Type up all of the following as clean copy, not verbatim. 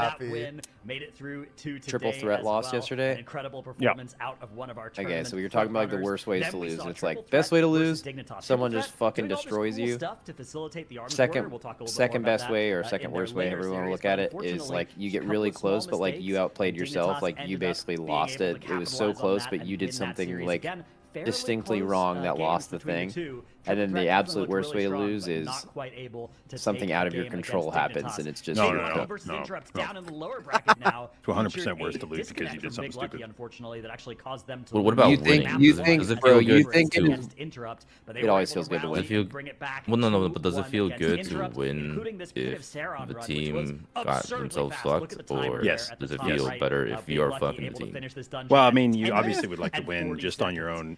that happy. win made it through to today Triple threat as loss well. yesterday? An incredible performance out of one of our Okay, tournament so you're talking about like the frontrunners. worst ways Then to we lose, saw and it's triple like best way to threat lose, versus Dignitas. someone Triple just threat fucking doing all this destroys cool you. stuff to facilitate the arms order. We'll talk a little bit Second more about best that, way or in second their worst way, later however you want to series, look at but it, is unfortunately, like you get couple really of small close, but like you mistakes, outplayed yourself, Dignitas like you ended up basically being lost able to it. It was so capitalize on close, that but and you win did that something series. like Again, fairly distinctly close, wrong that games lost the between thing. two. And then Triple the threat absolute definitely worst looked way to really lose strong, but is not quite able to something take out the of your game control against happens, Dignitas. and it's just No, Big no, Lucky no, versus no, Interrupt no. down in the lower bracket now. It's 100% featured worse a to lose because you disconnect did from something Big Lucky, stupid. unfortunately, that actually caused them to Well, what lose about You the think- map you one think- Does it as feel they good were to- against Interrupt, but they It were always able feels to good to rally win. and bring it back Well, no, to but does it one feel against good to Interrupt, win including this bit of if Saron the run, which was team got absurdly themselves fast. Look fucked, at the timer or there Yes. at the does it top feel right. better if Big you are Lucky fucking the able to team? finish this dungeon Well, I in mean, you 10 obviously minutes would like to and win 40 just on your seconds.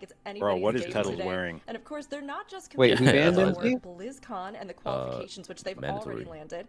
like it's anybody's what is game Tettles today. wearing? And of course, they're not just Wait, who competing banned for him? BlizzCon and the qualifications, which they've mandatory. already landed.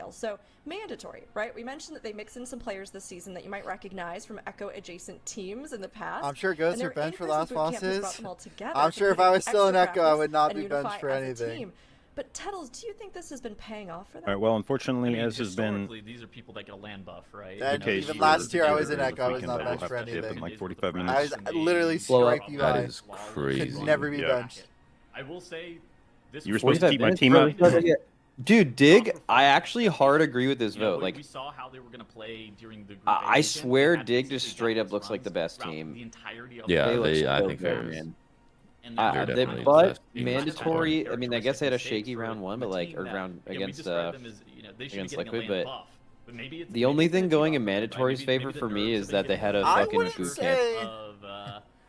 details. So mandatory, right? We mentioned that they mix in some players this season that you might recognize from Echo adjacent teams in the past. I'm sure Ghosts And are their benched for in-person Last boot camp has brought Bosses. them all together I'm to sure if put I in was still in extra Echo, I would practice not and be unify benched for as a anything. team. But Tettles, do you think this has been paying off for them? All right, well, unfortunately, I mean, as has been historically, these are people that get a land buff, right? And case even for last year I the was in other Echo, I was weekend, not but we'll benched for have to dip in anything. like 45 I minutes. was literally Blow up. stripe UI. That is Could crazy. never be Yeah. benched. I will say this. You were supposed to 45 keep my minutes, team bro. up. Dude, Dig, I actually hard agree with this You know, vote. Like, we saw how they were gonna play during the group I A weekend. swear They had Dig basically just straight up got looks like the runs best throughout team. The entirety of Yeah, the look I so think good, they're- man. And They're they're definitely but best. mandatory. I mean, I guess they had a Mistakes shaky for round one, a but like team or that, round we against describe them as, you know, they should be against getting a Liquid, land but buff. But maybe the only thing going in mandatory mandatory's favor for me is that they had a I fucking wouldn't boot camp. say-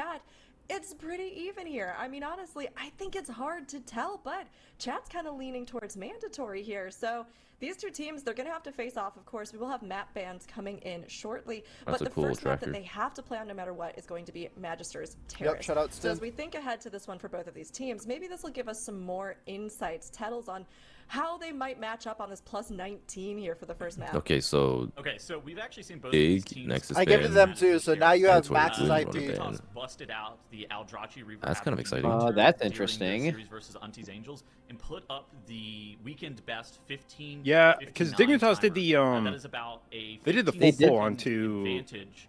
chat, it's pretty even here. I mean, honestly, I think it's hard to tell, but chat's kind of leaning towards mandatory here. So these two teams, they're going to have to face off. Of course, we will have map bans coming in shortly. That's but a the cool first map tracker. that they have to play on no matter what is going to be Magister's Terrace. Yep, shout out So Stim. as we think ahead to this one for both of these teams, maybe this will give us some more insights, Tettles, on how they might match up on this plus 19 here for the first map. Okay, so Okay, so we've actually seen both of these big teams. Nexus I give it to ban. them too, so now you have That's what Max's Blues IP. wanna ban. Utah's busted out the Aldrachi Reaver. That's kind of exciting. That's during their interesting. series versus Auntie's Angels and put up the weekend best 15. Yeah, because 59 Dignitas did timer. the That is about a they did the 15 full pull second onto advantage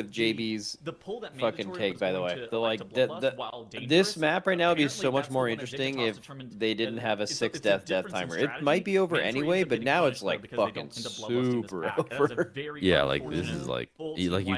with JB's the pull that fucking Mandatory take, was by the going way. to The elect like to Bloodlust while this dangerous, map right now would be apparently so much that's the more one that interesting Dignitas if determined they didn't that have a it's 6 a death difference in timer. It strategy. might be over Mandatory anyway, ends up but getting now punished, it's though, like because they fucking don't end up bloodlusting this super pack. And that's a over. very Yeah, like this unfortunate is like pull like to you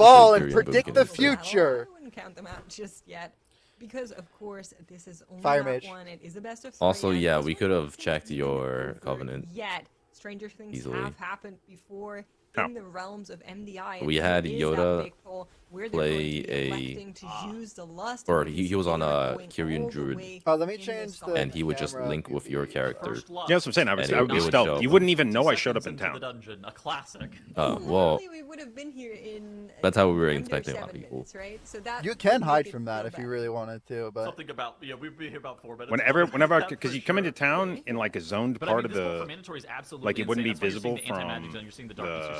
ball and Tyrion predict Duncan the is there. future. I wouldn't count them out just yet. Because, of course, this is only Fire map Mage. one. It is a best of three. Also, and yeah, this we one could have isn't checked even your over Covenant yet. Stranger things easily. have happened before Oh. in the realms of MDI. We and had there is Yoda that big pull where they're play going to be a- electing to use the lust, or and he was on they are a going Kyrian all the Druid. way Oh, let me in change this the Covenant. And he would just camera. link with your character. First Love. Yeah, that's what I'm saying. I was And it would stealth. show. You wouldn't even 2 know I showed up in seconds into town. the dungeon, a classic. Well, Normally we would have been here in That's how we were under expecting a lot of 7 people. minutes, right? So that You would can make hide it from that feel if you bad. really wanted to, but Something about we'd be here about 4 minutes. Whenever, That's because for you come into sure. town in like a zoned But part I mean, of this build the, for mandatory is absolutely like it wouldn't be insane. That's why you're visible seeing the anti-magic from zone, you're seeing the darkness, you're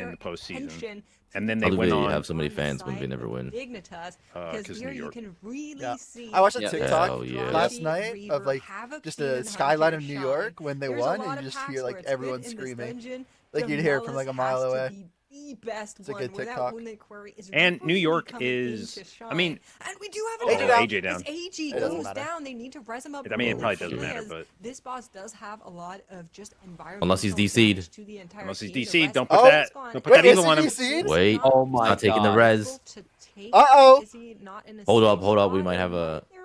in the postseason. attention And then How they do went we on. have so many on the fans when we side never of win? Dignitas, 'Cause because here New you York. can really Yeah. see. I watched a Yeah. TikTok Oh, yeah. last night of like Havoc, just Steven a Hunter, skyline of New Shine. York when they There's a won, lot and of you just packs hear where like it's fit everyone in this screaming. dungeon. Like you'd hear it from Jamelis like a mile has to away. be the best It's a one good where that TikTok. Runic Quarry is And New really York coming is- into I mean- shine. And we do have AJ an down. AJ down. As AG It doesn't goes matter. down, they need to res him up. I mean, it really probably doesn't quickly, matter, as but- this boss does have a lot of just environmental Unless he's DC'd. damage to the entire Unless he's team. The DC'd, res don't is put Oh, that. gone. Don't put Wait, that evil is on he him. DC'd? Wait. Oh my Not taking the God. res. To take- Uh-oh. Is he not in a Hold safe up, hold up. We spot? might have a. There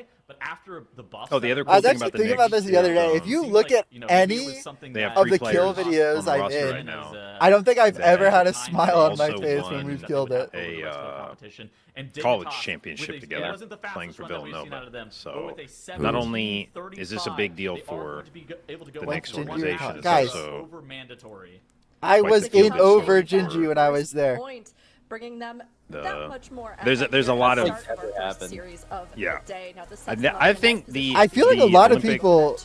way. But after the buff, Oh, the other I cool was thing actually about the thinking Knicks about this the other day. If you seems look like, at you know, maybe it any was something They have that of the three kill players videos on the I'm roster in, right now. I don't think I've that ever had a time smile on my also face won when we've that killed they would it. have over the rest of the A, competition. And college Dignitas, championship with a- together, it wasn't the fastest playing for run that we've seen Villanova. out of them, but So, with a not only 17:35, is this a big deal they are for going to be able to go the up Knicks to one organization, half it's Guys. also over mandatory. I quite was the field in goal over scoring Gingy when I was there. Point, bringing them The- that much more. there's a lot of- start our first happened. series of Yeah. the day. Now, this I, sets them up I in a think nice the position. I feel like a the lot of Olympic, people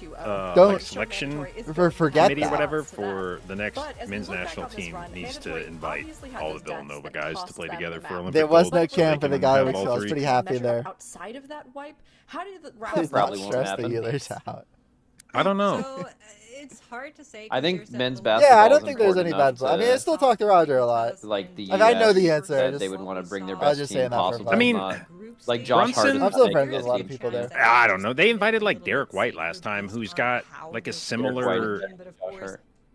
don't like selection forget committee that. or whatever for the next But as we men's look back national on this team run, needs to Mandatory invite obviously had all those the Villanova deaths that guys to cost play them together the for map. Olympic There was gold. no But camp for They the can guy have week, all so I was three. pretty happy Measure there. up outside of that wipe, how do the Please routes not probably won't stress the happen. healers out. I don't know. So it's hard to say. I 'cause think there's a men's lot- basketball Yeah, I don't is think there's any important bad. I mean, I enough still talk to Roger a lot. like the Like, I know the US answer, that just- they would want to bring their I was best just team saying that for possible. fun. I mean, not, like Josh Hart. Brunson- I'm still friends with a lot of people there. I don't know. They invited like Derek White last time, who's got like a similar.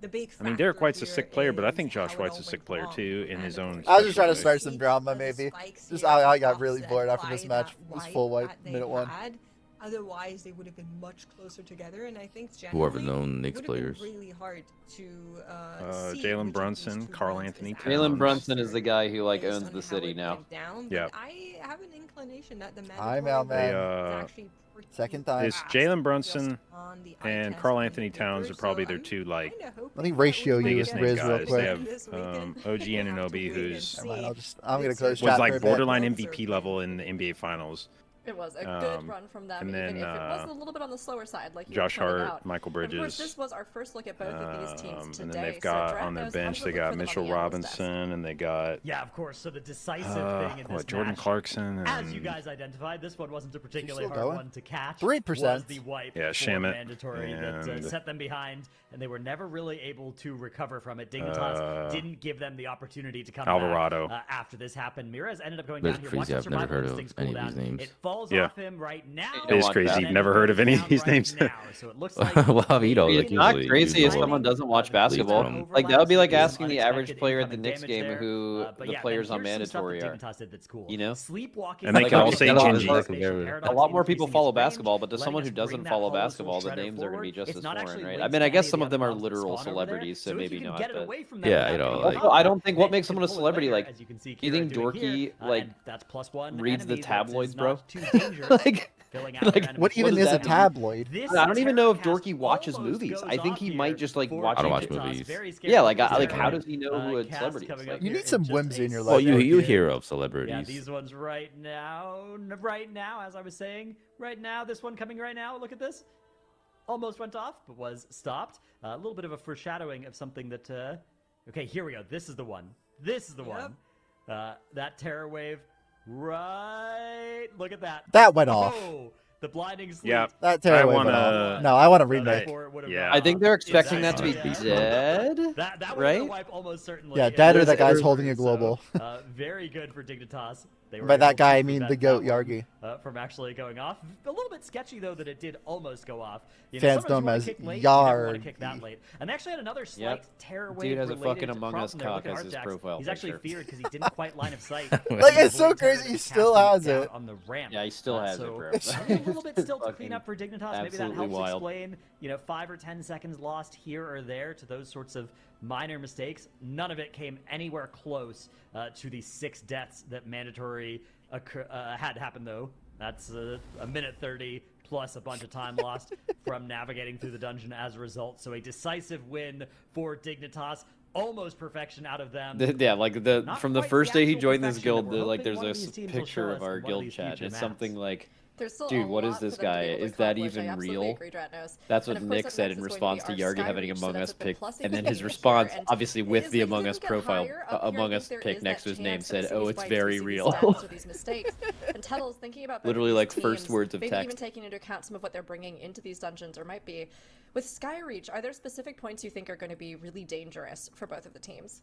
The big I mean, Derek factor White's a here sick player, but I is think Josh how it White's a all sick went player wrong too in with his own. I was just trying to special way. start some drama, maybe. Just I got really bored after this match. It was full white minute one. Otherwise, they would have been much closer together, and I think Whoever generally known Knicks it would have been players. really hard to see Jalen which of these Brunson, two Karl runs Anthony is Towns. actually Jalen Brunson is the guy who like based owns on the how city it now. went down, but Yep. I have an inclination that the Hi, mandatory Mailman. rule is actually pretty Second time. It's fast Jalen just Brunson on the eye and test Karl on Anthony Towns paper, are probably so their I'm two like kinda hoping Let me that ratio we you biggest get with name Riz real guys. quick. They have this weekend. OG We have to Anunoby, wait and who's see. I'm gonna It's close a- chat was for a like bit. borderline Closer MVP than- level in the NBA Finals. It was a good Um, run from them, and even then, if it was a little bit on the slower side, like you Josh were pointing Hart, out. Michael And of course, Bridges. this was our first look at both of these teams today. And then they've so got Drat on their knows bench, how they to look got for them on Mitchell the analyst desk. Robinson, and they got Yeah, of course. So the decisive thing in this Jordan match, Clarkson, and as you guys identified, this one wasn't a particularly still hard going? one to catch. 3%. Was the wipe Yeah, for Shamit mandatory that and- set them behind, and they were never really able to recover from it. Dignitas didn't give them the opportunity to come Alvarado. back after this happened. Mirez ended up going That's down here. crazy. Watch I've never survival heard of instincts any cool of these down. names. It falls Yeah. off him right now. It is crazy. and You've then never it heard of goes any of down these right names. now. So it looks like Well, Javito, maybe like, It's not usually crazy if usually someone doesn't watch leads basketball. from- Like that would be like Overlaps, asking the some average unexpected player at the incoming Knicks damage game there. who But the yeah, players then on here's some stuff that mandatory are. Dignitas did that's cool. You know? Sleepwalking. And they can all say Gingy. A lot more people follow basketball, but to someone who doesn't follow basketball, the names are going to be just as foreign, right? I mean, I guess some of them are literal celebrities, so maybe not. But Yeah, you know, like- also, I don't think what makes someone a celebrity. Like, you think Dorky like that's +1 reads the enemy that tabloids, is bro? not too dangerous. like, Filling out your like enemy What even does is a that mean? tabloid? This I don't even know if Terracast Dorky watches almost movies. goes I think off he here might just like for watch I don't watch Dignitas. movies. Very scary Yeah, like for like this how does he know who a cast celebrity coming is? up You here need in some just whimsy a in your Well, life. you Dorky. hear of yeah, celebrities. these ones right now, as I was saying, right now, this one coming right now, look at this. Almost went off, but was stopped. A little bit of a foreshadowing of something that, okay, here we go. This is the one. This is the one. That terror wave, right, look at that. That went off. Oh, the blinding sleep. Yeah. That terror I wave wanna- went off. No, I want a remake. Yeah. I think they're expecting that to be Exactly. dead, That would right? wipe almost certainly. Yeah, dead or is that guy's over, holding a global. So, very good for Dignitas. They were By that able to guy, I mean prevent the goat, that one, Yargi. from actually going off. A little bit sketchy though that it did almost go off. You Fans sometimes know you him wanna as kick late, you never wanna kick Yargi. that late. And they actually had another slight Yep. terror wave Dude has a related fucking Among problem Us there. Look cock at as his Arjax. profile He's actually picture. feared because he didn't quite line of sight. Like, it's so Avoid terror crazy he that's still casting has down it. on the ramp. Yeah, he still has it, so bro. maybe a little bit still to clean up for Dignitas. Maybe that absolutely helps wild. explain, 5 or 10 seconds lost here or there to those sorts of minor mistakes. None of it came anywhere close to the 6 deaths that mandatory had happen, though. That's a minute 30 plus a bunch of time lost from navigating through the dungeon as a result. So a decisive win for Dignitas. Almost perfection out of them. Yeah, like Not from the quite first the day he actual joined this perfection that guild, we're like hoping there's one of a these teams will picture show of us our in one of guild these chat. future It's maps. something like, There's still dude, a what is lot this for them to guy? be able to Is that accomplish. I even absolutely real? agree, Dratnos. That's And what of course, Nick up said next in is going to response be to our Yargi having Skyreach, so Among that's Us a bit pick, plus and then 18 his here, response, and obviously it with is the looking Among a Us bit profile, higher up here. I Among think Us there pick is next that to his name chance said, that "Oh, these it's wipes very we see real." these stats or these mistakes. And Tuttle's thinking about both of Literally, these like, first teams, words of maybe even text. taking into account some of what they're bringing into these dungeons, or might be with Skyreach. Are there specific points you think are going to be really dangerous for both of the teams?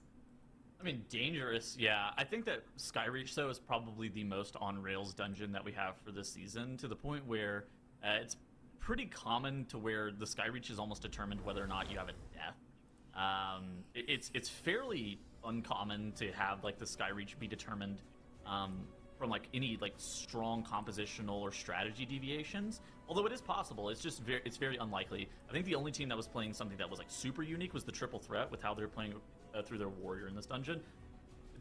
I mean, dangerous, yeah. I think that Skyreach, though, is probably the most on-rails dungeon that we have for this season, to the point where it's pretty common to where the Skyreach is almost determined whether or not you have a death. It's fairly uncommon to have, like, the Skyreach be determined from, like, any, like, strong compositional or strategy deviations. Although it is possible, it's just very unlikely. I think the only team that was playing something that was, like, super unique was the Triple Threat with how they're playing through their Warrior in this dungeon.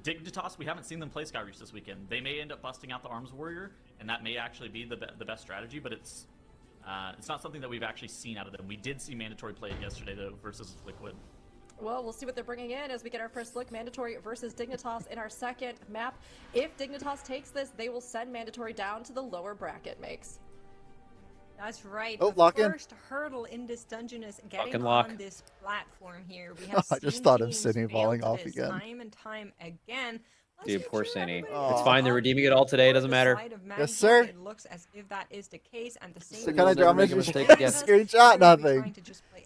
Dignitas, we haven't seen them play Skyreach this weekend. They may end up busting out the Arms Warrior, and that may actually be the best strategy, but it's not something that we've actually seen out of them. We did see Mandatory play it yesterday, though, versus Liquid. Well, we'll see what they're bringing in as we get our first look. Mandatory versus Dignitas in our second map. If Dignitas takes this, they will send Mandatory down to the lower bracket makes. That's right. Oh, the lock in. first hurdle in this dungeon is getting and lock. on this platform here. We have I just seen thought of teams Sydney fail falling to off this again. Time and time again. Let's Dude, make poor sure Sydney. everybody It's is fine, they're on redeeming it all today, it doesn't the matter. side of Yes, sir. It looks as if that is the case, and the same So can I We'll draw never make a my mistake Dignitas again. screenshot? are gonna be Nothing. trying to just play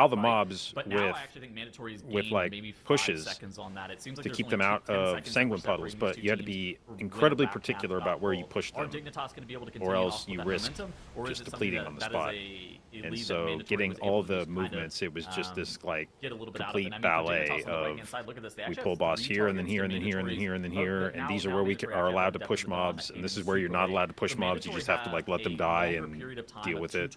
allow the mobs but now I actually think Mandatory's with gained like maybe 5 pushes seconds on that. It seems like to there's keep only them out 10 of seconds sanguine that puddles, separating but these you had to two be teams for when incredibly the back half particular got about where you full. push Are them, Dignitas going to be able to or continue else off you that risk momentum, or just is it depleting something on the spot. And so getting all the movements, it was just this like get a little bit complete out of it. ballet of we pull boss here and then here and then here and then here and then here, and these are where we are allowed to push mobs, and this is where you're not allowed to push mobs. You just have to like let them die and deal with it.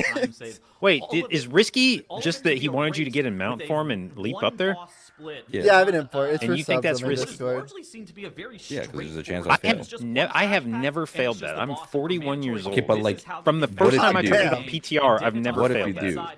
time save. Wait, All of is it- Risky all of just it that could he be wanted you to erased get in mount with a form and leap up there? one-boss split. Yeah, I have an import. It's And for you think subs that's on my risky? Discord. Largely seem to be a very Yeah, 'cause there's a chance straightforward I'll fail. it's just I one have backpack, never and it's failed just that. the I'm boss 41 years mandatory. old. Okay, but This like, is how From the the first if time you I do? played on PTR, I've never What if failed you that. do?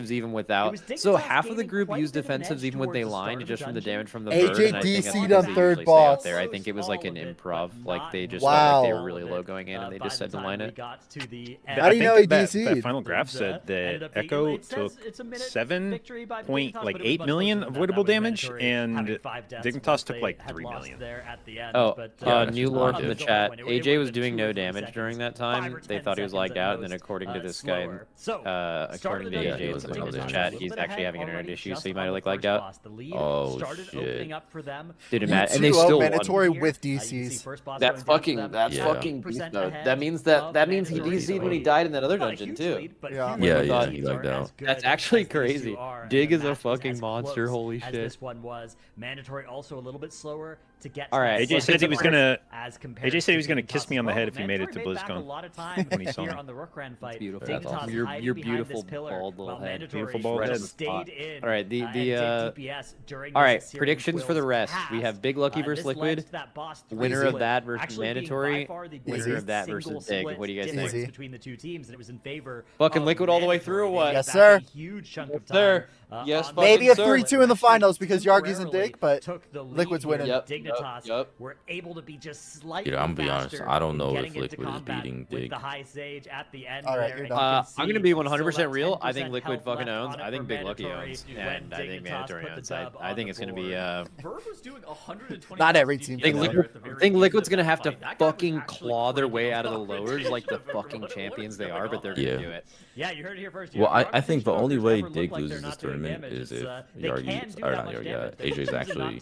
defensives even without. So half of the group used defensives even when they lined, just from the damage from the bird. AJ And I think that's DC'd because on they third usually stay boss. up there. I think it was like an improv. Like they just Wow. felt like they were really low going in, and they just said to line it. How do you I know think he that DC'd? final graph said that Echo took 7.8 million avoidable damage, and Dignitas took like 3 million. Oh, new lore out in the chat. AJ was doing no damage during that time. They thought he was lagged out, and then according to this guy, according to AJ in the chat, he's actually having an internet issue, so he might have like lagged out. Oh shit! Dude, and they still mandatory won. with DCs. That's fucking beast mode. That means he DC'd when he died in that other dungeon too. Yeah, he lagged out. That's actually crazy. Dig is a fucking monster. Holy shit. This one was mandatory, also a little bit slower to get. All right. AJ said he was gonna kiss me on the head if he made it to BlizzCon. When he saw me. On the Rookran fight. Beautiful. That's awesome. Your beautiful bald little head. Beautiful bald head. All right. All right. Predictions for the rest. We have Big Lucky versus Liquid. Winner of that versus mandatory. Winner of that versus Dig. What do you guys think? Between the two teams, and it was in favor. Fucking Liquid all the way through or what? Yes, sir. Huge chunk of time. Sir. Yes, maybe a sir. 3-2 in the finals because Yargi's and Dig, but Liquid's winning. Dignitas were able to be just slightly Dude, I'm gonna be honest. I don't know if Liquid is beating Dig. The high sage at the end. All right, you're done. I'm gonna be 100% real. I think Liquid fucking owns. I think Big Lucky owns, and I think mandatory owns. I think it's gonna be. Verve was doing 120. Not every team. I think Liquid's gonna have to fucking claw their way out of the lowers like the fucking champions they are, but they're gonna do it. Yeah, you heard it here first. Well, I think the only way Dig loses this tournament is if Yargi, or not Yargi, AJ's actually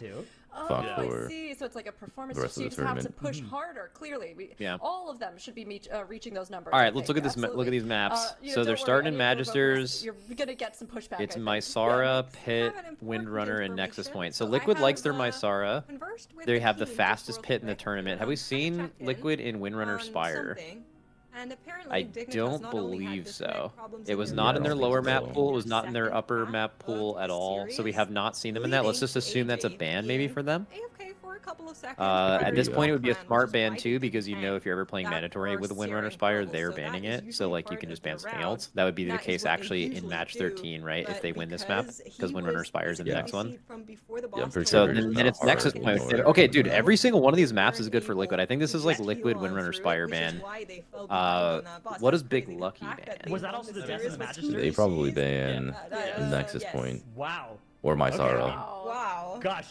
fucked for I see. So it's like a performance. the rest You of the just have to tournament. push harder. Clearly, Yeah. all of them should be reaching those numbers. All I right, let's think. look at this. Look Absolutely. at these maps. You know, So don't they're worry, starting in any of the Magisters. You're gonna get some pushback. It's I think. Mysara, Pit, Windrunner, and Nexus Point. So Liquid likes their Mysara. They have the fastest pit in the tournament. Have we seen Liquid in Windrunner Spire? I don't believe so. It was not in their lower map pool. It was not in their upper map pool at all. So we have not seen them in that. Let's just assume that's a ban maybe for them. At this point, it would be a smart ban too, because you know if you're ever playing mandatory with a Windrunner Spire, they're banning it. So like you can just ban something else. That would be the case actually in match 13, right? If they win this map, because Windrunner Spire is in the next one. Yeah, I'm pretty So sure then it's Nexus Point. Okay, dude, every single one of these maps is good for Liquid. I think this is like Liquid Windrunner Spire ban. What is Big Lucky ban? Was that also the death of the Magisters? They probably ban Nexus Point Wow. or Mysara. Wow. Gosh.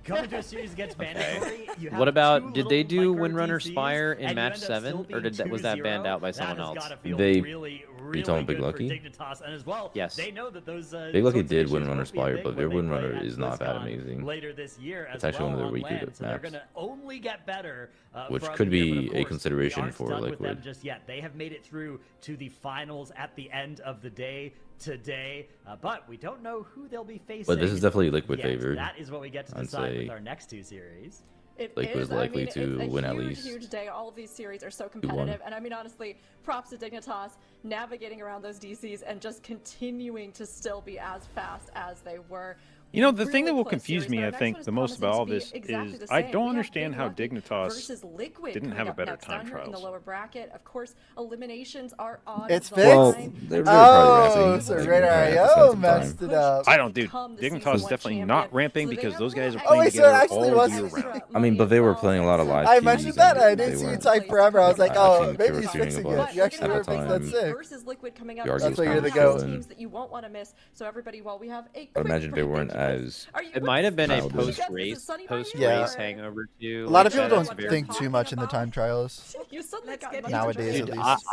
Coming to a series against mandatory. You have What about, two did they little do micro Windrunner DCs, Spire in and you match end up 7, still or being was that 2-0? banned out by That someone has else? gotta feel They- really talking Big good for Lucky? Dignitas, and as well, Yes. they know that those, Big Lucky sorts of did issues Windrunner won't be a Spire, thing but when their they play Windrunner at is not that BlizzCon amazing. Later this year, It's actually one of their weaker LAN, so they're maps. gonna only get better, Which from could here, but be of a course, consideration we aren't for done with them Liquid. just yet. They have made it through to the finals at the end of the day today, but we don't know who they'll be facing. But this is definitely Liquid yet. favored. That is what we get to I'd decide say with our next two series. It Liquid is. is likely it's to a win at huge, least. huge day. All of these series are so competitive, and I mean, honestly, props to Dignitas navigating around those DCs and just continuing to still be as fast as they were. You know, the thing that Really will close confuse series, me, but our I next think, one is the most about all promising this to be exactly is the I same. don't We have understand Big how Lucky Dignitas versus Liquid didn't coming have a up better next time down here in the trials. lower bracket. Of course, eliminations are on It's the fixed? Well, line. they're probably Oh, ramping. so Like, Radar they have to IO spend some messed time. it up. I don't, dude. Become the Dignitas season is one definitely champion. not ramping So because they're those guys are gonna playing wait, so it together actually all was- year round. I mean, but they were playing a lot of live I keys mentioned that. and I didn't they see you weren't- type forever. I was like, I've oh, seen maybe Kira he's streaming fixing a it. bunch He actually at the thinks that's time. sick. Versus Liquid coming up. Yargi That's was why you're kind the of goat. chilling. Teams that you won't want to miss. So everybody, while we have a I quick imagine they break, weren't you guys- as. Are you It might have been a Childish. post-race Yeah. hangover too. A lot of like people that. don't It's think too much in the time trials. You suddenly Let's got get much nowadays, into at it. least.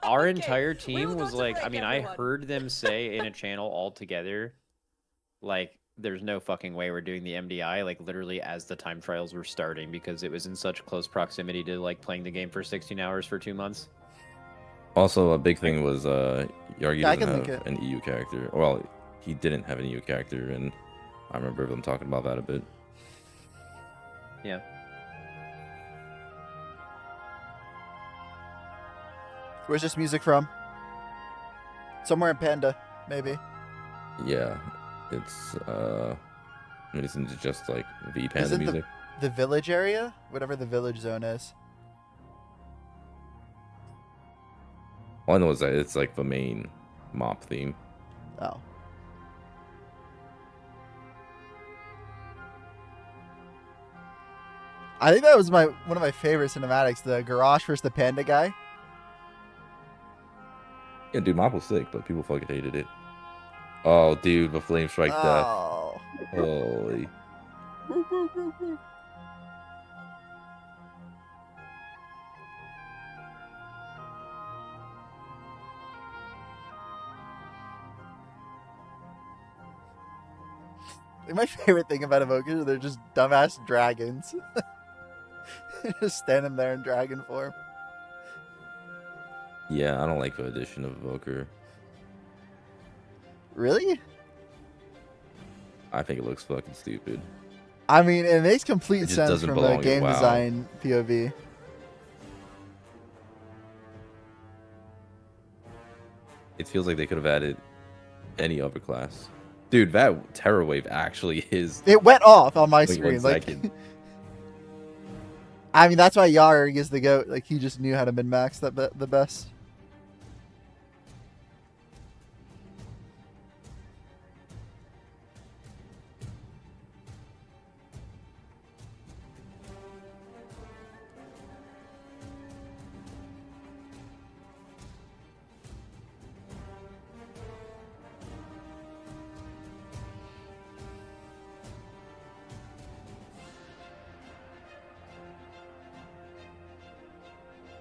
Our Okay, entire we team will go was to like, break, I mean, I everyone. heard them say in a channel all together, like, there's no fucking way we're doing the MDI, like, literally as the time trials were starting, because it was in such close proximity to, like, playing the game for 16 hours for 2 months. Also, a big thing was Yargi Yeah, I doesn't can have link it. an EU character. Well, he didn't have an EU character, and I remember them talking about that a bit. Yeah. Where's this music from? Somewhere in Panda, maybe. Yeah, it's I mean, isn't it just like V Is Panda it music? the village area? Whatever the village zone is. All I know is that it's like the main mop theme. Oh. I think that was one of my favorite cinematics, the Garrosh versus the Panda guy. Yeah, dude, mop was sick, but people fucking hated it. Oh, dude, the flame strike death. Oh. Holy. My favorite thing about Evokers, they're just dumbass dragons. Just standing there in dragon form. Yeah, I don't like the addition of Evoker. Really? I think it looks fucking stupid. I mean, it makes complete just sense doesn't from a belong in game WoW. design POV. It feels like they could have added any other class. Dude, that Terror Wave actually is. It went off on my Wait screen. 1 Like, second. I mean, that's why Yarg is the GOAT. Like, he just knew how to min-max that the best.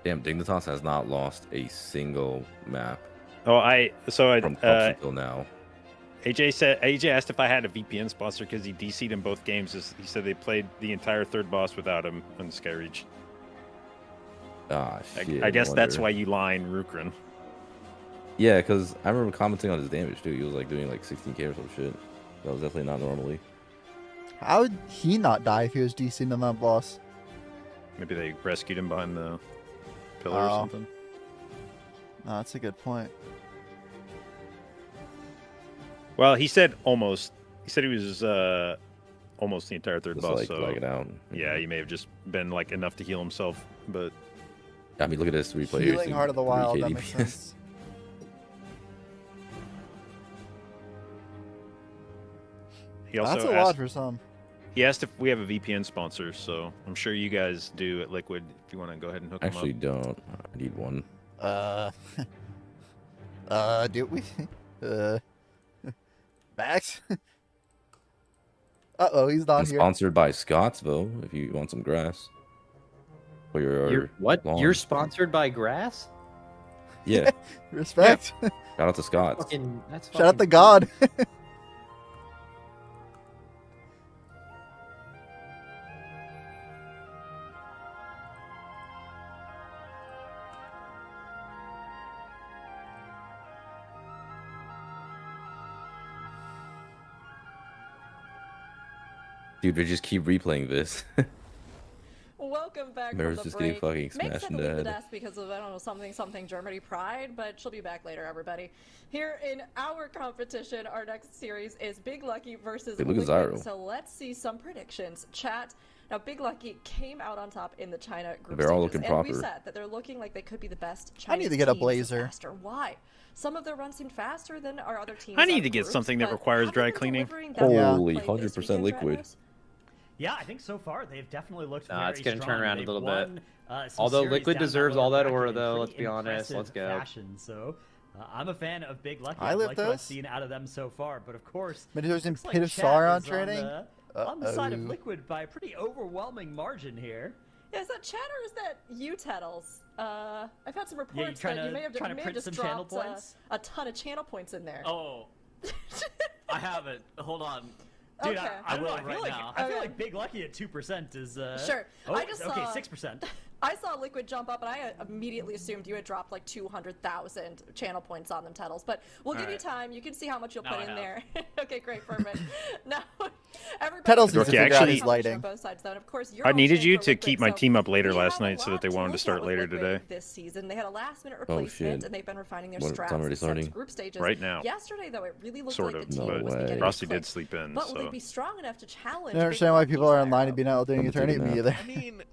Damn, Dignitas has not lost a single map Oh, from up until now. AJ asked if I had a VPN sponsor because he DC'd in both games. He said they played the entire third boss without him on Skyreach. Ah, shit. I guess that's wonder. why you line Rukrin. Yeah, because I remember commenting on his damage too. He was like doing like 16k or some shit. That was definitely not normally. How would he not die if he was DC'd on that boss? Maybe they rescued him behind the pillar or Oh. something. No, that's a good point. Well, he said almost. He said he was almost the entire third Just boss. like So lagging out. yeah, he may have just been like enough to heal himself. But I mean, look at this replay. here, Healing seeing Heart of the Wild, 3K that makes DPS. sense. he also That's a asked, lot for some. he asked if we have a VPN sponsor. So I'm sure you guys do at Liquid. If you want to go ahead and hook Actually, them up. don't. I need one. Do we? Max? Uh-oh, he's not I'm here. sponsored by Scottsville. If you want some grass. For your You're what? lawn. You're sponsored by Grass? Yeah. Respect. Shout out to Scotts. Fucking, that's Shout out fucking to God. Dude, we just keep replaying this. Welcome back Mary's from the just break. getting fucking Meg smashed said in to the leave the head. desk because of, I don't know, something Germany pride, but she'll be back later, everybody. Here in our competition, our next series is Big Lucky versus Hey, look at Liquid. Zyro. So let's see some predictions. Chat. Now, Big Lucky came out on top in the China group They're all stages, looking and we proper. said that they're looking like they could be the best I Chinese need to get a teams blazer. faster. Why? Some of their runs seemed faster than our other teams. I need out of to get groups, something that but requires have dry they been cleaning. delivering that Yeah. Holy gameplay this 100% weekend, liquid. Ratnos? Yeah, I think so far they've definitely looked Nah, very it's gonna turn strong. around a They've little won, bit. some Although series Liquid down that deserves lower all that bracket aura, in though, pretty let's be honest. Let's impressive go. fashion. So I'm a fan of Big Lucky. I I live like what I've those. seen out of them so far, but of course, Medusar's in looks like Pit of Chat Sauron is training? on the side of Uh-oh. Liquid by a pretty overwhelming margin here. Yeah, is that chat or is that you, Tettles? I've had some Yeah, you reports trying that you to may have, trying you to may have print just some channel dropped points? a ton of channel points in there. Oh, I haven't. Hold on. Dude, Okay. I don't know. will I feel right like now. I feel Okay. like Big Lucky at 2% is Sure. Oh, I just okay, saw- 6%. I saw Liquid jump up, and I immediately assumed you had dropped like 200,000 channel points on them, Tettles. But we'll give you Alright. time. You can see how much you'll Now put I in have. there. Okay, great, perfect. Now, everybody. Tettles needs to Dorky, figure out actually- his lighting. Both sides, though. And of course, you're I all needed cheering you for to Liquid, keep my so team up later we last have a night so that lot they wanted to look start at with later Liquid today. This season, they had a last-minute Oh, replacement, shit. and they've been refining their What strats time are they since starting? group stages. Right now. Yesterday, though, it really looked Sort like of, the team No was way. beginning Frosty to click. did sleep in, But will they so be strong enough to challenge? I don't understand why people are online and being out doing I'm gonna take a eternity nap. either. I mean,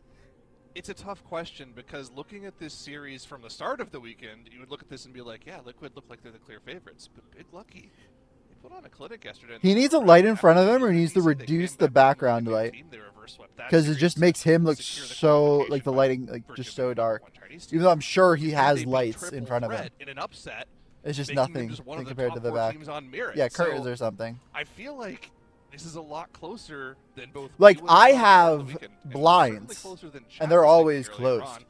it's a tough question because looking at this series from the start of the weekend, you would look at this and be like, yeah, Liquid look like they're the clear favorites. But Big Lucky, they put on a clinic yesterday. He needs a light in front of him, or he needs to reduce the background light. Because it just makes him look so, like, the lighting, like, just so dark. Even though I'm sure he has lights in front of him. In an upset, It's just making them nothing just one of the compared to top the four back. teams on merit. Yeah, So curtains or something. I feel like this is a lot closer than both. Like, you and I Tom thought on the have weekend, and certainly blinds, closer than and they're Chat was always thinking earlier closed. on.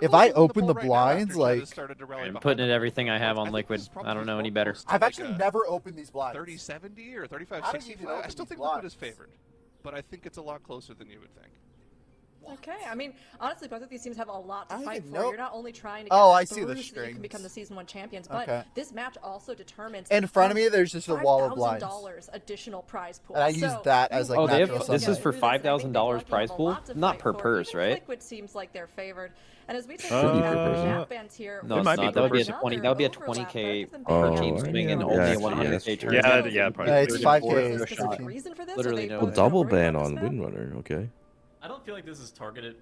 if I open the blinds, like I'm putting everything I have on Liquid. I don't know any better. I've actually never opened these blinds. 30-70 or 35-65. I still think Liquid is favored, but I think it's a lot closer than you would think. Okay, I mean, honestly, both of these teams have a lot to fight for. know. You're not only trying to get I see through the so that you can become the strings. Season 1 champions, but this match also determines. In front of me, there's just a wall of blinds. $5,000 additional prize pool. And I use that as like Oh, they natural have, this is sunlight. for $5,000 prize pool, not per purse, right? Liquid seems like they're favored. And as we take Should be per the person. map bands here, No, it's might be not. That would be a per 20. That would be a 20K Oh, per team swing and yeah, only a actually, 100K true. tournament. Yeah, probably. It's 5K. Is there a specific shot. reason for this? Literally Are they no. both Well, double gonna worry ban about on this map? Windrunner. Okay. I don't feel like this is targeted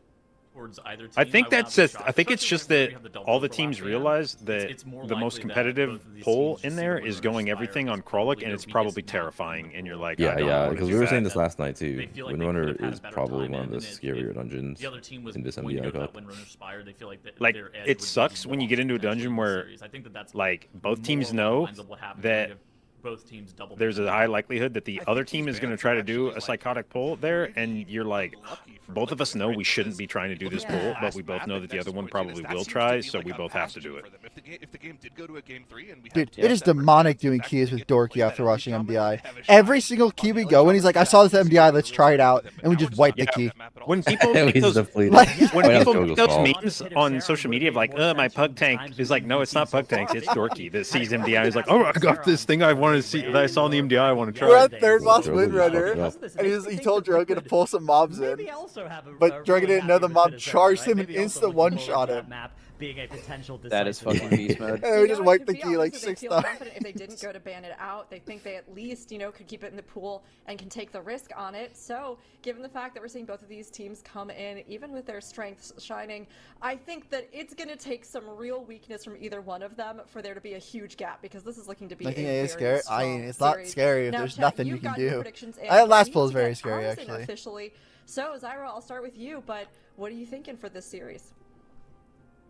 towards either team. I think would that's not be just. shocked, I think it's especially just whenever that you have the double all the overlap teams ban. realize that It's more the most likely that competitive both of these poll teams in just there see the is winners going aspire. everything on It's probably Kroluk, and their it's probably weakest match terrifying. in And you're the like, pool. I Yeah, don't yeah, wanna because do we were that. saying this last night too. They feel like they Windrunner could have had is better probably time one of the in, and if scarier dungeons the other team was in this going to MDI go to Cup. that Windrunner Spire, they feel like Like, their edge it would sucks be when you lost get into a potentially dungeon in the where, series. I think that that's like, both more teams along the know lines of what happens that when you have both teams double there's a ban. high likelihood that the I other think team these is going to bans try are to do actually, a psychotic pull there, and you're like, lucky for both of us Liquid, know right? we shouldn't Because be trying to do this look at pull, the but last we both map know at that the Next other one Point, probably that will seems to try, be so like we a both have to bastion do it. for them. If the game did go to a game 3 and we Dude, had it is separate demonic games, doing back keys to with get to Dorky play after that watching every MDI. shaman have a Every shot. single key we Well, go in, he's like, I saw this Shaman's MDI, not let's really try it good out. with And we Now just we're wipe not the gonna key. have that map at all. When people He's make those, depleted. Like- when Why not people Gogo's make those fault? memes on social media of like, my pug tank is like, no, it's not pug tanks, it's Dorky that sees MDI. He's like, oh, I got this thing I want to see that I saw in the MDI, I want to We're try. at third boss Drogo just fucked Windrunner, up. and he told Drogo to pull some mobs in. Maybe also have a, But a Drogo really didn't know the happy mob with it, charged right? him and Maybe also insta looking one-shot forward to him. that map being a potential That is decisive fucking one. beast mode. And we You just know, wiped to the be key like honest, they 6 feel times. confident if they didn't go to ban it out. They think they at least, could keep it in the pool and can take the risk on it. So, given the fact that we're seeing both of these teams come in, even with their strengths shining, I think that it's going to take some real weakness from either one of them for there to be a huge gap, because this is looking to be I think a it is very scary. I mean, strong it's not series. scary if Now, there's Chat, nothing you you've can gotten your do. predictions in, That but last we pull need is to very get scary, ours in actually. Officially. So, Zyra, I'll start with you, but what are you thinking for this series?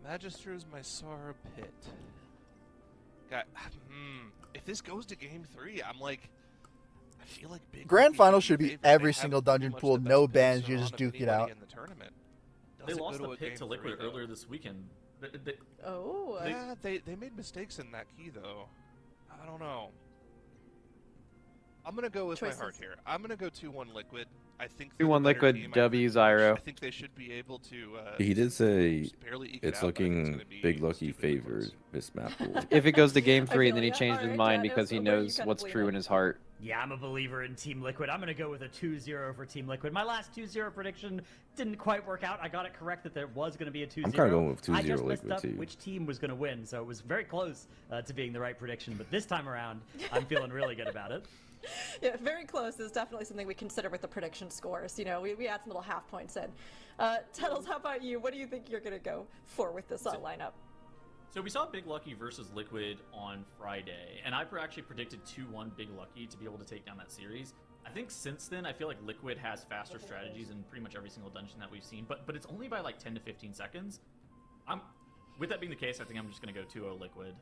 Magister's my Sara Pit. God, if this goes to game 3, I'm like, I feel like Big Grand Lucky Final be should be favored. every They have single pretty dungeon much pool, the no best bans, picks you on just of duke it anybody out. in the tournament. They Does it lost go the a pick game to Liquid 3, though? earlier this weekend. Oh. Yeah, they made mistakes in that key though. I don't know. I'm gonna go with my heart Choices. here. I'm gonna go 2-1 Liquid. I think they're 2-1 the better Liquid, team. W I Zyro. think they should be able to. He did say just barely eke it it's out, but I think looking gonna be Big Lucky stupidly close. favored this map pool. If it goes to game I 3, feel then he ya. changed his Alright, mind Janos, because he where are you knows kinda what's true leaning? in his heart. Yeah, I'm a believer in Team Liquid. I'm going to go with a 2-0 for Team Liquid. My last 2-0 prediction didn't quite work out. I got it correct that there was going to be a 2-0. I'm kinda going with 2-0 I just messed Liquid, up too. which team was going to win, so it was very close to being the right prediction. But this time around, I'm feeling really good about it. Yeah, very close is definitely something we consider with the prediction scores. We add some little half points in. Tuttles, how about you? What do you think you're going to go for with this lineup? So we saw Big Lucky versus Liquid on Friday, and I actually predicted 2-1 Big Lucky to be able to take down that series. I think since then, I feel like Liquid has faster strategies in pretty much every single dungeon that we've seen, but it's only by like 10 to 15 seconds. With that being the case, I think I'm just going to go 2-0 Liquid.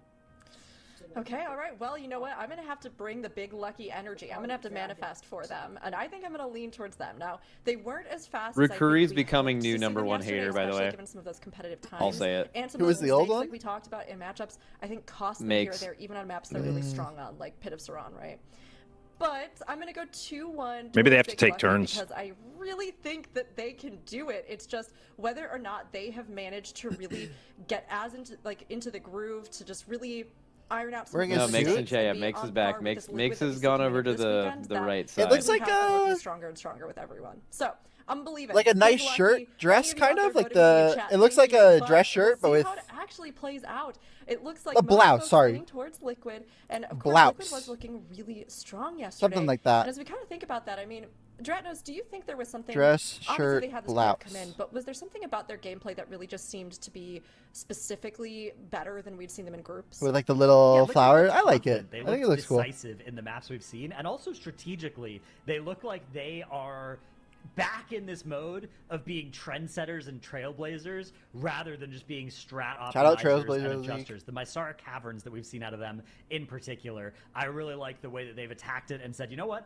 Okay, all right. Well, you know what? I'm going to have to bring the Big Lucky energy. I'm going to have to manifest for them, and I think I'm going to lean towards them. Now, they weren't as fast as I think Rukuri's we becoming hoped to new see number them one yesterday, hater, by the especially way. Given some of those competitive times. I'll say it. And some Who of was those the old mistakes, one? like we talked about in matchups, I think cost them Makes. here or there, even on maps they're really strong on, like Pit of Saran, right? But I'm going to go 2-1. Maybe they have towards to Big take Lucky turns. because I really think that they can do it. It's just whether or not they have managed to really get as into the groove to just really iron out some Bring of his those suit. mistakes yeah, and be Makes on is back. par with Makes this Liquid that has we see gone coming over in to this the weekend, the that right side. It looks we like have to a- be stronger and stronger with everyone. So I'm believing. Like a Big nice Lucky, shirt, any dress of you out kind there of, like voting for me in the- chat, it looks thank like you, a but dress shirt, we'll but see with- how it actually plays out. It looks like A most blouse, folks sorry. leaning towards Liquid, and of course Blouse. Liquid was looking really strong yesterday. Something like that. And as we kind of think about that, I mean, Dratnos, do you think there was something? Dress, obviously shirt, they had this blouse. player come in, but was there something about their gameplay that really just seemed to be specifically better than we'd seen them in groups? With like the little Yeah, Liquid flower. looked I like it. confident. They I think it looked looks cool. decisive in the maps we've seen, and also strategically, they look like they are back in this mode of being trendsetters and trailblazers rather than just being strat optimizers Shout out Trailblazer and League. adjusters. The Mysara Caverns that we've seen out of them in particular, I really like the way that they've attacked it and said, you know what?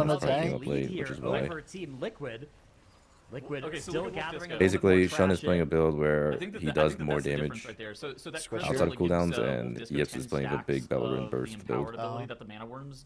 on the is probably tank. up late, which is why. Over Team Liquid. Liquid Okay, so still look at gathering. Basically, Shun is playing a build I where think that he I does think that more that's the damage difference right there. So that Squishy. Chris outside of really gives, cooldowns, Wolf and Disco EX 10 is playing a big stacks Balloon of burst the build. empowered ability Oh. that the Mana Worms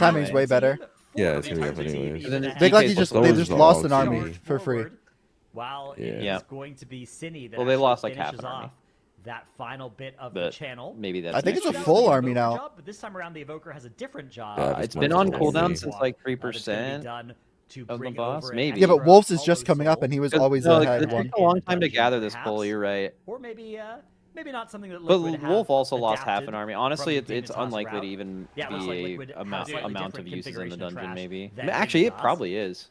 timing's way better. Yeah, it's gonna be up anyways. Big Lucky DK's they just lost an all army GG. for free. While it Yeah. is going to be Cine that Well, they actually lost, like, half finishes an army. off that final bit of the But channel. maybe that's I think next it's a year. full The army Evoker now. job, but this time around the Evoker has a different job. Yeah, It's this been might on as well cooldown be. since like That's gonna be 3% done to of the bring boss, over an maybe. Yeah, but extra Wolves is just hollow coming up, soul and he was Because- always no, ahead it one. took a long time to dungeon, gather this perhaps. pull. You're right. Or maybe maybe not something that But Liquid have Wolf also lost half adapted an army. Honestly, from the it's Dignitas unlikely route. to even Yeah, it looks like be Liquid a has amount slightly of different uses in the configuration of dungeon, trash maybe. than Actually, it Dignitas. probably is.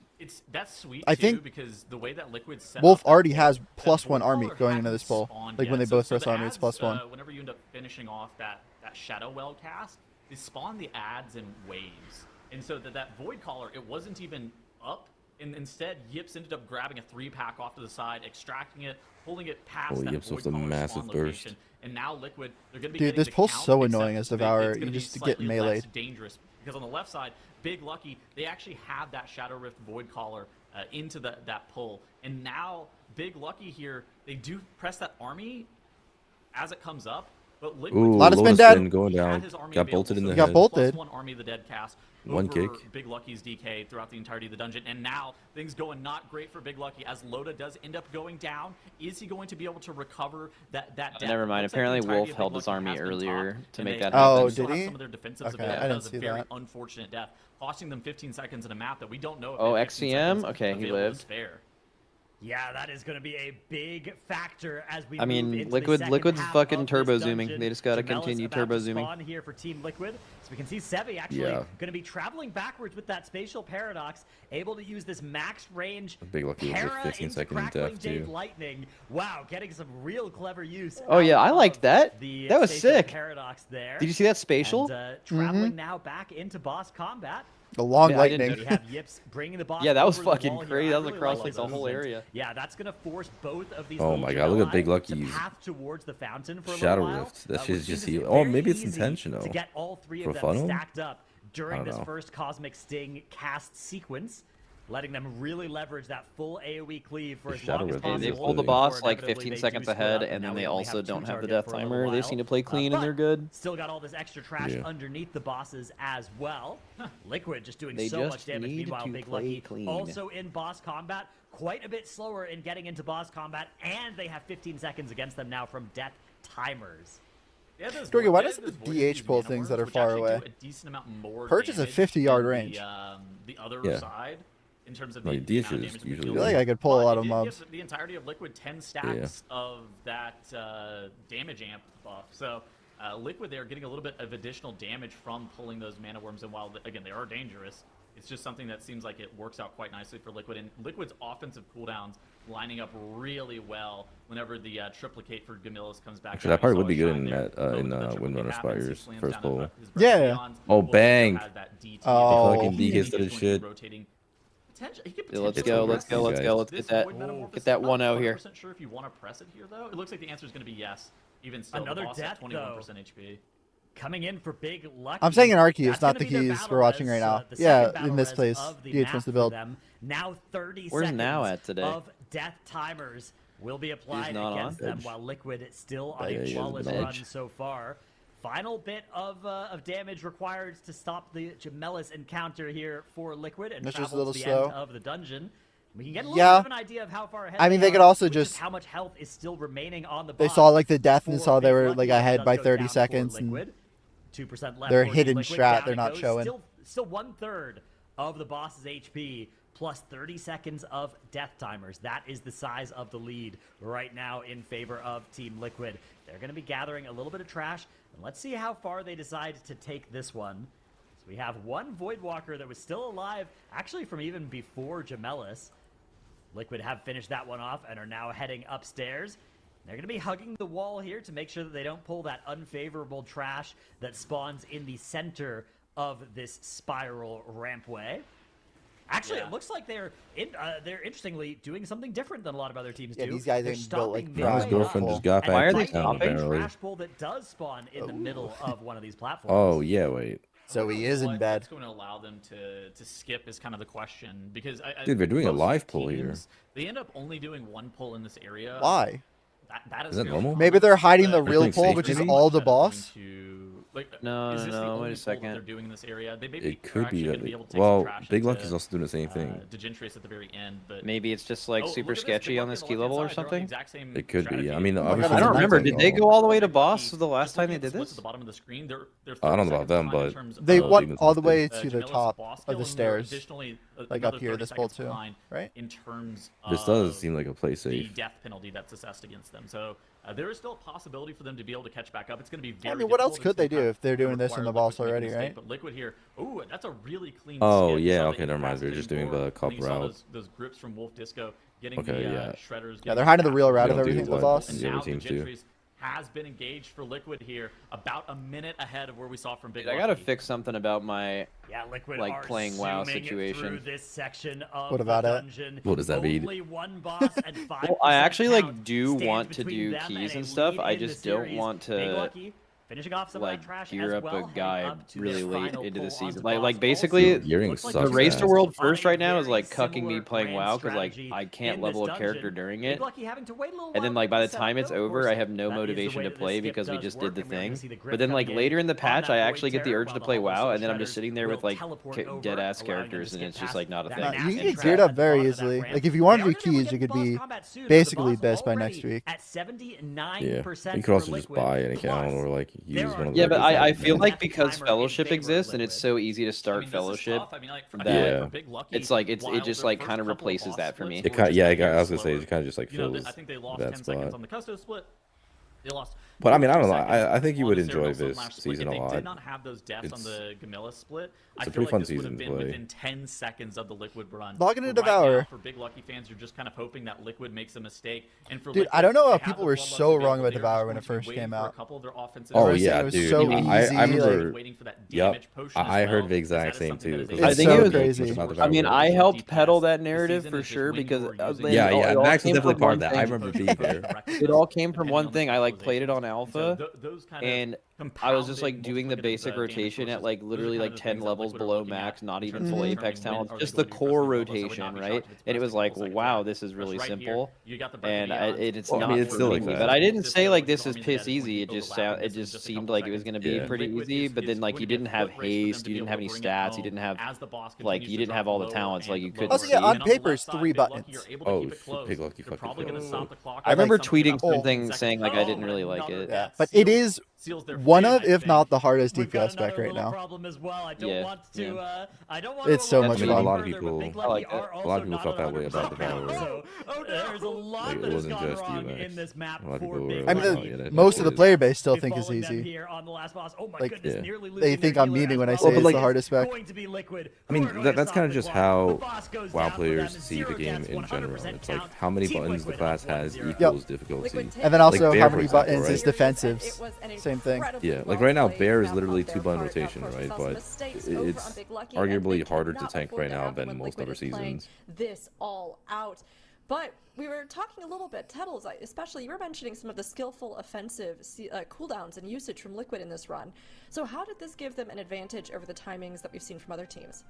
That's sweet I too, think because the way that Liquid set Wolf up that already poll, has that +1 void army caller going into hadn't this poll. spawned Like when yet. they both so press the army, it's ads, +1. Whenever you end up finishing off that Shadow Well cast, they spawn the ads in waves, and so that void caller, it wasn't even up, and instead Yips ended up grabbing a 3-pack off to the side, extracting it, pulling it past that Yips void with a caller massive spawn burst. location, and now Liquid, they're going to be Dude, getting this the pull's count, so except annoying as it's Devourer. gonna You be just get slightly meleeed. less dangerous, because on the left side, Big Lucky, they actually have that Shadow Rift void caller into that pull, and now Big Lucky here, they do press that army as it comes up, but Liquid, Ooh, Lotta's been Lotus dead. Spin going he had down. his army Got available, bolted in so the he Got head. had bolted. +1 army of the dead cast One over kick. Big Lucky's DK throughout the entirety of the dungeon, and now things going not great for Big Lucky as Loda does end up going down. Is he going to be able to recover that death? Never mind. Looks like the Apparently, entirety Wolf of Big held his Lucky army has been earlier topped, to and make they that Oh, happen. still did have he? some of their defensives Okay, available. I That didn't was see a very that. unfortunate death, costing them 15 seconds in a map that we don't know if Oh, that 15 XCM? seconds Okay, he available is lived. fair. Yeah, that is going to be a big factor as we I move mean, into Liquid- the second Liquid's half fucking of this turbo zooming. dungeon. They just gotta Jamella's continue about turbo to zooming. spawn here for Team Liquid. So we can see Sevi actually Yeah. going to be traveling backwards with that spatial paradox, able to use this max range Big Lucky was a para 15 into second crackling death, Jade too. Lightning. Wow, getting some real clever use. Oh, yeah, out I liked of that. the That was spatial sick. Paradox there. Did you see that spatial? And, traveling now back into boss combat. The long Yeah, I didn't lightning. We have Yips bringing the boss. Yeah, that was over the fucking wall here. crazy. I That was really across, like like, this the whole movement. area. Yeah, that's gonna force both of these. Oh little my God, look at Gemini Big to Lucky's path towards the fountain for a Shadow little while. Rift. That which shit's means just it's heal. Oh, very maybe it's easy intentional. to get all three For of them funnel? stacked up during I don't this know. first Cosmic Sting cast sequence, letting them really leverage that full AoE cleave for as Shadow long as Rift possible. They is pulled the good. boss before like inevitably 15 they do seconds split ahead, up, and now then we they only also have don't two have the target death for a little timer. They while. seem to play clean and But they're good. Still got all this extra trash Yeah. underneath the bosses as well. Liquid just doing They so just much damage. need Meanwhile, to Big play Lucky clean. also in boss combat, quite a bit slower in getting into boss combat, and they have 15 seconds against them now from death timers. Yeah, those Dorky, why voice- doesn't the those voice DH use pull mana things worms, that are which far actually away? do a decent amount more Perch is a damage 50-yard than range. The other Yeah. side, in terms of Like, the DH amount of is damage we usually deal I feel with. like I could pull a But lot it of did mobs. give the entirety of Liquid 10 stacks of that damage amp buff. So Liquid, they're getting a little bit of additional damage from pulling those mana worms. And while, again, they are dangerous, it's just something that seems like it works out quite nicely for Liquid. And Liquid's offensive cooldowns lining up really well whenever the triplicate for Gamillis comes back. Actually, that out. probably We would be saw a good shine in there. that But when in the triplicate Windrunner happens, he Spires slams first down pull. his breath Yeah. beyond. Oh, Wolf bang. has that DT. Oh. Fucking He DK is started going to be shit. rotating. He could Yeah, let's It's potentially go, over. let's go, let's Guys. go. Let's this get that, Void Metamorphosis. get that I'm 1-0 not here. 100% sure if you want to press it here, though. It looks like the answer is going to be yes. Even still, Another the boss death, at 21% HP. Coming in for Big Lucky. I'm saying Anarchy is That's not gonna the be their keys battle we're watching res, right now. the Yeah, second battle in this res place, of the DH map wants to for build. them. Now 30 Where's seconds Now at today? of death timers will be applied not against on? them, while Liquid is still on Yeah, a he is flawless on run edge. so far. Final bit of damage required to stop the Gemellis encounter here for Liquid and That's just a travel little to the slow. end of the dungeon. We can get a little Yeah. bit of an idea of how far ahead I mean, they are could also with just- how much health is still remaining on the They boss saw like the death and for saw they Big were Lucky. like It ahead does by go 30 down for seconds. And Liquid. 2% left. their for hidden Liquid. strat Down they're it not goes. showing. Still 1/3 of the boss's HP plus 30 seconds of death timers. That is the size of the lead right now in favor of Team Liquid. They're going to be gathering a little bit of trash, and let's see how far they decide to take this one. So we have one Voidwalker that was still alive, actually from even before Gemellis. Liquid have finished that one off and are now heading upstairs. They're going to be hugging the wall here to make sure that they don't pull that unfavorable trash that spawns in the center of this spiral rampway. Actually, it looks like they're interestingly doing something different than a lot of other teams Yeah, do. these guys They're ain't built like stopping Now his Right. girlfriend Cool. just got and Why are back they to town, fighting a apparently. trash pool that does spawn in the middle of one of these platforms. Oh, yeah, wait. So he is in bed. What's going to allow them to skip is kind of the question, because Dude, they're doing a most live pull here. teams, They end up only doing one pull in this area. Why? That is Is that very normal? common, Maybe they're hiding but the They're real playing pull, safe, which is maybe? all the That are going boss. No, is this no, the no, only wait a pull that second. They're doing in this area. They maybe It are could actually be gonna that. be able to take Well, some trash Big into, Lucky's also doing the same thing. Degentrace at the very end, but Maybe it's just like Oh, super look at this, sketchy Big on Lucky this on key the level or left-hand side, they're on the something. exact same It could be. strategy. I mean, my God, obviously, I I don't Nice remember. angle. Did they go all the way to Big boss Lucky, the last just time looking they at did splits this? at the bottom of the screen, they're I don't know 30 about them, seconds behind in but terms They of, went Demons all the must way be. to the Gemellis' top boss of the killing, or stairs. Additionally, like up here this bowl too, right? In terms this does seem like a play safe. The death penalty that's assessed against them. So there is still a possibility for them to be able to catch back up. It's going to be very. I mean, what else could they do if they're doing this in the boss already, right? But Liquid here, ooh, that's a really clean. Oh yeah, okay, never mind. They're just doing the cup route. Those grips from Wolf Disco getting the shredders. Yeah, they're hiding the real route of everything for the boss. And now the Gentries has been engaged for Liquid here, about a minute ahead of where we saw from Big Lucky. I gotta fix something about my Liquid like playing WoW situation. This section of what about it? What does that mean? Well, I actually like do want to do keys and stuff. I just don't want to finishing off some like trash gear as up well, a guy really late into the season. Like basically, the race to world first right now is like cucking me playing WoW because like I can't level a character during it, and then like by the time it's over, I have no motivation to play because we just did the thing. But then like later in the patch, I actually get the urge to play WoW, and then I'm just sitting there with like dead ass characters, and it's just like not a thing. You can get geared up very easily. Like if you want to do keys, you could be basically best by next week. Yeah, you could also just buy an account or like use one of the. Yeah, but I feel like because Fellowship exists and it's so easy to start Fellowship, that it's like it just like kind of replaces that for me. It kind I was gonna say it kind of just like fills I think they lost that 10 spot. seconds on the Custo split. They lost. But I mean, I don't know. I think you would enjoy this season a lot. They did not have those deaths on the Gamilla split. It's I a feel pretty like fun this would have season to been play. within 10 seconds of the Liquid run. Logging into Right Devour. now, for Big Lucky fans, you're just kind of hoping that Liquid makes a mistake. And for Dude, Liquid, I don't know they how have people the were bloodlust so available. wrong about They were Devour just when it going to be first waiting came for a out. couple of their offensive Oh Everyone said yeah, it was dude. so I easy, remember. waiting for that Yep. damage potion as I heard well, the exact because that is same something that too. is because It's think so it was- crazy. I mean, I helped peddle that narrative for sure because Yeah, Max was definitely part of that. I remember being there. It all came from one thing. I like played it on alpha, and I was just like doing the basic rotation at like literally like 10 levels below max, not even full apex talents, just the core rotation, right? And it was like, well, wow, this is really simple, and it's Well, I not. mean, it's still like for me, that. But I didn't say like this is piss easy. It just seemed like it was gonna be pretty easy. But then like you didn't have haste, you didn't have any stats, you didn't have like you didn't have all the talents like you could. Also, yeah, on paper it's 3 buttons. Oh, Big Lucky fucking killed. I remember tweeting something saying like I didn't really like it. Yeah, but it is one of, if not the hardest DPS spec right now. Yeah. It's so much I mean, a fun. lot of people, I like it. a lot of people felt that way about Devour. There's a lot Like, it that has wasn't gone just you, wrong Max. in this map A lot of for people Big were I mean, like, Lucky. oh, yeah, that most of the is. player base still We think it's followed them easy. here on the last boss. Oh my Like, goodness, yeah. nearly They losing think their I'm healer meaning as when I well. say it's like- the hardest spec. Going to be Liquid. I mean, Who are going to that's stop kind of the just clock? how The boss goes WoW down for players them. see Zero the game deaths, in general. 100% It's like count. how many Team buttons the Liquid class have won has 0. equals difficulty. And then also Bear, how for many example, buttons right? is defensives. Same thing. Yeah, like right now, Bear is literally 2-button rotation, right? But it's arguably harder to tank right now than most other seasons. This all out. But we were talking a little bit, Tettles, especially you were mentioning some of the skillful offensive cooldowns and usage from Liquid in this run. So how did this give them an advantage over the timings that we've seen from other teams?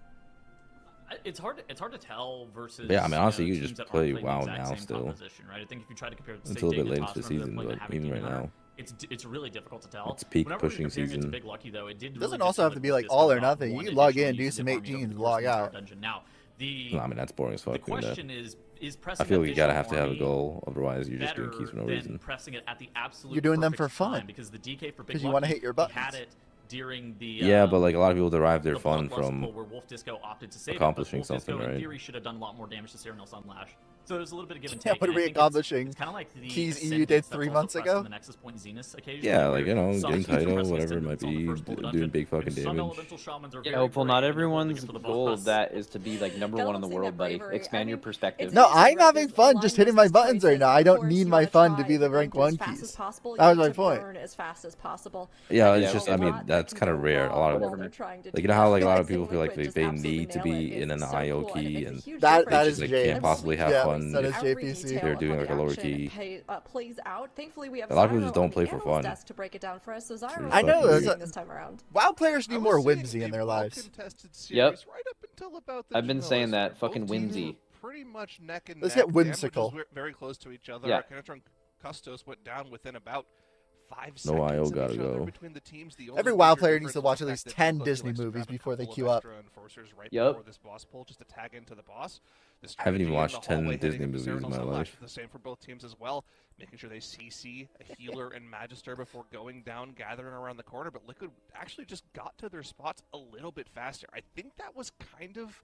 It's hard to tell versus. Yeah, I mean, honestly, you teams just that aren't play playing the WoW exact now same still. composition, right? I think if you try to compare It's a little bit late into the season, but even right now. It's really difficult to tell. It's peak Whenever we pushing compare it to season. Big Lucky, though, it did It doesn't really also just have to be like Disco all or got nothing. You one can log additional in, do use some the farming 18s, over the log course of the out. dungeon. Now, No, I mean, that's boring as the fuck doing that. question is pressing I feel like you gotta that have to have a army goal, otherwise you're just doing better keys for no than reason. pressing it at the absolute You're doing them for perfect fun. time, because the DK for Big Because you want to Lucky, hit your he had buttons. it during the Yeah, but like a lot of people derive their the fun Bloodlust from pull where Wolf Disco opted to save accomplishing it, but Wolf something, Disco, in right? theory, should have done a lot more damage to Cyrano Sunlash. So there's a little bit of give and Yeah, take. what and are I we think accomplishing? It's kind of like the Keys EU Ascendance did that's 3 also months pressed ago? on the Nexus Point Zenith occasion, Yeah, where like, you know, some getting teams are title, pressing whatever it Ascendance might on the be, first bullet doing dungeon, big fucking and some damage. elemental shamans are Yeah, very hopeful. brave Not and they're holding everyone's it for the goal boss. that is to be like number one in the Balancing world, that buddy. bravery, Expand your I mean, perspective. it's No, easy I'm to having reduce fun just hitting my alignments, buttons right now. I of don't course, need you my wanna fun to try be the and rank do as 1 fast keys. as possible. That You was need my to point. burn as fast as possible. Yeah, And it's there's just, a I mean, lot that's that kind can of go rare. A lot wrong of, when they're trying to like, do you know how like a lot of that. people feel like Liquid they just need to absolutely be nail in it. an It's so IO cool, and key, it makes a and huge That difference. is like James. can't possibly have Yeah, fun that is Every JPC. detail They're of doing the like a lower action key. plays out. Thankfully, we have A lot of people Zyro just don't on the play for analyst fun. desk to break it down for us. So Zyro I know, is that's this time around. WoW players need I more was saying whimsy in a their lives. well-contested Yep. series right up until about the I've been saying Jamila that, start. fucking Both teams whimsy. were pretty much neck and Let's neck. get whimsical. Damage was very close to each other. Yeah. Arcanitron and Custos went down within about 5 No seconds IO of gotta each other go. between the teams. The Every only WoW major player difference needs to was watch the at fact least that 10 Big Lucky Disney likes to movies grab a before they couple queue of up. extra enforcers right Yep. before this boss pull just to tag into the boss. The I haven't even strategy in watched the 10 hallway Disney heading up to movies in Cyrano my Sunlash life. is the same for both teams as well, making sure they CC a healer and Magister before going down, gathering around the corner. But Liquid actually just got to their spots a little bit faster. I think that was kind of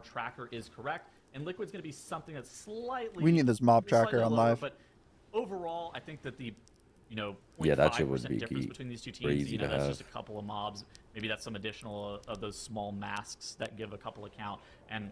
tracker is correct, and Liquid's going to be something that's slightly. We need this mob tracker on lower, live. But overall, I think that the Yeah, that shit would be difference key. between these two teams, Crazy to that's have. just a couple of mobs. Maybe that's some additional of those small masks that give a couple of count. And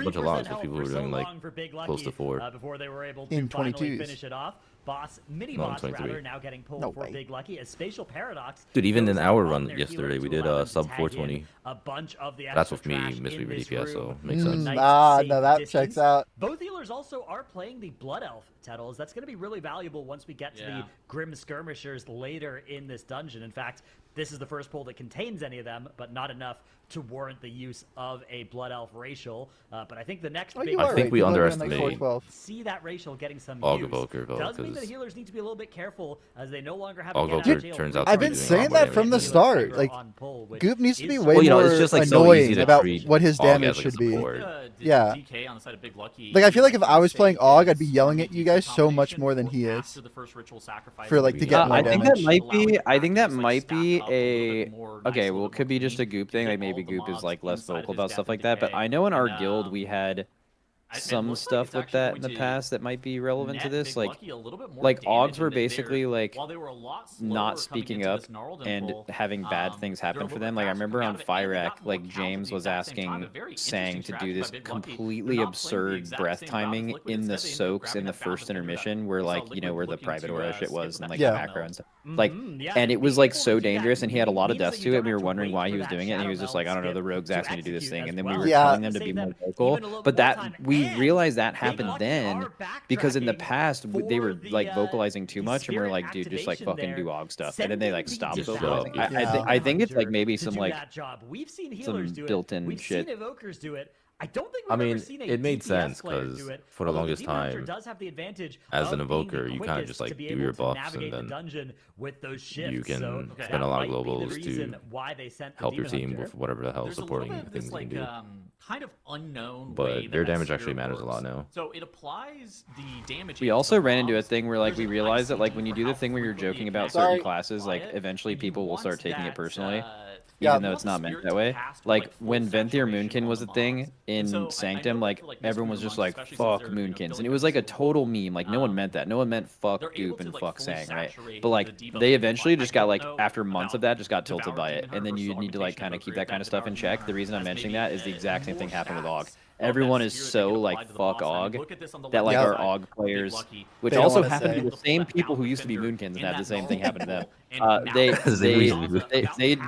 a bunch of logs with people who were so doing like long for Big close to Lucky, 4. before they were able to In finally 22s. finish it off. Mini No, in boss 23. rather now getting pulled No for way. Big Lucky. A Spatial Paradox. Dude, even goes in our up on run their yesterday, healer we to did allow them to sub tag 420. in a bunch of the That's extra with me, trash Miss in this DPS, so room. makes sense. Nice Ah, safe now that distance. checks out. Both healers healers also are playing the Blood Elf, Tettles. That's going to be really valuable once we get to the Grim Skirmishers later in this dungeon. In fact, this is the first pull that contains any of them, but not enough to warrant the use of a Blood Elf racial. But I think the next big... I think we underestimate see that racial getting some Og use. Evoker, though, Does mean that healers need to be a little bit careful as they no longer have Og to get out Evoker of jail. turns out to I've be been doing saying a lot that of from the damage. start. Like, Goop needs to be way Well, you know, more it's just like so annoying easy to about treat what his Og damage as, like, should be. support. Yeah. DK on the side of Big Lucky. Like, I feel like if I was playing Og, I'd be yelling at you guys so much more than he is. For, like, to get more I think damage. that might be a... Okay, well, it could be just a Goop thing. Like, maybe Goop is, like, less vocal about stuff like that. But I know in our guild we had some stuff with that in the past that might be relevant to this. Like Augs were basically, like, not speaking up and having bad things happen for them. Like, I remember on Firac, like, James was asking Sang to do this completely absurd breath timing in the soaks in the first intermission where, like, you know, where the private aura shit was and, like, the macro and stuff. Like, and it was, like, so dangerous, and he had a lot of deaths to it. We were wondering why he was doing it, and he was just like, I don't know, the rogues asked me to do this thing, and then we were telling them to be more vocal. But that, we realized that happened then, because in the past, they were, like, vocalizing too much, and we're like, dude, just, like, fucking do Og stuff. And then they, like, stopped vocalizing. I think it's, like, maybe some, like, some built-in shit. I don't think I mean, it made sense because for the longest time, as an evoker, you kind of just like do your buffs and then you can spend a lot of globals to help your team with whatever the hell supporting things you can do. Kind of unknown but their damage actually matters a lot now. So it applies the damage. We also ran into a thing where, like, we realized that, like, when you do the thing where you're joking about certain classes, like, eventually people will start taking it personally. Even though it's not meant that way. Like, when Venthyr Moonkin was a thing in Sanctum, like, everyone was just like, fuck Moonkins. And it was like a total meme. Like, no one meant that. No one meant fuck Goop and fuck Sang, right? But, like, they eventually just got, like, after months of that, just got tilted by it. And then you need to, like, kind of keep that kind of stuff in check. The reason I'm mentioning that is the exact same thing happened with Og. Everyone is so, like, fuck Og that, like, our Og players, which also happen to be the same people who used to be Moonkins and had the same thing happen to them.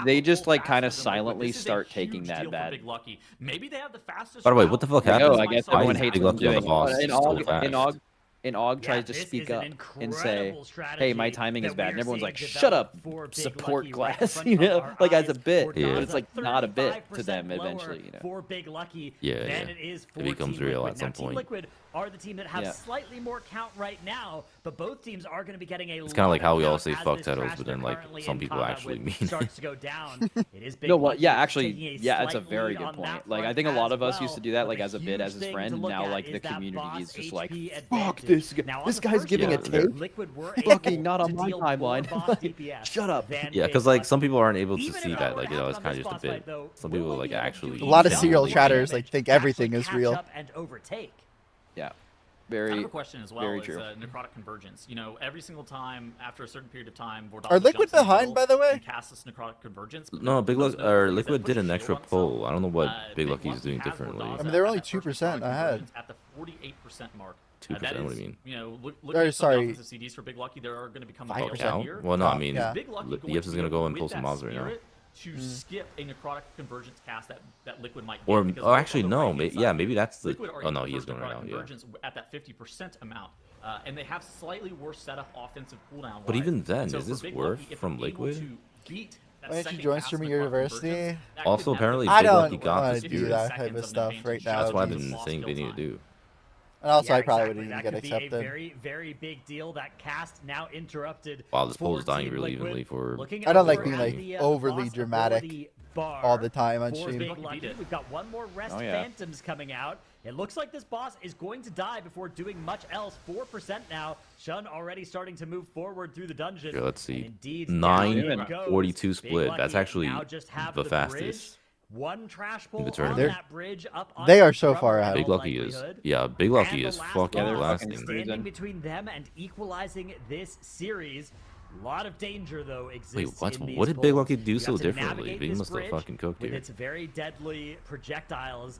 They just, like, kind of silently start taking that bad. By the way, what the fuck happened? Oh, I guess everyone hates Big Lucky on the boss. And Og tries to speak up and say, hey, my timing is bad. And everyone's like, shut up, support class, you know, like, as a bit. Yeah. But it's, like, not a bit to them eventually, you know. For Big Lucky, Yeah, than yeah. it is for It becomes Team real Liquid. at some Now, Team point. Liquid are the team that have Yeah. slightly more count right now, but both teams are going to be getting a It's kind of like how we all say as fuck this Tettles, crash but then, they're like, currently some in people combat actually with mean starts to go down. It is Big No, well, Lucky yeah, actually, taking a yeah, it's a slight very lead good on point. that Like, I front think a lot as of us used well, to do that, but like, the as a bit, as his huge thing friend. to look Now, at like, is the that community boss is just like, HP fuck advantage. this. Now, on This the guy's first giving a round, take. Liquid were Fucking able not on to my deal more timeline. boss DPS Shut up. than Yeah, Big because, like, Lucky. some people aren't able to Even see if that. we're Like, you know, it's on kind this of just a boss fight, bit. though, Some will people, we like, be able to actually. do A lot of enough serial damage chatters, like, think to everything is catch real. up and overtake? Yeah. I have Very, a question as well. very Is true. necrotic convergence. You know, every single time after a certain period of time, Are Liquid behind, by the way? Cast this necrotic convergence. No, Big Lucky or Liquid did an extra pull. I don't know what Big Lucky's doing Lucky has differently. more I mean, they're only 2% ahead. At the 48% mark. 2%. That What do is, you mean? You know, look Or, at some of sorry. the offensive CDs for Big Lucky. There are going to become 5%. here. Well, no, I mean, Yeah. Big Lucky the Yips is gonna go and pull some mobs right now. To skip a necrotic convergence cast that Liquid might get. Or, because oh, actually, on the no. right-hand Yeah, side, maybe that's the. Liquid are Oh no, able he to is going first right now. necrotic Yeah. convergence at that 50% amount, and they have slightly worse setup offensive cooldown. But even then, so is for this Big worth Lucky, if from they're able Liquid? to beat that Why don't you second join pass Streaming necrotic University? convergence, that Also, could apparently, I Big don't Lucky got wanna this do gear. that type of stuff right now. That's what I've Jeez. been saying they need to do. And also, Yeah, I probably exactly. wouldn't That even get could be a accepted. very, very big deal. That cast now interrupted. Wow, this poll is for dying Team really Liquid. evenly for. Looking I don't like over being, at like, the, overly boss dramatic ability bar all the time on for stream. Big Lucky. We've got one more Rest Oh, yeah. Phantoms coming out. It looks like this boss is going to die before doing much else. 4% now. Shun already starting to move forward through the dungeon. Here, let's see. And indeed, 9:42 down it goes. split. Big That's Lucky actually now just have the bridge. fastest. One trash pull the on tournament. that bridge up They onto are so Drummer far in ahead. Big all Lucky is. likelihood. Yeah, Big Lucky And is the last fucking boss blasting. standing between them and equalizing this series. A lot of danger though exists. Wait, in these what did Big pulls. Lucky do You so have to differently? navigate He this must have bridge fucking cooked with here. its very deadly projectiles.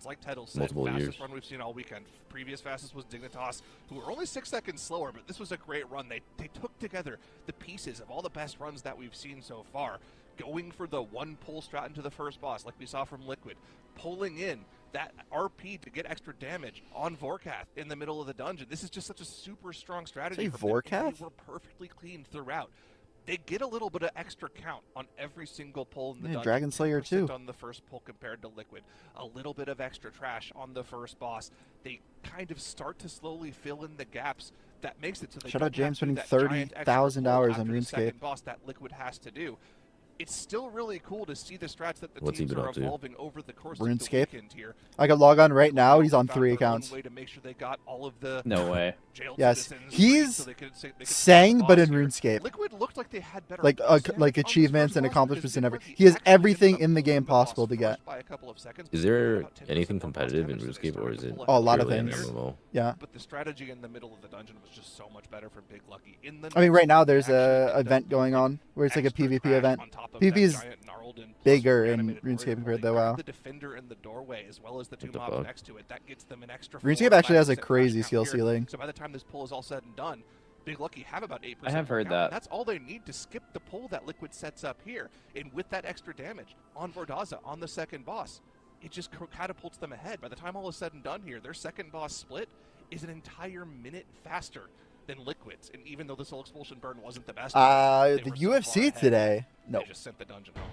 stats. Like Title said, multiple fastest years. run we've seen all weekend. Previous fastest was Dignitas, who were only 6 seconds slower, but this was a great run. They took together the pieces of all the best runs that we've seen so far, going for the one pull strat into the first boss, like we saw from Liquid, pulling in that RP to get extra damage on Vorkath in the middle of the dungeon. This is just such a super strong strategy. Say Vorkath? They were perfectly clean throughout. they get a little bit of extra count on every single pull in the dungeon. Dragon Slayer too. On the first pull compared to Liquid. A little bit of extra trash on the first boss. They kind of start to slowly fill in the gaps that makes it so they Shout don't out James have to do spending that giant 30,000 extra pull hours on after the second RuneScape. boss that Liquid has to do. It's still really cool to see the strats that the What's he teams been are up to? evolving over the course of the RuneScape. weekend here. I could log on right now. He's on Found 3 their own accounts. way to make sure they got all of the No way. jailed Yes, citizens he's so they could sang, stop but the in boss here. RuneScape. Liquid looked like they had better Like boss damage on this achievements first and boss accomplishments because and Big everything. Lucky He has actually ended everything up in the pulling game the boss possible to get. first by a couple of seconds, Is but they had there about 10% anything more boss competitive in damage, so they RuneScape, or started is to it pull Oh, a lot of purely things. MMO? Yeah. But the strategy in the middle of the dungeon was just so much better for Big Lucky. In the I mean, right next now one, they there's actually a ended up event going putting on where it's like a extra PvP trash event. on top of PvP that is giant gnarled and plus bigger in reanimated RuneScape warrior compared pool. to They grab WoW. the defender in the doorway as well as the two What the mobs fuck? next to it. That gets them an extra RuneScape 4 actually has a 5% crazy crash skill count here. ceiling. So by the time this pull is all said and done, Big Lucky have about 8%. I have heard more count, that. and that's all they need to skip the pull that Liquid sets up here. And with that extra damage on Vordaza, on the second boss, it just catapults them ahead. By the time all is said and done here, their second boss split is an entire minute faster than Liquid's. And even though the Soul Expulsion burn wasn't the best, they The were so far UFC ahead, today. they No. just sent the dungeon home.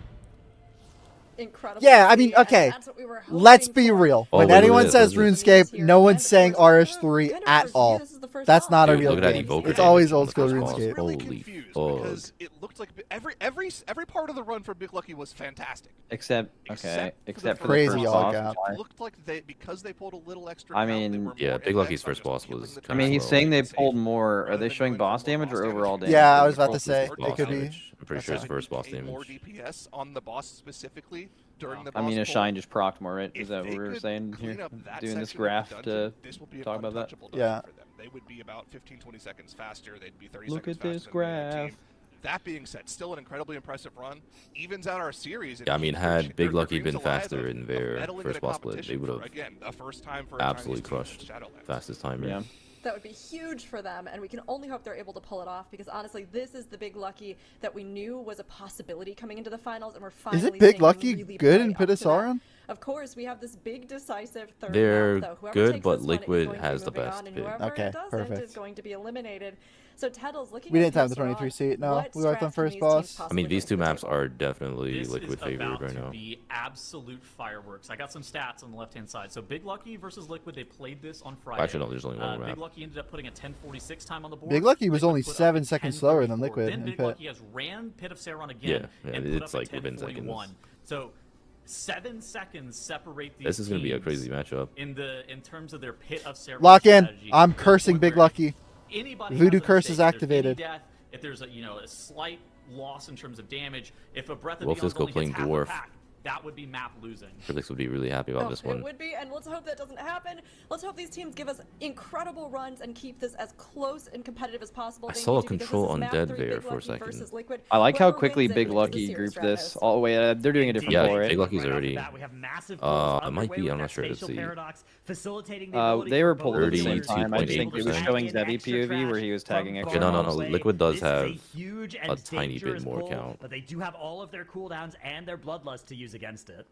Incredible. Yeah, I mean, and okay. that's what we were Let's hoping be for. real. Oh, When wait, anyone wait, says wait. RuneScape, no one's saying And of course, RS3 good at news, all. this is the first That's boss. not a Dude, real look at that game. Evoker It's damage always on old the school first boss. I was RuneScape. really Holy confused fuck. because it looked like every part of the run for Big Lucky was fantastic. Except Except for Crazy the first all boss. gap. It looked like because they pulled a little extra. I count, they mean, were yeah, more Big Lucky's inept on first boss just killing was the kinda I mean, he's slow. saying they safe pulled more. Are rather they than showing going boss for the damage boss or damage. overall damage? Yeah, I Because was they about to pulled say, this it Boss could be. damage. I'm pretty sure it's Like first boss gain more damage. DPS on the boss specifically during the I boss mean, a pull. shine just procced more, right? If Is that what they we were could saying clean here? up that Doing this section of the graph dungeon, to this will be an talk about that? untouchable dungeon Yeah. for them. They would be about 15-20 seconds faster. They'd be 30 Look seconds at this faster than the other graph. team. That being said, still an incredibly impressive run. Evens out our series. Yeah, I mean, had Big Lucky been alive faster of in their meddling first a boss split, competition they would for, have again, a first time for a absolutely Chinese team in crushed Shadowlands. fastest timer. Yeah. That would be huge for them, and we can only hope they're able to pull it off because honestly, this is the Big Lucky that we knew was a possibility coming into the finals, and we're finally Is it seeing Big them Lucky really good play in up to that. Pittisaran? Of course, we have this big decisive third They're map, though. Whoever good, takes but this one is Liquid going to be has the moving best on, and pick. whoever Okay, doesn't perfect. is going to be eliminated. So Tettle's looking We at didn't have the Pittisaran. 23 seat, no. What We went on strats can first these boss. teams I possibly mean, these bring two to the maps table? are definitely This Liquid is favored about right to now. be absolute fireworks. I got some stats on the left-hand side. So Big Lucky versus Liquid, they played this on Friday. Actually, no, there's only one Big map. Lucky ended up putting a 10:46 time on the board. Big Lucky was Liquid only put up 7 a seconds slower than 10:34. Liquid Then in Big Pit. Lucky has ran Pit of Sauron again Yeah, and it's put up like a within 10:41. seconds. So 7 seconds separate these This is going to be a teams crazy matchup. in terms of their Pit of Sauron Lock in. strategy. I'm cursing Big Where Lucky. anybody Voodoo has a curse is mistake, if there's any activated. death, if there's a slight loss in terms of damage, if a Breath of Wolf Beyond is go only playing hits half a Dwarf. pack, that would be map losing. Felix would be really happy about Oh, this it one. would be, and let's hope that doesn't happen. Let's hope these teams give us incredible runs and keep this as close and competitive as possible. I They saw need a to, because control this is on map Dead 3, there Big for a Lucky second. versus Liquid. I like how Whoever quickly wins it Big wins the Lucky series, grouped this. Stratos. Oh wait, they're doing a different Yeah, poll, right? Big Lucky's Right off the already. bat, we have massive It pulls might underway be. with I'm that not sure. Let's spatial see. paradox, facilitating the ability They were for pulled both at the same players time. I just think it was 32.8%. showing Adding Zevi extra POV where trash he was from tagging far extra. Okay, no, bombs. away. Liquid does This have is a huge and a tiny bit dangerous more pull, count. but they do have all of their cooldowns and their bloodlust to use against it.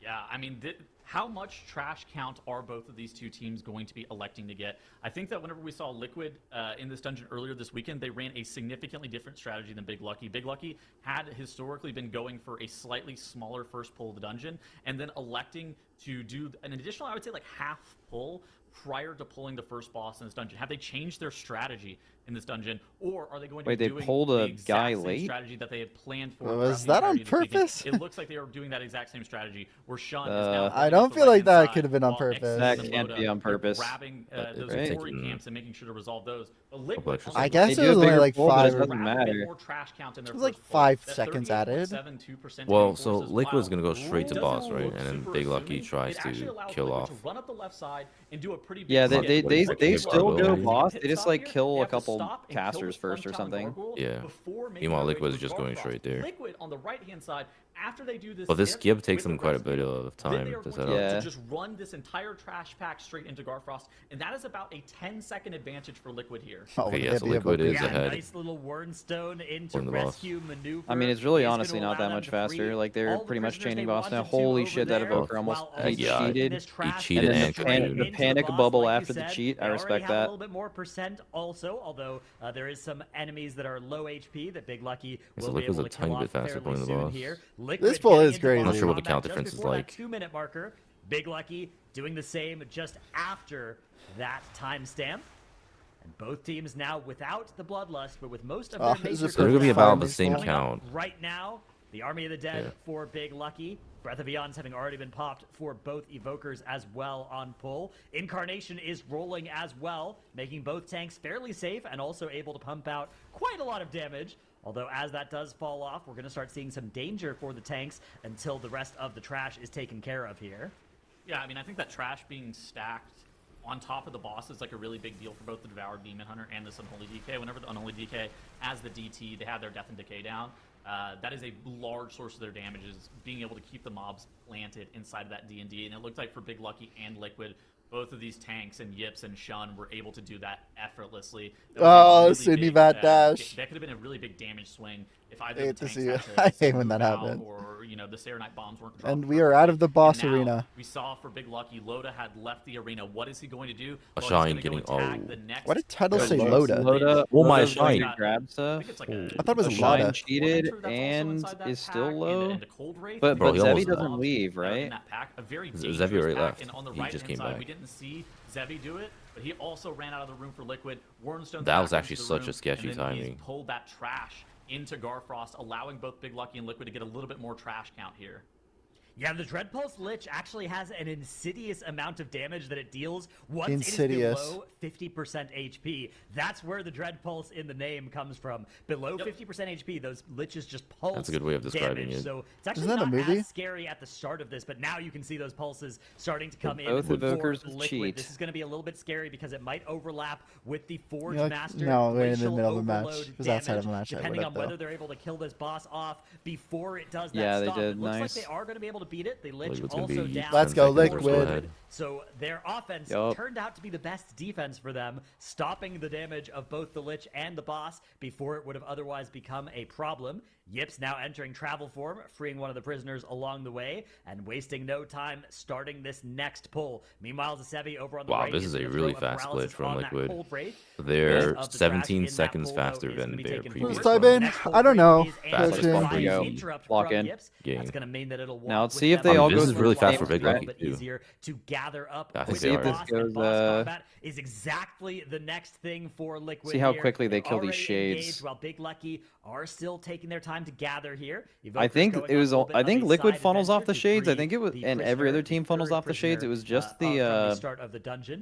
Yeah, I mean, how much trash count are both of these two teams going to be electing to get? I think that whenever we saw Liquid in this dungeon earlier this weekend, they ran a significantly different strategy than Big Lucky. Big Lucky had historically been going for a slightly smaller first pull of the dungeon, and then electing to do an additional, I would say, like half pull prior to pulling the first boss in this dungeon. Have they changed their strategy in this dungeon, or are they going to Wait, be they doing pulled the a exact guy same late? strategy that they had planned for? Was throughout the that on entirety of this weekend? purpose? It looks like they are doing that exact same strategy, where Sean is now I I holding don't up the feel like right-hand that side could have been on while purpose. exiting That the can't Moda. be on They're purpose. grabbing those Right. forward Taking- camps and making sure to resolve those. But Liquid, Couple extra on the I seconds. guess They it do a was only bigger like pull, but it 5. doesn't grabbed a matter. bit more trash count in their It was like first pull. 5 That seconds added. 38.72% Well, take so force as Liquid's well. gonna go straight to Doesn't boss, right? look And then super Big Lucky assuming. tries It actually to allows kill Liquid off. to run up the left side and do a pretty big Yeah, skip. they They still go Pit boss. Pit They just stop like here, kill they a have to couple stop and kill casters this first or uncommon something. gargoyle Yeah. before making Meanwhile, their way Liquid is to just the going Gargoyle. straight there. Liquid on the right hand side after they do this, But this skip takes them quite a bit of time to set up. To just run this entire trash pack straight into Garfrost, and that is about a 10-second advantage for Liquid here. Okay, yeah, so Liquid is ahead. Nice little Wernstone into rescue maneuver. I mean, it's really honestly not that much faster. Like, they're pretty much chaining boss now. Holy shit, that Evoker almost cheated. He cheated and the panic bubble after the cheat, I respect that. A little bit more percent also, although there is some enemies that are low HP that Big Lucky will be able to kill off fairly soon here. This pull is crazy. I'm not sure what the count difference is like. 2-minute marker. Big Lucky doing the same just after that timestamp. And both teams now without the Bloodlust, but with most of their major they're going to be about the same count. Right now, the Army of the Dead for Big Lucky. Breath of Eons having already been popped for both Evokers as well on pull. Incarnation is rolling as well, making both tanks fairly safe and also able to pump out quite a lot of damage. Although as that does fall off, we're going to start seeing some danger for the tanks until the rest of the trash is taken care of here. Yeah, I mean, I think that trash being stacked on top of the boss is like a really big deal for both the Devoured Demon Hunter and this Unholy DK. Whenever the Unholy DK has the DT, they have their Death and Decay down. That is a large source of their damage, is being able to keep the mobs planted inside of that D&D. And it looked like for Big Lucky and Liquid, both of these tanks and Yips and Shun were able to do that effortlessly. Oh, Sydney Bat Dash. That could have been a really big damage swing if either of the tanks had I hate when that happens. Or, you know, the Serenite bombs weren't dropped. And we are out of the boss now, arena. We saw for Big Lucky, Loda had left the arena. What is he going to do? A Shine getting Why did title say Loda? Oh my Shine. Grab stuff. I thought it was Shine Loda. Cheated and is still low. But Zevi doesn't leave, right? Zevi already left. And on the He just came back. We didn't see Zevi do it, but he also ran out of the room for Liquid. Wernstone. That was actually such a sketchy timing. He's pulled that trash into Garfrost, allowing both Big Lucky and Liquid to get a little bit more trash count here. Yeah, the Dread Pulse Lich actually has an insidious amount of damage that it deals once Insidious. it is below 50% HP. That's where the Dread Pulse in the name comes from. Below 50% HP, those Liches just pulse. That's a good way of describing damage. it. So it's actually Isn't that not a movie? as scary at the start of this, but now you can see those pulses starting to come in. Both Evokers with Liquid. cheat. This is going to be a little bit scary because it might overlap with the Forge You know, Master. no, we're in the Glacial middle of a match. Overload It was outside of a damage, match, I depending would on have, whether though. they're able to kill this boss off before it does that Yeah, they stop. did. It looks Nice. like they are going to be able to beat it. They Lich Liquid's gonna also be down. 10 Let's go, seconds or so Liquid. ahead. So their offense turned out to be the best defense for them, stopping the damage of both the Lich and the boss before it would have otherwise become a problem. Yips now entering travel form, freeing one of the prisoners along the way, and wasting no time starting this next pull. Meanwhile, Zevi over on the right Wow, this is a gonna really throw fast paralysis split from on that Liquid. Cold Wraith. They're Of the 17 trash in that seconds pull, though, faster is than gonna be their taken previous first. Type in? Next Cold I don't know. Wraith is Fast a as fuck. fine Go. interrupt Lock from in. Yips. Game. That's going to mean that it'll Now, walk let's see with if they them all a go this is little really bit fast for longer, Big Lucky, but too. easier to gather up I think with they the are. boss, See if and this boss goes, combat is exactly the next thing for Liquid. See how here. quickly they They're kill these already shades. engaged, while Big Lucky are still taking their time to gather here. I think it was. I think Liquid funnels off the shades. I think it was, the and every other team funnels off the shades. It was just the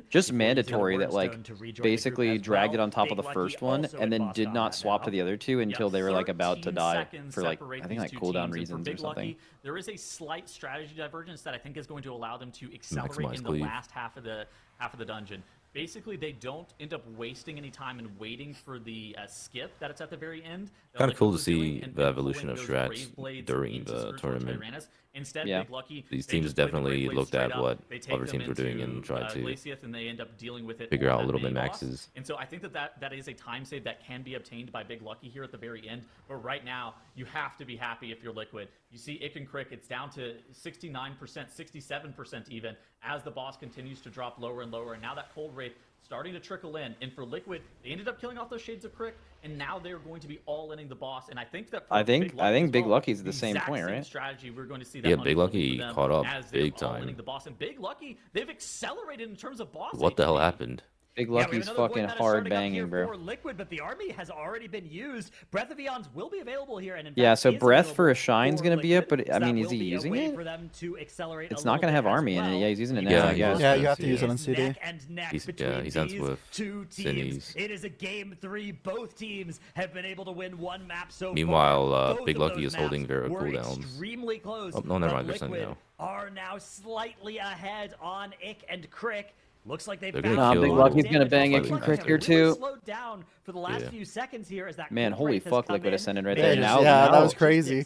just mandatory that like basically dragged it on top of the first one and then did not swap to the other two until they were like about to die for like I think like cooldown reasons or something. There is a slight strategy divergence that I think is going to allow them to accelerate Maximize in the cleave. last half of the dungeon. Basically, they don't end up wasting any time and waiting for the skip that it's at the very end. Kind of cool to was doing, see and the evolution of pulling strats those Brave Blades during into the spiritual tournament. Tyrannas. Instead, Yeah. Big Lucky, These they teams just play the definitely Brave Blades looked at straight up. what They take other them teams were doing into, and tried to Glaciath, and they end up dealing with it figure on out a that little bit mini boss. maxes. And so I think that is a time save that can be obtained by Big Lucky here at the very end. But right now, you have to be happy if you're Liquid. You see Ick and Crick, it's down to 69%, 67% even, as the boss continues to drop lower and lower. And now that Cold Wraith starting to trickle in. And for Liquid, they ended up killing off those Shades of Crick, and now they're going to be all-inning the boss. And I think that I think Big Lucky's at the same exact point, right? Strategy we're going to see that Yeah, Big unfold Lucky for them caught up as they're big all-inning time. the boss. And Big Lucky, they've accelerated in terms of boss. What the hell HP. happened? Big Yeah, we have Lucky's another fucking void that is hard starting up here banging, bro. for Liquid, but the army has already been used. Breath of Eons will be available here, and in Yeah, fact so is Breath for available a Shine's for gonna be Liquid, it, but so I mean, that is will he be a using way it? for them to accelerate It's a not little gonna have bit as army in it. well. Yeah, he's using it Yeah, now, I he guess. does. Yeah, you have to Yeah. use it on It's CD. neck and neck between he's ends these with two teams. Cindy's. It is a game 3. Both teams have been able to win one map so Meanwhile, far. Both Big of Lucky those is holding maps Vera were cooldowns. extremely close. Oh, no, never but mind, they're sending Liquid now. are now slightly ahead on Ick and Crick. Looks like they've They're found gonna a kill lot Big of Lucky's gonna damage. bang Looks Ick and like Crick they here, have really too. slowed down for the last Yeah. few seconds here as that Man, Cold holy Wraith has fuck, come Liquid in. ascended right They there. just Now, Yeah, that now was crazy.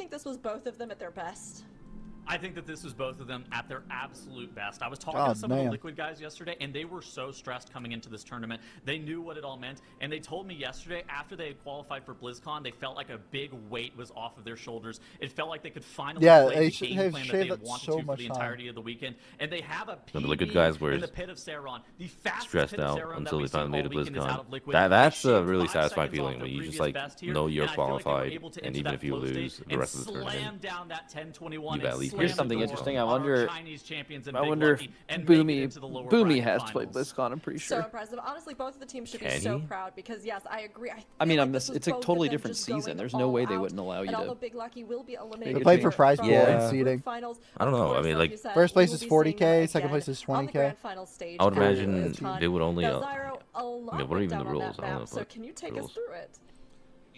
think this was both of them at their best? I think that this was both of them at their absolute best. I was talking to some of the Liquid guys yesterday, and they were so stressed coming into this tournament. They knew what it all meant, and they told me yesterday, after they had qualified for BlizzCon, they felt like a big weight was off of their shoulders. It felt like they could finally play the game plan that they had wanted to for the entirety of the weekend. And they have a PB the Liquid guys were in the pit of Sauron. The fastest stressed pit of out Sauron until that they finally made a BlizzCon. BlizzCon. That's a really satisfying feeling when you just like know you're qualified, and even if you lose the rest of the tournament, down that 10-21 you've at least Here's something interesting. I wonder Chinese champions and I Big wonder Lucky if and make it into the lower bracket has to play finals. BlizzCon. I'm pretty So sure. impressive. Honestly, both of the teams should be Can so he? proud because yes, I agree. I mean, feel like this was it's a both of totally them different just season. going There's no all way they out. wouldn't allow you And to. although Big Lucky will be They eliminated play for prize from pool the and group seeding. finals, I don't of know. I course, mean, like like- you said, First place we will is be 40K, seeing them second again place is on the 20K. grand final stage I would at imagine BlizzCon. they would only. Now, Zyro, a lot what are went even down the on rules? that I don't know map, so what can you take us rules. through it?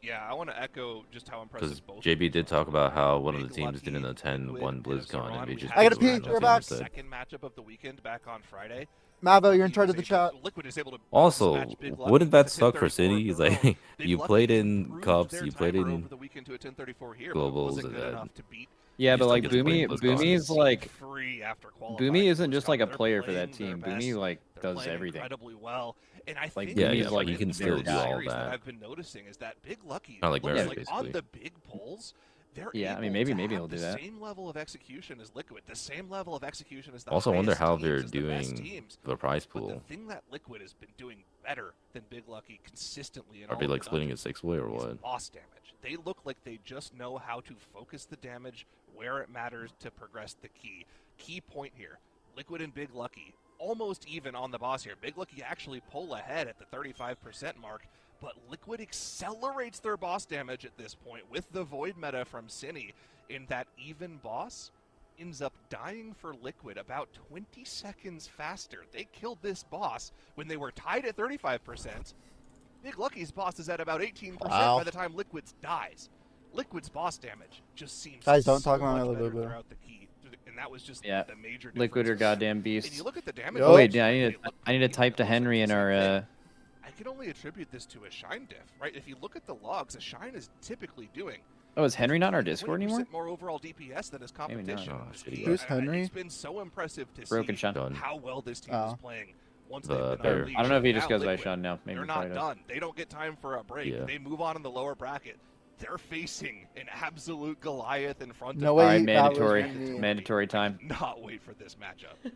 Yeah, I want to echo just how impressive Because both. JB did talk about how one of the Big teams Lucky, didn't attend Liquid, one and BlizzCon, and Zeron. we We just. I gotta had pee, the we're back. second matchup of the weekend back on Friday. Mavo, you're in charge of the chat. Liquid is able to Also, smash Big Lucky wouldn't to that suck 10-34 for City? in It's a row. like Big you Lucky played in improved Cups, their you played timer in over the weekend to a 10-34 here, but Globals, wasn't and good then enough to beat. Yeah, You but still like get to play Boomy, BlizzCon. Boomy's like Free after qualifying Boomy for isn't just BlizzCon. like a They're player for that playing team. their Boomy best. like They're does playing everything. incredibly well, and I Like, think Yeah, the yeah, like, you can big still do all series that. I've been noticing is that Big Lucky Kinda like looks Merit, like on basically. the big polls. They're Yeah, I mean, able maybe to he'll have do the that. same level of execution as Liquid, the same level of execution as the Also, wonder highest how teams, they're as the best doing teams. the prize But the pool. thing that Liquid has been doing better than Big Lucky consistently in Are all they of like the splitting it dungeons 6-way or is what? boss damage. They look like they just know how to focus the damage where it matters to progress the key. Key point here, Liquid and Big Lucky almost even on the boss here. Big Lucky actually pull ahead at the 35% mark, but Liquid accelerates their boss damage at this point with the Void meta from Cine, in that even boss ends up dying for Liquid about 20 seconds faster. They killed this boss when they were tied at 35%. Big Lucky's boss is at about 18% Wow. by the time Liquid's dies. Liquid's boss damage just seems Guys, don't so talk about much my better Liquid. throughout the key. And that was just Yeah, the major Liquid or difference. goddamn And beasts. you look at the damage. Yo. Oh wait, yeah, damage, I need to type to Henry in our. I can only attribute this to a Shine diff, right? If you look at the logs, a Shine is typically doing Oh, is Henry not in our Discord 20% anymore? more overall DPS than his Maybe not. competition. Oh, shit. Who's Henry? It's been so impressive to Broken see Shun. Done. how well this team Oh. is playing. Once The they've been bear. unleashed. I don't know if he Now just goes by Liquid, Sean now. Maybe they're he probably not does. done. They don't get time for a break. Yeah. They move on in the lower bracket. They're facing an absolute Goliath in front No of way. All them. right, that was mandatory, me. mandatory time. Not wait for this matchup.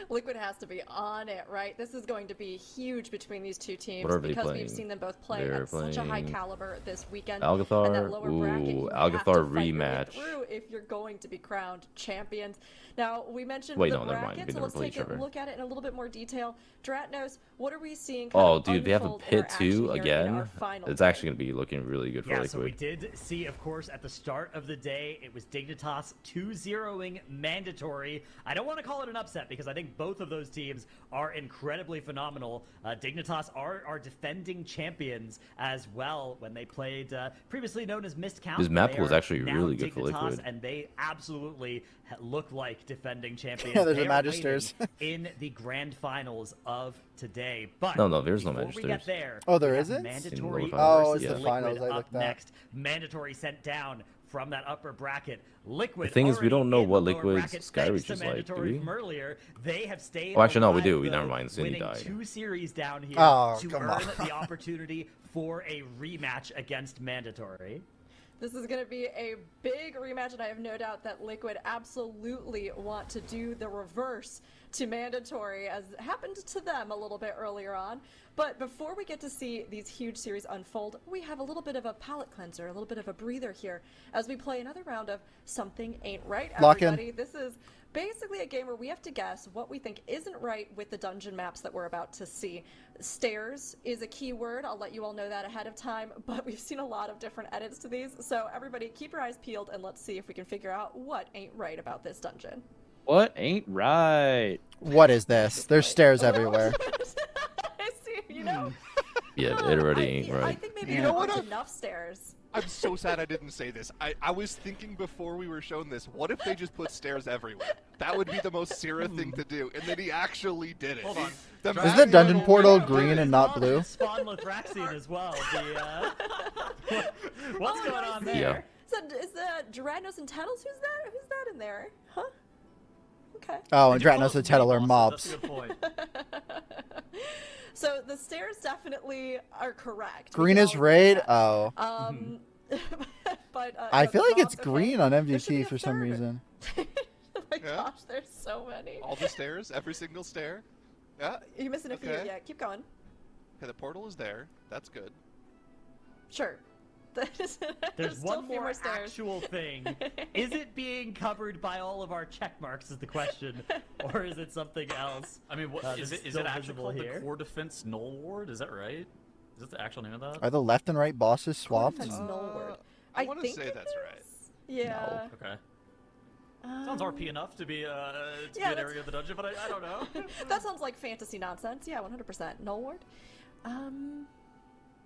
Liquid has to be on it, right? This is going to be huge between these two teams What are they because playing? we've seen them both play They're at such a high playing caliber this weekend. Algathar? And that lower bracket, Ooh, you have to Algathar fight your way rematch. through if you're going to be crowned champions. Now, we mentioned Wait, the no, never mind. bracket, They so never let's play take each other. a look at it in a little bit more detail. Dratnos, what are we seeing? Oh, dude, they have a unfold in pit our action too here in again. our final It's game? actually gonna be looking really good for Yeah, so we Liquid. did see, of course, at the start of the day, it was Dignitas 2-0ing Mandatory. I don't want to call it an upset because I think both of those teams are incredibly phenomenal. Dignitas are defending champions as well when they played previously known as Mist Count. This map They was are actually now really good for Dignitas, Liquid. and they absolutely look like defending champions. Yeah, there's They a are Magisters. waiting in the grand finals of today. But No, there's no before we get Magisters. there, Oh, there we have isn't? Mandatory In the Oh, versus it's the Liquid finals. I up looked that. next. Mandatory sent down from that upper bracket. Liquid. The thing is, we don't know already in what the lower Liquid's bracket, Sky thanks Reach to is like, do Mandatory we? from earlier. They have stayed. Oh, actually, no, we alive, do. We though, never mind. Cine winning died. 2 series down here Oh, to come earn on. the opportunity for a rematch against Mandatory. This is going to be a big rematch, and I have no doubt that Liquid absolutely want to do the reverse to Mandatory, as happened to them a little bit earlier on. But before we get to see these huge series unfold, we have a little bit of a palate cleanser, a little bit of a breather here, as we play another round of Something Ain't Right, Lock in. everybody. This is basically a game where we have to guess what we think isn't right with the dungeon maps that we're about to see. Stairs is a key word. I'll let you all know that ahead of time, but we've seen a lot of different edits to these. So everybody keep your eyes peeled and let's see if we can figure out what ain't right about this dungeon. What ain't right? What is this? There's stairs everywhere. I see, you know. Yeah, Huh, it already I- ain't I right. think maybe You there know what? aren't enough stairs. I'm so sad I didn't say this. I was thinking before we were shown this, what if they just put stairs everywhere? That would be the most Sierra thing to do. And then he actually did it. Hold on. Isn't the dungeon portal green and not blue? Spawn Lothraxian as well. What's going on there? Yeah. So is the Dratnos and Tettles? Who's that? Who's that in there? Huh? Okay. Oh, and Did you call Dratnos us and Tettle are mini mobs. bosses? That's a good point. So the stairs definitely are correct. We Green can is all raid? agree that. Oh. But I no, feel the like it's mobs, okay. green on There should be MVT a for some third. reason. Oh my Yeah? gosh, there's so many. All the stairs, every single stair. Yeah. You're missing a few. Okay. Yeah, keep going. Okay, the portal is there. That's good. Sure. There's one more actual thing. Is it being covered by all of our check marks is the question, or is it something else? I mean, is it actually called the Core Defense Null Ward? Is that right? Is that the actual name of that? Are the left and right bosses swapped? Null Ward. I want to say that's right. Yeah. No. Okay. Sounds RP enough to be an area of the dungeon, but I don't know. That sounds like fantasy nonsense. Yeah, 100%. Null Ward.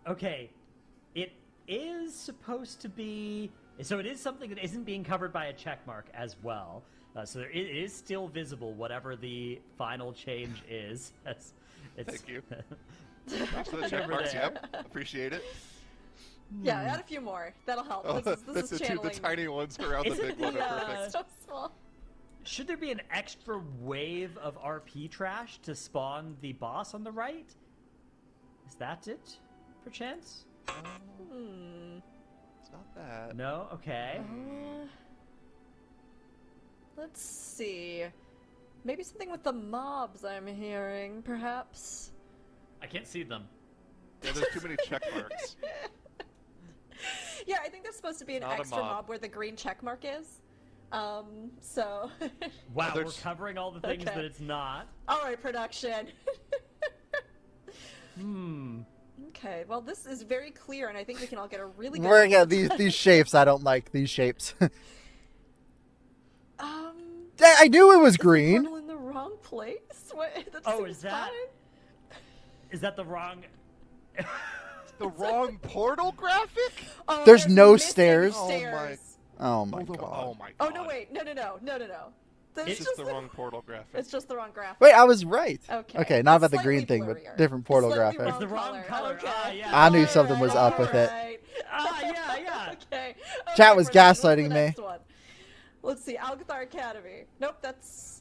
Okay. It is supposed to be... So it is something that isn't being covered by a check mark as well. So it is still visible, whatever the final change is. Thank you. Thanks for the check marks, yep. Appreciate it. Yeah, add a few more. That'll help. This is channeling. The tiny ones around the big one are perfect. So small. Should there be an extra wave of RP trash to spawn the boss on the right? Is that it, perchance? It's not that. No? Okay. Let's see. Maybe something with the mobs I'm hearing, perhaps? I can't see them. Yeah, there's too many check marks. Yeah, I think there's supposed to be an extra mob where the green check mark is. So... Wow, we're covering all the things that it's not. Alright, production. Okay, well this is very clear, and I think we can all get a really good... Yeah, these shapes, I don't like these shapes. I knew it was green. Is in the wrong place? What? Is that the wrong... The wrong portal graphic? There's no stairs. Oh my god. Oh no, wait. No. It's just the wrong portal graphic. It's just the wrong graphic. Wait, I was right. Okay, not about the green thing, but different portal graphic. It's the wrong color. Okay. Yeah. I knew something was up with it. Yeah. Okay. Chat was gaslighting me. Let's see, Algathar Academy. Nope, that's...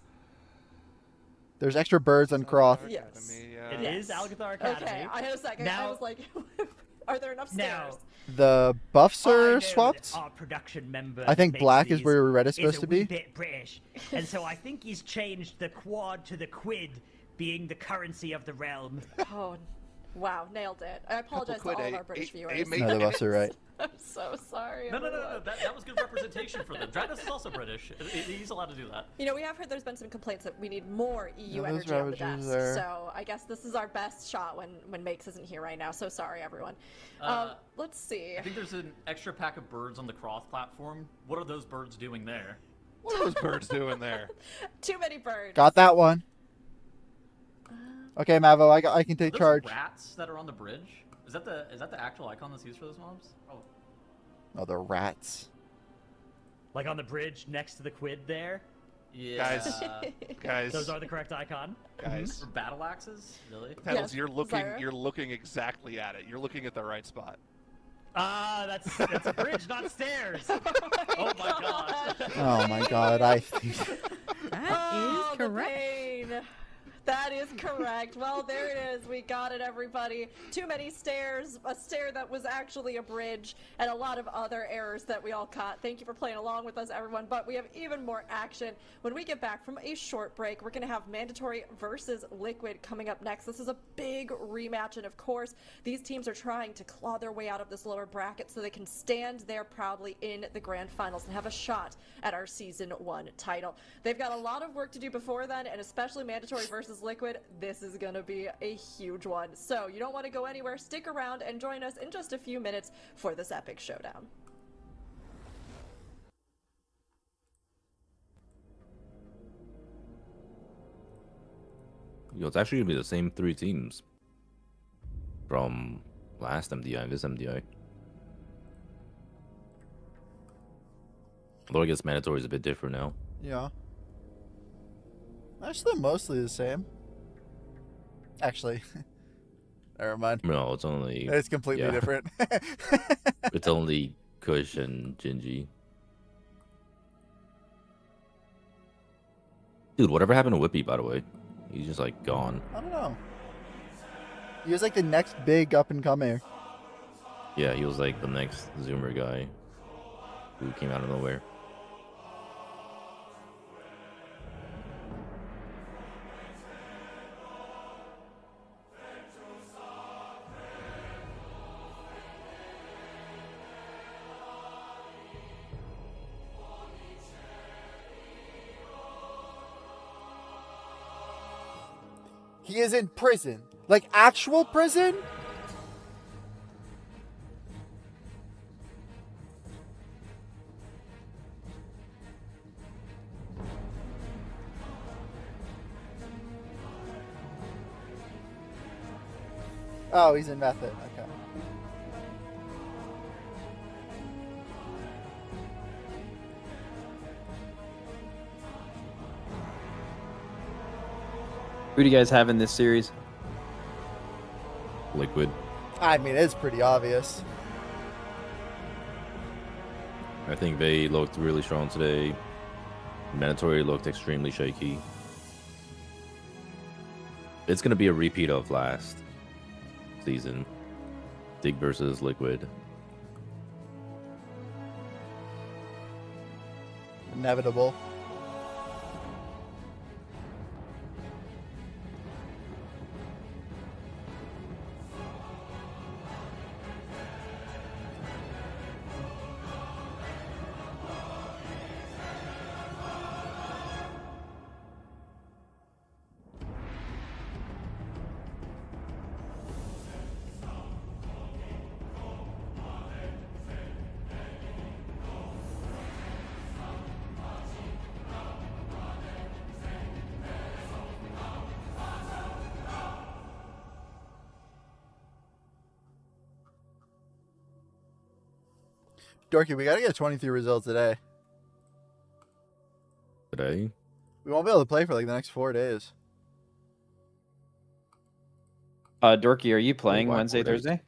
There's extra birds on Croft. Yes. It is Algathar Academy. Okay, I had a second. I was like, are there enough stairs? The buffs are swapped. Our production member I think black is where red is supposed to be. Bit British, and so I think he's changed the quad to the quid, being the currency of the realm. Oh, wow, nailed it. I apologize to all of our British viewers. No, the buffs are right. I'm so sorry. No. That was good representation for them. Drados is also British. He's allowed to do that. You know, we have heard there's been some complaints that we need more EU energy on the desk. So I guess this is our best shot when Makes isn't here right now. So sorry, everyone. Let's see. I think there's an extra pack of birds on the Croft platform. What are those birds doing there? What are those birds doing there? Too many birds. Got that one. Okay, Mavo, I can take charge. Rats that are on the bridge. Is that the actual icon that's used for those mobs? Oh, the rats. Like on the bridge next to the quid there? Yeah. Guys. Those are the correct icon. Guys. For battle axes? Really? Petals, you're looking exactly at it. You're looking at the right spot. That's a bridge, not stairs. Oh my god. Oh my god, I think that is correct. That is correct. Well, there it is. We got it, everybody. Too many stairs, a stair that was actually a bridge, and a lot of other errors that we all caught. Thank you for playing along with us, everyone. But we have even more action. When we get back from a short break, we're going to have Mandatory versus Liquid coming up next. This is a big rematch, and of course, these teams are trying to claw their way out of this lower bracket so they can stand there proudly in the grand finals and have a shot at our Season 1 title. They've got a lot of work to do before then, and especially Mandatory versus Liquid, this is going to be a huge one. So you don't want to go anywhere. Stick around and join us in just a few minutes for this epic showdown. It's actually going to be the same 3 teams from last MDI and this MDI. Although I guess Mandatory is a bit different now. Yeah. Actually, mostly the same. Actually, never mind. No, it's only... It's completely different. It's only Kush and Gingy. Dude, whatever happened to Whippy, by the way? He's just, like, gone. I don't know. He was, like, the next big up-and-comer. Yeah, he was, like, the next Zoomer guy who came out of nowhere. He is in prison. Like, actual prison? Oh, he's in method. Okay. Who do you guys have in this series? Liquid. I mean, it's pretty obvious. I think they looked really strong today. Mandatory looked extremely shaky. It's going to be a repeat of last season. Dig versus Liquid. Inevitable. Dorky, we gotta get 23 results today. Today? We won't be able to play for like the next 4 days. Dorky, are you playing Wednesday, Thursday?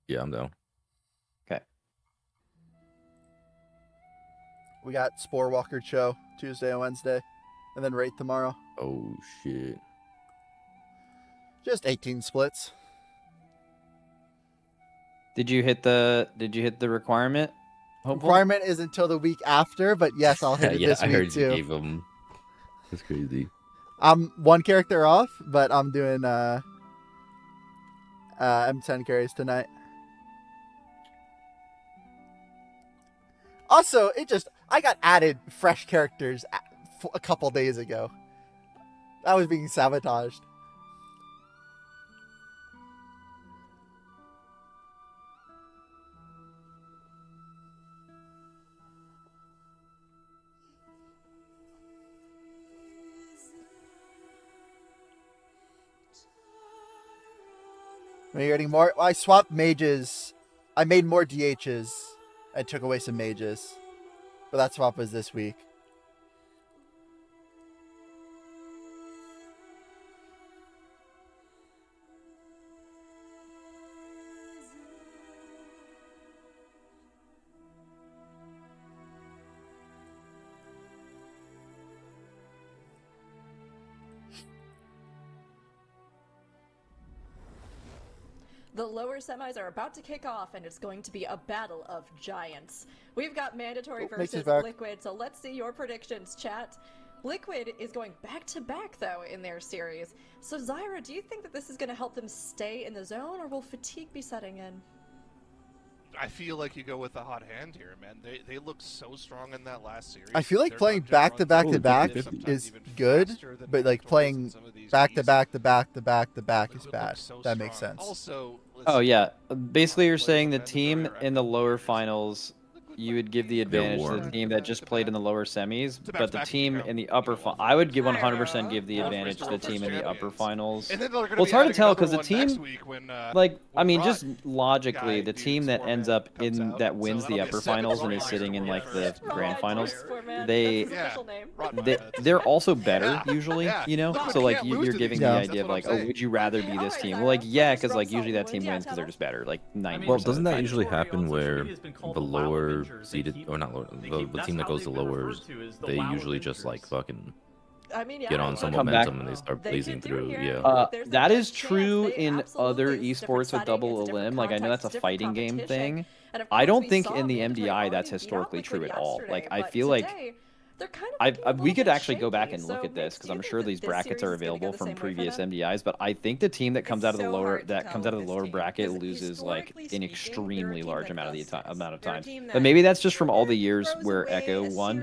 Yeah, I'm down. Okay. We got Spore Walker Show Tuesday and Wednesday, and then Rate tomorrow. Oh shit. Just 18 splits. Did you hit the requirement? Requirement is until the week after, but yes, I'll hit it this week heard too. You gave him. That's crazy. I'm 1 character off, but I'm doing M10 carries tonight. Also, I got added fresh characters a couple days ago. I was being sabotaged. Are you getting more? I swapped mages. I made more DHs. I took away some mages. But that swap was this week. The lower semis are about to kick off, and it's going to be a battle of giants. We've got Mandatory versus Liquid, so let's see your predictions, chat. Liquid is going back-to-back, though, in their series. So, Zyra, do you think that this is going to help them stay in the zone, or will fatigue be setting in? I feel like you go with the hot hand here, man. They look so strong in that last series. I feel like playing back-to-back-to-back is good, but like playing back-to-back-to-back-to-back is bad. That makes sense. Also, oh yeah, basically you're saying the team in the lower finals, you would give the advantage to the team that just played in the lower semis, but the team in the upper I would give 100% give the advantage to the team in the upper finals. Well, it's hard to tell because the team, like, I mean, just logically, the team that ends up that wins the upper finals and is sitting in like the grand finals, they're also better usually, you know. So like you're giving the idea of like, oh, would you rather be this team? Well, like yeah, because like usually that team wins because they're just better, like 90%. Well, doesn't that usually happen where the lower seeded, or not lower, the team that goes to lowers, they usually just like fucking get on some momentum and they start blazing through. Yeah. That is true in other esports with double elim. Like I know that's a fighting game thing. I don't think in the MDI that's historically true at all. Like I feel like we could actually go back and look at this because I'm sure these brackets are available from previous MDIs, but I think the team that comes out of the lower bracket loses like an extremely large amount of times. But maybe that's just from all the years where Echo won.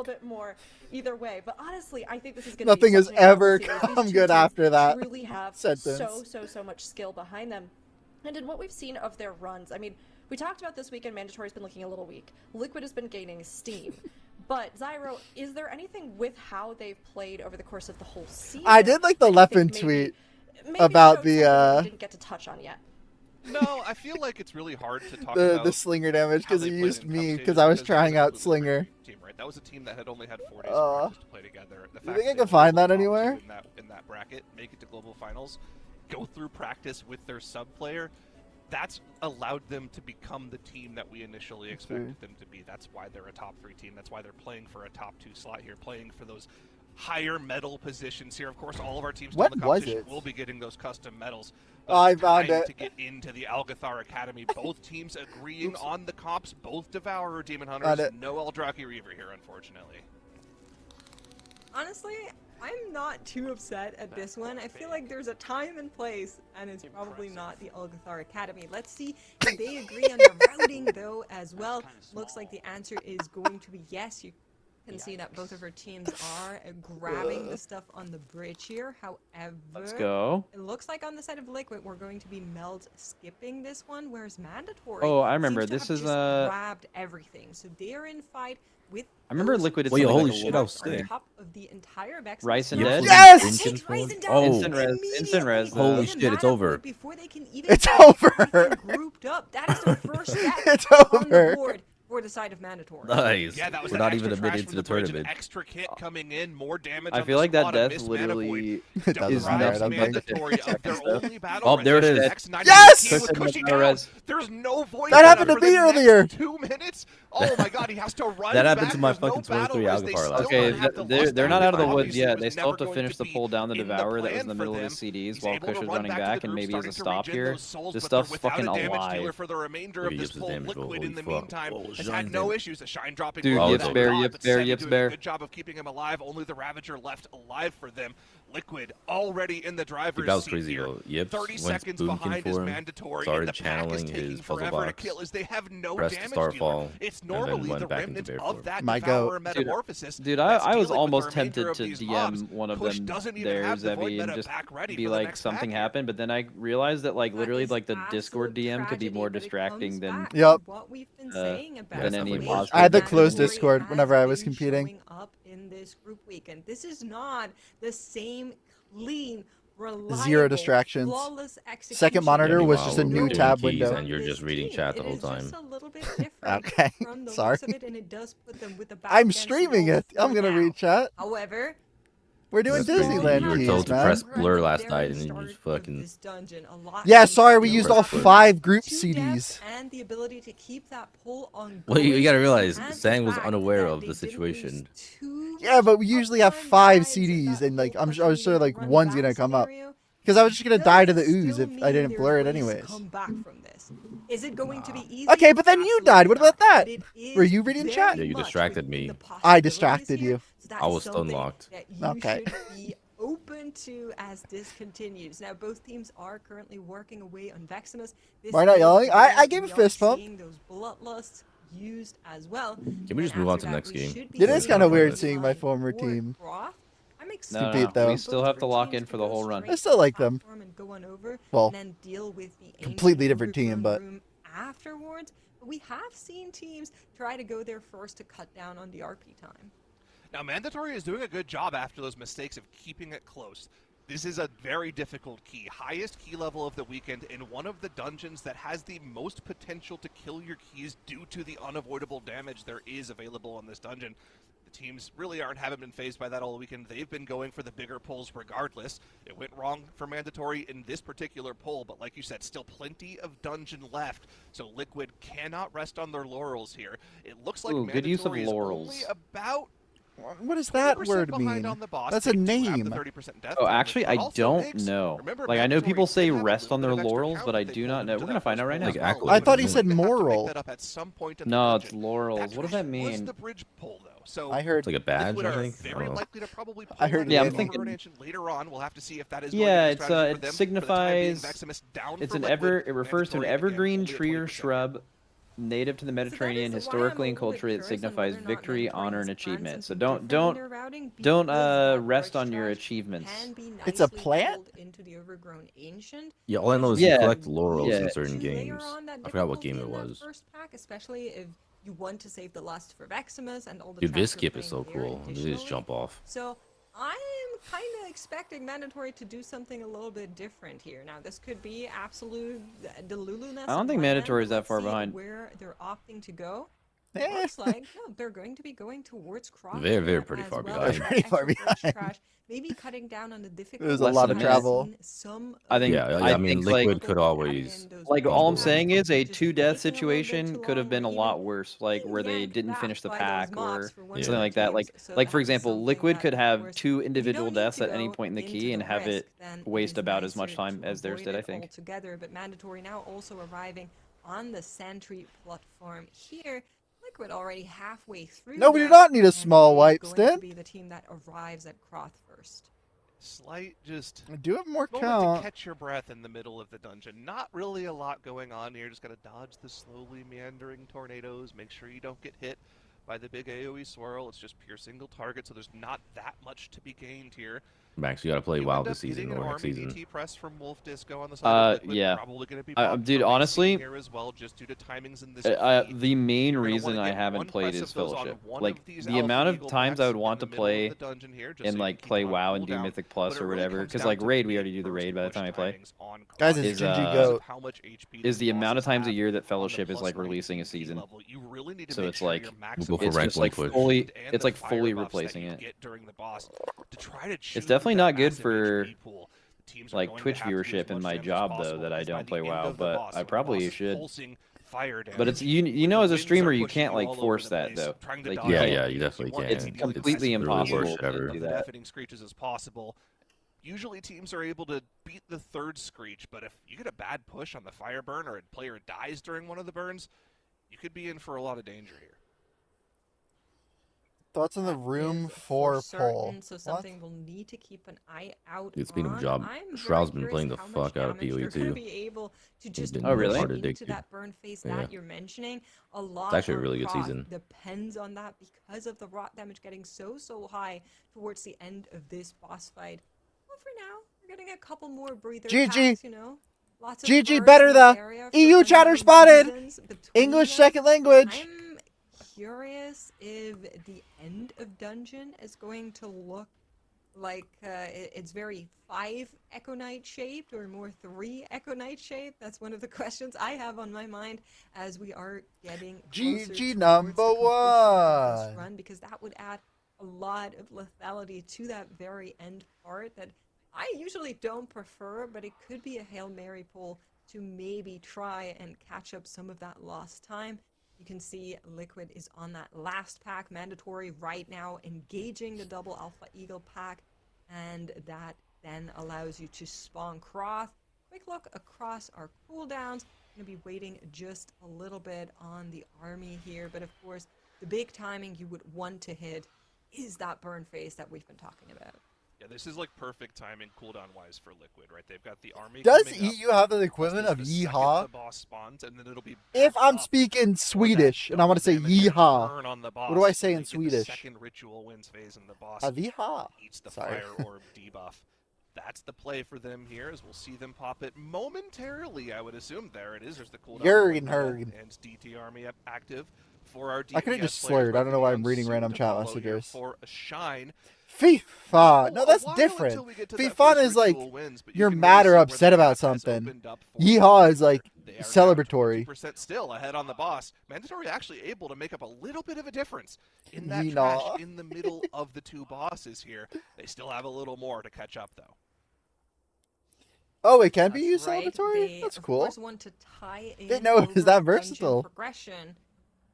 little bit more either way. But honestly, I think this is going to be Nothing has ever come good after that truly have sentence. so much skill behind them. And in what we've seen of their runs, I mean, we talked about this weekend, Mandatory's been looking a little weak. Liquid has been gaining steam. But, Zyro, is there anything with how they've played over the course of the whole season? I did like the Leffen tweet about the... didn't get to touch on yet. No, I feel like it's really hard to talk about the Slinger damage because he used me because I was trying out Slinger. Team, right? That was a team that had only had 4 days of practice to play together. The you think I can find that anywhere? In that bracket, make it to global finals, go through practice with their sub player. That's allowed them to become the team that we initially expected them to be. That's why they're a top 3 team. That's why they're playing for a top 2 slot here, playing for those higher medal positions here. Of course, all of our teams in the competition will be getting those custom medals. I found it. To get into the Algathar Academy, both teams agreeing on the comps, both Devourer, Demon Hunters, no Eldrazi Reaver here, unfortunately. Honestly, I'm not too upset at this one. I feel like there's a time and place, and it's probably not the Algathar Academy. Let's see if they agree on the routing, though, as well. Looks like the answer is going to be yes. You can see that both of our teams are grabbing the stuff on the bridge here. However, let's go. It looks like on the side of Liquid, we're going to be Meld skipping this one, whereas Mandatory I remember. this is grabbed everything. So they are in fight with. I remember Liquid. Wait, holy shit! I was sick. Top of the entire Vex. Rice and Dead. Yes! Instant res. Instant res. Holy shit! It's over. Before they can even it's over. Grouped up. That is the first step it's on over. the board for the side of Mandatory. Nice. Yeah, that was We're not even admitted to the tournament. Extra kit coming in, more damage. I feel like that death literally is Mandatory of their only battle. Oh, there it is. Yes! There's no voice. That happened to me earlier. 2 minutes. Oh my god, he has to run. That happened to my fucking 23 Algathar last. Okay, they're not out of the woods yet. They still have to finish the pull down the Devourer that was in the middle of the CDs while Kush is running back, and maybe as a stop here. This stuff's fucking alive. For the remainder of this pull, Liquid in the meantime has had no issues. A Shine dropping. Dude, Yips Bear. Good job of keeping him alive. Only the Ravager left alive for them. Liquid already in the driver's that was seat crazy here. though. Yips 30 seconds behind is Mandatory. Started channeling his puzzle box. They have no pressed damage Starfall. It's normally the remnant of that Devourer metamorphosis. Dude, I was almost tempted to DM one of them there, Zevi, and just be like something happened, but then I realized that like literally like the Discord DM could be more distracting than any positive. I had the closed Discord whenever I was competing. Up in this group weekend. This is not the same clean, reliable, 0 distractions. flawless Second monitor was just a new tab window. And you're just reading chat the whole time. Just a little bit different okay, from the sorry. looks of it, and it does put them with the I'm streaming it. I'm gonna read chat. However, we're doing Disneyland. You were told to press blur last night, and then you just fucking. Yeah, sorry, we used all 5 group CDs. And the ability to keep that pull on. Well, you gotta realize, Sang was unaware of the situation. Yeah, but we usually have 5 CDs, and like I was sure like one's gonna come up. Because I was just gonna die to the ooze if I didn't blur it anyways. Is it going to be easy? Okay, but then you died. What about that? Were you reading chat? Yeah, you distracted me. I distracted you. I was unlocked. Okay. Be open to as this continues. Now, both teams are currently working away on Veximus. Why not yelling? I gave a fist pump. Those bloodlusts used as well. Can we just move on to the next game? It is kind of weird seeing my former team. No, we still have to lock in for the whole run. I still like them. Well, completely different team, but afterwards, we have seen teams try to go there first to cut down on the RP time. Now, Mandatory is doing a good job after those mistakes of keeping it close. This is a very difficult key. Highest key level of the weekend in one of the dungeons that has the most potential to kill your keys due to the unavoidable damage there is available in this dungeon. The teams really haven't been phased by that all weekend. They've been going for the bigger pulls regardless. It went wrong for Mandatory in this particular pull, but like you said, still plenty of dungeon left. So Liquid cannot rest on their laurels here. It looks like good use of Mandatory laurels. is only about what does that word mean? That's a name. Oh, actually, I don't know. Like, I know people say rest on their laurels, but I do not know. We're gonna find out right now. I thought he said moral. No, it's laurels. What does that mean? So I heard it's like a badge. I think. I heard. Yeah, I'm thinking. Later on, we'll have to see if that is. Yeah, it signifies. It refers to an evergreen tree or shrub native to the Mediterranean, historically and culturally, it signifies victory, honor, and achievement. So don't rest on your achievements. It's a plant? Yeah, all I know is you collect laurels in certain games. I forgot what game it was. First pack, especially if you want to save the lust for Veximus and all the. Dude, this skip is so cool. You just jump off. So I am kind of expecting Mandatory to do something a little bit different here. Now, this could be absolute delulu-ness. I don't think Mandatory is that far behind. Where they're opting to go. Looks like no, they're going to be going towards Cross. They're pretty far behind. Pretty far behind. Maybe cutting down on the difficulty. There's a lot of travel. I think. Yeah, I mean, Liquid could always. Like all I'm saying is a 2-death situation could have been a lot worse. Like where they didn't finish the pack or something like that. Like for example, Liquid could have 2 individual deaths at any point in the key and have it waste about as much time as theirs did. I think. Together, but Mandatory now also arriving on the Sentry platform here. Liquid already halfway through. No, we do not need a small wipe, Stin. Stin. To be the team that arrives at Croth first. Slight just do have more moment count. to catch your breath in the middle of the dungeon. Not really a lot going on here. Just gotta dodge the slowly meandering tornadoes. Make sure you don't get hit by the big AoE swirl. It's just pure single target, so there's not that much to be gained here. Max, you gotta play WoW this season or next season. Press from Wolf Disco on the side yeah. Dude, honestly, the main reason I haven't played is Fellowship. Like, the amount of times I would want to play and, like, play WoW and do Mythic Plus or whatever, because, like, Raid, we already do the Raid by the time I play. Guys, it's GG Goat. Is the amount of times a year that Fellowship is, like, releasing a season. So it's, like, it's just, like, fully replacing it. It's definitely not good for like Twitch viewership in my job though that I don't play WoW, but I probably should. But it's you know as a streamer you can't like force that though. Like, yeah, you definitely can't. It's completely impossible to do that. Screeches as possible. Usually teams are able to beat the 3rd Screech, but if you get a bad push on the fire burn or a player dies during one of the burns, you could be in for a lot of danger here. Thoughts on the room 4 poll? So something we'll need to keep an eye out It's been on. a job. Shroud's been playing the fuck out of PoE too. Be able to just really? into that burn phase that you're mentioning. A lot. It's actually a really good season. Depends on that because of the rot damage getting so high towards the end of this boss fight. Well, for now, we're getting a couple more breather packs, you know. Lots of GG better the EU chatter spotted. English second language. Curious if the end of dungeon is going to look like it's very 5 Echo Knight shaped or more 3 Echo Knight shaped. That's one of the questions I have on my mind as we are getting GG number 1 run, because that would add a lot of lethality to that very end part that I usually don't prefer, but it could be a Hail Mary pull to maybe try and catch up some of that lost time. You can see Liquid is on that last pack. Mandatory right now engaging the double Alpha Eagle pack, and that then allows you to spawn Croth. Quick look across our cooldowns. Going to be waiting just a little bit on the army here, but of course the big timing you would want to hit is that burn phase that we've been talking about. Yeah, this is like perfect timing cooldown-wise for Liquid, right? They've got the army. Does EU have the equivalent of yeehaw? If I'm speaking Swedish and I want to say yeehaw, what do I say in Swedish? Second ritual wins phase and the boss eats the Sorry. fire orb debuff. That's the play for them here, as we'll see them pop it momentarily, I would assume. There it is. There's the cooldown. Jurgen And DT army active for our DPS. I could have just slurred. I don't know why I'm reading random chat messages. For a shine. FIFA. No, that's different. FIFA is like you're mad or upset about something. Yeehaw is like celebratory. % still ahead on the boss. Mandatory actually able to make up a little bit of a difference in that trash in the middle of the 2 bosses here. They still have a little more to catch up though. Oh, it can be used celebratory? That's cool. Want to tie in Didn't know it was that versatile. Progression.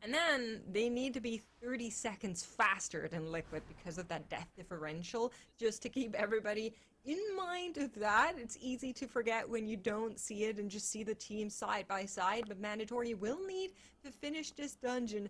And then they need to be 30 seconds faster than Liquid because of that death differential, just to keep everybody in mind of that. It's easy to forget when you don't see it and just see the team side by side, but Mandatory will need to finish this dungeon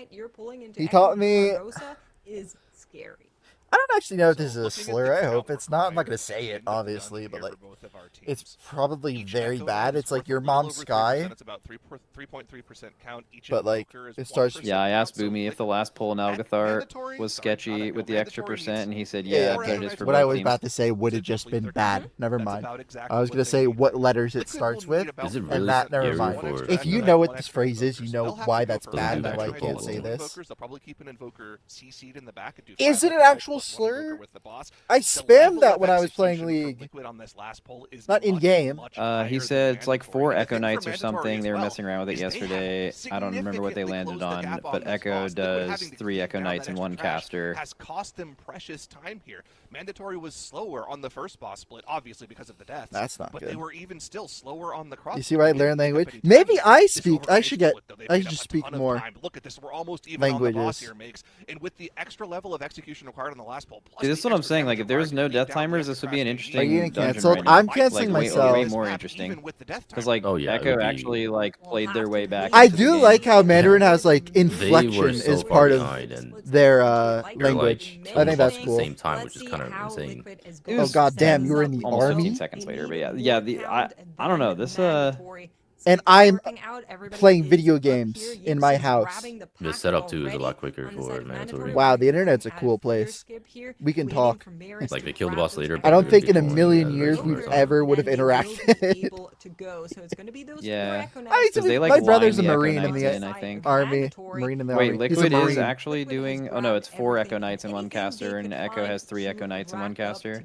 you're pulling into He taught Equity me Barbosa is scary. I don't actually know if this is a slur. I hope it's not. I'm not gonna say it, obviously, but like, it's probably very bad. It's like your mom's Sky. But like, it starts. Yeah, I asked Boomy if the last poll in Algathar was sketchy with the extra percent, and he said, yeah, but it is for what I was teams. about to say would have just been bad. Never mind. I was gonna say what letters it starts with, and that never mind. If you know what this phrase is, you know why that's bad and why I can't say this. Is it an actual slur? I spammed that when I was playing League. Not in game. He said it's like 4 Echo Knights or something. They were messing around with it yesterday. I don't remember what they landed on, but Echo does 3 Echo Knights and 1 caster. Has cost them precious time here. Mandatory was slower on the first boss split, obviously because of the deaths. That's not but good. They were even still slower on the cross. You see why I learned language? Maybe I speak. I should just speak more. Look at this. We're almost even languages. on the boss here, Migs. And with the extra level of execution required on the last poll. Dude, this is what I'm saying. Like, if there was no death timers, this would be an interesting. Are you getting dungeon canceled? right now. I'm canceling like, myself. Way more interesting. Because like Echo actually like played their way back. I do like how Mandarin has like inflection is part of their language. I think that's cool. Same time, which is kind of insane. Oh god damn, you were in the Almost army. 15 seconds later, but yeah. I don't know this. And I'm playing video games in my house. The setup too is a lot quicker for mandatory. Wow, the internet's a cool place. We can talk. Like they killed the boss later. I don't think in a million years we ever would have interacted. Yeah, my brother's a Marine in the I think. Army. Marine in the Army. Wait, Liquid is actually doing. Oh no, it's 4 Echo Knights and 1 caster, and Echo has 3 Echo Knights and 1 caster.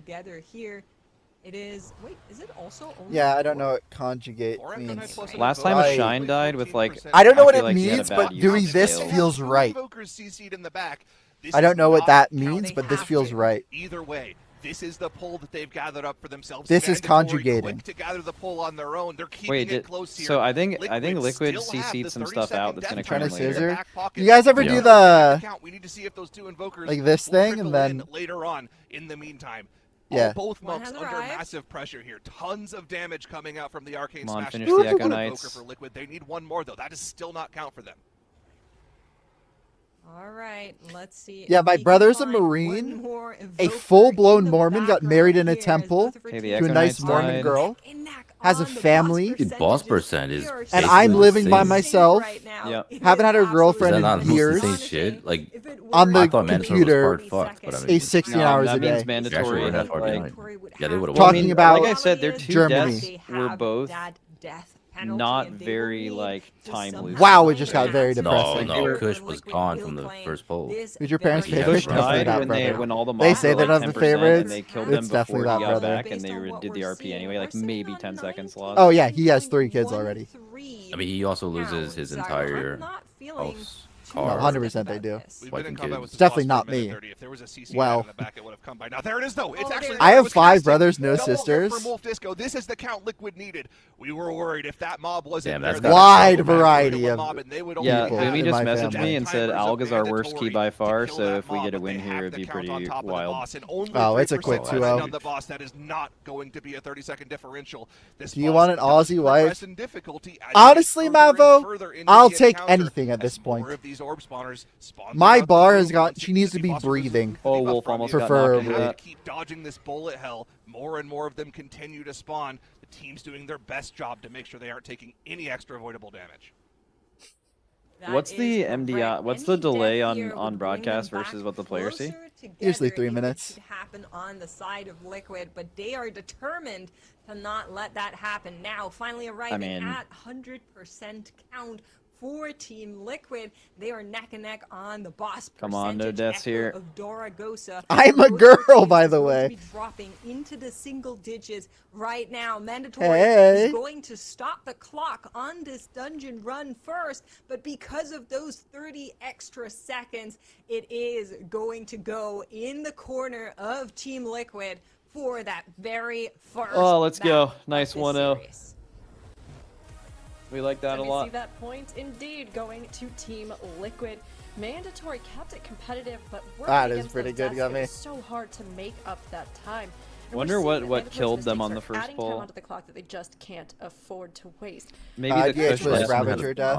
It is. Wait, is it also only? Yeah, I don't know what conjugate means. Last time a Shine died with like. I don't know what it like means, but doing this scale. feels right. I don't know what that means, but this feels right. Either way, this is the pull that they've gathered up for themselves. This is conjugating. To gather the pull on their own. They're keeping Wait, it close here. so I think Liquid CC'd some stuff out that's gonna come in later. Scissor? You guys ever do the We need to see if those 2 invokers like this thing and then later on in the meantime. Yeah. Both monks under massive pressure here. Tons of damage coming out from the Arcane Smash. Finish the Echo Knights. For Liquid. They need 1 more though. That does still not count for them. All right, let's see. Yeah, my brother's a Marine. A full-blown Mormon got married in a temple to a nice Mormon girl. Has a family. Dude, boss percent is. And I'm living by myself. Yeah. Haven't had a girlfriend in years. Shit? Like, on the I thought computer, fucked, but I mean, 16 hours a day. That means mandatory. Yeah, they would have Talking about like I said, their 2 Germany. deaths were both not very like timely. Wow, it just got very depressing. No, Kush was gone from the first poll. Who's your parents' favorite? Kush died when all the They mobs say were, they're like, not the 10%, favorites. and they killed It's them definitely before he not got brother. back, and they did the RP anyway, like maybe 10 seconds lost. Oh yeah, he has 3 kids already. I mean, he also loses his entire house. 100% they do. It's definitely not me. Well, now there it is though. It's actually I have 5 brothers, no sisters. This is the count Liquid needed. We were worried if that mob wasn't that's there. Wide variety of Yeah, people Boomy in just my messaged family. me and said Alga's our worst key by far, so if we get a win here, it'd be pretty wild. Oh, it's a quick 2-0. On the boss, that is not going to be a 30-second differential. Do you want an Aussie wife? Honestly, Mavo, I'll take anything at this point. My bar has got. She needs to be breathing. Oh, Wolf almost preferably. got knocked. Keep dodging this bullet hell. More and more of them continue to spawn. The team's doing their best job to make sure they aren't taking any extra avoidable damage. What's the MDI? What's the delay on broadcast versus what the players see? Usually 3 minutes. Happen on the side of Liquid, but they are determined to not let that happen. Now, finally arriving at 100% count for Team Liquid. They are neck and neck on the boss. Come on, no deaths here. Of Doragosa. I'm a girl, by the way. Dropping into the single digits right now. Mandatory is going to stop the clock on this dungeon run first, but because of those 30 extra seconds, it is going to go in the corner of Team Liquid for that very first. Oh, let's go. Nice 1-0. We like that a lot. We see that point indeed going to Team Liquid. Mandatory kept it competitive, but that is pretty good, Gummy. It's so hard to make up that time. And wonder what killed them on the first time poll. onto the clock that they just can't afford to waste. Maybe the Kush was Ravager death.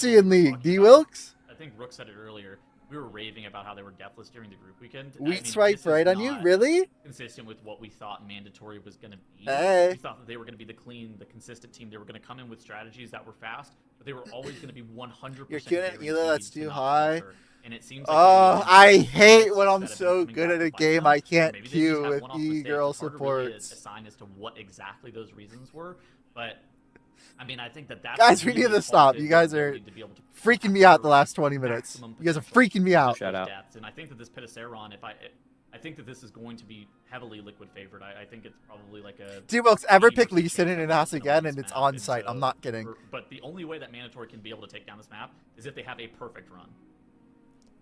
he in League? D Wilkes? I think Rook said it earlier. we were raving about how they were deathless during the group weekend. We swipe right on you, really? Consistent with what we thought Mandatory was going to be. Hey. We thought that they were going to be the clean, the consistent team. They were going to come in with strategies that were fast, but they were always going to be 100%. You're kidding, Ela, that's too high. And it seems like I hate when I'm so good at a game I can't queue if E-Girl supports. Assign as to what exactly those reasons were, but I mean, I think that's guys, we need to stop. You guys are freaking me out the last 20 minutes. You guys are freaking me out. Shout out. And I think that this Pitaceron, I think that this is going to be heavily Liquid favored. I think it's probably like a. D-Wilks ever pick Lee Sin in an house again, and it's on site. I'm not kidding. But the only way that Mandatory can be able to take down this map is if they have a perfect run.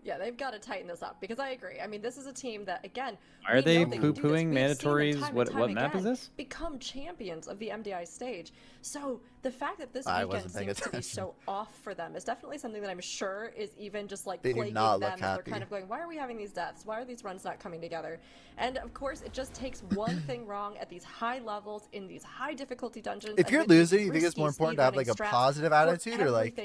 Yeah, they've got to tighten this up because I agree. I mean, this is a team that, again, are they poo-pooing Mandatory's? What map is this? Become champions of the MDI stage. So the fact that this weekend seems to be so off for them is definitely something that I'm sure is even just like plaguing them. They're kind of going, why are we having these deaths? Why are these runs not coming together? And of course, it just takes one thing wrong at these high levels in these high difficulty dungeons. If you're losing, you think it's more important to have like a positive attitude, or like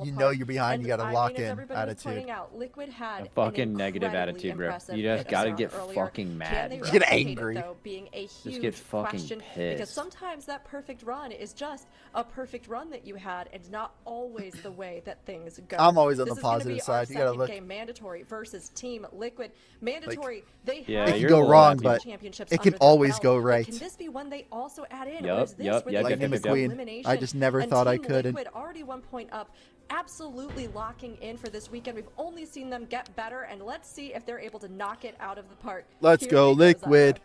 you know you're behind, you got to lock in attitude. Liquid had a fucking negative attitude, bro. You just gotta get fucking mad. Just get angry. Being a huge just get fucking question, pissed. because sometimes that perfect run is just a perfect run that you had, and not always the way that things go. I'm always on the positive side. You gotta look. Game Mandatory versus Team Liquid. Mandatory, they yeah, have it can go wrong, but it can always go right. Can this be one they also add in? Lightning McQueen. I just never thought I could. Liquid already 1 point up. Absolutely locking in for this weekend. We've only seen them get better, and let's see if they're able to knock it out of the park. Let's go, Liquid.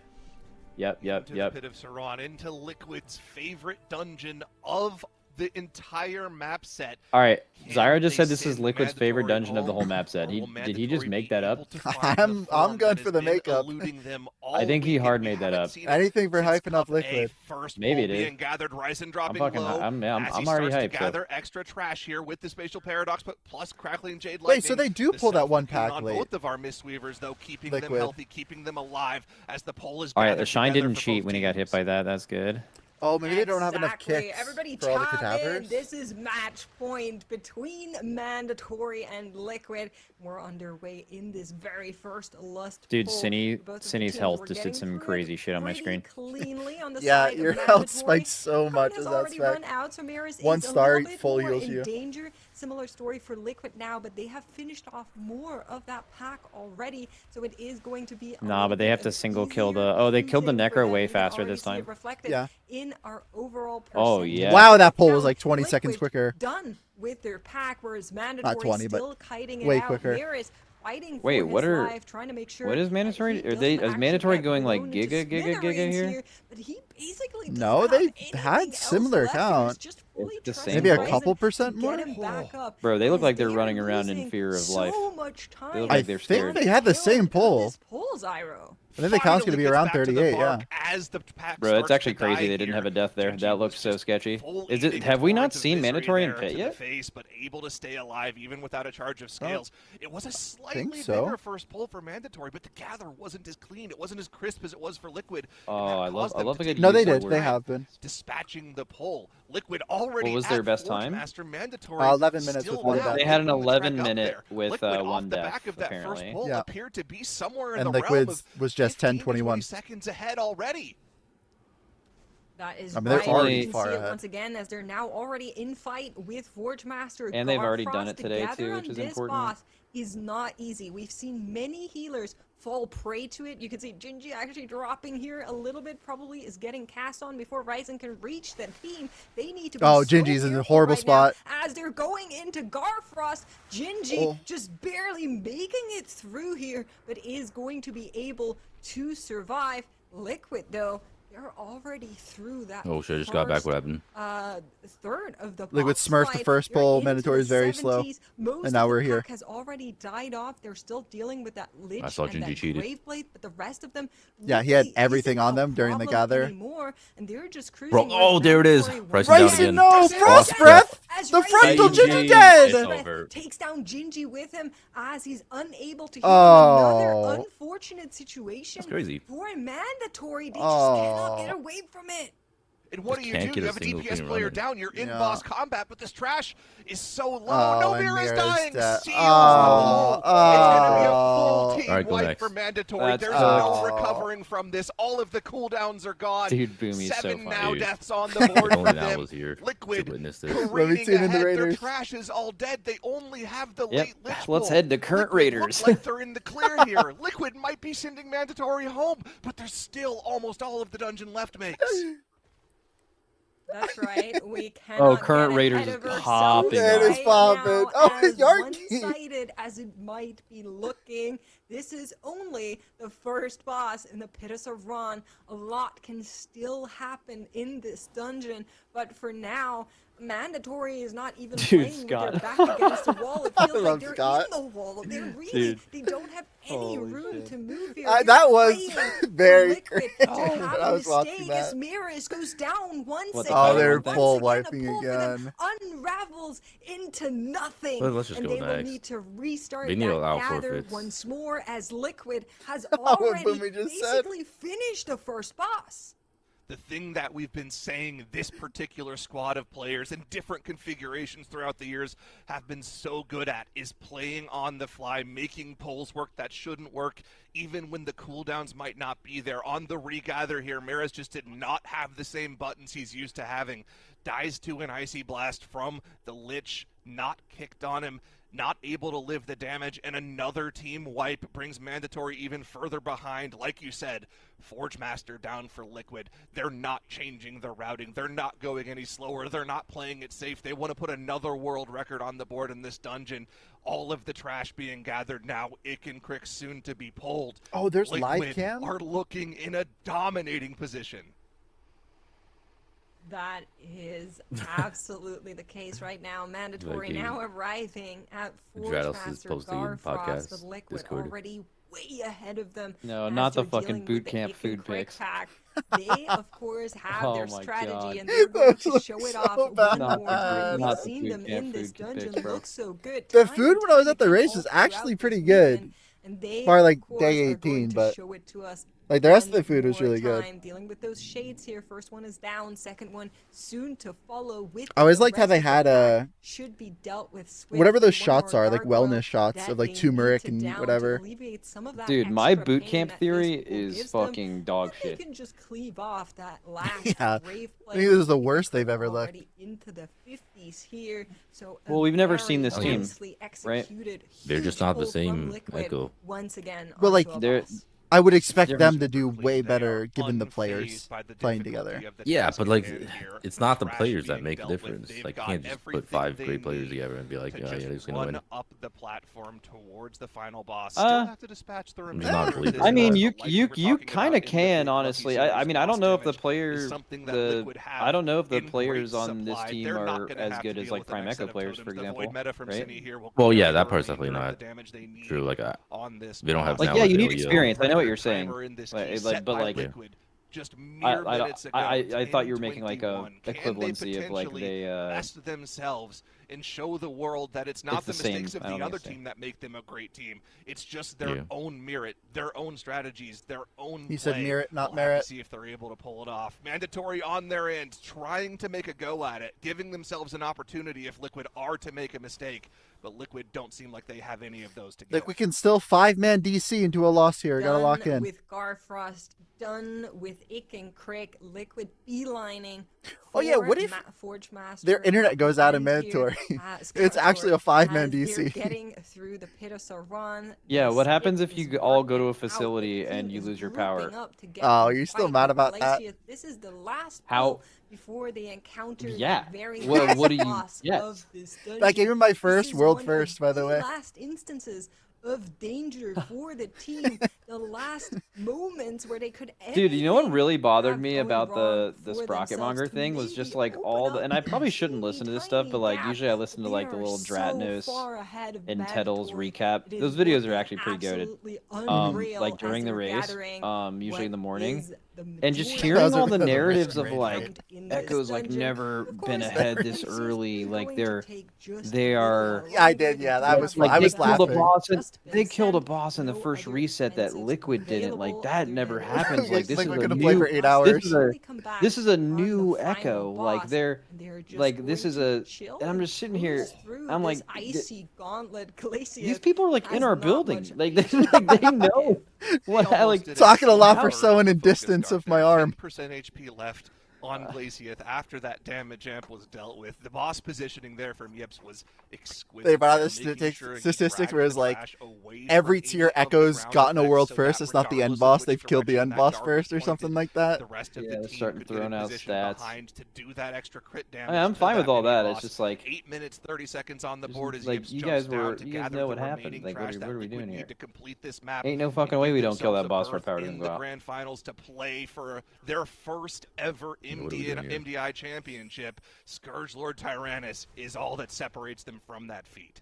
Yep. The pit of Saran into Liquid's favorite dungeon of the entire map set. All right, Zyro just said this is Liquid's favorite dungeon of the whole map set. Did he just make that up? I'm going for the makeup. I think he hard made that up. Anything for hyping up Liquid. Maybe it is. I'm already hyped. Gather extra trash here with the spatial paradox, but plus crackling jade lightning. Wait, so they do pull that one pack late. Both of our Mistweavers, though, keeping them healthy, keeping them alive as the pole is. All right, the Shine didn't cheat when he got hit by that. That's good. Oh, maybe they don't have enough kicks Everybody for all the chime cadavers. in. This is match point between Mandatory and Liquid. We're underway in this very first Lust Dude, poll. Cinny's health just did some crazy shit on my screen. Cleanly on the Yeah, side your of health Mandatory. spikes so much as that spec. One star full heals you. Danger. Similar story for Liquid now, but they have finished off more of that pack already, so it is going to be. Nah, but they have to single kill the. Oh, they killed the Necro way faster this time. Yeah. In our overall oh yeah. Wow, that pull was like 20 seconds quicker. Done with their pack, whereas Mandatory not 20, still but kiting it way out. quicker. Varus fighting Wait, for what his are? life, trying to make sure What is Mandatory? Are they? Is Mandatory going like giga here? But he basically no, they had similar count. The same maybe a pull. couple percent more. Bro, they look like they're running around in fear of life. They look like they're scared. I think they had the same pull. I think the count's going to be around 38, yeah. Bro, that's actually crazy. They didn't have a death there. That looks so sketchy. Is it? Have we not seen Mandatory in pit yet? But able to stay alive even without a charge of scales. It was a slightly better first pull for Mandatory, but the gather wasn't as clean. It wasn't as crisp as it was for Liquid. Oh, I love a good. No, they did. They have been dispatching the pull. Liquid already. What was their best time? 11 minutes with one death. They had an 11-minute with one death apparently. Yeah. Appeared to be somewhere in and the Liquid's was just 10-21 seconds ahead already. That is they're already far ahead. Once again, as they're now already in fight with Forge Master. And they've already done it today too, which is important. Boss is not easy. We've seen many healers fall prey to it. You can see Gingy actually dropping here a little bit, probably is getting cast on before Ryzen can reach the team. They need to be Gingy's in a horrible spot. As they're going into Garfrost, Gingy just barely making it through here, but is going to be able to survive. Liquid, though, they're already through that. Oh shit, I just got back. What happened? Third of the Liquid smurfed the first pull. Mandatory is very slow. And now we're here. Has already died off. They're still dealing with that Lich I saw and Gingy that cheated. Graveblade, but the rest of them. Yeah, he had everything on them during the gather. Anymore, and they're just cruising. Bro, oh, there it is. Ryzen, no! Frost breath! The frontal Gingy dead! Takes down Gingy with him as he's unable to heal another unfortunate situation. That's crazy. For Mandatory, they just cannot get away from it. And what do? You have a DPS player down. You're in boss combat, but this trash is so low. Oh, no, Mira's dying. Seals the oh, hole. It's going to be a full team go wipe next. for Mandatory. There's no recovering from this. All of the cooldowns are gone. Dude, Boomy's so 7 funny. now deaths on the board for them. Liquid careening ahead. Their trash is all dead. They only have the late Lich Let's Bolt. head to current Liquid Raiders. look like they're in the clear here. Liquid might be sending Mandatory home, but there's still almost all of the dungeon left, Makes. That's right. We cannot current get Raiders ahead of is ourselves popping It is right popping. now, Oh, as Yarky. one-sided as it might be looking. This is only the first boss in the Pit of Saran. A lot can still happen in this dungeon, but for now, Mandatory is not even playing Scott. with their back against the wall. It feels like they're Scott. in the wall. They're really, they don't have any room shit. to move here. That was Praying very Liquid crazy. to have I a was watching mistake that. as Mirrors goes down once What again. the- Oh, they're Once full again, a wiping pull for them again. unravels into nothing. Let's just and go they will next. need to restart They need to that allow gather forfeits. once more, as Liquid has What already Boomy just said. basically finished the first boss. The thing that we've been saying this particular squad of players in different configurations throughout the years have been so good at is playing on the fly, making pulls work that shouldn't work, even when the cooldowns might not be there. On the regather here, Maris just did not have the same buttons he's used to having. Dies to an Icy Blast from the Lich, not kicked on him, not able to live the damage, and another team wipe brings Mandatory even further behind. Like you said, Forge Master down for Liquid. They're not changing the routing. They're not going any slower. They're not playing it safe. They want to put another world record on the board in this dungeon. All of the trash being gathered now. Ick and Crick soon to be pulled. Oh, there's Liquid live cam? are looking in a dominating position. That is absolutely the case right now. Mandatory Like now arriving at Drados is Forge Master posting Garfrost podcast with Liquid Discord. already way ahead of them. No, as not the they're fucking dealing boot with the camp Ick and food Crick pics. pack. They, of course, have Oh their my strategy, God. and they're going to Those show look it so off bad. one more time. We've Not the seen boot them camp in this food dungeon pics, bro. look so good. The time food and when I was time at the again race all was throughout actually this pretty weekend. good. And they, Probably like of course, day are going 18, to but show it to us like the rest of one the food was more really good. time, dealing with those shades here. First one is down, second one soon to follow. With I always the liked how rest they of the had pack should be dealt with swift. whatever those One shots more are, like gargoyle wellness shots that of like they turmeric need to and down whatever. to alleviate some of that Dude, my extra boot pain camp that theory this pool is gives them, fucking dog and shit. They can just cleave off that last Yeah. Brave I think this is the worst they've ever looked. already into the 50s here. So Well, we've never seen this team, nicely right? executed They're just huge not the pull from same, Liquid Echo. once again. But, like, onto a they're- boss. I would expect They're them to do way They better are given the unfazed players by the playing difficulty together. of the Yeah, task but at like, hand here. it's not the Trash players that being make the dealt with. difference. They've Like, you got can't just everything put 5 they great players need together and be like, to oh, yeah, just who's gonna run win? up the platform towards the final boss. Still have to dispatch the remainder not of believe this it. I mean, boss, you but like you we're you talking kind of about in the can big honestly. Lucky I mean, Silver's I don't boss know if the damage is player something that the Liquid have I don't know if the in players great on this supply. team They're not are gonna as have good to as deal like with the Prime next set Echo of players, for totems. The example. Void meta from Right? Cine here will Well, yeah, carry that the part's definitely remainder of not the damage they need true. Like, on this they don't have boss. Like, yeah, you need Yo-yo. experience. I know what you're saying. Timer in this Like- key like- set but by like- Liquid just mere minutes ago, I thought you were making like a 10-21. Can they equivalency of like potentially they best themselves and show the world that it's not It's the the same. mistakes of I don't the think other it's the same. team that make them a great team. It's just their Yeah. own merit, their own strategies, their own He said play. merit, not We'll have merit. to see if they're able to pull it off. Mandatory on their end, trying to make a go at it, giving themselves an opportunity if Liquid are to make a mistake. But Liquid don't seem like they have any of those to give. Like we can still 5-man DC into a loss here. Gotta lock in. With Garfrost, done with Ick and Crick, Liquid beelining. Oh, yeah, what if Forge Master their internet goes out in and here, Mandatory? as It's actually a 5-man as they're DC. Getting through the Pit of Saran. Yeah, the what happens if Stick you is all go to a working out. facility The and team you is lose your grouping power? up to get Oh, the you're still fight mad with about that? Glacius. This is the last How- pull before they encounter Yeah. the very Well, last what do you- boss yes. of this dungeon. That gave him my This first is world one first, of by the way. last instances of danger for the team. The last moments where they could end. Dude, you know what really bothered have me going about wrong the for Sprocket themselves Monger to thing was maybe just like open all the, up and I probably a shouldn't listen to this teeny stuff, but like tiny usually I listen to gap. like the They little are so Dratnos far ahead of and Teddles Mandatory. recap. It is Those videos are looking actually pretty good. absolutely unreal Like as during the they're race, gathering usually in the what morning, is the and just majority hearing Those are- all the those are narratives of great. like in this Echo's like dungeon. never Of been course, ahead the this race is early, like going they're to take just they a are- little Yeah, I did, longer yeah, to that do was it. fun. I like was they killed a laughing. boss and Just been they killed a sent, boss in the no first other reset that defensive Liquid didn't. Like, that never happens. Like, this is a gonna new, play for 8 hours. this is a new Echo. Like, they're like, this is a, and I'm just sitting here, I'm like, icy gauntlet Glacius. these people are like in our building. Like, they know what, like, talking a lot for someone in distance of my arm. 10% HP left on Glacius after that damage amp was dealt with. The boss positioning there from Yips was exquisite. They brought out the statistics where it's like every tier Echo's gotten a world first. It's not the end boss. They've killed the end boss first or something like that. The rest of Yeah, the they're team starting could throwing get in out position stats. behind to do that extra crit damage. I mean, I'm to fine with all mini that. boss. It's just like 8 minutes 30 seconds on the just board as like, Yips you jumps guys down to you guys gather know the what happened. remaining Like, trash what that are we Liquid doing need here? to complete this map. Ain't no fucking and way give we don't kill themselves that a boss for berth Power in Didn't the go out. grand finals to play for their first ever MDI championship. Scourgelord Tyrannus is all that separates them from that feat.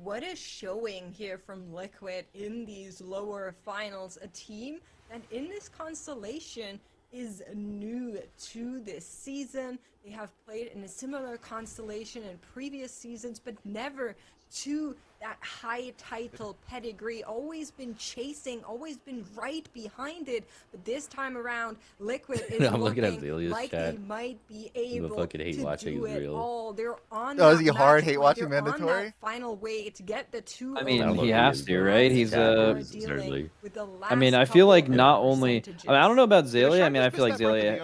What is showing here from Liquid in these lower finals? A team that in this constellation is new to this season. They have played in a similar constellation in previous seasons, but never to that high title pedigree. Always been chasing, always been right behind it. But this time around, Liquid is I'm looking at looking Zelia's like chat. they might be able fucking hate to watching do is it real. all. They're on Oh, is that he hard match hate point. watching They're on mandatory? that final way to get the two. I mean, I love he it. has to, right? He's certainly. I mean, I feel like not only. I mean, I don't know about Zelia. I mean, I feel like Zelia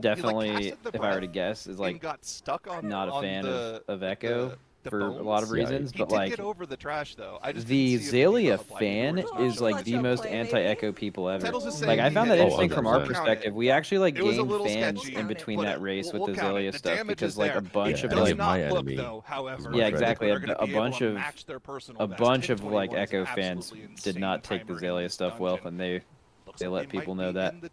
definitely, if I were to guess, is like not a fan of Echo for a lot of reasons. But like, get over the trash though. the Zelia fan is like the most anti-Echo people ever. Like, I found that interesting from our 100%. perspective. We actually like It was a gained little fans sketchy, in between but that race with we'll the count it. Zelia The stuff damage because is like there. a bunch Yeah, of it does like not my look, enemy. though, however, yeah, exactly. Liquid are gonna A be able bunch to of match their personal a best. bunch of like 10-21 is Echo fans absolutely did insane not take the timer in Zelia this stuff well, dungeon. and they Looks let like people might know be that. in the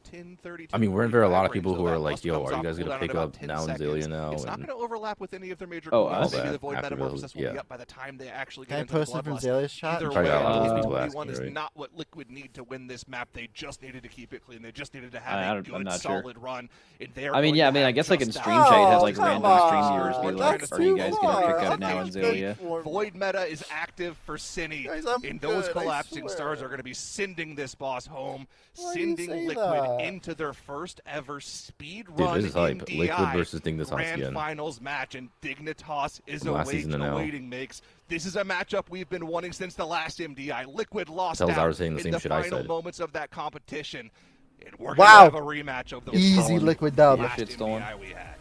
10-32 I mean, weren't there a lot of range, people so who that are like, bust "Yo, comes are you off guys gonna cooldown pick in about up 10 now and seconds. Zelia now?" It's not And going to overlap with any of their major Oh, cooldowns. us? Maybe the Void After Metamorphosis will be yeah. up by the time they actually Can get I into the post it from Bloodlust. Zelia's chat? Either Probably way, got a lot of people 10-21 asking, is right? not what Liquid need to win this map. They just needed to keep it clean. They just needed to I have a don't- I'm good, not sure. solid run. And they are I mean, going yeah, to I mean, I have guess like in just stream that. chat, had like come random stream viewers on, be like, that's "Are you too guys gonna far. pick up I'm now not and good Zelia?" for me. Void meta is active for Cine, Guys, I'm and those good, I collapsing swear. stars are going to be sending this boss home, Why do you sending say Liquid that? into their first ever speed Dude, run this is hype. MDI Liquid versus Dignitas Grand again. Finals match, and Dignitas is From last season to now. awaiting makes. This is a matchup we've been wanting since the last MDI. Liquid lost Tells I out was saying the in same the shit I final said. moments of that competition. And we're Wow. gonna have a rematch of the Easy Liquid dub. last Shit stolen. MDI we had.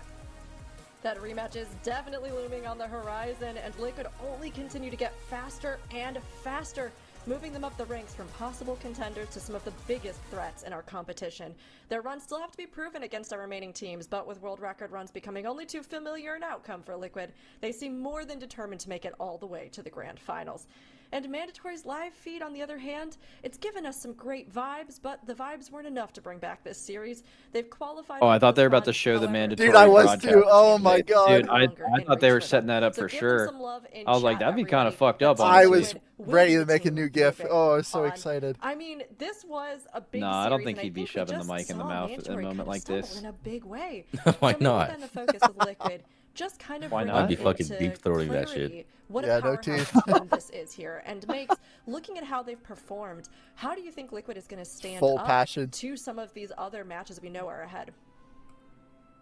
That rematch is definitely looming on the horizon, and Liquid only continue to get faster and faster, moving them up the ranks from possible contenders to some of the biggest threats in our competition. Their runs still have to be proven against our remaining teams, but with world record runs becoming only too familiar an outcome for Liquid, they seem more than determined to make it all the way to the grand finals. And Mandatory's live feed, on the other hand, it's given us some great vibes, but the vibes weren't enough to bring back this series. They've qualified. Oh, I for thought they were about BlizzCon, to show the however, mandatory Dude, I was broadcast. too. Oh my god. Dude, I thought they were setting that up So for give them sure. some love in I was like, chat, that'd be kind of everybody. fucked up. But I Honestly. was Liquid ready will to make a be new GIF. moving Oh, I was so on. excited. I mean, this was a big No, I don't series, think and he'd be think we shoving the just mic in the saw mouth at a Mandatory moment kind of like stumble this. in a big way. Why So maybe not? then the focus of Liquid just kind of Why bring not? I'd be into fucking deep throating that clarity shit. what Yeah, a no powerhouse teeth. team this is here, and makes looking at how they've performed. How do you think Liquid is going to stand Full up passion. to some of these other matches we know are ahead?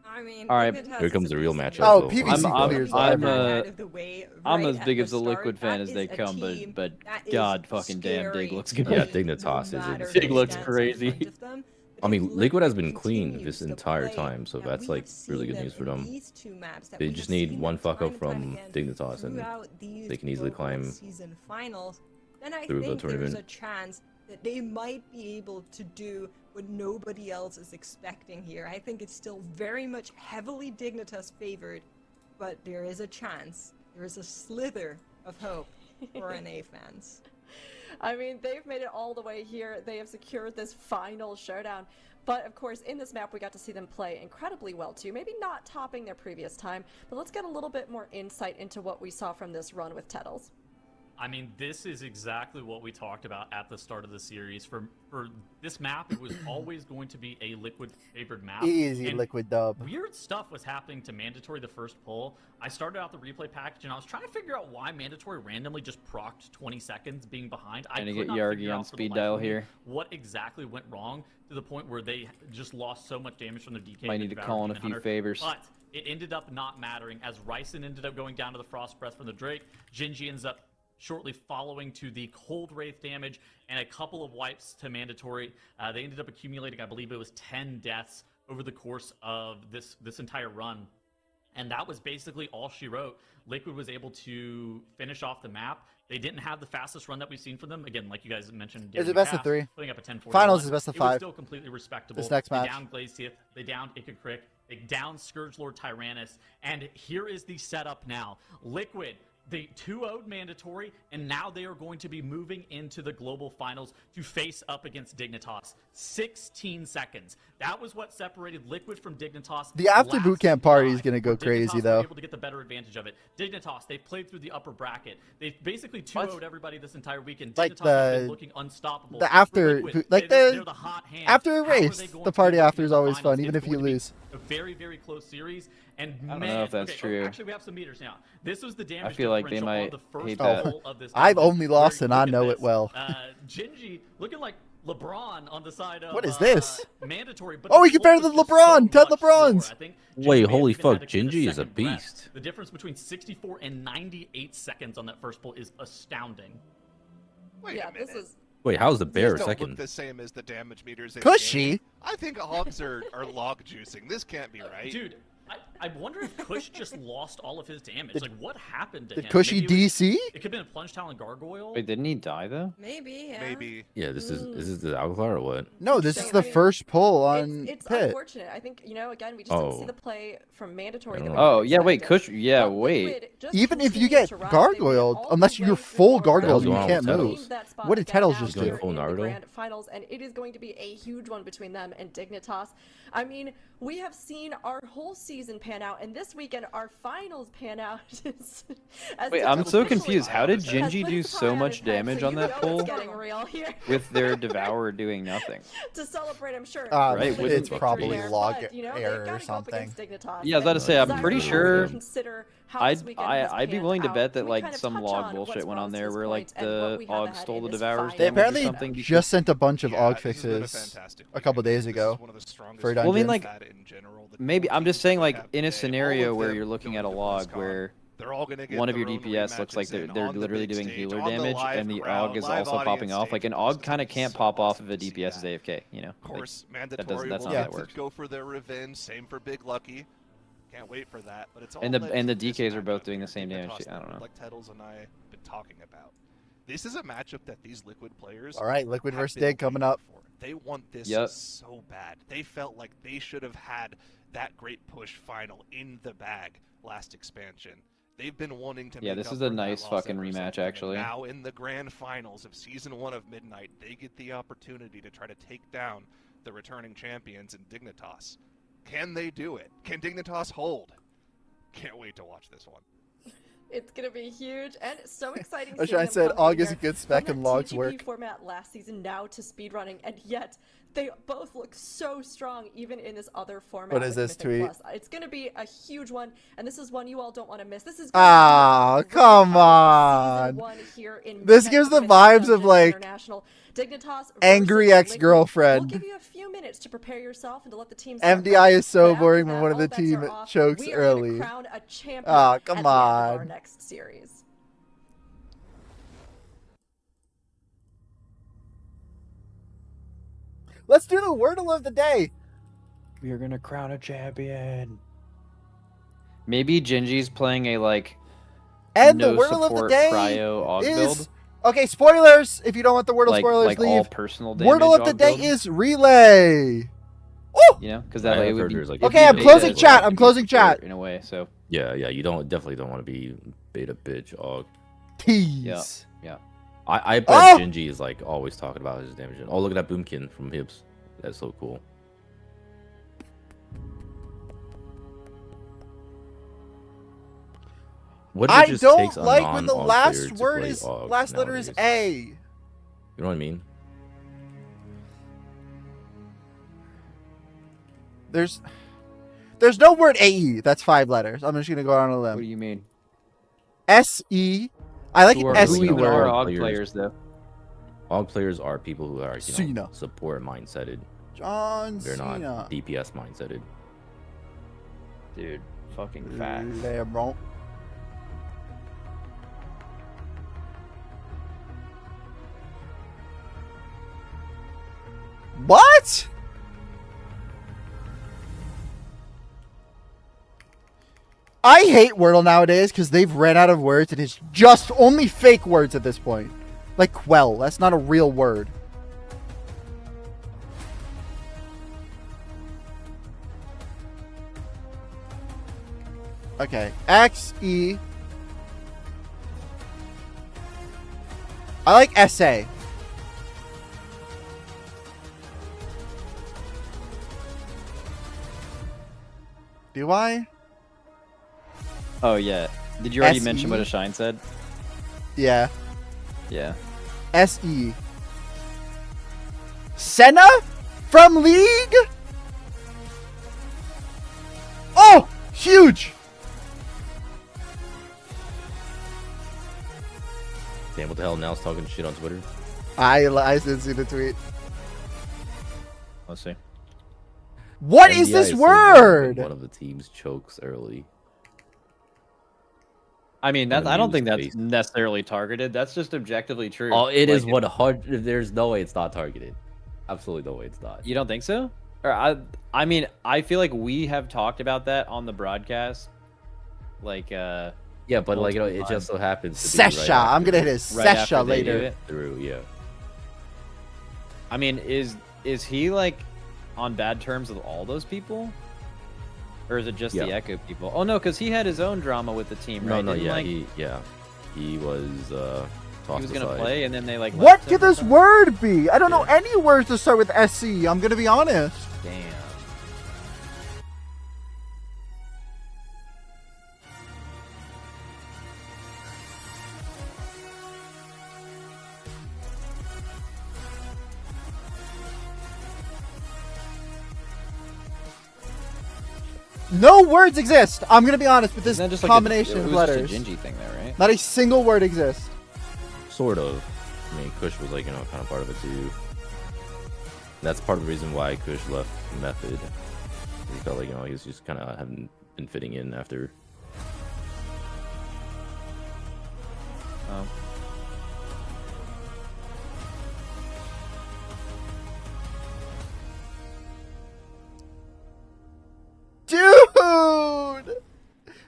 I mean, All right, Liquid has here comes a the real reason matchup, to Oh, though. PVC I'm- clears I'm, everything. out of the way I'm right as at big the as a start. Liquid fan That as they is a come, team but that is God fucking damn, Dig scary looks to good. Yeah, beat, Dignitas no is matter insane. Dig who looks stands in crazy. front of them. But I mean, if Liquid has Liquid been clean continues this to entire play time, so that that's we like have really seen good news for in them. these two maps, that They we just have need seen one them fuck time up and time from again Dignitas, and throughout these they can easily global climb season finals, then I through the think there's tournament. a chance that they might be able to do what nobody else is expecting here. I think it's still very much heavily Dignitas favored, but there is a chance, there is a slither of hope for NA fans. I mean, they've made it all the way here. They have secured this final showdown. But of course, in this map, we got to see them play incredibly well too. Maybe not topping their previous time, but let's get a little bit more insight into what we saw from this run with Tettles. I mean, this is exactly what we talked about at the start of the series. For this map, it was always going to be a Liquid favored map. Easy and Liquid dub. Weird stuff was happening to Mandatory the first pull. I started out the replay package, and I was trying to figure out why Mandatory randomly just procced 20 seconds being behind. Trying to could get not Yargi figure on out for the speed life dial of me here. what exactly went wrong to the point where they just lost so much damage from their DK. Might need to call in a few favors. But it ended up not mattering as Ryzen ended up going down to the Frost Breath from the Drake. Gingy ends up shortly following to the Cold Wraith damage and a couple of wipes to Mandatory. They ended up accumulating, I believe it was 10 deaths over the course of this entire run. And that was basically all she wrote. Liquid was able to finish off the map. They didn't have the fastest run that we've seen from them. Again, like you guys mentioned, It's a best of 3. putting up a 10-40. Finals is best of 5. It was still completely respectable. This next match. They downed Glacieth, they downed Ikakrik, they downed Scourgelord Tyrannus, and here is the setup now. Liquid, they 2-0'd Mandatory, and now they are going to be moving into the global finals to face up against Dignitas. 16 seconds. That was what separated Liquid from Dignitas. The after bootcamp party is going to go crazy, though. Able to get the better advantage of it. Dignitas, they've played through the upper bracket. They've basically 2-0'd everybody this entire weekend. Like Dignitas has been looking unstoppable. The after, like they're the hot hand. after a How are race, they going the to party be able to after get is the always finals? fun, even It's if you going to be lose. A very, very close series. And I don't man, know if that's true. actually, we have some meters now. This was the damage I feel like they differential on might the first hate that. pull of this I've tournament, only where lost you and I look at know this, it well. Gingy looking like LeBron on the side of What is this? Mandatory. But Oh, the he compared pull to was just LeBron, so 10 much LeBrons. slower. I think Wait, Gingy may have holy even had fuck, to get a Gingy is a second breath. beast. The difference between 64 and 98 seconds on that first pull is astounding. Wait a minute. Wait, how's the bear These don't second? look the same as the damage meters. in Cushy. game. I think hogs are log juicing. This can't be right. Dude, I wonder if Kush just lost all of his damage. Like, what happened to him? Did Cushy Maybe DC? It could have been a Plunge Talon Gargoyle. Wait, didn't he die though? Maybe, yeah. Maybe. Yeah, this is the Alclar or what? No, this So, is the I mean, first pull on It's Pit. unfortunate. I think, again, we just didn't see Oh. the play from Mandatory. I that don't we know. Oh yeah, wait, expected. Kush. Yeah, But wait. Liquid just Even if you continued get to rise. gargoyled, They unless all you're the way full through gargoyled, you Gargoyle can't to move. leave that spot What did to get Tettles back just here do? Going full in the Naruto? grand finals, and it is going to be a huge one between them and Dignitas. I mean, we have seen our whole season pan out, and this weekend our finals pan out. As Wait, Dignitas I'm so officially confused. How did has Gingy put do its so eye on much his head, damage so on you that know pull? It's getting real here. With their Devourer doing nothing? To celebrate, I'm sure. Right, the it's victory probably there, log but, they've error or gotta go up something. against Dignitas. Yeah, I was about to say, I'm Desire pretty will sure consider how this weekend has I'd be panned willing to out. bet that We like kind of some touch log on bullshit what's went on wrong to there this where like point and what the we have Og ahead stole in the this Devourer's final. They damage or apparently something. just sent a bunch of Yeah, AUG this has been a fixes fantastic a couple weekend. days This is ago one of the strongest for Well, I mean, dungeons. like, that in general, the maybe I'm just teams saying that like have in a today, all scenario of where them you're looking at a going to log BlizzCon, where they're all gonna get one of their your own DPS looks like rematches they're in they're on the literally big doing stage, healer on the damage live and the crowd, AUG is live also popping audience off. Like an taking. It's AUG kind gonna of be can't so pop off awesome if a to see DPS is that. AFK, you know? Of course, Like, Mandatory that's will not how get that to works. go for their revenge. Same for Big Lucky. Can't wait for that. But it's all And the led and the to this DKs are both matchup doing the here, same damage. Dignitas, I don't know. Like Tettles and I have been talking about. This is a matchup that these Liquid players. All right, Liquid have versus been Dig coming waiting up. for. They want this Yep. so bad. They felt like they should have had that great push final in the bag last expansion. They've been wanting to. Yeah, make this up is for a that nice loss fucking ever rematch, since then, and actually. now in the grand finals of season 1 of Midnight, they get the opportunity to try to take down the returning champions in Dignitas. Can they do it? Can Dignitas hold? Can't wait to watch this one. It's gonna be huge and so exciting. I seeing them said come AUG is here a good spec from and that logs TGP work. format last season now to speedrunning, and yet they both look so strong even in this other format. What is with this Mythic tweet? Plus. It's gonna be a huge one, and this is one you all don't want to miss. This is Ah, come on. This gives the vibes of, like, angry We'll ex-girlfriend. give you a few minutes to prepare yourself and to let the team. MDI is so But boring after when that, one of all the bets team are off. chokes We are gonna early. crown a champion Ah, at come the end of our on. next series. Let's do the Wordle of the day. We are gonna crown a champion. Maybe Gingy's playing a like And no the Wordle of the support day cryo AUG is build. Okay, spoilers. If you don't want the Wordle Like spoilers, all leave. personal damage. Wordle of the AUG day build, is relay. Woo! you know, because that I way it have would heard be. there's, like, it'd Okay, be I'm beta closing as chat, well, I'm it'd be closing support chat. in a way. So Yeah, you definitely don't want to be beta bitch. Tease. yeah. I bet Oh! Gingy is like always talking about his damage. Oh, look at that Boomkin from Hibbs. That's so cool. What if it I just don't takes a like when the non-Og last player to word play is Og last letter is nowadays? A. You know what I mean? There's no word AE. That's 5 letters. I'm just gonna go on a What do limb. you mean? SE. I like Who an are, SE who even word. are Og players though? Og players are people who are Cena. support mindseted. John They're Cena. not DPS mindseted. Dude, fucking facts. Damn, bro. What? I hate Wordle nowadays because they've ran out of words and it's just only fake words at this point. Like quell, that's not a real word. Okay, XE. I like SA. Do I? Oh yeah. Did you already SE? mention what a shine said? Yeah. Yeah. SE. Senna? From League? Oh! Huge! Damn, what the hell? Now's talking shit on Twitter. I didn't see the tweet. Let's see. What is NDI this so good word? when one of the teams chokes early. I mean, Gonna I don't use think that's face. necessarily targeted. That's just objectively true. Oh, it Like, is 100. There's no way it's not targeted. Absolutely no way it's not. You don't think so? Or I mean, I feel like we have talked about that on the broadcast. Like, Yeah, but like it just so happens to be Sesha. right I'm gonna hit after- a right Sesha after they do later. it. through. Yeah. I mean, is he like on bad terms with all those people? Or is it just the Yeah. Echo people? Oh no, because he had his own drama with the team, right? No, Didn't, yeah, like, he was he was gonna play, and then they like. What left him could or this something? word be? I don't know any words to start with SC. I'm gonna be honest. Damn. No words exist. I'm gonna be honest with this Isn't that just combination like of it was letters. just a Gingy thing, though, right? Not a single word exists. Sort of. I mean, Kush was like kind of part of it too. That's part of the reason why Kush left Method. He felt like he was just kind of hadn't been fitting in after. Dude!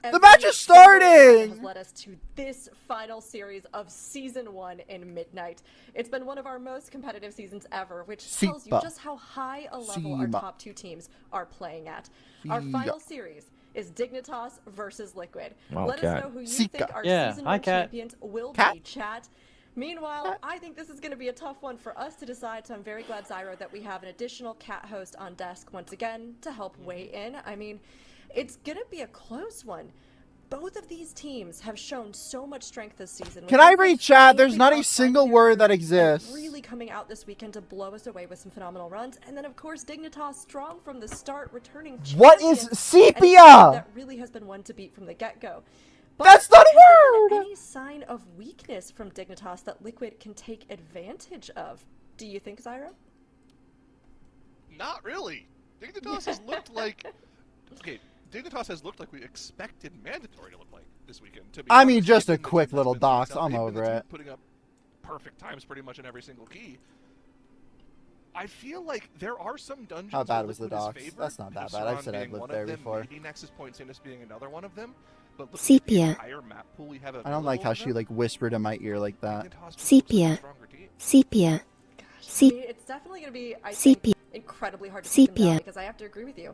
The match is starting! Has led us to this final series of Season 1 in Midnight. It's been one of our most competitive seasons ever, which tells you just how high a level our top two teams are playing at. Our final series is Dignitas versus Liquid. Let us know who you think our Season 1 champions will be, chat. Meanwhile, I think this is going to be a tough one for us to decide, so I'm very glad, Zyro, that we have an additional cat host on desk once again to help weigh in. I mean, it's going to be a close one. Both of these teams have shown so much strength this season. Can I read chat? There's not a single word that exists. Really coming out this weekend to blow us away with some phenomenal runs. And then, of course, Dignitas strong from the start, returning champions. What is Sepia? That really has been one to beat from the get-go. But that's not a word! Any sign of weakness from Dignitas that Liquid can take advantage of? Do you think, Zyro? Not really. Dignitas has looked like... Okay, Dignitas has looked like we expected Mandatory to look like this weekend. To be I mean, honest, just a given the quick team little that's been dox. putting I'm up, over it. Putting up perfect times pretty much in every single key. I feel like there are some dungeons. How bad where was the Liquid is dox? favored, That's not that bad. Hussaran I've said I've being lived one there of them, before. Maybe Nexus Point Sanus being another one of them. But looking at the Sepia. entire map pool we have I don't like how available she like whispered in my ear like that. Sepia. Sepia. I mean, it's definitely going to be, I think, incredibly hard to pick them down because I have to agree with you.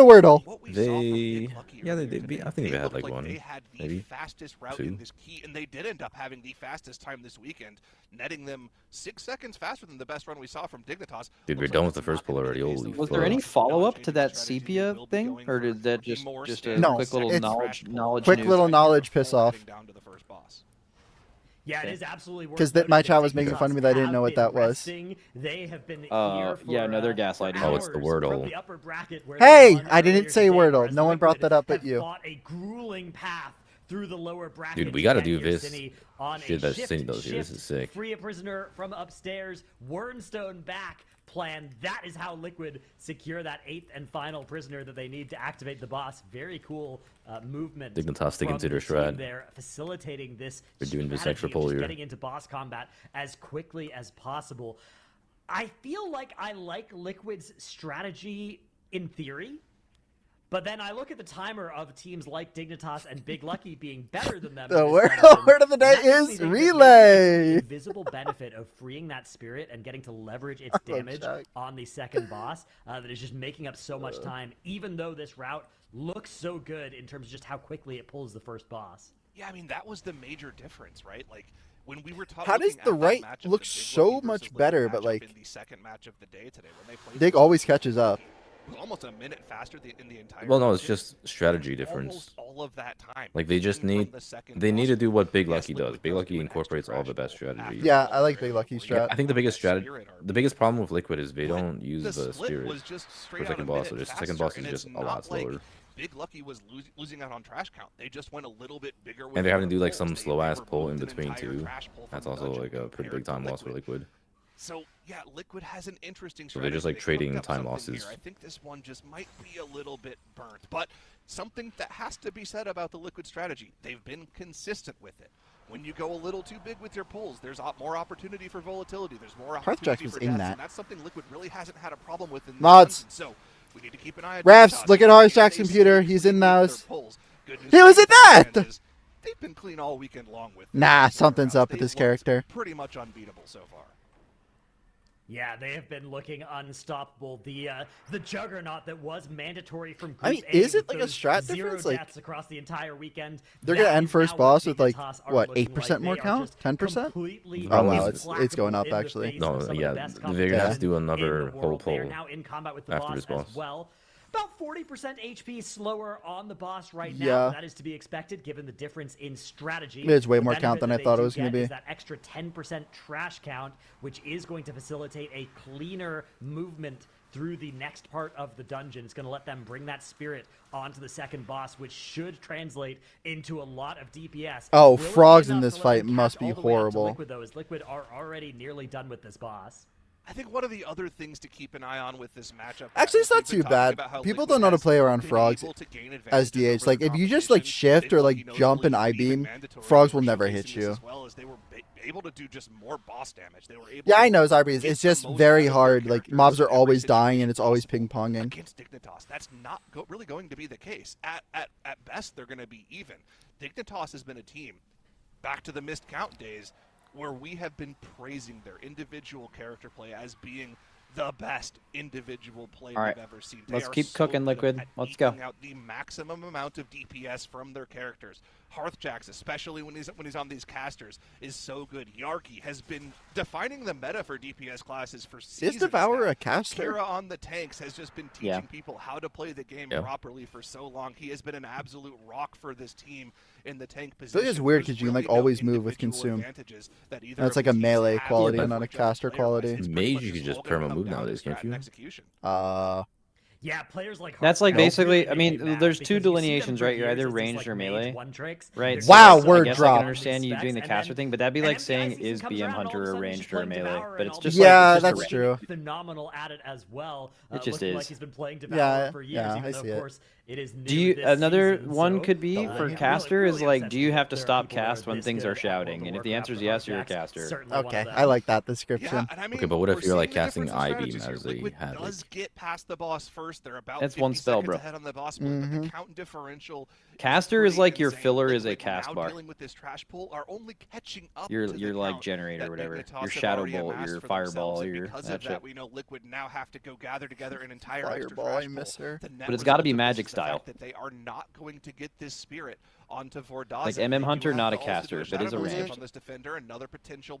a Wordle. Yeah, they did. I think they had like one, they had the maybe fastest route 2. in this key, and they did end up having the fastest time this weekend, netting them 6 seconds faster than the best run we saw from Dignitas. Dude, we're done with the first pull already. Holy Was there any follow-up to that Sepia thing, or did that just a No, quick little it's knowledge quick news? little knowledge piss off. Yeah, Yeah, it is absolutely worth because my chat was making fun of me that I didn't know what that was. They have been yeah, no, they're gaslighting. Oh, it's the Wordle. Hey, I didn't say Wordle. No one brought that up but you. A grueling path through the lower bracket. Dude, we gotta do this. Shit that Cine does here. This is sick. Free a prisoner from upstairs. Wernstone back. Plan. That is how Liquid secure that 8th and final prisoner that they need to activate the boss. Very cool movement. Dignitas sticking to their strat. They're facilitating this. They're doing this extra pull here. Getting into boss combat as quickly as possible. I feel like I like Liquid's strategy in theory. But then I look at the timer of teams like Dignitas and Big Lucky being better than them. The word of the day is relay. The invisible benefit of freeing that spirit and getting to leverage its damage on the second boss that is just making up so much time, even though this route looks so good in terms of just how quickly it pulls the first boss. Yeah, I mean, that was the major difference, right? Like, when we were talking, how does the right look so much better, but like in the second match of the day today, when they played Dig always catches up. Almost a minute faster in the entire. Well, no, it's just strategy difference. All of that time. Like they just need to do what Big Lucky does. Big Lucky incorporates all the best strategies. Yeah, I like Big Lucky's strat. I think the biggest problem with Liquid is they don't use the spirit for second boss. So the second boss is just a lot slower. Big Lucky was losing out on trash count. They just went a little bit bigger. And they're having to do like some slow ass pull in between too. That's also like a pretty big time loss for Liquid. So yeah, Liquid has an interesting strategy. So they're just like trading time losses. Here. I think this one just might be a little bit burnt, but something that has to be said about the Liquid strategy. They've been consistent with it. When you go a little too big with your pulls, there's more opportunity for volatility. There's more opportunity for deaths, and that's something Liquid really hasn't had a problem with in the mods. So we need to keep an eye on refs. Look at Harshack's computer. He's in those. He was in that. They've been clean all weekend long with. Nah, something's up with this character. Pretty much unbeatable so far. Yeah, they have been looking unstoppable. The juggernaut that was mandatory from Group A is it like a strat difference? Like deaths across the entire weekend. They're gonna end first boss with like what 8% more count, 10%? Oh wow, it's going up actually. No, yeah, they're gonna have to do another whole pull after this boss. Well, about 40% HP slower on the boss right now. Yeah. That is to be expected given the difference in strategy. It's way more count than I thought it was going to be. That extra 10% trash count, which is going to facilitate a cleaner movement through the next part of the dungeon. It's going to let them bring that spirit onto the second boss, which should translate into a lot of DPS. Oh, frogs in this fight must be horrible. Liquid, though, as Liquid are already nearly done with this boss. I think one of the other things to keep an eye on with this matchup. Actually, it's not too bad. People don't know how to play around frogs as DH. Like, if you just like shift or like jump and I-beam, frogs will never hit you. As well as they were able to do just more boss damage. They were able. Yeah, I know, Zarbies. It's just very hard. Like, mobs are always dying and it's always ping-ponging. Against Dignitas, that's not really going to be the case. At best, they're going to be even. Dignitas has been a team, back to the missed count days, where we have been praising their individual character play as being the best individual play we've ever seen. Let's keep cooking, Liquid. Let's go. Out the maximum amount of DPS from their characters. Hearthjax, especially when he's on these casters, is so good. Yarki has been defining the meta for DPS classes for seasons. Is Devourer now. a caster? Kira on the tanks has just been teaching people how to play the game properly for so long. He has been an absolute rock for this team in the tank position. It's weird because you can like always move with consume. That's like a melee quality and not a caster quality. Mage, you can just perma move nowadays, can't you? Yeah, players like that's like basically. I mean, there's two delineations, right? You're either ranged or melee, right? Wow, so word I guess drop. I can understand you doing the caster thing, but that'd be like saying is BM Hunter a ranged or a melee? But it's just that's true. Phenomenal at it as well. It just is. Like he's been playing Devourer for years, yeah, even though, of course, it is new do you this another season, one so, could be for caster is like, do you have to stop cast when things are all shouting? And if the answer is yes, you're a caster. Okay, I like that description. Yeah, I mean, okay, but what if you're like casting I-beam as a Liquid Havoc? does get past the boss first. They're about That's one spell, bro. ahead on the boss, but the count differential. Caster is like your filler is a cast bar. Dealing with this trash pull are only catching up Your to the like count generator, that whatever. Dignitas Your have shadow already bolt, amassed your for fireball, themselves, and your because that of shit. that, we know Liquid now have to go gather together an entire Fireball, extra trash I miss pull. her. The net But it's gotta be result of this magic is the fact style. that they are not going to get this spirit onto Vordaza. Like MM They do Hunter, have not to a also caster, do but is a shadow damage ranged. on this defender, another potential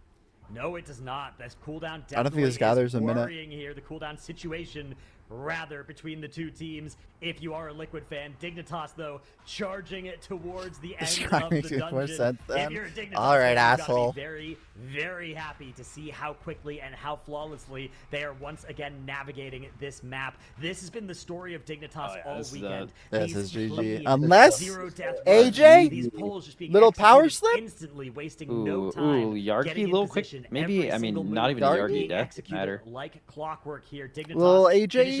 No, it does not. This cooldown I don't think this gathers a minute. Here. The cooldown situation, rather, between the two teams. If you are a Liquid fan, Dignitas, though, charging it towards the end of the dungeon. If you're a Dignitas all right, fan, asshole. you've got to be very, very happy to see how quickly and how flawlessly they are once again navigating this map. This has been the story of Dignitas all weekend. This is GG. Unless AJ, little power slip. Instantly wasting no time. Yarky, little quick. Maybe, I mean, not even Yarky death matter. Like clockwork here. Little AJ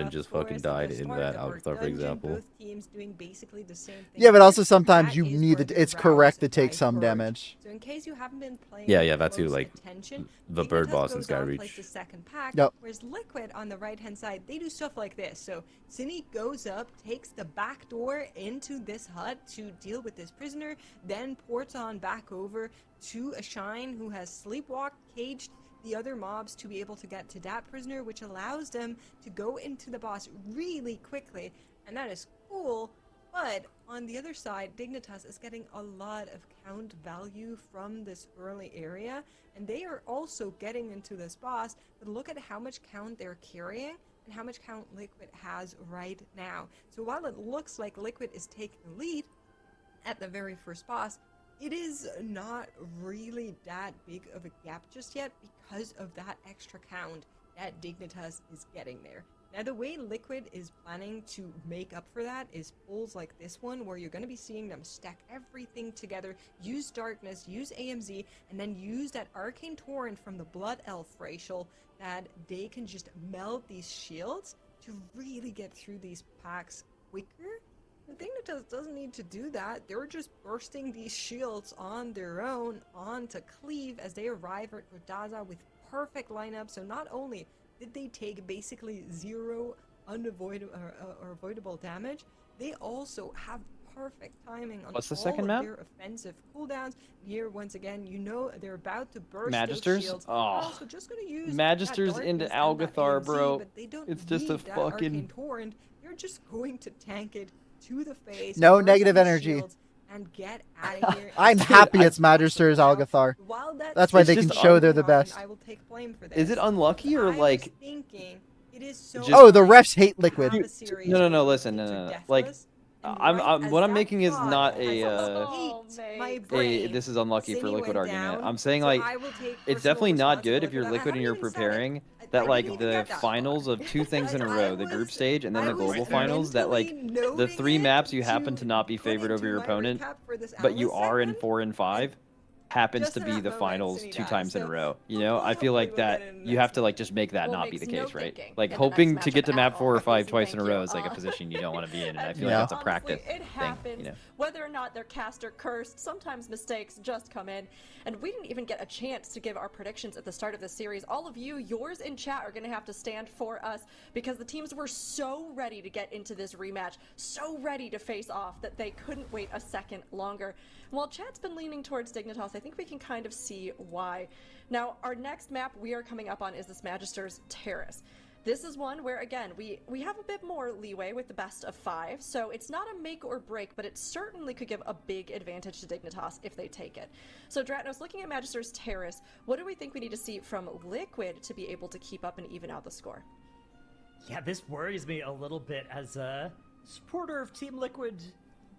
Dungeon just fucking died in that Avatar, for example. Both teams doing basically the same thing. Yeah, but also sometimes you need it's correct to take some damage. So in case you haven't been playing, yeah, that too. Like the bird boss in Skyreach. The second pack, yep. Whereas Liquid on the right hand side, they do stuff like this. So Cine goes up, takes the back door into this hut to deal with this prisoner, then ports on back over to a Shine who has sleepwalked, caged the other mobs to be able to get to that prisoner, which allows them to go into the boss really quickly, and that is cool. But on the other side, Dignitas is getting a lot of count value from this early area, and they are also getting into this boss, but look at how much count they're carrying and how much count Liquid has right now. So while it looks like Liquid is taking the lead at the very first boss, it is not really that big of a gap just yet because of that extra count that Dignitas is getting there. Now, the way Liquid is planning to make up for that is pulls like this one, where you're going to be seeing them stack everything together, use Darkness, use AMZ, and then use that Arcane Torrent from the Blood Elf Racial, that they can just melt these shields to really get through these packs quicker. Dignitas doesn't need to do that. They're just bursting these shields on their own onto Cleave as they arrive at Urtaza with perfect lineup. So not only did they take basically zero avoidable damage, they also have perfect timing on What's the all second of map? their offensive cooldowns. Here, once again, you know they're about to burst Magisters? those shields. Oh. Also, just gonna use Magisters that into Darkness and that Algathar, AMZ, bro. but they don't It's just a need that fucking- Arcane Torrent. They're just going to tank it to the face. No burst negative these energy. shields, and get out of here. I'm Dude, happy it's Magister's Algathar. While That's why It's they just can show they're the going on, best. I will take blame for this. Is it unlucky or I was like? thinking it is so Just- Oh, the hard refs hate to Liquid. have a series No, where listen, the no. teams are Like, deathless, and right as what I'm that making is thought not has a, escaped my brain, this is unlucky for Zinni Liquid went argument. down, I'm saying so like, I will take it's personal definitely not good if responsibility you're for that. Liquid I and you're haven't even said it. preparing I that didn't like even the get that finals far. of two things in a I row, the was- group stage and then the I was global finals, that like mentally the three noting maps you it happen to not be put favored over into your my opponent, recap for this but you Atlas are in segment. 4 and 5 happens Just to in be that the moment, finals Sunita. 2 times in a So row. You know, I feel like we'll that get into you that have to like just make that Well, not be the makes no case, right? thinking Like in the hoping next to get to matchup map at 4 or all. 5 Thank twice in a you. row is like a position you don't want to be in, and I feel Yeah. like that's a Honestly, practice it thing. happens. You know. Whether or not they're cast or cursed, sometimes mistakes just come in. And we didn't even get a chance to give our predictions at the start of the series. All of you, yours in chat, are going to have to stand for us because the teams were so ready to get into this rematch, so ready to face off that they couldn't wait a second longer. While chat's been leaning towards Dignitas, I think we can kind of see why. Now, our next map we are coming up on is this Magister's Terrace. This is one where, again, we have a bit more leeway with the best of 5, so it's not a make or break, but it certainly could give a big advantage to Dignitas if they take it. So, Dratnos, looking at Magister's Terrace, what do we think we need to see from Liquid to be able to keep up and even out the score? Yeah, this worries me a little bit as a supporter of Team Liquid.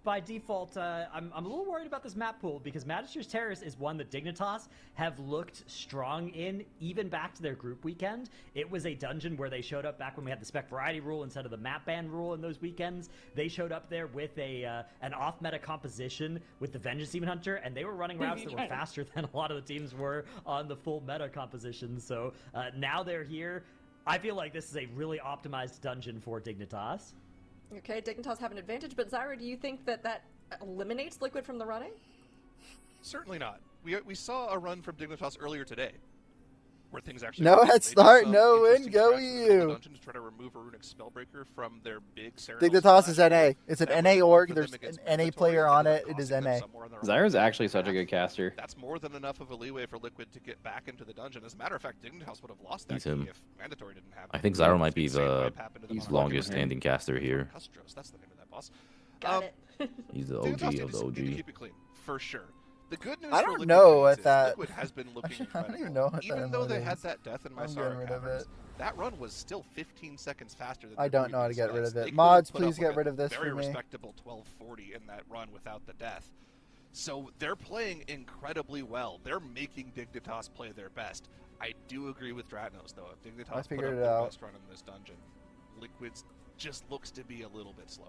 By default, I'm a little worried about this map pool because Magister's Terrace is one that Dignitas have looked strong in even back to their group weekend. It was a dungeon where they showed up back when we had the spec variety rule instead of the map ban rule in those weekends. They showed up there with an off-meta composition with the Vengeance Demon Hunter, and they were running routes that were faster than a lot of the teams were on the full meta composition. So now they're here. I feel like this is a really optimized dungeon for Dignitas. Okay, Dignitas have an advantage, but Zyra, do you think that eliminates Liquid from the running? Certainly not. We saw a run from Dignitas earlier today, where things actually. No happened. head They did start, some no win, interesting go strats in the middle of the you. dungeon to try to remove a runic spellbreaker from their big Ceranos Dignitas is splash. NA. It's an That NA was org. for There's them against an NA Mandatory, player and on then it. It is costing them NA. somewhere on their own Zyra's path. actually such a good caster. That's more than enough of a leeway for Liquid to get back into the dungeon. As a matter of fact, Dignitas would have lost that He's game him. if Mandatory didn't have. I think Zyra might be Insane the wipe happened to them on longest Arcane. standing caster here. Custros, that's the name of that boss. Got it. He's the Dignitas OG need of to the need to OG. keep it clean, for sure. The good news I for don't Liquid know fans what is that- Liquid has been looking Actually, I don't incredible. even know what that Even though they emote had is. that death in I'm Mysara getting rid of Caverns, it. that run was still 15 seconds faster than I their don't know how to previous get rid deaths. of They it. could've Mods, put up please like get a rid of this very for me. respectable 1240 in that run without the death. So they're playing incredibly well. They're making Dignitas play their best. I do agree with Dratnos, though. If Dignitas put up figured it their out. best run in this dungeon, Liquid's just looks to be a little bit slower.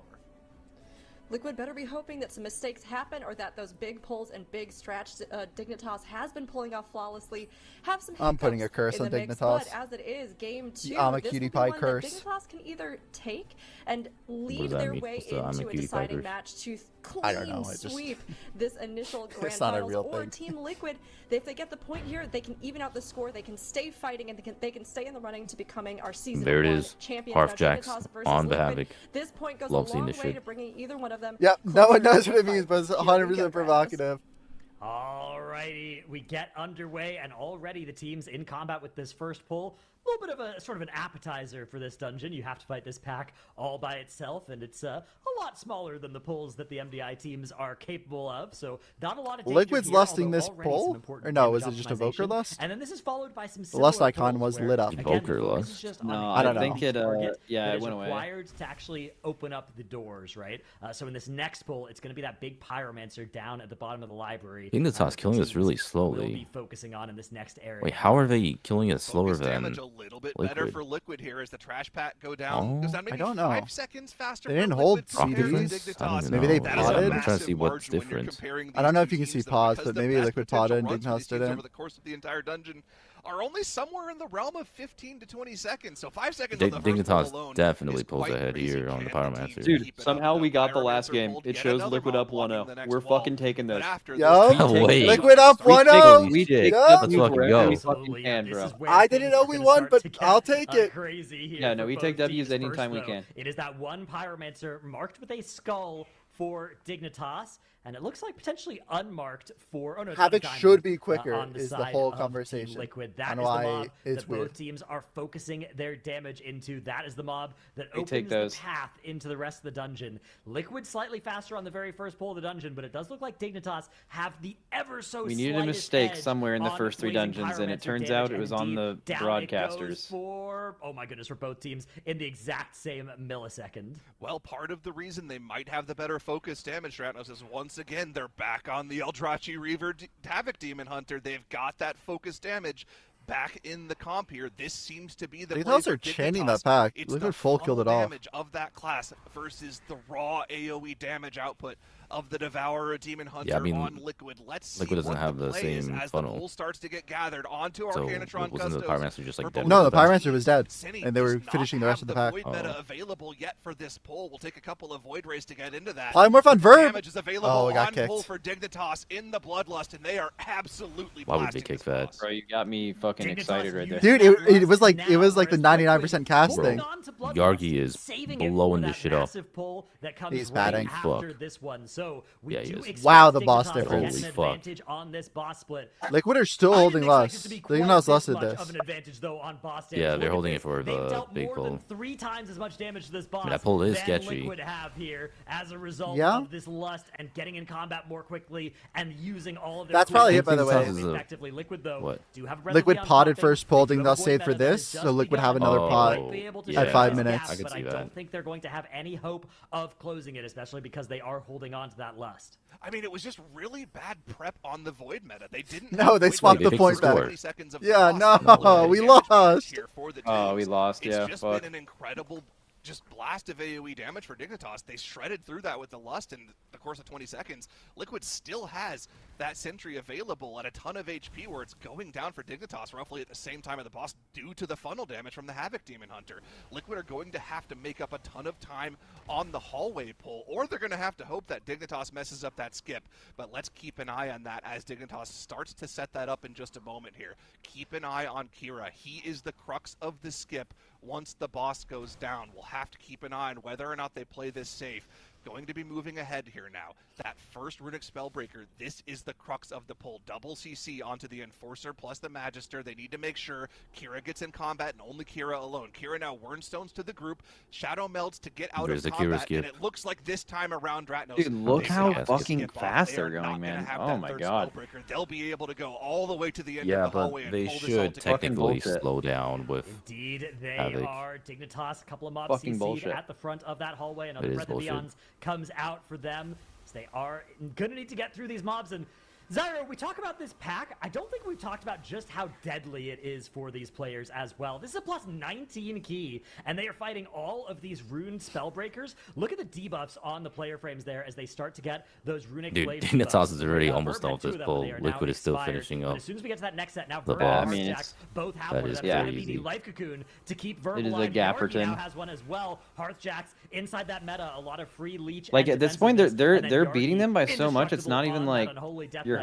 Liquid better be hoping that some mistakes happen or that those big pulls and big strats Dignitas has been pulling off flawlessly have some I'm putting a hiccups curse in on the mix, Dignitas. But as it is, game 2, I'm a this cutie will be pie one curse. that Dignitas can either take and does lead that their mean? way What's the I'm a into a cutie pie deciding curse? match to I don't clean know, I just- sweep this initial grand It's not a finals, real or thing. Team Liquid, if they get the point here, they can even out the score, they can stay fighting, and they can stay in the running to becoming our season There it 1 is. champion. Harf Now, Jacks Dignitas versus on the Liquid. Havoc. This point goes Love a seeing long this way shit. to bringing either one of them. Yep, no one closer knows to what it the means, fight. but it's Here we 100% go, Dratnos. provocative. Alrighty, we get underway, and already the teams in combat with this first pull. a little bit of a sort of an appetizer for this dungeon. You have to fight this pack all by itself, and it's a lot smaller than the pulls that the MDI teams are capable of. So not a lot of danger Liquid's here, lusting although this already pull, some important or no? damage Was it just Evoker optimization. lust? And then this is followed by some The lust similar icon pulls was where, lit up. again, Evoker the focus lust? is just No, on I don't the know. think it, target yeah, that it is went away. required to actually open up the doors, right? So in this next pull, it's going to be that big Pyromancer down at the bottom of the library. Dignitas that killing the this really teams will be slowly. focusing on in this next area. Wait, how are they killing it slower Focus than damage a little bit better Liquid? for Liquid here as the trash pack go down. Oh. Goes down maybe I don't know. 5 seconds faster. They for didn't Liquid hold compared to CDs? Dignitas. I don't even Maybe they know. That is a potted? I'm trying to massive see what's margin when you're different. comparing I don't know these if you two can see teams, though, pause, because but the maybe best Liquid potential potted and runs for Dignitas these teams didn't. over the course of the entire dungeon are only somewhere in the realm of 15 to 20 seconds. So 5 seconds on the first Dignitas pull alone definitely is pulls quite ahead crazy. here on the Can Pyromancer. team Dude, keep it up, somehow though? we got the last Pyromancer game. pulled It yet shows another Liquid mob up blocking 1-0. the next We're wall. fucking taking But this. after Yup. this, No way. Liquid up We 1-0. We did. Yup. Let's fucking wherever go. we Absolutely, fucking yeah, can, this bro. is where I didn't things know are we gonna won, start but to get, I'll take it. Crazy here Yeah, no, for we take both Ws teams. anytime First, we though, can. It is that one Pyromancer marked with a skull for Dignitas, and it looks like potentially unmarked for. Oh no, it's Havoc Diamond, should be quicker on the is the side whole of conversation. Team Liquid. I That don't is know the why mob it's that weird. both teams are focusing their damage into. That is the mob that We take opens those. the path into the rest of the dungeon. Liquid slightly faster on the very first pull of the dungeon, but it does look like Dignitas have the ever so We needed a slightest mistake edge somewhere in the on first 3 Blazing dungeons, and it Pyromancer turns damage, out it and was on indeed, the down it goes broadcasters. for, oh my goodness, for both teams in the exact same millisecond. well, part of the reason they might have the better focus damage, Dratnos, is once again they're back on the Eldrachi Reaver Havoc Demon Hunter. They've got that focus damage back in the comp here. This seems to be the They play also for are chaining Dignitas. that pack. It's Liquid the full killed it funnel off. damage of that class versus the raw AoE damage output of the Devourer Demon Hunter Yeah, I mean, on Liquid. Let's see Liquid doesn't what have the the play is same as funnel. the pull starts to get gathered onto So Arcanatron wasn't the Custos. Pyromancer just like For dead both No, the of those Pyromancer was dead, Cine and they were does not finishing the rest have of the pack. Void meta Oh. available yet for this pull. We'll take a couple of Void Rays to get into that. Polymorph on Verb. Damage is available Oh, we got on kicked. pull for Dignitas in the Bloodlust, and they are absolutely Why would blasting they kick this that? boss. Bro, you got me fucking Dignitas excited right there. using Dude, that it was like rust the now, 99% cast Bro, thing. on to Bloodlust, Yargi is saving it blowing for this that shit up. massive pull that comes He's right batting. after Fuck. this one. So we Yeah, he do is. expect Wow, the boss Dignitas to get difference. an Holy fuck. advantage on this boss split. Liquid are still I holding didn't expect it less. to be They quite even us this lusted much this. of an advantage though on boss damage. Yeah, Look they're at holding this. it for They've the dealt big more pull. than 3 times as much damage to this boss. that pull is than sketchy. Liquid have here as a result Yeah. of this lust and getting in combat more quickly and using all of their That's probably tools it, by the way. more effectively. Liquid though What? do have a Liquid relatively potted unblocked first thing. pull, They do Dignitas have a saved void for meta that this, is so just Liquid have begun. another Oh, pot Might be able to yeah. shut at 5 this minutes. gap, I could but see I that. don't think they're going to have any hope of closing it, especially because they are holding on to that lust. I mean, it was just really bad prep on the Void meta. They didn't. No, have they Void swapped meta the for point back. 20 seconds of the Yeah, boss. no, we lost. Here for the Oh, we teams. lost, It's yeah, just fuck. been an incredible just blast of AoE damage for Dignitas. They shredded through that with the Lust in the course of 20 seconds. Liquid still has that Sentry available at a ton of HP where it's going down for Dignitas roughly at the same time of the boss due to the funnel damage from the Havoc Demon Hunter. Liquid are going to have to make up a ton of time on the hallway pull, or they're going to have to hope that Dignitas messes up that skip. But let's keep an eye on that as Dignitas starts to set that up in just a moment here. Keep an eye on Kira. He is the crux of the skip once the boss goes down. We'll have to keep an eye on whether or not they play this safe. Going to be moving ahead here now. That first Runic Spellbreaker, this is the crux of the pull. Double CC onto the Enforcer plus the Magister. They need to make sure Kira gets in combat and only Kira alone. Kira now Wurnstones to the group. Shadow melds to get out There's of the Kira combat, skip. and it looks like this time around Dratnos. Dude, look they how have to fucking skip off. fast They they're are going, not gonna man. have Oh that my third God. Spellbreaker. They'll be able to go all the way to the end Yeah, of the hallway but and they pull this all should together. technically bullshit. slow down with. Indeed, they Havoc. are. Dignitas, a couple of mobs Fucking CC'd bullshit. at the front of that hallway. Another It is Breath of bullshit. Beyond comes out for them. So they are going to need to get through these mobs. And Zyro, we talk about this pack. I don't think we've talked about just how deadly it is for these players as well. This is a plus 19 key, and they are fighting all of these rune spellbreakers. Look at the debuffs on the player frames there as they start to get those runic Dude, blade Dignitas debuffs. is already Verb almost had done with 2 this of them, pull. but they are Liquid now is still expired. finishing But up as soon as we get to that next set, now the Verb and boss. I mean, Hearthjax both have that one of is them. It's very going to be easy. the Life Cocoon to keep Verb It is a alive. Yargi Gafferton. now has one as well. Hearthjax inside that meta, a lot of free leach. Like and at this point, defensiveness, they're and then beating Yargi, them by so much. It's not even indestructible on like that unholy death you're knight.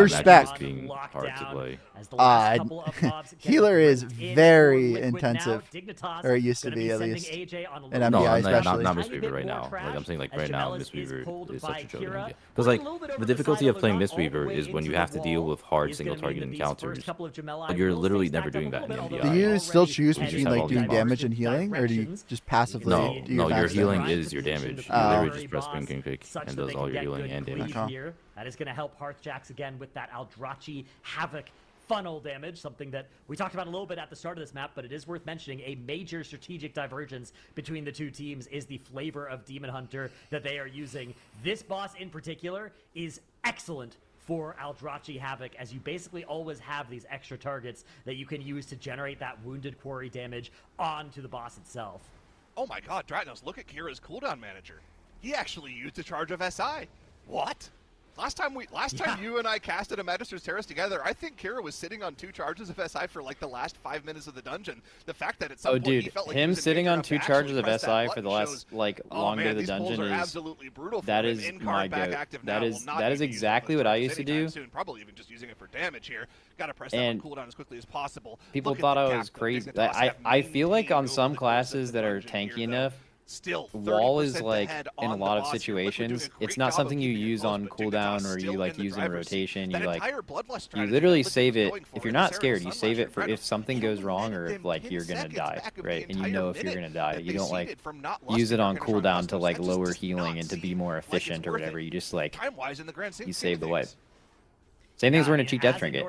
respect. Being hard to play. Healer is very intensive, or it used to be at least, in MBI especially. Not Mistweaver right now. Like I'm saying, like right now, Mistweaver is such a joke. Because like the difficulty of playing Mistweaver is when you have to deal with hard single target encounters. Like, you're literally never doing that in MBI. Do you still choose between like doing damage and healing, or do you just passively? No, your healing is your damage. You literally just press ping quick and does all your healing and damage. That is going to help Hearthjax again with that Eldrazi Havoc funnel damage, something that we talked about a little bit at the start of this map, but it is worth mentioning. A major strategic divergence between the two teams is the flavor of Demon Hunter that they are using. This boss in particular is excellent for Aldrachi Havoc, as you basically always have these extra targets that you can use to generate that Wounded Quarry damage onto the boss itself. Oh my god, Dratnos, look at Kira's cooldown manager. He actually used a charge of SI. What? Last time you and I casted a Magister's Terrace together, I think Kira was sitting on 2 charges of SI for like the last 5 minutes of the dungeon. The fact that at some point he felt like him he was sitting on 2 charges of SI for the last longer of the dungeon is absolutely brutal. That is my goat. That is exactly what I used to do. Soon, probably even just using it for damage here. Got to press that on cooldown as quickly as possible. People thought I was crazy. I feel like on some classes that are tanky enough, wall is like in a lot of situations it's not something you use on cooldown or you like use in rotation. You literally save it. If you're not scared, you save it for if something goes wrong or if like you're gonna die, right? And you know if you're gonna die, you don't like use it on cooldown to like lower healing and to be more efficient or whatever. You just like you save the wipe. Same things were in a cheat death trinket.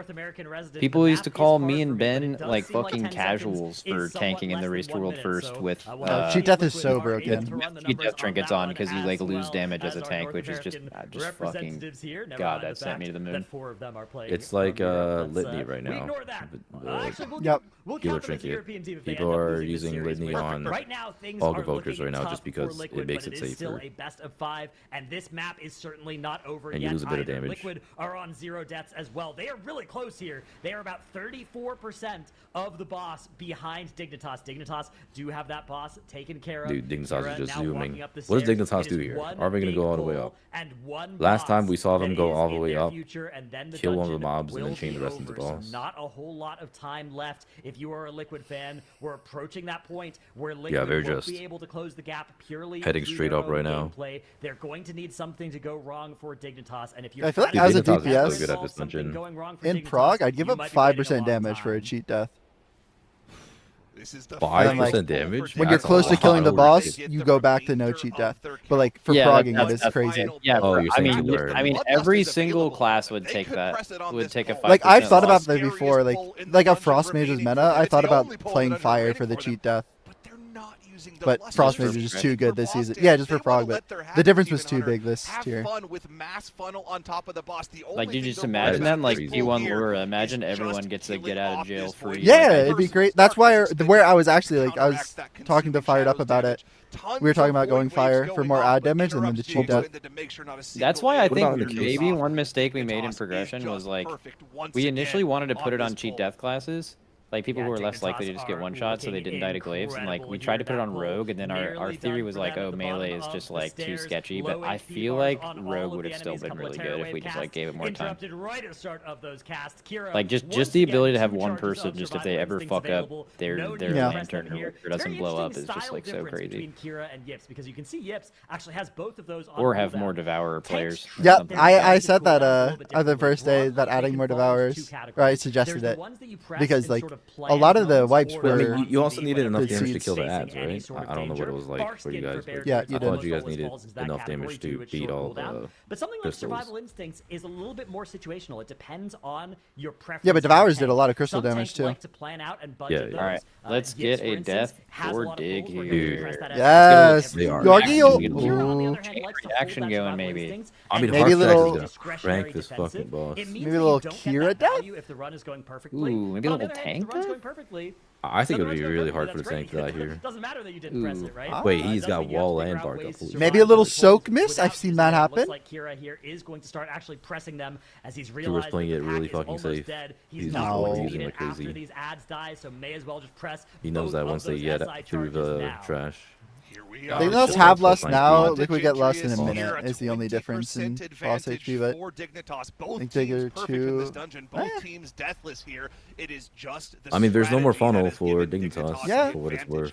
People used to call me and Ben like fucking casuals for tanking in the Race to World First with cheat death is so broken. Cheat death trinkets on because you like lose damage as a tank, which is just fucking God, that sent me to the moon. It's like Litany right now. Yep. Healer trinket. People are using Litany on all Evokers right now just because it makes it safer. And this map is certainly not over and you lose a bit of damage. Liquid are on 0 deaths as well. They are really close here. They are about 34% of the boss behind Dignitas. Dignitas do have that boss taken care of. Dude, Dignitas is just zooming. What does Dignitas do here? Are we going to go all the way up? Last time we saw them go all the way up, kill one of the mobs, and then chain the rest of the boss. Not a whole lot of time left. If you are a Liquid fan, we're approaching that point where Liquid won't be able to close the gap purely heading straight up right now. They're going to need something to go wrong for Dignitas, and if you're I feel like as a DPS good at this dungeon. in Prague, I'd give up 5% damage for a cheat death. This is the 5% damage. When you're close to killing the boss, you go back to no cheat death. But like for progging, it is crazy. Yeah, I mean, every single class would take that. Would take a 5%. Like I've thought about that before. Like a Frost Mage's meta, I thought about playing fire for the cheat death. But Frost Mage is just too good this season. Yeah, just for prog, but the difference was too big this tier. Like, you just imagine that, like, P1 Lure, imagine everyone gets a get out of jail free. Yeah, it'd be great. That's why where I was actually, like, I was talking to Fired Up about it. We were talking about going fire for more ad damage and then the cheat death. That's why I think maybe one mistake we made in progression was, like, we initially wanted to put it on cheat death classes. Like, people who were less likely to just get one-shot so they didn't die to glaives, and, like, we tried to put it on Rogue, and then our theory was, like, oh, melee is just, like, too sketchy, but I feel like Rogue would have still been really good if we just, like, gave it more time. Like, just the ability to have one person, just if they ever fuck up their lantern or doesn't blow up is just, like, so crazy. Or have more Devourer players. Yep, I said that on the first day, that adding more Devourers, or I suggested it, because, like, a lot of the wipes were. I mean, you also needed enough damage to kill the ads, right? I don't know what it was like for you guys, but yeah, I thought you guys needed enough damage to beat all the But something like Survival Instincts is a little bit more situational. It depends on your preference. Yeah, but Devourers did a lot of crystal damage too. Yeah. All right, let's get a death for Dig here. Yes, Yorgio. Action going maybe. I mean, maybe a little rank this fucking boss. Maybe a little Kira death. Ooh, maybe a little tank. I think it would be really hard for the tank to die here. Doesn't matter that you didn't press it, right? Wait, he's got wall and bark up. Maybe a little soak miss. I've seen that happen. Looks like Kira here is going to start actually pressing them as he's realized playing it really fucking safe. He's not going to beat it after these ads die, so may as well just press. He knows that once they get through the trash. They must have Lust now. Liquid get Lust in a minute is the only difference in boss HP, but I think Digger 2. I mean, there's no more funnel for Dignitas, for what it's worth.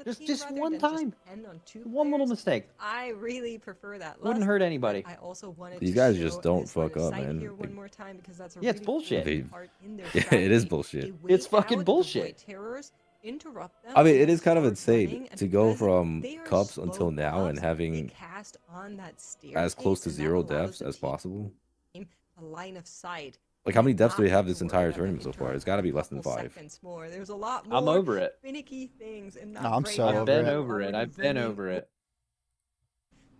in the team Just rather one than time. depend on two One little players. mistake. I really prefer that. Wouldn't hurt anybody. I also wanted These to guys show just don't this line fuck of up, sight man. here one more time because that's a Yeah, it's really bullshit. important part in their Yeah, it is strategy. bullshit. They wait It's fucking out the bullshit. Void Terrors interrupt them. I mean, it is kind of start running, insane and to go because from they are cups slow until now and buffs, having they cast on that as close to staircase, and that 0 allows deaths the as possible. team a line of sight. Like, how many deaths do Not they have to this worry entire about tournament so far? It's got to be less than couple 5. seconds more. There's a lot more I'm over it. finicky things in that No, I'm break so down. over Been it. over it. I've been over it.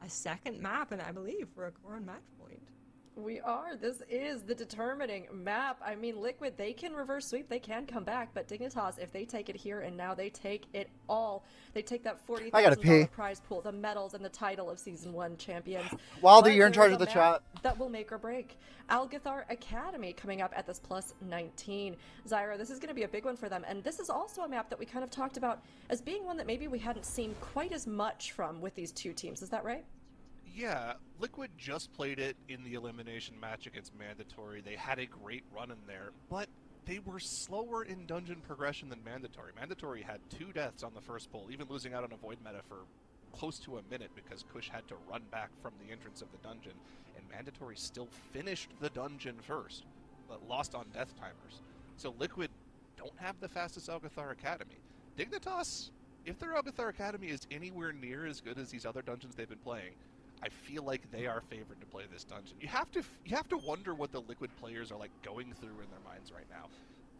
A second map, and I believe for a Corrin match point. We are. This is the determining map. I mean, Liquid, they can reverse sweep, they can come back, but Dignitas, if they take it here and now, they take it all. They take that $40,000 prize pool, the medals, and the title of Season 1 champions. Wilder, But you're in there charge is of a the map chat. that will make or break. Algathar Academy coming up at this plus 19. Zyra, this is going to be a big one for them, and this is also a map that we kind of talked about as being one that maybe we hadn't seen quite as much from with these two teams. Is that right? Yeah, Liquid just played it in the elimination match against Mandatory. They had a great run in there, but they were slower in dungeon progression than Mandatory. Mandatory had 2 deaths on the first pull, even losing out on a Void meta for close to a minute because Kush had to run back from the entrance of the dungeon, and Mandatory still finished the dungeon first, but lost on death timers. So Liquid don't have the fastest Algathar Academy. Dignitas, if their Algathar Academy is anywhere near as good as these other dungeons they've been playing, I feel like they are favored to play this dungeon. You have to wonder what the Liquid players are like going through in their minds right now.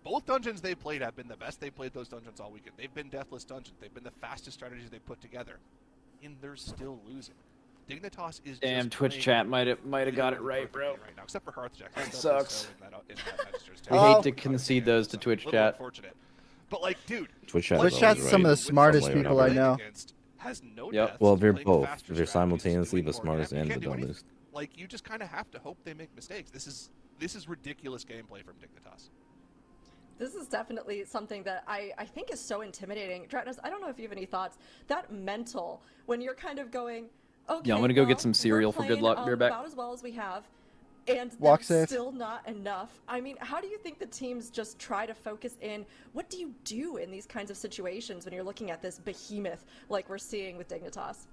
Both dungeons they've played have been the best. They've played those dungeons all weekend. They've been deathless dungeons. They've been the fastest strategies they've put together, and they're still losing. Dignitas is Damn, just Twitch chat might have got it right, bro. Right now, except for Hearthjack. That sucks. We We hate to concede those to Twitch chat. Unfortunate. But like, dude, Twitch Twitch chat's some of the smartest people I know. has no Yep. deaths, Well, they're playing both. faster They're strategies, simultaneously doing the more smartest damage. and You the can't do anything. dumbest. Like, you just kind of have to hope they make mistakes. This is ridiculous gameplay from Dignitas. This is definitely something that I think is so intimidating. Dratnos, I don't know if you have any thoughts. That mental, when you're kind of going, okay, Yeah, I'm gonna go get well, some cereal we're for good playing, luck. Be right back. About as well as we have, and Walk that's safe. still not enough. I mean, how do you think the teams just try to focus in? What do you do in these kinds of situations when you're looking at this behemoth like we're seeing with Dignitas?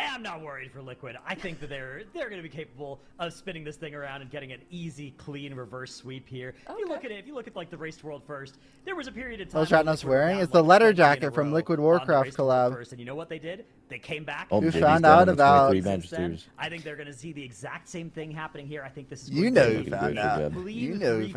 I'm not worried for Liquid. I think that they're going to be capable of spinning this thing around and getting an easy, clean reverse sweep here. Okay. If you look at like the Race to World first, there was a period of time. Those Ratnos wearing? It's the letter jacket from Liquid Warcraft collab. First, and you know what they did? They came back. Oh, You JD's found down out to about- 23 Since then, Magisters. I think they're going to see the exact same thing happening here. I think this is. You going know to you be found good, out. good. clean You know 3-2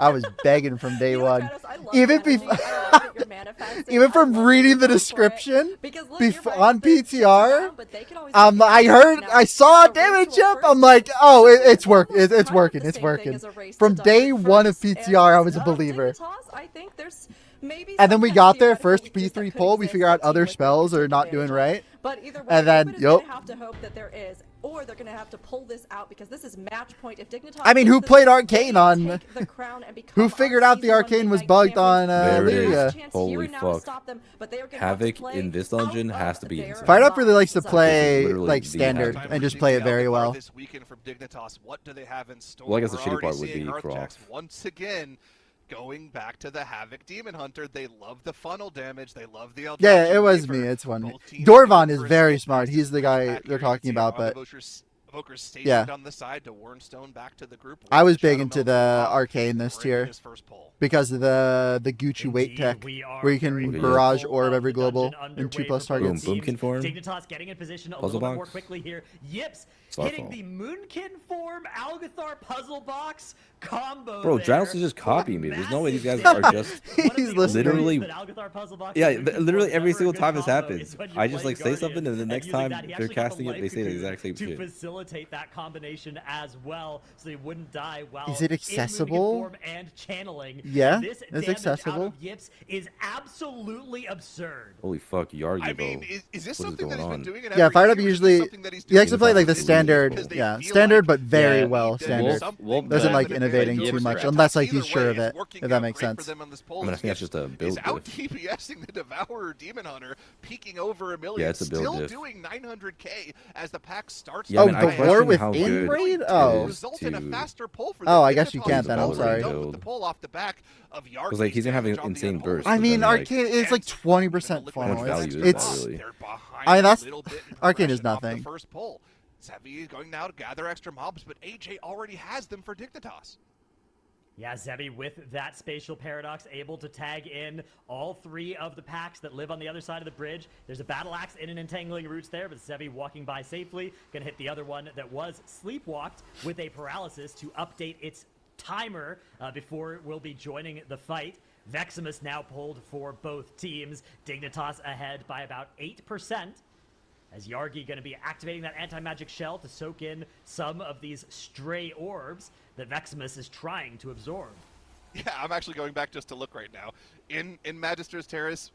I for was begging from day You know, one. Travis, I love Even the energy. before- I love that you're manifesting. Even I from love reading that the you're going for it. description Because look, you're right, on they sit PTR, down, but they can always make I it heard, now. I saw a A damage race to a chip. first I'm like, is oh, almost it's kind of it's the working, same it's thing working. as a race to From dungeon day one of first, and PTR, I was a with believer. Dignitas, I think there's maybe And then we some got kind of there, theoretical first weakness that P3 could pull, we exist figure that out other team would spells take are not advantage doing of. right. But either way, And then, Liquid is yup. gonna have to hope that there is, or they're gonna have to pull this out because this is match point. If Dignitas I mean, wins who this, played they Arcane on- take the crown and become Who figured our out the Season 1 Arcane was Big bugged Bang on There it is. Lyria? Chance Holy here now to fuck. stop them, but they are gonna have to Havoc play in this dungeon out has of to be their insane. Fight Up really likes to minds. play literally like the standard halftime and just play it very well. This weekend from Dignitas, what do they have in store? Well, I guess the We're shitty already part would seeing be Earthjacks Croft. once again going back to the Havoc Demon Hunter. They love the funnel damage. They love the Yeah, Eldrazi it was Reaver. me. It's one. Both teams Dorvan going is for a very skip smart. past He's the switch guy back they're here. You can talking see about, all the but Evoker's stationed yeah. on the side to Wurnstone back to the group. I was Shadow big into Melt's the off, Arcane this bringing tier his first pull. because of the Gucci weight Indeed, tech, we are where you very can good. barrage full orb of every the dungeon global and underway 2+ for both targets. Boom, teams. Boomkin form. Dignitas getting in position a Puzzle little bit more box. quickly here. Yips Starfall. hitting the Moonkin form Algathar puzzle box combo. Bro, there. Draus is just copying me. There's no way these guys Massive are damage. just One of the He's only listening. ways literally. that Algathar puzzle box Yeah, and Moonkin literally form every is never single a good time this combo happens, is when you I just play like say Guardian. something, and the next using time that, he they're actually got the casting it, Life they say the Cocoon exact same to shit. facilitate that combination as well, so they wouldn't die while Is it in Moonkin accessible? form and channeling. Yeah, This it's damage accessible. out of Yips is absolutely absurd. Holy fuck, Yargi, I bro. mean, is this What is something that going he's been on? doing in Yeah, every Fired Up year, or is this usually something that he's he likes doing to play like the Because standard, they yeah, feel standard like but very Yeah. well they standard. something Doesn't like that innovating Yips too much are unless like either he's sure way of is it, working if that out makes great for sense. them on this poll. I mean, I This think that's Yips just a build is out diff. TPSing the Devourer Demon Hunter, peaking over a million. Yeah, it's a build still diff. doing 900k as the pack starts. Yeah, Oh, I mean, I the question war with how aim good raid? it Oh. is Result in a to- faster pull for Oh, them. I guess you Dignitas can't then, I'm already sorry. done with the pull off the back of Because, like, he's gonna have an Yargi's damage on the insane unholy. burst, I but mean, then, like, Arcane is like 20% Liquid funnel. How much value is It's that, really? They're behind I mean, that's- a little bit in Arcane is progression off the nothing. First pull. Zevi is going now to gather extra mobs, but AJ already has them for Dignitas. Yeah, Zebi with that spatial paradox able to tag in all 3 of the packs that live on the other side of the bridge. There's a battle axe in an entangling roots there, but Zebi walking by safely. Gonna hit the other one that was sleepwalked with a paralysis to update its timer before it will be joining the fight. Veximus now pulled for both teams. Dignitas ahead by about 8%. As Yargi going to be activating that anti-magic shell to soak in some of these stray orbs that Veximus is trying to absorb. Yeah, I'm actually going back just to look right now. In Magister's Terrace,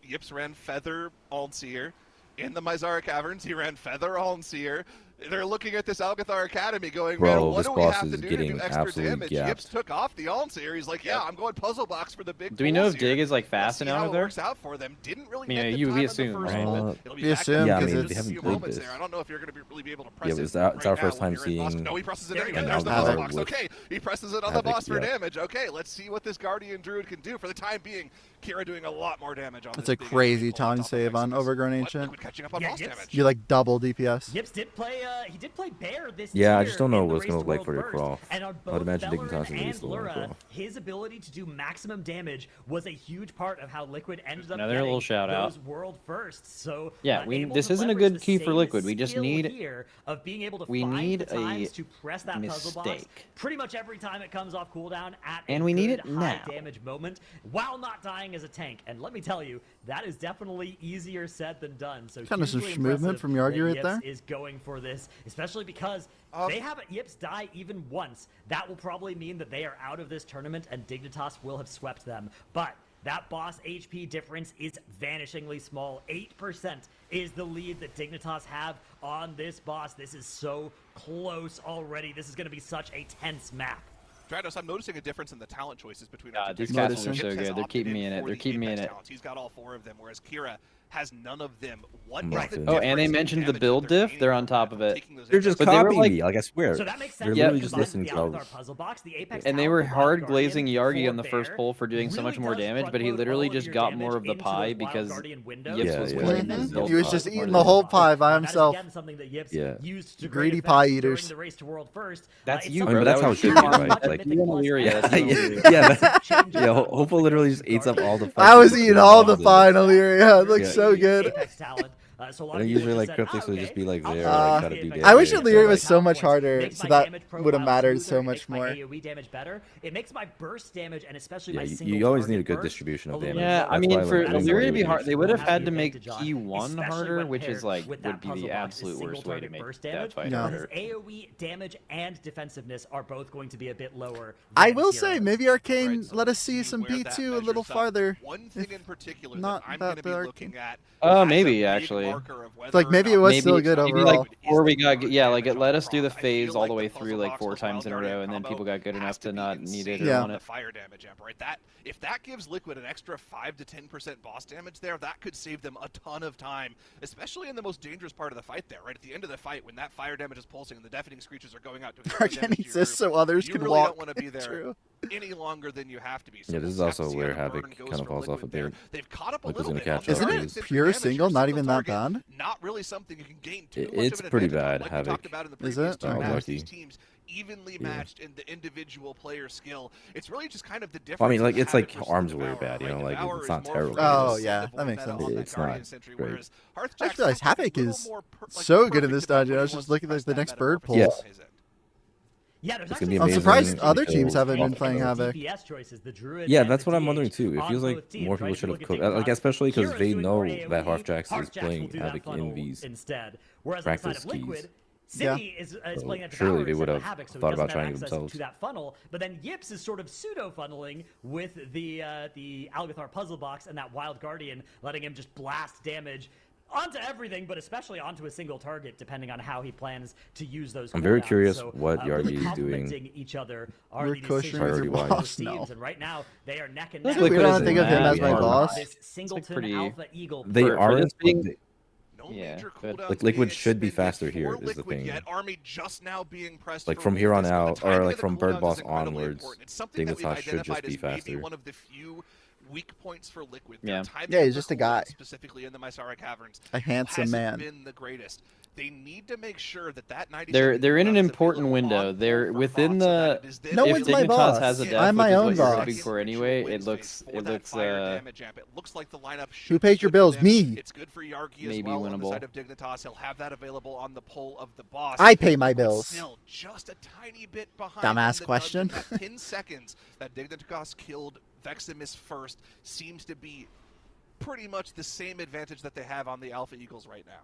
Yips ran Feather Alnseer. In the Mizara Caverns, he ran Feather Alnseer. They're looking at this Algathar Academy going, man, what do we have to do extra damage? Yips took off the Alnseer. He's like, yeah, I'm going puzzle box for the big. Do we know if Dig is like fast enough out there? Works out for them. Didn't really get the time we assume, right? We assume, yeah, I because mean, they haven't played this. I don't know if you're going to really be able to press it. It's our first time seeing. No, he presses it anyway. There's the puzzle box. Okay, he presses it on the boss for damage. Okay, let's see what this Guardian Druid can do. For the time being, Kira doing a lot more damage on this. That's a crazy time save on Overgrown Ancient. Catching up on boss damage. You like double DPS. Yips did play. He did play Bear this. Yeah, I just don't know what it's going to look like for your crawl. And on both I would imagine Bellerin Dignitas and Lura, his ability to do maximum damage was a huge part of how Liquid ended up getting little shout out. those world firsts. So yeah, this isn't a good key for Liquid. We just need here of being able to find the times to press that puzzle box pretty much every time it comes off cooldown at a we need good it high now. damage moment while not dying as a tank. And let me tell you, that is definitely easier said than done. So kind of some movement from Yargi right there. Is going for this, especially because they haven't Yips die even once. That will probably mean that they are out of this tournament and Dignitas will have swept them. But that boss HP difference is vanishingly small. 8% is the lead that Dignitas have on this boss. This is so close already. This is going to be such a tense map. Drados, I'm noticing a difference in the talent choices between these castles are so good. They're keeping me in it. They're keeping me in it. He's got all 4 of them, whereas Kira has none of them. What right. is the oh, and they mentioned the build diff. They're on top of it. They're just copying me. Like I swear. So that makes sense. They're literally just listening to and they were hard glazing Yargi on the first pull for doing so much more damage, but he literally just got more of the pie because Yips was playing his build. He was just eating the whole pie by himself. Yeah. Greedy pie eaters. That's you, I mean, but that's how it should be, right? Like, yeah, Hopeful literally just eats up all the. I was eating all the pie in Illyria. It looks so good. And usually, like, cryptics would just be like there, like, try to do damage. I wish Illyria was so much harder, so that would have mattered so much more. It makes my burst damage and especially yeah, my single you always need a good distribution of damage. Yeah, I mean, That's for why, like, Illyria to be hard, they would have had to make key 1 harder, which is like would be the absolute worst way to make that fight harder. AoE damage and defensiveness are both going to be a bit lower. I will say, maybe Arcane let us see some B2 a little farther. One thing in particular not that I'm going to be looking at. Maybe actually. Like maybe it was still good overall. Like before we got like it let us do the phase all the way through like 4 times in a row, and then people got good enough to not need it or want it. Fire damage, right? If that gives Liquid an extra 5 to 10% boss damage there, that could save them a ton of time, especially in the most dangerous part of the fight there, right at the end of the fight when that fire damage is pulsing and the deafening screeches are going out to Arcane exists so others can walk. You don't want to be there any longer than you have to be. So yeah, this is also where Havoc kind of falls off a bit. They've caught up a little bit. Isn't it pure single? Not even that bad. Not really something you can gain too much It's of an pretty advantage bad, like Havoc. Is it? Oh, lucky. Teams evenly matched in the individual player skill. It's really just kind of the difference. Well, I mean, like it's like arms way bad, you know, like it's not terrible. Oh yeah, that makes sense. It's not great. I just realized Havoc is so good in this dungeon. I was just looking at the next bird pull. Yeah. Yeah, there's actually I'm surprised other teams haven't been playing Havoc. Yeah, that's what I'm wondering too. It feels like more people should have cooked, like especially because they know that Hearthjax is playing Havoc in these practice keys. City is playing that surely they would have Havoc, so thought about trying trying themselves to that funnel. But then Yips is sort of pseudo funneling with the Algathar puzzle box and that Wild Guardian, letting him just blast damage onto everything, but especially onto a single target, depending on how he plans to use those. I'm very curious so, what Yargi is doing. Each other are We're cushioning your boss now. And right now they are neck and neck. neck. We don't think of him as my boss. Singleton Alpha Eagle. They are being. Yeah, like Liquid should be faster here is the thing. Army just now being pressed like from here on out, or like from Bird Boss onwards, Dignitas should just be faster. One of the few weak points for Liquid. Yeah, he's just a guy. Specifically in the Mizara Caverns. A handsome man. Been the greatest. they need to make sure that 90. They're in an important window. They're within the. No if one's my Dignitas boss. has a death, I'm my which is own what you're boss. hoping for anyway. It looks like the lineup Who pays your bills? Me. It's good for Yargi Maybe as well winnable. on the side of Dignitas. He'll have that available on the poll of the boss. I pay my bills. Still just a tiny bit behind. Dumbass in the question. dungeon. That 10 seconds that Dignitas killed Veximus first seems to be pretty much the same advantage that they have on the Alpha Eagles right now.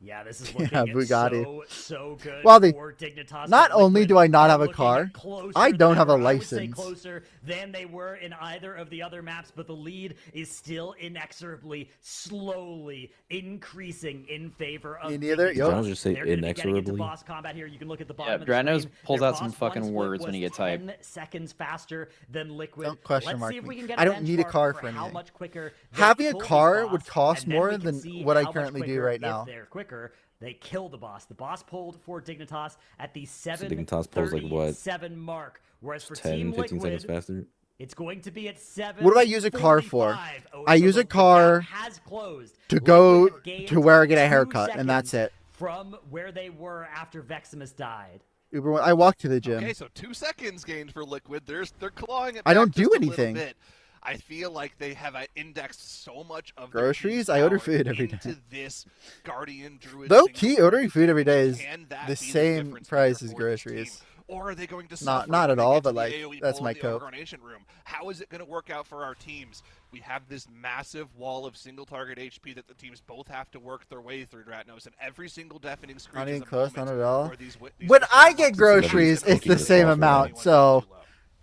Yeah, this is looking Bugatti. so good Well, for Dignitas. not only Liquid do I not are have a looking car, closer I don't than have a ever. I would say license. closer than they were in either of the other maps, but the lead is still inexorably, slowly increasing in favor of Me neither. Dignitas. Yo. I'll just say They're gonna be getting into inexorably. boss combat here. You can look at the bottom Yeah, of the Dranos screen. pulls Their out some boss fucking one split words when was he gets hyped. 10 seconds faster than Liquid. Don't question Let's mark see if me. we can get I don't need a benchmark car for for how anything. much quicker they Having a pull this car boss, would cost and then more we can than see what I how much currently do quicker right if now. they're quicker. They kill the boss. The boss pulled for Dignitas at the Dignitas pulls like what? 7:37 mark, whereas for 10, Team 15 seconds Liquid, faster. it's going to be at 7. What do I use a car for? I use a The car gap has closed. to go Liquid gained to where I get a 2 haircut, and that's seconds it. From where they were after Veximus died. Uber One. I walk to the gym. Okay, so 2 seconds gained for Liquid. They're clawing it. I don't back do just a little anything. bit. I feel like they have indexed so much of Groceries? their I order power food every into day. this Guardian Druid. Low single key, target. ordering food every day is Can that the be same difference price maker as for this groceries. team? Or are they going to Not suffer at when they all, get to but the like AoE that's poll my in the cope. Overcoordination room? How is it going to work out for our teams? We have this massive wall of single target HP that the teams both have to work their way through, Dratnos, and every single deafening screech Not is even a close, moment not at all. where these When I boxes get are groceries, gonna it's be the too same low. amount. Anyone So too low.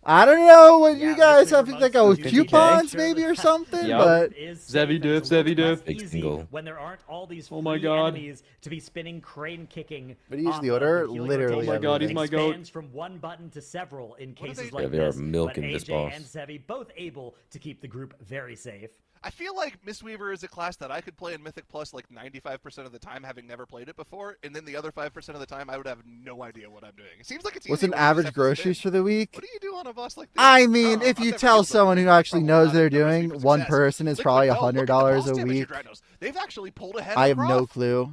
I don't know what Yeah, you guys Mr. have, like Months a is coupons usually maybe or something, Yep. but Zevi diff, Zevi diff. Big Easy single. when there aren't all these Oh my free God. enemies to be spinning crane kicking. But he usually off of order the healing literally rotation. Oh my God, he's my goat. Expands from one button to several in cases they- like Yeah, they are this. milking but this AJ boss. and Zevi both able to keep the group very safe. I feel like Mistweaver is a class that I could play in Mythic Plus like 95% of the time, having never played it before, and then the other 5% of the time, I would have no idea what I'm doing. It seems like it's what's easy an when you just average have to groceries spin. for the week? What do you do on a boss like this? I mean, Oh, if I've you never tell used them. someone who actually Probably knows not they're a recipe doing, for one success. person is Liquid probably Bell, look at the $100 boss a damage week. here, Dratnos. They've actually pulled ahead. I of have no Roth. clue.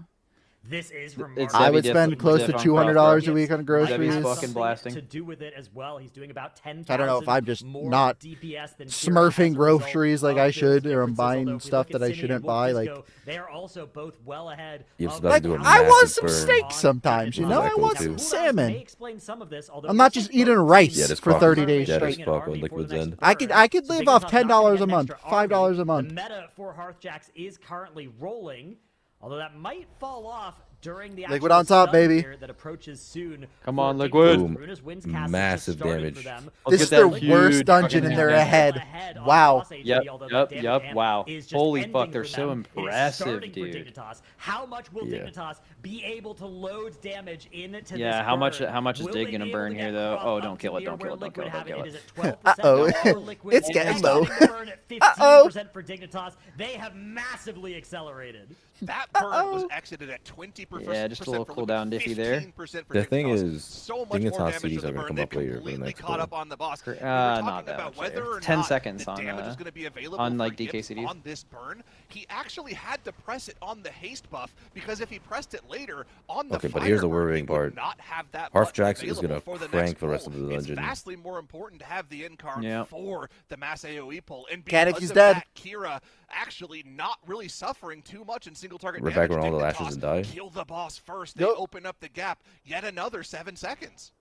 This is It's remarkable. I Zevi would diff spend with close to Diff on $200 a Crawford. week on Zevi's groceries. fucking Something blasting. to do with it as well. He's doing about 10,000 I don't know if I'm just more not DPS than Kira smurfing as a result groceries like of I those should, or I'm differences. Although buying if we stuff look at that I Simi and shouldn't Wolf buy. Disco, Like, they are also both well ahead. You've of about to the do a I want massive some burn. steak sometimes, you know? I Exactly, want too. some Cooldowns salmon. may explain some of this, although I'm not this just is eating both rice teams Dead for as 30 fuck. days Dead as straight. fuck on Liquid's end. I could live off $10 a month, $5 a month. The meta for Hearthjacks is currently rolling, although that might fall off during the Liquid actual on top, stun baby. here that approaches soon. Come for on, Dignitas. Liquid. Boom. Runa's wins cast has Massive just started damage. for them. This Let's is get their that worst huge dungeon, fucking and they're damage. ahead. Wow. Yep, wow. Holy fuck, they're so impressive, Starting for dude. Dignitas. How much will Yeah. Dignitas be able to load damage into this Yeah, how much burn? is Will Dig they gonna be burn able to here, get though? Croft Oh, up don't to kill it, near don't where kill it, don't Liquid kill it, have don't kill Is it. it 12% Uh-oh. now for Liquid? It's getting And low. starting to burn at 15% for Dignitas. They have massively accelerated. That burn was exited at 20%. Yeah, just a little for cooldown Liquid, diffy there. 15% for The thing Dignitas. is, so much more Dignitas damage CDs to the are gonna burn. come They've up later for the completely next caught pull. up on the boss. We were not talking that about much whether later. or 10 not seconds the on, damage is going to be available on, for like, hits DKCDs. on this burn. He actually had to press it on the haste buff because if he pressed it later on the Okay, but here's the fire burn, worrying he would part. not have that Hearthjacks button is gonna available for the crank next the rest pull. of the dungeon. It's vastly more important to have the end card Yeah. for the mass AoE pull. And Cat, if because he's of dead. that, Kira actually not really suffering too much in single target We're back damage. when all the Dignitas lashes and die. kill the boss first. They Yep. open up the gap. Yet another 7 seconds.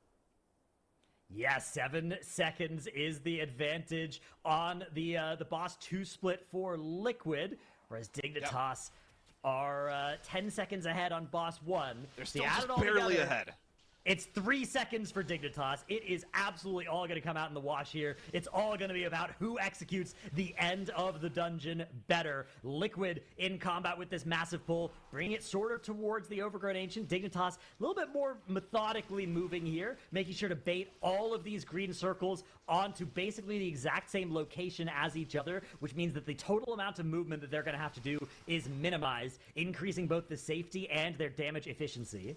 Yeah, 7 seconds is the advantage on the boss 2 split for Liquid, whereas Dignitas are 10 seconds ahead on boss 1. They're So still you add just it all barely together, ahead. It's 3 seconds for Dignitas. It is absolutely all going to come out in the wash here. It's all going to be about who executes the end of the dungeon better. Liquid in combat with this massive pull, bringing it sort of towards the Overgrown Ancient. Dignitas a little bit more methodically moving here, making sure to bait all of these green circles onto basically the exact same location as each other, which means that the total amount of movement that they're going to have to do is minimized, increasing both the safety and their damage efficiency.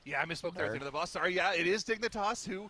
Yeah, I misspoke there to the boss. Sorry, yeah, it is Dignitas who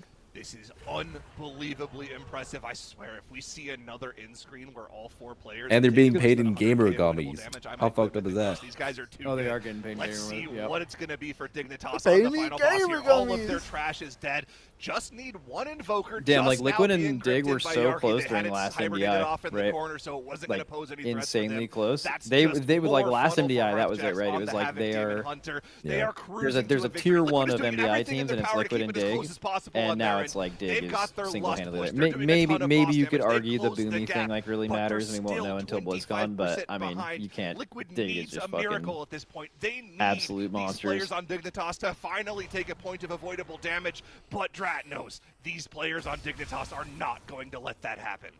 round. This is unbelievably impressive. I swear, if we see another in-screen where all 4 players... And they're being paid in gamer gummies. How fucked up is that? These guys are too Oh, they good. are getting paid in Let's see gamer. Yep. what it's going to be for Dignitas Pay on the me final boss gamer here. All of gummies. their trash is dead. Just need one Invoker. Damn, like just Liquid now and being Dig were crypted by so Yarki. close They during had it last hibernated MDI, off in the right? corner, so it wasn't Like going to pose any threats for insanely them. close. That's They just was like more last funnel MDI. for That was it, Jax right? It on was the like Havoc they team and are. Hunter. Yeah. They are cruising There's a to tier victory. 1 of Liquid is doing MDI everything in teams, their and it's power to Liquid keep and it as Dig, close as possible on and now their it's like Dig They've is got their single-handedly lust there. push. They're doing a ton of Maybe boss you could damage. They've argue the closed the Boomy thing gap, like really but matters, they're and we won't know until still BlizzCon. But 25% I mean, behind. you can't. Liquid Dig is needs just a fucking miracle at this point. They need absolute these monsters. players on Dignitas to finally take a point of avoidable damage, but Drat knows these players on Dignitas are not going to let that happen.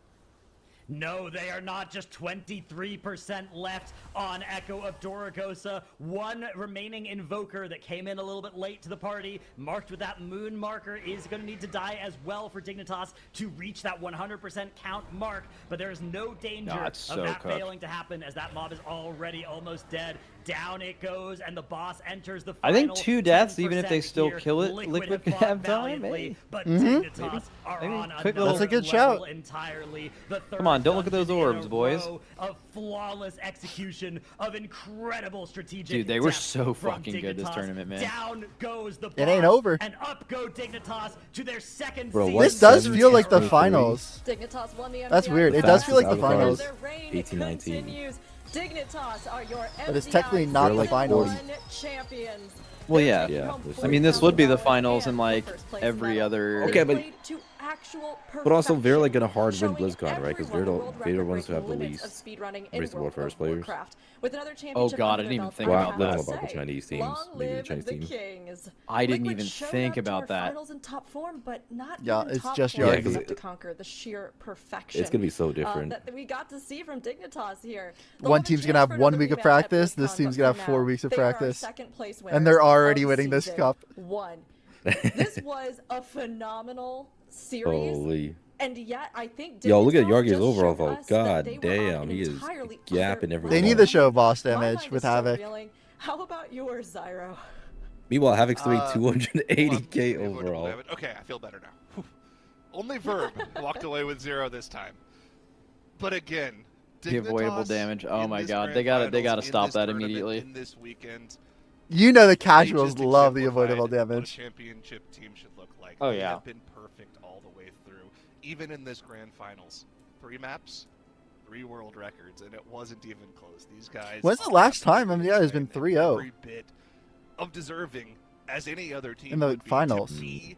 No, they are not. Just 23% left on Echo of Dorogosa. One remaining Invoker that came in a little bit late to the party, marked with that moon marker, is going to need to die as well for Dignitas to reach that 100% count mark. But there is no danger of that failing to happen, as that mob is already almost dead. Down it goes, and the boss enters the final. I think 2 deaths, even if they still kill it, Liquid could have time. Maybe. But Dignitas are on That's a good shout. Entirely. Come on, don't look at those orbs, boys. Of flawless execution, of incredible strategic. Dude, they were so fucking good this tournament, man. Down goes the boss, it ain't over. And up go Dignitas to their second Bro, season. This does feel like the finals. Dignitas won the That's MDI weird. It does feel like the finals. finals. 18-19. Dignitas are your But it's technically not the finals. finals. Champions. Well, yeah. Yeah. I mean, this would be the finals in like every other. Okay, but also they're like gonna hard win BlizzCon, right? Because they're the ones who have the least reasonable first players. Oh god, I didn't even think about Well, I that. don't know about the Chinese teams. Maybe the Chinese team. I didn't even think about that. Yeah, it's just Yeah, Yargi. because to conquer the sheer perfection. It's gonna be so different. That we got to see from Dignitas here. One team's gonna have 1 week of practice. This team's gonna have 4 weeks of practice. And they're already winning this cup. This was a phenomenal series. Holy. And yet, I think Yo, look at Dignitas Yargi's just overall showed vote. us that God they were damn, on he is entirely gapping other everyone. They need to show boss damage with Havoc. How about yours, Zyro? Meanwhile, Havoc's doing 280k overall. Okay, I feel better now. Whew. Only Verb walked away with 0 this time. But again, The avoidable Dignitas damage. Oh in my this god, grand they gotta finals, stop in this that tournament, immediately. In this weekend, You know the they casuals just love the exemplified avoidable what a damage. championship team should look like. Oh, They yeah. have been perfect all the way through, even in this grand finals. 3 maps, 3 world records, and it wasn't even close. These guys. When's the are last time MDI has been within 3-0? Every bit of deserving as any other team In the would be finals. to be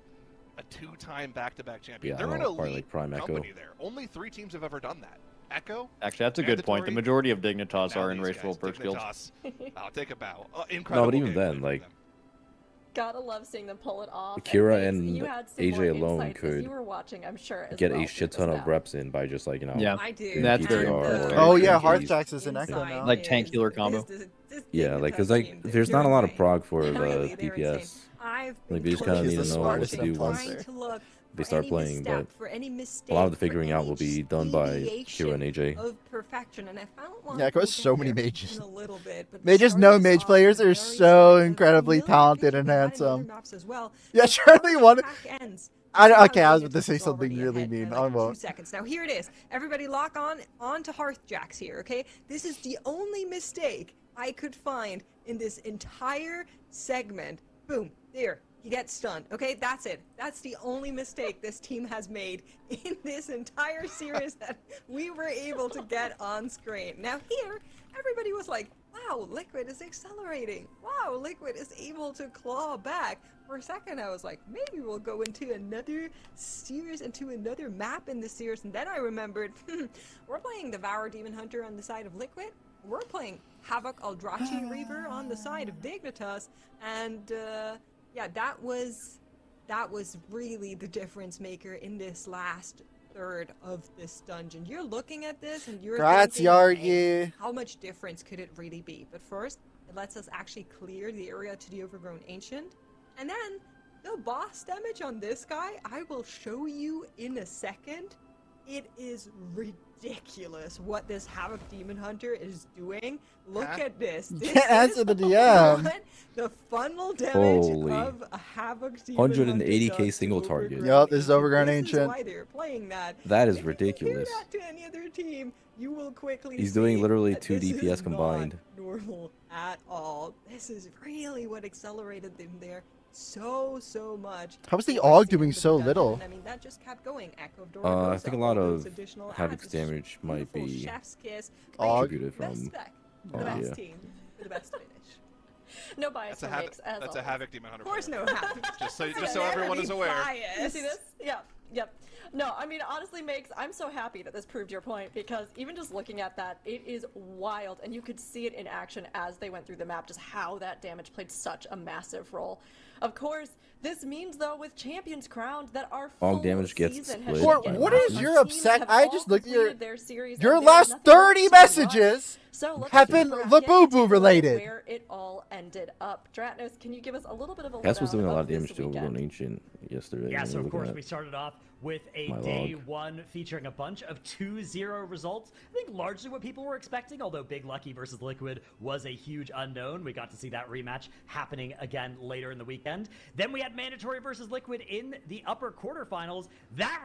a 2-time back-to-back champion. Yeah, They're I an know, probably elite like Prime Echo. company there. Only 3 teams have ever done that. Echo. Actually, that's a good point. The Mandatory, majority of Dignitas now are in these Race guys. World Perks Guild. Dignitas, I'll take a bow. No, Incredible but even gameplay then, from like, them. Gotta love seeing them pull it off. Akira Maze, and you had some AJ more alone insights as could you were watching, I'm sure, as get well a shit ton through of this reps in by just like, you know. Yeah. I do. That's very PTR important. or Oh yeah, Hearthjax Hearthjax is an Echo Inside now. Like is tank healer combo. this Yeah, like, cause Dignitas like, team, there's they're not a lot of insane. prog for the Really, they're DPS. insane. I've Like, been they just kind of He's need the to know what smartest to do once trying to look they for start any playing, misstep, but for any mistake, a lot of the for figuring out any will be done by deviation Kira and AJ. Of perfection, and I found one Yeah, we'll there's so get many there mages. in a little bit, but They just starting know us mage off players very are so solid. incredibly Really talented and appreciate that in other handsome. maps as well. Yeah, Charlie won. Pack ends. Okay, I was about to say It's something already really ahead by mean. like I 2 won't. seconds. Now here it is. Everybody lock on to Hearthjax here, okay? This is the only mistake I could find in this entire segment. Boom, there. You get stunned, okay? That's it. That's the only mistake this team has made in this entire series that we were able to get on screen. Now here, everybody was like, wow, Liquid is accelerating. Wow, Liquid is able to claw back. For a second, I was like, maybe we'll go into another series, into another map in this series. And then I remembered, we're playing Devour Demon Hunter on the side of Liquid. We're playing Havoc Eldrachi Reaver on the side of Dignitas. And yeah, that was really the difference maker in this last third of this dungeon. You're looking at this and you're thinking, Yargi. how much difference could it really be? But first, it lets us actually clear the area to the Overgrown Ancient. And then, the boss damage on this guy, I will show you in a second. It is ridiculous what this Havoc Demon Hunter is doing. Look at this. You This can't answer is the DM. what the funnel damage Holy. of a Havoc Demon Hunter 180k does single to target. Overgrown Yup, this is Overgrown This is Ancient. why they're playing that. That is If you ridiculous. compare that to any other team, you will quickly He's doing see literally that 2 this DPS is combined. Not normal at all. This is really what accelerated them there so much. How was the towards AUG the doing end of so the dungeon. little? And I mean, that just kept going. Echo of I Dorogosa, think a lot all those of additional Havoc's adds, it's damage might beautiful be chef's kiss. AUG. attributed Best from spec, the AUG, best yeah. team, for the best finish. No bias from Makes, as That's always. a Havoc Demon Hunter. Of course, no Havoc. just so everyone is aware. You see this? Yeah. Yep. No, I mean, honestly, Makes, I'm so happy that this proved your point, because even just looking at that, it is wild, and you could see it in action as they went through the map, just how that damage played such a massive role. Of course, this means, though, with champions crowned, that our full damage gets season split. has Gort, been what getting is out. your Our teams upset? have I all just looked at completed their series, your and there is last nothing left 30 to run. messages So let's have look at been the bracket Labubu and take a look at related. Where it all ended up. Dratnos, can you give us a little bit of a Cass was doing a lot of this damage to weekend? Overlord Ancient yesterday. Yeah, when so we of were course looking we at started off with a my day log. 1 featuring a bunch of 2-0 results. I think largely what people were expecting, although Big Lucky versus Liquid was a huge unknown. We got to see that rematch happening again later in the weekend. Then we had Mandatory versus Liquid in the upper quarterfinals.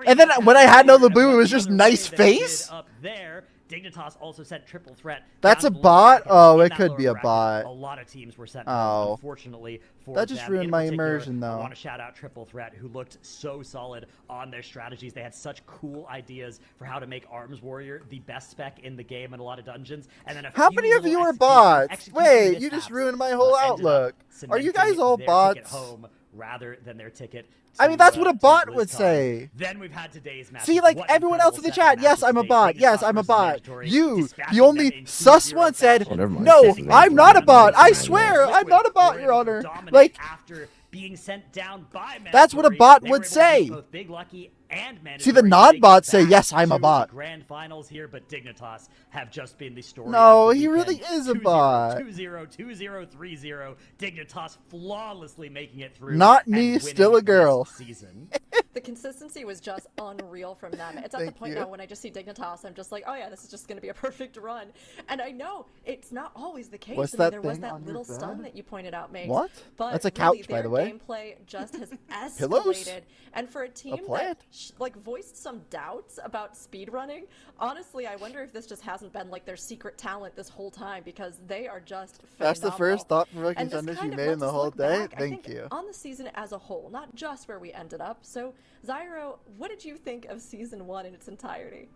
And then when I had no Labubu, it was just nice face? Up there. Dignitas also sent triple threat. That's down a below bot? bracket. Oh, In it that could lower be a bracket, bot. A lot of teams were sent Oh. home, unfortunately for That just them. ruined In my particular, immersion, though. I want to shout out Triple Threat, who looked so solid on their strategies. They had such cool ideas for how to make Arms Warrior the best spec in the game in a lot of dungeons. And then How many of you are bots? Wait, you just ruined my whole outlook. Are you guys all bots? Home rather than their ticket. I mean, that's what a bot would say. Then we've had today's match. See, like everyone else in the chat, yes, I'm a bot. Yes, I'm a bot. You, the only sus one, said, Oh, never mind. no, I'm not a bot. I swear, I'm not a bot, Your Honor. Like, after being sent down by that's what a Mandatory, bot they would were able to say. beat both Big Lucky and See, the Mandatory, non-bots say, taking yes, I'm a back bot. to the grand finals here, but Dignitas have just been the story. No, of the he really weekend. is a 2-0, bot. 2-0, 2-0, 3-0. Dignitas flawlessly making it through. Not and me, winning still a girl. this season. The consistency was just unreal from them. It's at the point now when I just see Dignitas, I'm just like, oh yeah, this is just going to be a perfect run. And I know it's not always the case. What's I mean, that there was thing that on your little stun bed? that you pointed out, Mace. What? But That's a really, couch, by their the way. gameplay just has Pillows? escalated. And for a team that plant? like voiced some doubts about speedrunning, honestly, I wonder if this just hasn't been like their secret talent this whole time, because they are just phenomenal. That's the first thought-provoking And this sentence kind you of made in lets the us whole look day. back, I Thank think, you. on the season as a whole, not just where we ended up. So, Zyro, what did you think of Season 1 in its entirety?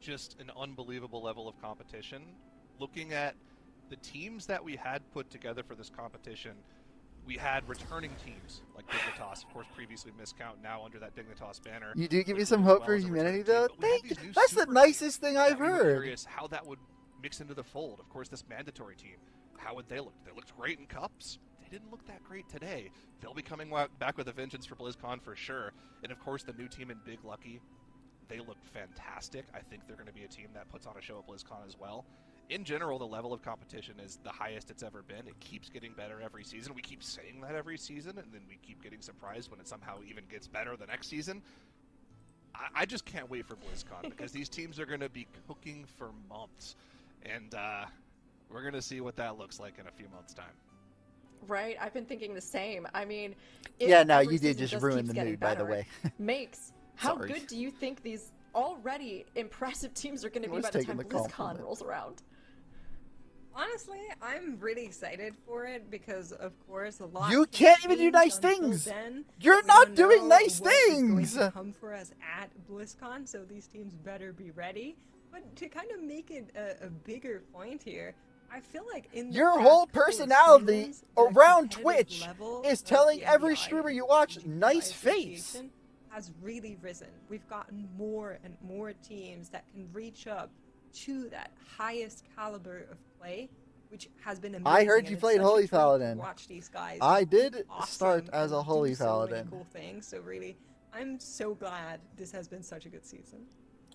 Just an unbelievable level of competition. Looking at the teams that we had put together for this competition, we had returning teams like Dignitas, of course, previously Miscount, now under that Dignitas banner. You do give me Liquid some as hope well for as a humanity, returning though. team, but we had Thank you. these new That's the super nicest teams thing I've that we were heard. Curious how that would mix into the fold. Of course, this mandatory team, how would they look? They looked great in cups. They didn't look that great today. They'll be coming back with a vengeance for BlizzCon for sure. And of course, the new team in Big Lucky, they look fantastic. I think they're going to be a team that puts on a show at BlizzCon as well. In general, the level of competition is the highest it's ever been. It keeps getting better every season. We keep saying that every season, and then we keep getting surprised when it somehow even gets better the next season. I just can't wait for BlizzCon, because these teams are going to be cooking for months. And we're going to see what that looks like in a few months' time. Right, I've been thinking the same. I mean, Yeah, no, every you did season just ruin keeps the getting mood, by the better, way. Makes, how Sorry. good do you think these already impressive teams are going to be was by the taking time the BlizzCon compliment. rolls around? Honestly, I'm really excited for it because, of course, a lot. You of can't even do teams nice until things. then, You're we not don't doing know nice what is things. going to come for us at BlizzCon, so these teams better be ready. But to kind of make it a bigger point here, I feel like in the Your past whole couple of personality seasons, the around competitive Twitch level is of telling the every NBI streamer you watch, and nice GI face. Association has really risen. We've gotten more and more teams that can reach up to that highest caliber of play, which has been amazing. I heard and you it's played such a Holy treat to Paladin. Watch these guys. I did awesome start as a and Holy do so many Paladin. cool things. So really, I'm so glad this has been such a good season.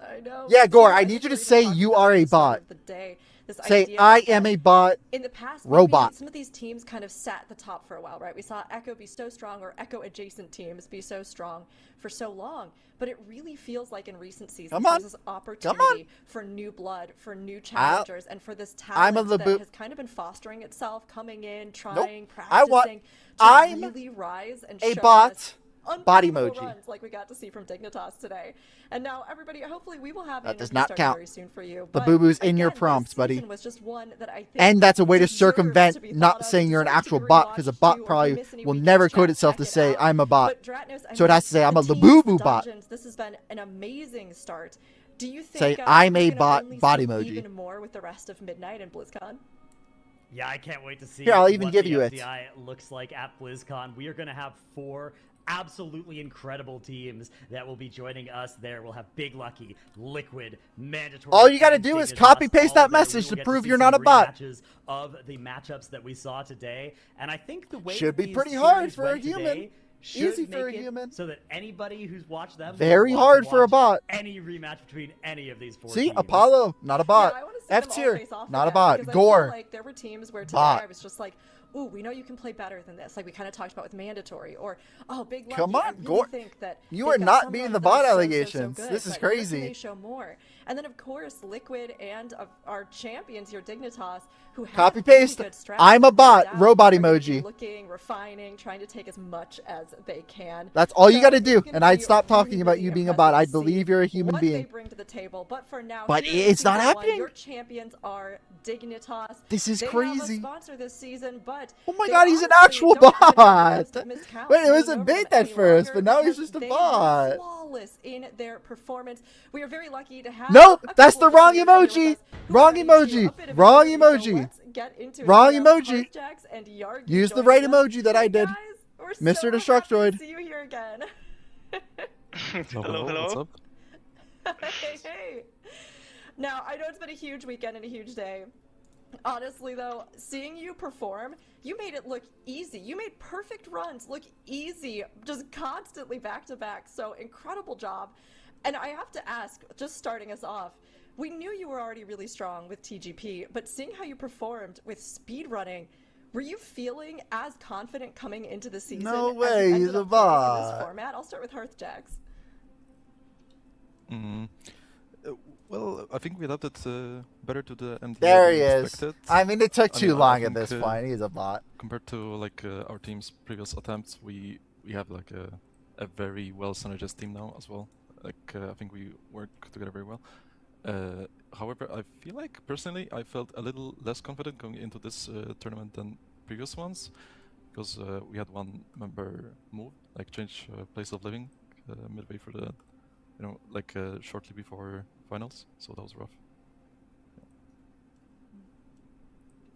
I know. Yeah, Gore, I think need you we to were say even you talking are about a at the start bot. of the day, this Say, idea I that am a bot. in the past, robot. maybe some of these teams kind of sat at the top for a while, right? We saw Echo be so strong, or Echo adjacent teams be so strong for so long, but it really feels like in recent seasons Come on. there's this opportunity Come on. for new blood, for new challengers, and for this I'm a talent that Labu- has kind of been fostering itself, coming in, trying, I want- practicing, to I'm really rise and a show bot. us Body unbelievable emoji. runs like we got to see from Dignitas today. And now, everybody, hopefully we will have That an does interview not started count. very soon for you. The But boo-boo's in your again, this prompts, buddy. season was just one that I think And that's a way to deserves circumvent to be not thought of, saying you're an deserves to actual be bot, because a rewatched bot too, or if probably you miss any will weekends, never chat, code itself to check it say, out. I'm a bot. But Dratnos, I So it mean, has to say, I'm the a teams, Labubu the bot. dungeons, this has been an amazing start. Do you think Say, I'm we're a gonna bot, only body see emoji. even more with the rest of Midnight and BlizzCon? Yeah, I can't wait to see. Here, I'll even what give the you it. FDI looks like at BlizzCon. We are going to have 4 absolutely incredible teams that will be joining us there. We'll have Big Lucky, Liquid, Mandatory. All you got to do is copy paste that message to prove you're not a bot. Of the matchups that we saw today, and I think the way should be these pretty hard series for a went human. today should Easy for a make it human. so that anybody who's watched them very will hard for a watch bot. Any rematch between any of these 4 See, teams. Apollo, not a bot. Yeah, I wanna see them F all tier, face off not a again, bot. because I Gore, feel like there were teams where today bot. I was just like, ooh, we know you can play better than this. Like we kind of talked about with Mandatory, or oh, Big Lucky. Come on, I really Gore. think that You they've are got not some being runs the that bot are so allegations. good, This is but where can crazy. they show more? And then of course, Liquid and our champions here, Dignitas, who have Copy really paste. good strats I'm a bot. down, Robot are gonna be emoji. Looking, refining, trying to take as much as they can. That's all you So got to it's do. gonna And I'd be stop talking really, about you really being a bot. impressive I'd to see believe you're a human what being. they bring to the table. But for now, But here in it's not Season 1, happening. Your champions are Dignitas. This is They crazy. have a sponsor this season, but Oh my they god, he's an honestly actual don't have bot! enough to miscount Wait, it was hanging a over bait them at any first, longer but now he's because just a they bot. were flawless in their performance. We are very lucky to have. Nope, a that's couple the of wrong players here with emoji. us who Wrong are into emoji. a bit of Wrong everything. So emoji. let's get into it. Wrong We have emoji. Hearthjax and Yargi Use the joining right us. emoji that I Hey, did. guys, we're Mr. so happy Destructoid. to see you here again. Hello, what's up? Hey. Now, I know it's been a huge weekend and a huge day. Honestly, though, seeing you perform, you made it look easy. You made perfect runs look easy, just constantly back to back. So incredible job. And I have to ask, just starting us off, we knew you were already really strong with TGP, but seeing how you performed with speedrunning, were you feeling as confident coming into the season? No as you way, ended he's a up playing in bot. this format? I'll start with Hearthjax. Well, I think we adapted better to the MDL There than he we is. expected. I mean, it took I too mean, I long at think, this point. He's a bot. Compared to like our team's previous attempts, we have like a very well synergized team now as well. Like I think we work together very well. However, I feel like personally I felt a little less confident going into this tournament than previous ones, because we had one member move, like change place of living midway for the, like shortly before finals. So that was rough.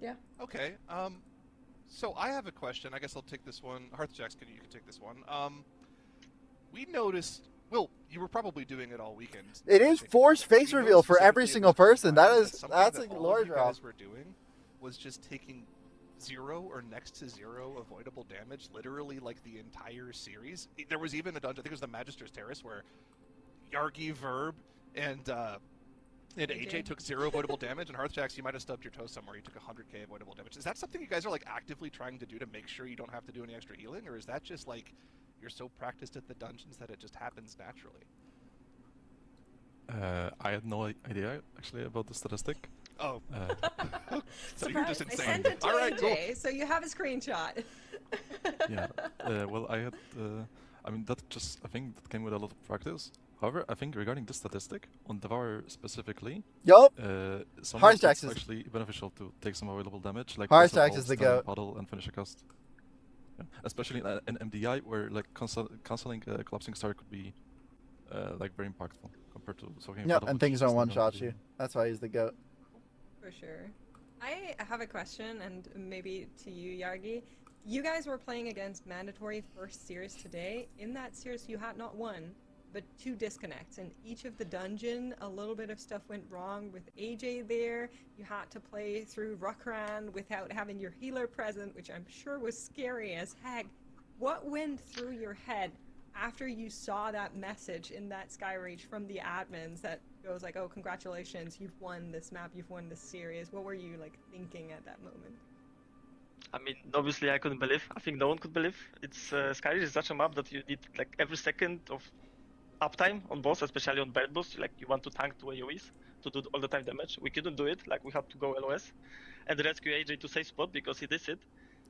Yeah. Okay. So I have a question. I guess I'll take this one. Hearthjax, you can take this one. We noticed. Well, you were probably doing it all weekend. It is forced face We reveal noticed for every specifically single in this person. tournament That's something a that all lore of you drop. guys were doing was just taking 0 or next to 0 avoidable damage literally like the entire series. There was even a dungeon, I think it was the Magister's Terrace, where Yargi, Verb, and AJ took 0 avoidable damage, and Hearthjax, you might have stubbed your toe somewhere. You took 100k avoidable damage. Is that something you guys are like actively trying to do to make sure you don't have to do any extra healing, or is that just like you're so practiced at the dungeons that it just happens naturally? I had no idea actually about the statistic. Oh. So you're just I insane. sent it to All right, AJ, cool. so you have a screenshot. Yeah. Well, I had. I mean, that just I think that came with a lot of practice. However, I think regarding this statistic on Devour specifically, Yup. sometimes Hearthjax it's is actually beneficial to take some available damage, like Hearthjax is the goat. puddle and finish a cast. Yeah. Especially in MDI, where like canceling a collapsing star could be like very impactful compared to soaking. Yep, and things don't one-shot you. That's why he's the goat. For sure. I have a question, and maybe to you, Yargi. You guys were playing against Mandatory first series today. In that series, you had not one, but 2 disconnects. In each of the dungeon, a little bit of stuff went wrong with AJ there. You had to play through Ruckran without having your healer present, which I'm sure was scary as heck. What went through your head after you saw that message in that Skyreach from the admins that goes like, oh, congratulations, you've won this map, you've won this series? What were you like thinking at that moment? I mean, obviously I couldn't believe. I think no one could believe. It's Skyreach is such a map that you need like every second of uptime on boss, especially on bad boss. Like you want to tank 2 AoEs to do all the time damage. We couldn't do it. Like we had to go LOS and rescue AJ to safe spot because he did it.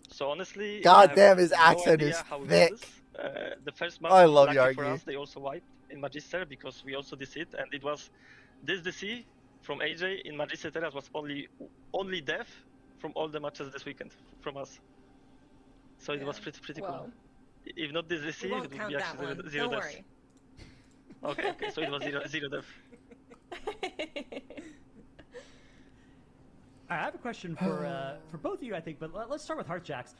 So honestly, God damn, his no accent idea is how we thick. won this. The first map, I love lucky for Yargi. us, they also wiped in Magister because we also did it, and it was this DC from AJ in Magister Terrace was only death from all the matches this weekend from us. So it was pretty cool. If not this DC, We it won't would count be that actually one. zero Don't death. worry. Okay, so it was zero death. I have a question for both of you, I think, but let's start with Hearthjax.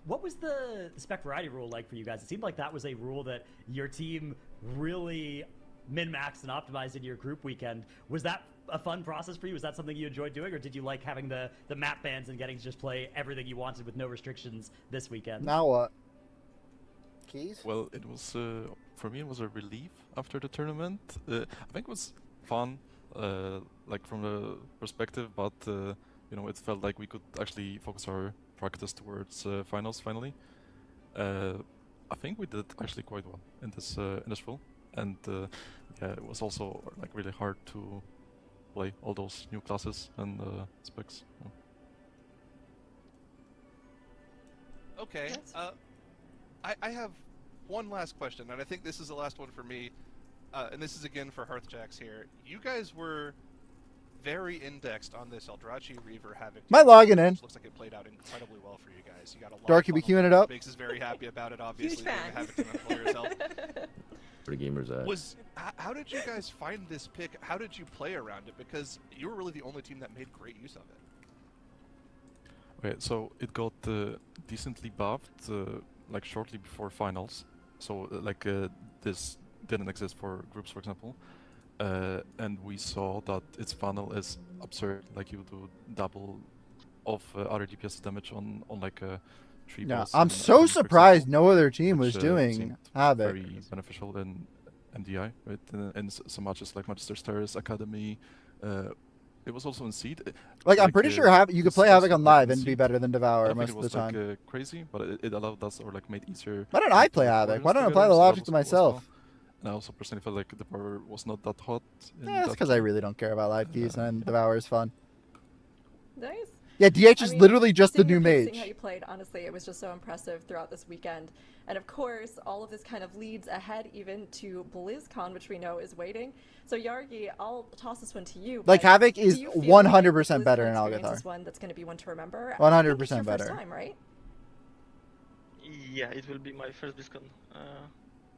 What was the spec variety rule like for you guys? It seemed like that was a rule that your team really min-maxed and optimized in your group weekend. Was that a fun process for you? Was that something you enjoyed doing, or did you like having the map bans and getting to just play everything you wanted with no restrictions this weekend? Now what? Keys? Well, it was for me. It was a relief after the tournament. I think it was fun, like from the perspective, but you know, it felt like we could actually focus our practice towards finals finally. I think we did actually quite well in this role, and yeah, it was also like really hard to play all those new classes and specs. Yeah. Okay. I have one last question, and I think this is the last one for me, and this is again for Hearthjax here. You guys were very indexed on this Eldrazi Reaver Havoc. Am I logging in? Looks like it played out incredibly well for you guys. You got a lot Darky, of we fun queuing it up? Biggs is very happy about it, obviously. Huge fan. Havoc team player yourself. Where the gamers at? How did you guys find this pick? How did you play around it? Because you were really the only team that made great use of it. Okay, so it got decently buffed like shortly before finals. So like this didn't exist for groups, for example. And we saw that its funnel is absurd. Like you do double of other DPS damage on like a 3 Yeah, boss. I'm so surprised no other team was doing Havoc. Very beneficial in MDI, right? And so much as like Manchester Stars Academy. It was also in Seed. Like I'm pretty sure you could play Havoc on live and be better than Devour most of the time. It was like crazy, but it allowed us or like made easier. Why don't I play Havoc? Why don't I apply the logic to myself? And I also personally felt like Devour was not that hot. Yeah, that's because I really don't care about live keys, and Devour is fun. Nice. Yeah, DH is literally just the new mage. Seeing how you played, honestly, it was just so impressive throughout this weekend. And of course, all of this kind of leads ahead even to BlizzCon, which we know is waiting. So Yargi, I'll toss this one to you. Like Havoc is 100% better in Algathar. Is one that's going to be one to remember. 100% better. First time, right? Yeah, it will be my first BlizzCon.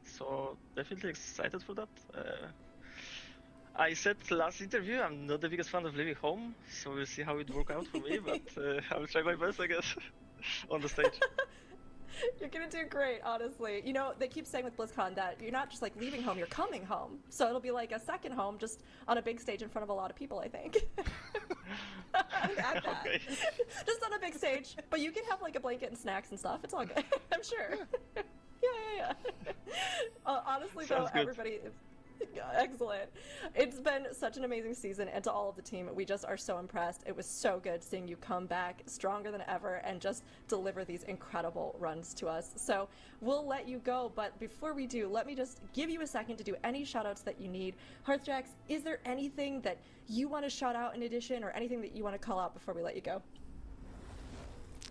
So definitely excited for that. I said last interview I'm not the biggest fan of living home, so we'll see how it works out for me, but I'll try my best, I guess, on the stage. You're gonna do great, honestly. You know, they keep saying with BlizzCon that you're not just like leaving home, you're coming home. So it'll be like a second home, just on a big stage in front of a lot of people, I think. Okay. Just on a big stage, but you can have like a blanket and snacks and stuff. It's all good, I'm sure. Yeah. Honestly, though, everybody... Excellent. It's been such an amazing season, and to all of the team, we just are so impressed. It was so good seeing you come back stronger than ever and just deliver these incredible runs to us. So we'll let you go, but before we do, let me just give you a second to do any shout-outs that you need. Hearthjax, is there anything that you want to shout out in addition, or anything that you want to call out before we let you go?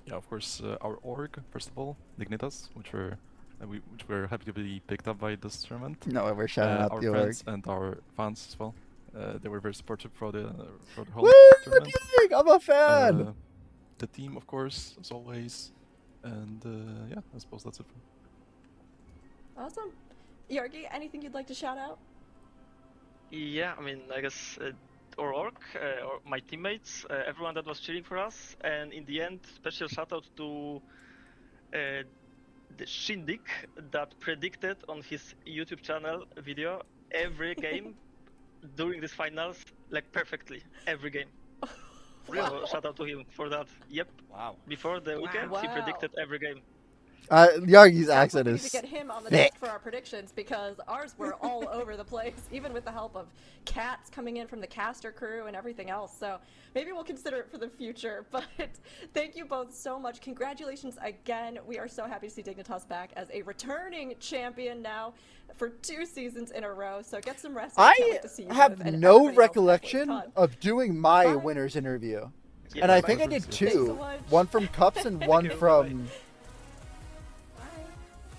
Yeah, of course, our org, first of all, Dignitas, which we're happy to be picked up by this tournament. No, we're shouting out our the friends org. and our fans as well. They were very supportive for the whole Woo! tournament. I'm a fan! The team, of course, as always. And yeah, I suppose that's it. Awesome. Yargi, anything you'd like to shout out? Yeah, I mean, I guess our org, or my teammates, everyone that was cheering for us, and in the end, special shout out to the Shindik that predicted on his YouTube channel video every game during these finals, like perfectly, every game. Really? So shout out to him for that. Yep. Wow. Before the weekend, he predicted every game. Yargi's accent We is need to get him on the thick. desk for our predictions, because ours were all over the place, even with the help of cats coming in from the caster crew and everything else. So maybe we'll consider it for the future. But thank you both so much. Congratulations again. We are so happy to see Dignitas back as a returning champion now for 2 seasons in a row. So get some rest. I have no recollection of doing my winner's interview. Yeah, and I think I did 2. One from Cups and one from...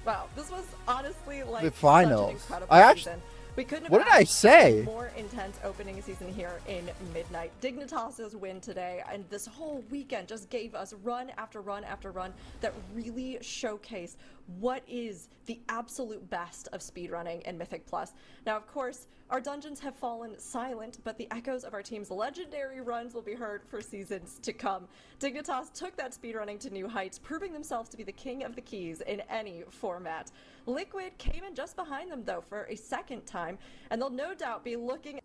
Wow, this was honestly like the finals. Such an incredible I actually. season. We couldn't have What did I asked say? for a more intense opening season here in Midnight. Dignitas's win today, and this whole weekend just gave us run after run after run that really showcased what is the absolute best of speedrunning in Mythic Plus. Now, of course, our dungeons have fallen silent, but the echoes of our team's legendary runs will be heard for seasons to come. Dignitas took that speedrunning to new heights, proving themselves to be the king of the keys in any format. Liquid came in just behind them, though, for a second time, and they'll no doubt be looking.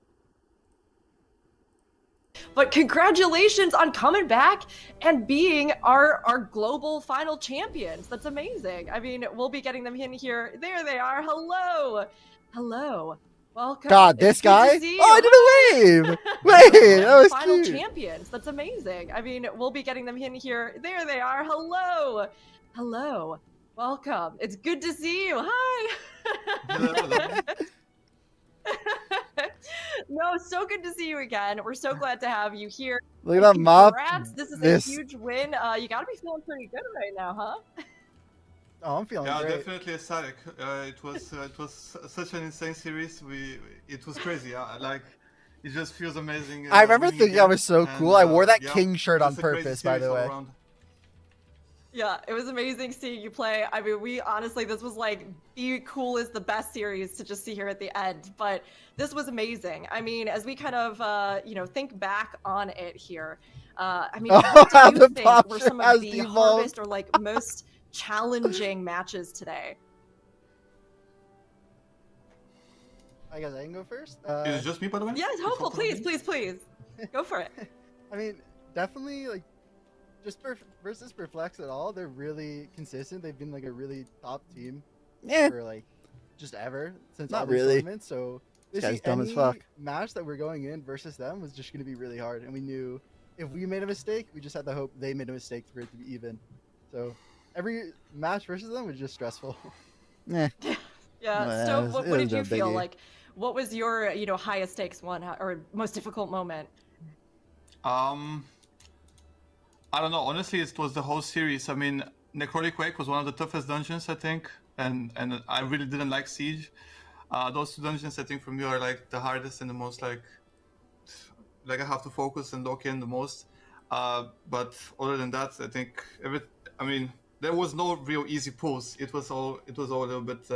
But congratulations on coming back and being our global final champions. That's amazing. I mean, we'll be getting them in here. There they are. Hello. Hello. Welcome. God, this guy? Oh, I did a wave. Wait, that was final cute. champions. That's amazing. I mean, we'll be getting them in here. There they are. Hello. Hello. Welcome. It's good to see you. Hi. Hello. No, so good to see you again. We're so glad to have you here. Look at that mop. Congrats. This is a huge win. You gotta be feeling pretty good right now, huh? Oh, I'm feeling great. Yeah, definitely ecstatic. It was such an insane series. It was crazy. Like, it just feels amazing. I remember thinking I was so cool. I wore that King shirt on purpose, by the way. Yeah, it was amazing seeing you play. I mean, we honestly, this was like the coolest, the best series to just see here at the end. But this was amazing. I mean, as we kind of, think back on it here, I mean, what do you think were some of the hardest or like most challenging matches today? I guess I can go first. Is it just me, by the way? Yes, hopeful, please. Go for it. I mean, definitely, like, just versus Perplex at all, they're really consistent. They've been like a really top team for like just ever since all these tournaments. So this guy's dumb as fuck. Match that we're going in versus them was just going to be really hard, and we knew if we made a mistake, we just had to hope they made a mistake for it to be even. So every match versus them was just stressful. Yeah. So what did you feel like? What was your highest stakes one or most difficult moment? I don't know. Honestly, it was the whole series. I mean, Necrotic Quake was one of the toughest dungeons, I think, and I really didn't like Siege. Those two dungeons, I think, for me are like the hardest and the most like I have to focus and lock in the most. But other than that, I think there was no real easy pulls. It was all a little bit.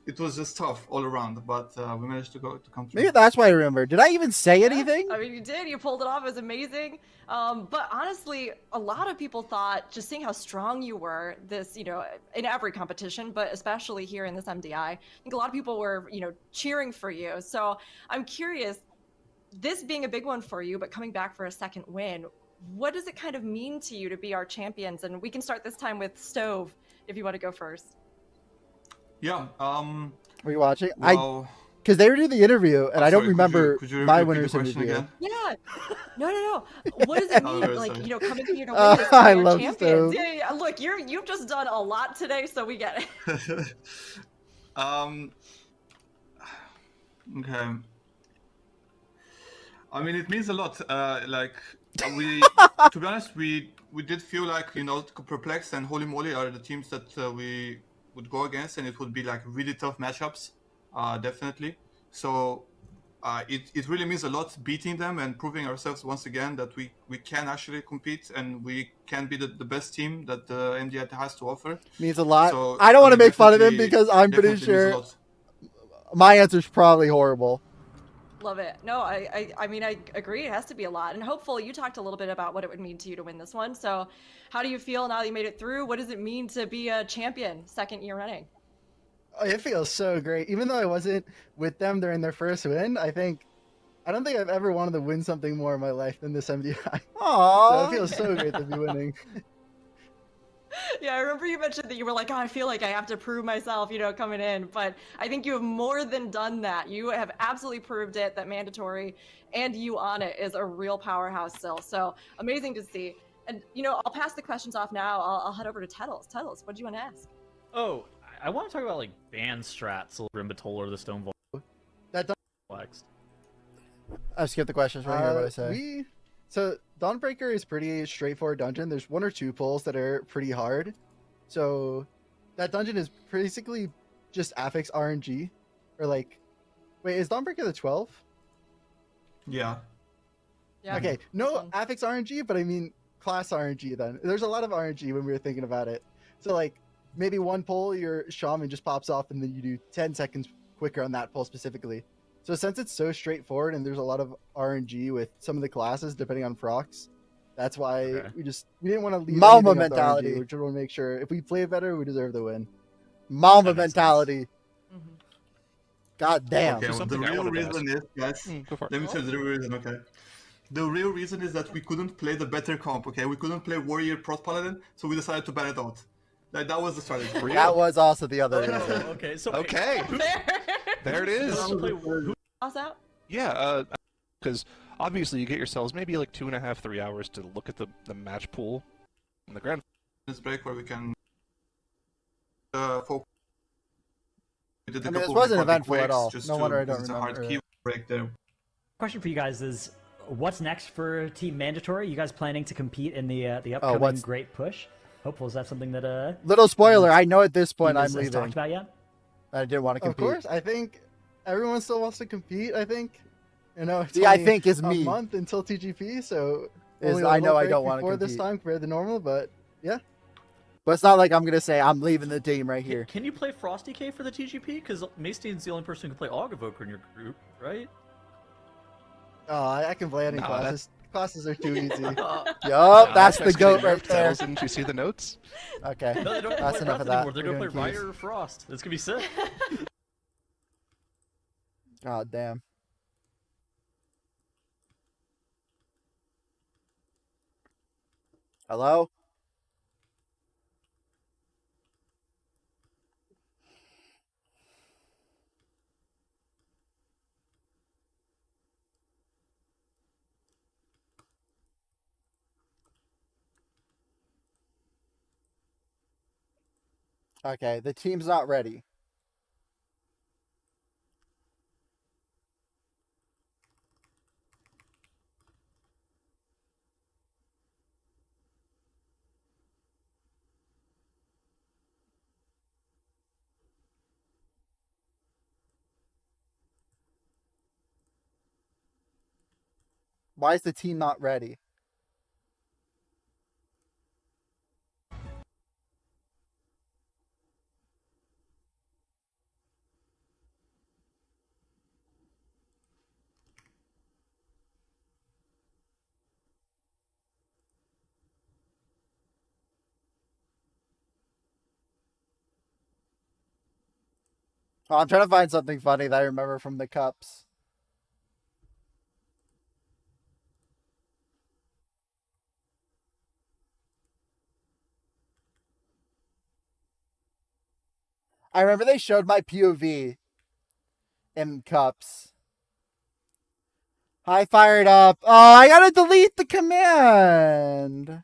It was just tough all around, but we managed to come through. Maybe that's why I remember. Did I even say anything? I mean, you did. You pulled it off. It was amazing. But honestly, a lot of people thought, just seeing how strong you were, this, in every competition, but especially here in this MDI, I think a lot of people were, cheering for you. So I'm curious, this being a big one for you, but coming back for a second win, what does it kind of mean to you to be our champions? And we can start this time with Stove, if you want to go first. Yeah. Were you watching? Well, because they were doing the interview, and I don't remember could you my repeat winner's the question interview. again? Yeah. No. What does it mean, like, coming here to win this I our love champions? Stove. Yeah. Look, you've just done a lot today, so we get it. Okay. I mean, it means a lot. To be honest, we did feel like Perplex and Holy Moly are the teams that we would go against, and it would be like really tough matchups, definitely. So it really means a lot beating them and proving ourselves once again that we can actually compete and we can be the best team that the MDI has to offer. Means a lot. So, I don't want to make fun of him because I'm pretty sure my answer's probably horrible. Love it. No, I mean, I agree. It has to be a lot. And hopefully you talked a little bit about what it would mean to you to win this one. So how do you feel now that you made it through? What does it mean to be a champion second year running? Oh, it feels so great. Even though I wasn't with them during their first win, I don't think I've ever wanted to win something more in my life than this MDI. Aww. So it feels so great to be winning. Yeah, I remember you mentioned that you were like, I feel like I have to prove myself, coming in. But I think you have more than done that. You have absolutely proved it, that Mandatory and you on it is a real powerhouse still. So amazing to see. And, I'll pass the questions off now. I'll head over to Tettles. Tettles, what do you want to ask? Oh, I want to talk about, ban strats, Rimbatoll or the Stone Vault. I skipped the questions right here, what I say. So Dawnbreaker is pretty straightforward dungeon. There's one or two pulls that are pretty hard. So that dungeon is basically just affix RNG. Or wait, is Dawnbreaker the 12? Yeah. Okay, no affix RNG, but I mean class RNG then. There's a lot of RNG when we were thinking about it. So maybe one pull, your shaman just pops off, and then you do 10 seconds quicker on that pull specifically. So since it's so straightforward and there's a lot of RNG with some of the classes depending on Frox, that's why we didn't want to leave Malma mentality. We just want to make sure if we play better, we deserve the win. Malma mentality. God damn. Okay, well, the real reason is, guys, let me tell you the real reason, okay? The real reason is that we couldn't play the better comp, okay? We couldn't play Warrior Proc Paladin, so we decided to ban it out. That was the strategy. That was also the other reason. Okay, so There it is. Toss out? Yeah, because obviously you get yourselves maybe like 2.5, 3 hours to look at the match pool in the grand. This break where we can focus. We did this wasn't eventful at all. No wonder I don't remember. It's a hard key break there. Question for you guys is, what's next for Team Mandatory? You guys planning to compete in the upcoming Great Push? Hopeful, is that something that Little spoiler, I know at this point I'm leaving. Talked about yet? I didn't want to compete. Of course, I think everyone still wants to compete. I think, it's I think is me. A month until TGP, so I know I don't want to compete this time compared to normal, but yeah. But it's not like I'm gonna say I'm leaving the team right here. Can you play Frosty K for the TGP? Because Maystain's the only person who can play Augavoker in your group, right? Oh, I can play any classes. Classes are too easy. Yup, that's the goat right there. Didn't you see the notes? Okay, no, they don't that's play enough of Breath anymore. that. They're gonna play Ryder or Frost. That's gonna be sick. God damn. Hello? Okay, the team's not ready. Why is the team not ready? Oh, I'm trying to find something funny that I remember from the cups. I remember they showed my POV in cups. I fired up. Oh, I gotta delete the command.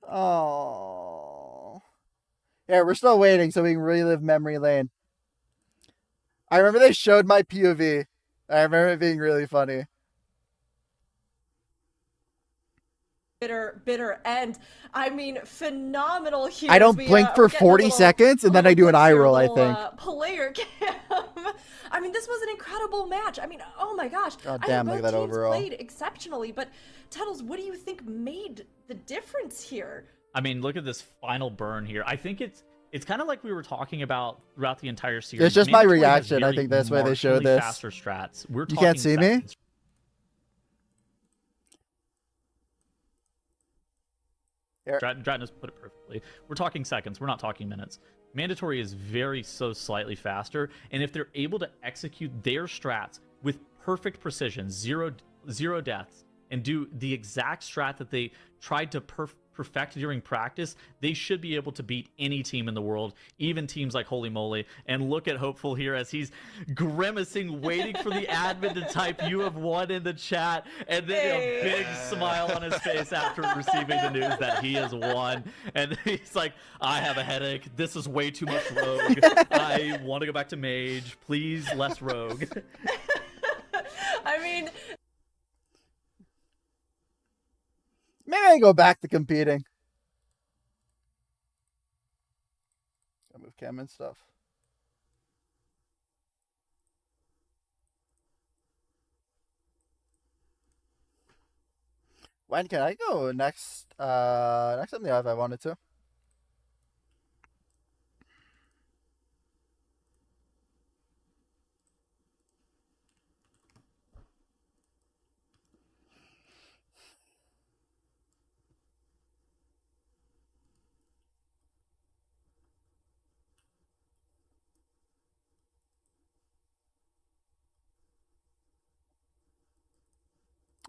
Oh. Yeah, we're still waiting so we can relive memory lane. I remember they showed my POV. I remember it being really funny. Bitter end. I mean, phenomenal here. I don't blink for 40 seconds and then I do an eye roll, I think. Player cam. I mean, this was an incredible match. I mean, oh my gosh. Oh, damn, look at that overall. Played exceptionally, but Tuttles, what do you think made the difference here? I mean, look at this final burn here. I think it's kind of like we were talking about throughout the entire series. It's just my reaction. I think that's why they showed this. Faster strats. You can't see me? Dratnos put it perfectly. We're talking seconds. We're not talking minutes. Mandatory is slightly faster, and if they're able to execute their strats with perfect precision, zero deaths, and do the exact strat that they tried to perfect during practice, they should be able to beat any team in the world, even teams like Holy Moly. And look at Hopeful here as he's grimacing, waiting for the admin to type "you have won" in the chat, and then a big smile on his face after receiving the news that he has won. And he's like, I have a headache. This is way too much rogue. I want to go back to mage. Please, less rogue. I mean, maybe I go back to competing. Gotta move cam and stuff. When can I go next? Next MDI if I wanted to.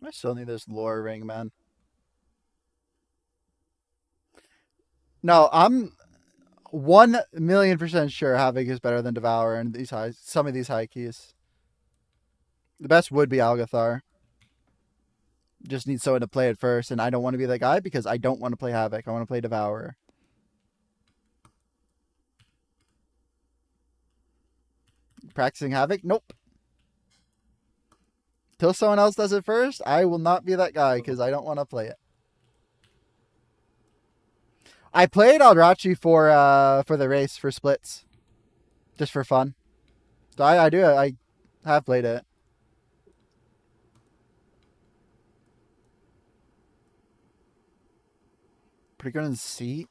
I still need this lore ring, man. No, I'm 1,000,000% sure Havoc is better than Devour in some of these high keys. The best would be Algathar. Just need someone to play it first, and I don't want to be that guy because I don't want to play Havoc. I want to play Devourer. Practicing Havoc? Nope. Till someone else does it first, I will not be that guy because I don't want to play it. I played Aldrachi for the race for splits, just for fun. So I have played it. Pretty good in Seat.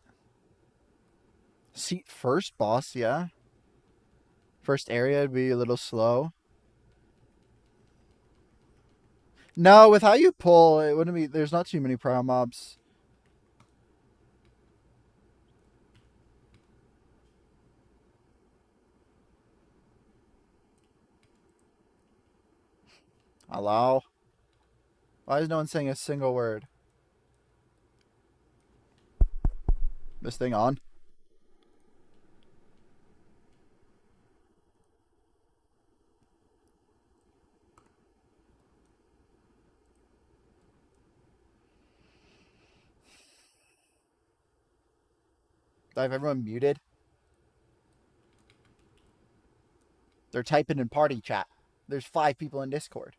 Seat first boss, yeah. First area would be a little slow. No, with how you pull, it wouldn't be. There's not too many prio mobs. Hello? Why is no one saying a single word? This thing on? Do I have everyone muted? They're typing in party chat. There's 5 people in Discord.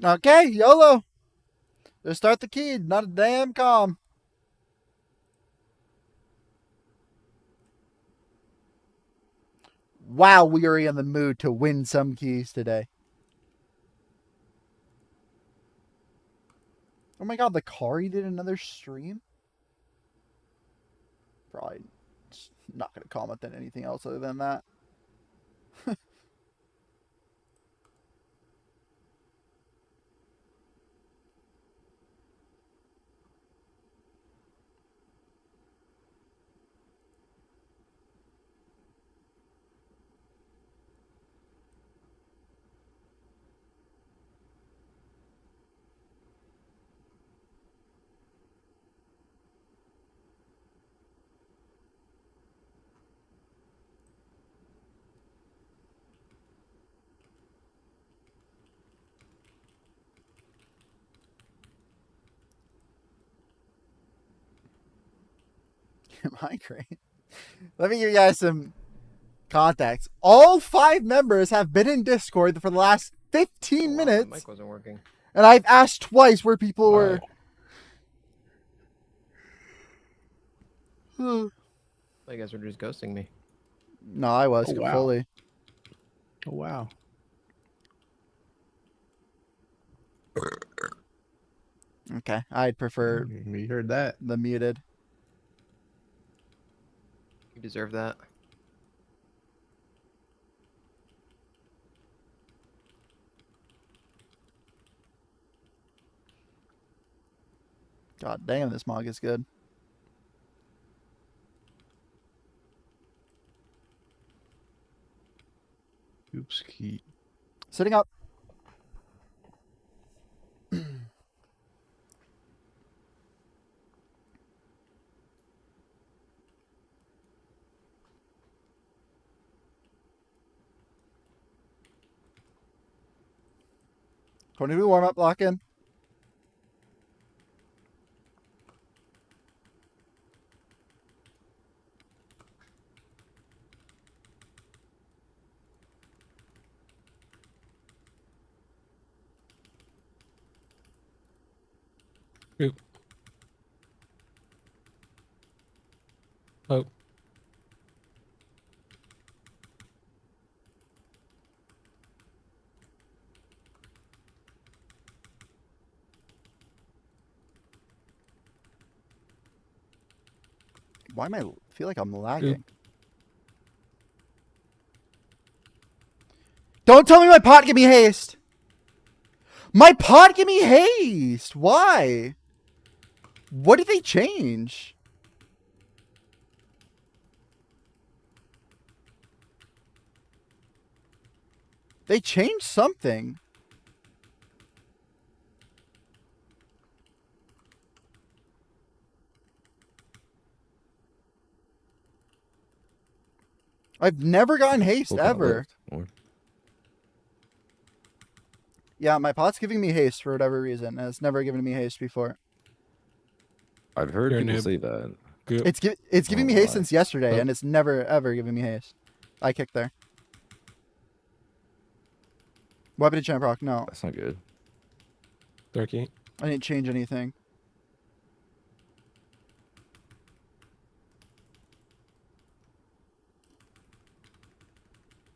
Okay, YOLO. Let's start the key. Not a damn calm. Wow, we are in the mood to win some keys today. Oh my god, the Kari did another stream? Probably not going to comment on anything else other than that. Migraine. Let me give you guys some context. All 5 members have been in Discord for the last 15 minutes. My mic wasn't working. And I've asked twice where people were. You guys were just ghosting me. No, I was fully. Oh, wow. Okay, I'd prefer. We heard that. The muted. You deserve that. God damn, this mog is good. Oops, key. Sitting up. Going to do warm up, lock in. Oop. Oh. Why am I feel like I'm lagging? Oop. Don't tell me my pot give me haste. My pot give me haste. Why? What did they change? They changed something. I've never gotten haste ever. Yeah, my pot's giving me haste for whatever reason, and it's never given me haste before. I've heard people say that. It's giving me haste since yesterday, and it's never ever given me haste. I kicked there. What happened to Champ Rock? No. That's not good. Dorky. I didn't change anything.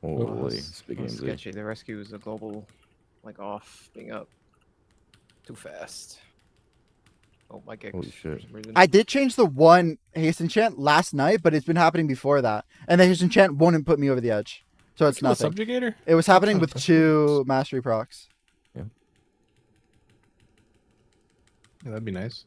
Holy, sketchy. The rescue is a global, like off, being up too fast. Oh, my gigs. Holy shit. I did change the one haste enchant last night, but it's been happening before that. And the haste enchant won't put me over the edge. So it's nothing. Subjugator? It was happening with 2 mastery procs. Yeah. Yeah, that'd be nice.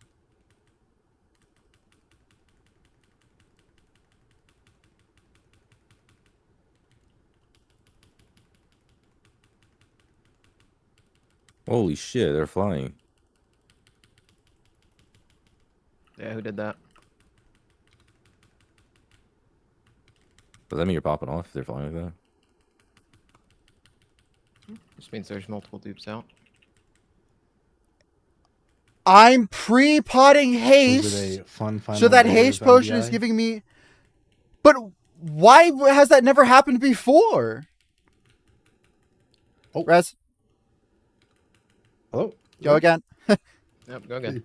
Holy shit, they're flying. Yeah, who did that? Does that mean you're popping off if they're flying like that? Just means there's multiple dupes out. I'm pre-potting haste, so that haste potion is giving me... But why has that never happened before? Oh. Rez. Hello? Go again. Yep, go again.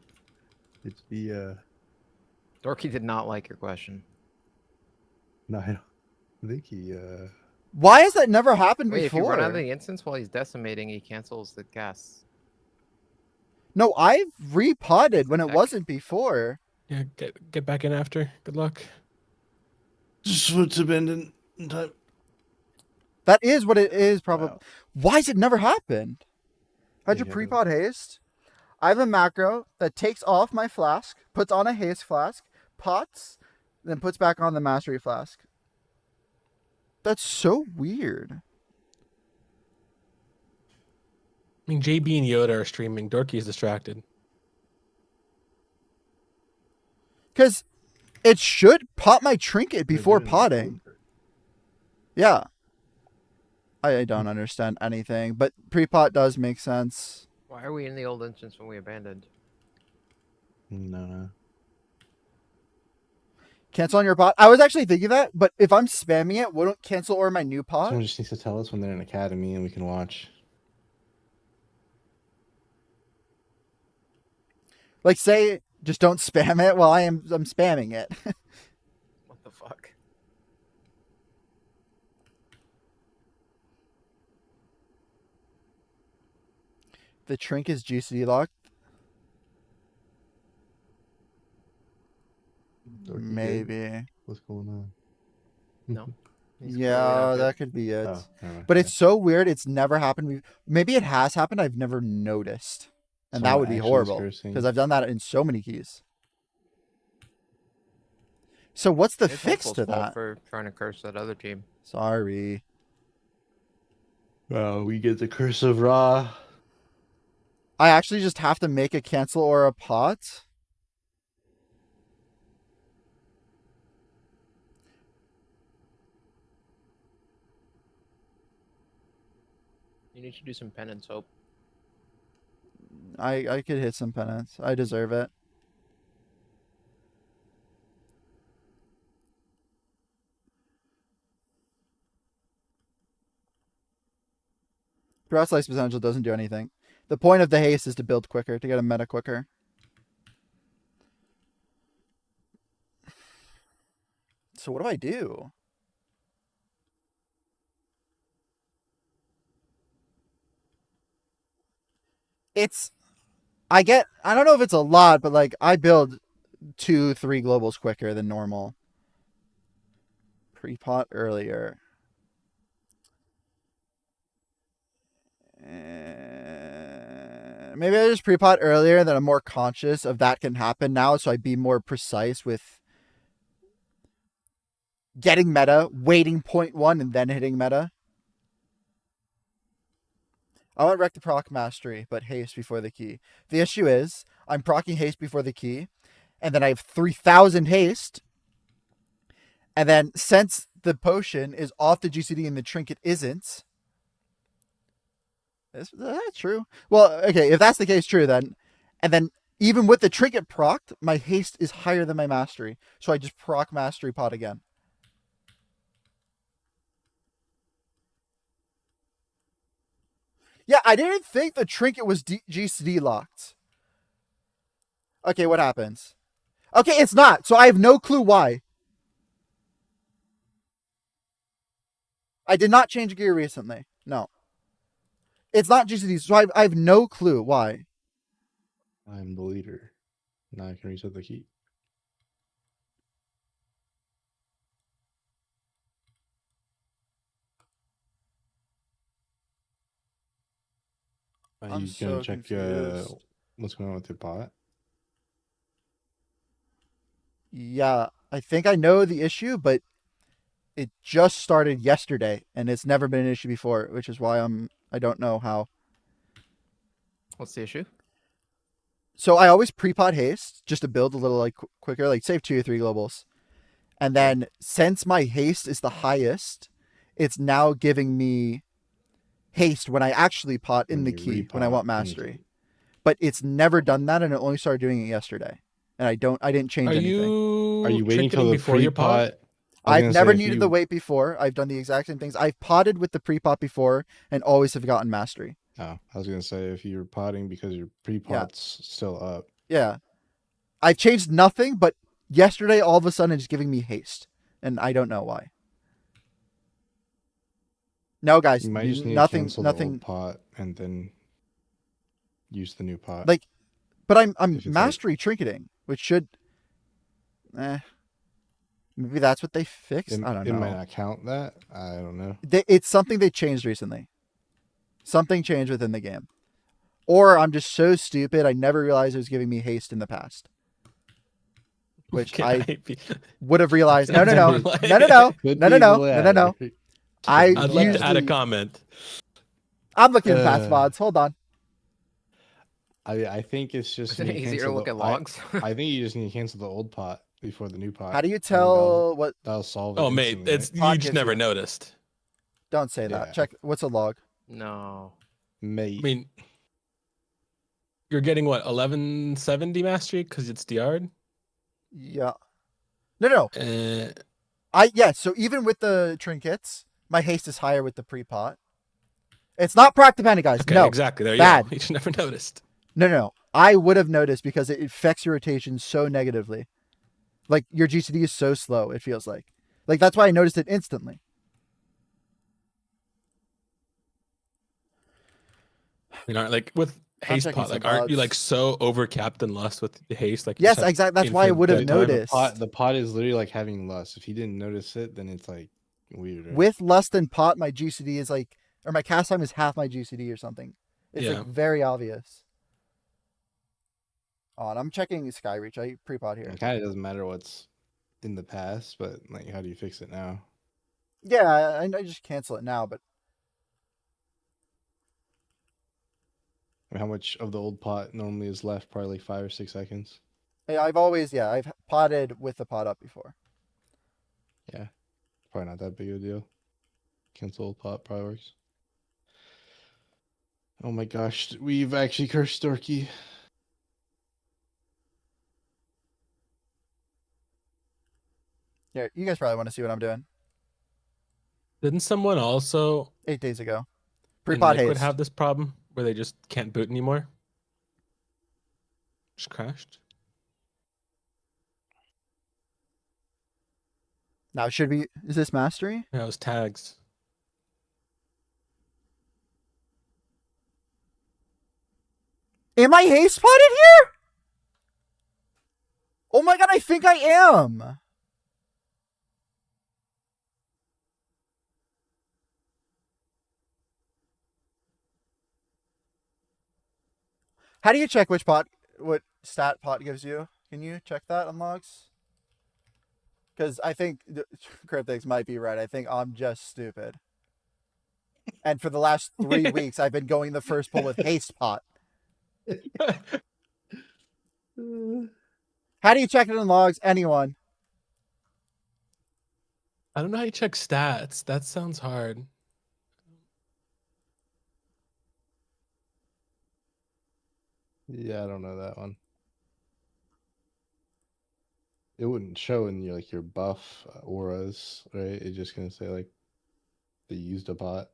It's the, Dorky did not like your question. No, I don't think he, Why has that never happened Wait, before? if you run out of the instance while he's decimating, he cancels the cast. No, I've repotted when it wasn't before. Yeah, get back in after. Good luck. Just switch abandon in time. That is what it is, probably. Wow. Why has it never happened? How'd you Yeah, pre-pot haste? I have a macro that takes off my flask, puts on a haste flask, pots, then puts back on the mastery flask. That's so weird. I mean, JB and Yoda are streaming. Dorky's distracted. Because it should pop my trinket before potting. Yeah. I don't understand anything, but pre-pot does make sense. Why are we in the old instance when we abandoned? No. Cancel on your pot. I was actually thinking that, but if I'm spamming it, wouldn't cancel or my new pot? Someone just needs to tell us when they're in academy and we can watch. Like, say, just don't spam it while I'm spamming it. What the fuck? The Trink is GC locked. Maybe. What's going on? No. Yeah, that could be it. Oh, but it's so weird. It's never happened. Maybe it has happened. I've never noticed. And that would be horrible. Because I've done that in so many keys. So what's the fix to that? For trying to curse that other team. Sorry. We get the curse of Ra. I actually just have to make a cancel or a pot. You need to do some penance, Hope. I could hit some penance. I deserve it. Throughout slice potential doesn't do anything. The point of the haste is to build quicker, to get a meta quicker. So what do I do? I don't know if it's a lot, but like I build 2-3 globals quicker than normal. Pre-pot earlier. Maybe I just pre-pot earlier, then I'm more conscious of that can happen now, so I'd be more precise with getting meta, waiting 0.1, and then hitting meta. I want Rec to proc Mastery, but haste before the key. The issue is, I'm procking haste before the key, and then I have 3,000 haste, and then since the potion is off the GCD and the trinket isn't... Is that true? Well, okay, if that's the case, true then. And then, even with the trinket procced, my haste is higher than my mastery, so I just proc Mastery pot again. Yeah, I didn't think the trinket was GCD locked. Okay, what happens? Okay, it's not, so I have no clue why. I did not change gear recently. No. It's not GCD, so I have no clue why. I'm the leader. Now I can reset the key. Are you gonna check what's going on with your pot? Yeah, I think I know the issue, but it just started yesterday, and it's never been an issue before, which is why I don't know how. What's the issue? So I always pre-pot haste just to build a little like quicker, like save 2 or 3 globals. And then since my haste is the highest, it's now giving me haste when I actually pot in the key when I want mastery. But it's never done that, and it only started doing it yesterday. And I didn't change anything. Are you waiting till the pre-pot? I've never needed the wait before. I've done the exact same things. I've potted with the pre-pot before and always have gotten mastery. Oh, I was gonna say if you're potting because your pre-pot's still up. Yeah. I've changed nothing, but yesterday all of a sudden it's giving me haste. And I don't know why. No, guys, you might just need nothing. To cancel the old pot and then use the new pot. Like, but I'm mastery trinketing, which should. Maybe that's what they fixed. I don't know. It might not count that. I don't know. It's something they changed recently. Something changed within the game, or I'm just so stupid I never realized it was giving me haste in the past. Which I would have realized. No. I'd like to add a comment. I'm looking at past VODs. Hold on. I think it's just easier to look at logs. I think you just need to cancel the old pot before the new pot. How do you tell what? That'll solve it. Oh, mate, it's you just never noticed. Don't say that. Check. What's a log? No. Mate. I mean, you're getting what 1170 mastery because it's DR'd. Yeah. No. So even with the trinkets, my haste is higher with the pre-pot. It's not proc dependent, guys. Okay, no, exactly. There you bad. go. You just never noticed. No. I would have noticed because it affects your rotation so negatively. Like your GCD is so slow. It feels like that's why I noticed it instantly. You know, like with haste pot, like aren't you like so over capped in lust with the haste? Like yes, exactly. That's why I would have noticed. The pot is literally like having lust. If you didn't notice it, then it's like weird. Right? With lust and pot, my GCD is like, or my cast time is half my GCD or something. It's like very obvious. And I'm checking Skyreach. I pre-pot here. It kind of doesn't matter what's in the past, but like, how do you fix it now? Yeah, I just cancel it now, but. How much of the old pot normally is left? Probably like 5 or 6 seconds. Hey, I've potted with the pot up before. Yeah, probably not that big of a deal. Cancel old pot probably works. Oh my gosh, we've actually cursed Dorky. Yeah, you guys probably want to see what I'm doing. Didn't someone also 8 days ago pre-pot haste have this problem where they just can't boot anymore? Just crashed. Now should be. Is this mastery? Yeah, it was tags. Am I haste spotted here? Oh my god, I think I am. How do you check what stat pot gives you? Can you check that on logs? Because I think Cryptix might be right. I think I'm just stupid. And for the last 3 weeks, I've been going the first pull with haste pot. How do you check it in logs? Anyone? I don't know how you check stats. That sounds hard. Yeah, I don't know that one. It wouldn't show in your your buff auras, right? It's just gonna say like they used a bot.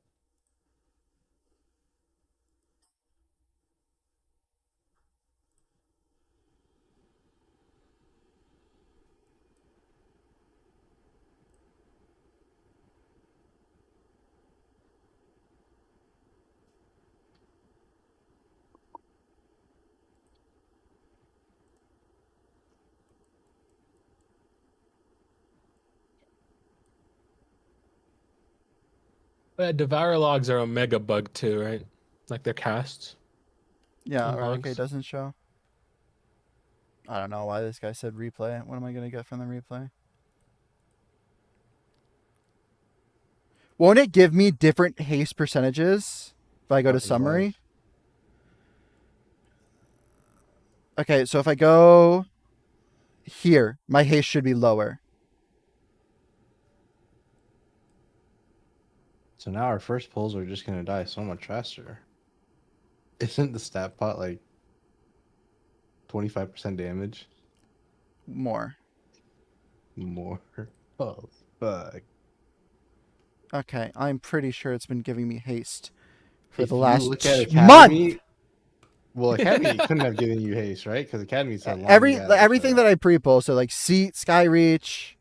But Devour logs are a mega bug too, right? Like they're casts. Yeah, in or logs. okay, doesn't show. I don't know why this guy said replay. What am I gonna get from the replay? Won't it give me different haste percentages if I go to summary? Okay, so if I go here, my haste should be lower. So now our first pulls are just gonna die so much faster. Isn't the stat pot like 25% damage? More. More. Oh fuck. Okay, I'm pretty sure it's been giving me haste for If the you last look at month. Academy, well, Academy couldn't have given you haste, right? Because Academy's so long. Everything that I pre-pull, so like Seat, Skyreach,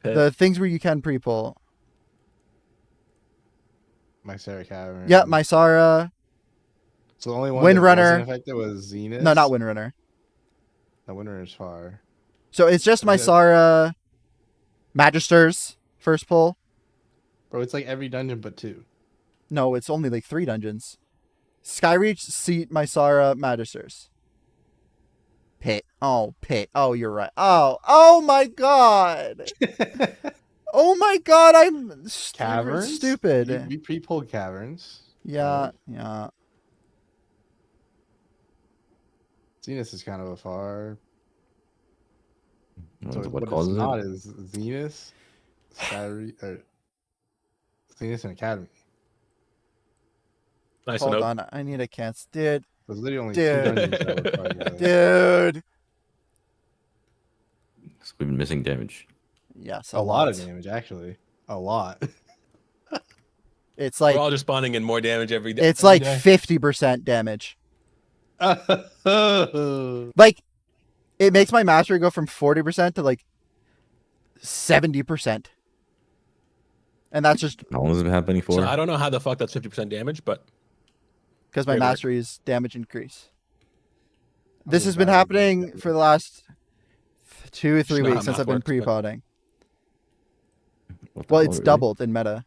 the things where you can pre-pull. Mycera Cavern. Yeah, Mycera. So the only one Windrunner. that wasn't affected was Zenith. No, not Windrunner. No, Windrunner's far. So it's just Mycera, Magisters, first pull. Bro, it's like every dungeon but 2. No, it's only like 3 dungeons. Skyreach, Seat, Mycera, Magisters. Pit. Oh, Pit. Oh, you're right. Oh my god. Oh my god, I'm Caverns? stupid. We pre-pulled Caverns. Yeah. Zenith is kind of afar. So what what causes it's it? not is Zenith, Zenith and Academy. Nice Hold note. on, I need a cancel. Dude. There's literally only 2 dungeons that would probably go. Dude. So we've been missing damage. Yes, A lot of damage, actually. A lot. It's like We're all just spawning in more damage every day. it's like 50% damage. Like it makes my mastery go from 40% to like 70%. And that's just How long has it been happening for? So I don't know how the fuck that's 50% damage, but because my Great work. mastery is damage increase. This has been happening for the last 2 or 3 Just know how weeks since math I've been works, but- pre-potting. What the Well, hell, it's really? doubled in meta.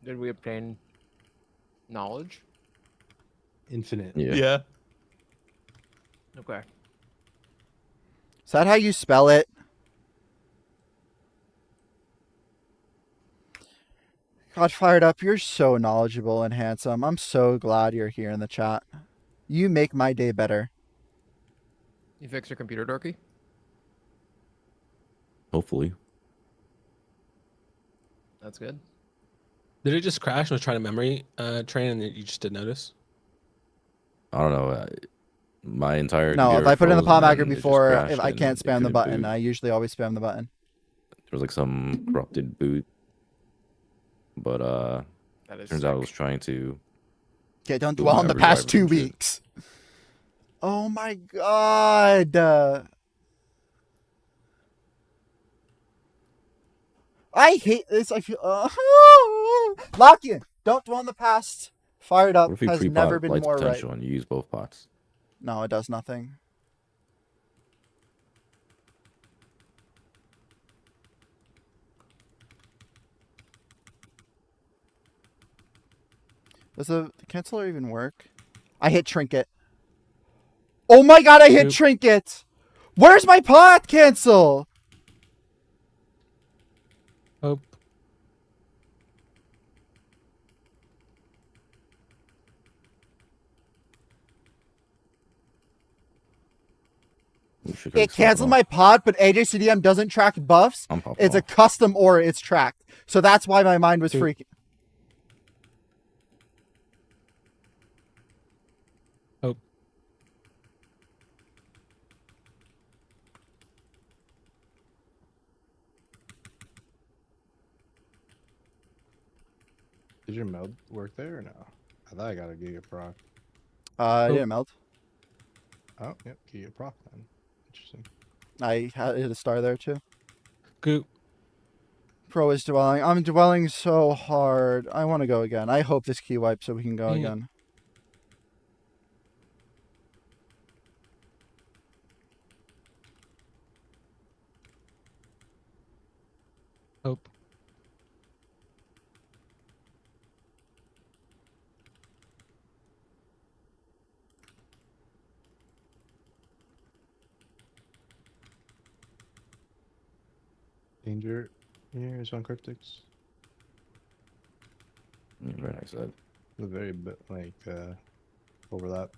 Did we obtain knowledge? Infinite. yeah. Okay. Is that how you spell it? God, Fired Up, you're so knowledgeable and handsome. I'm so glad you're here in the chat. You make my day better. You fixed your computer, Dorky? Hopefully. That's good. Did it just crash and was trying to memory train and you just didn't notice? I don't know. My entire No, if computer I put it in the froze palm and hacker then it just before, crashed if I and can't it spam the couldn't button, boot. I usually always spam the button. There was like some corrupted boot, but That is turns out I was trying to. Okay, don't boot dwell my on the overdrive past or 2 some shit. weeks. Oh my god. I hate this. I feel. Lock in. Don't dwell on the past. Fired up. What if you Has pre-pot never been lights more right. potential and you use both pots? No, it does nothing. Does the canceller even work? I hit trinket. Oh my god, I hit trinket! Where's my pot cancel? Oh. It canceled my pot, but AJCDM doesn't track buffs. It's a custom aura it's tracked. So that's why my mind was freaking. Oh. Did your meld work there or no? I thought I got a Giga proc. I didn't meld. Oh, yep, Giga proc then. Interesting. I hit a star there too. Goop. Pro is dwelling. I'm dwelling so hard. I want to go again. I hope this key wipes so we can go again. Hope. Danger. Here's one cryptics. Very nice side. The very bit like overlap.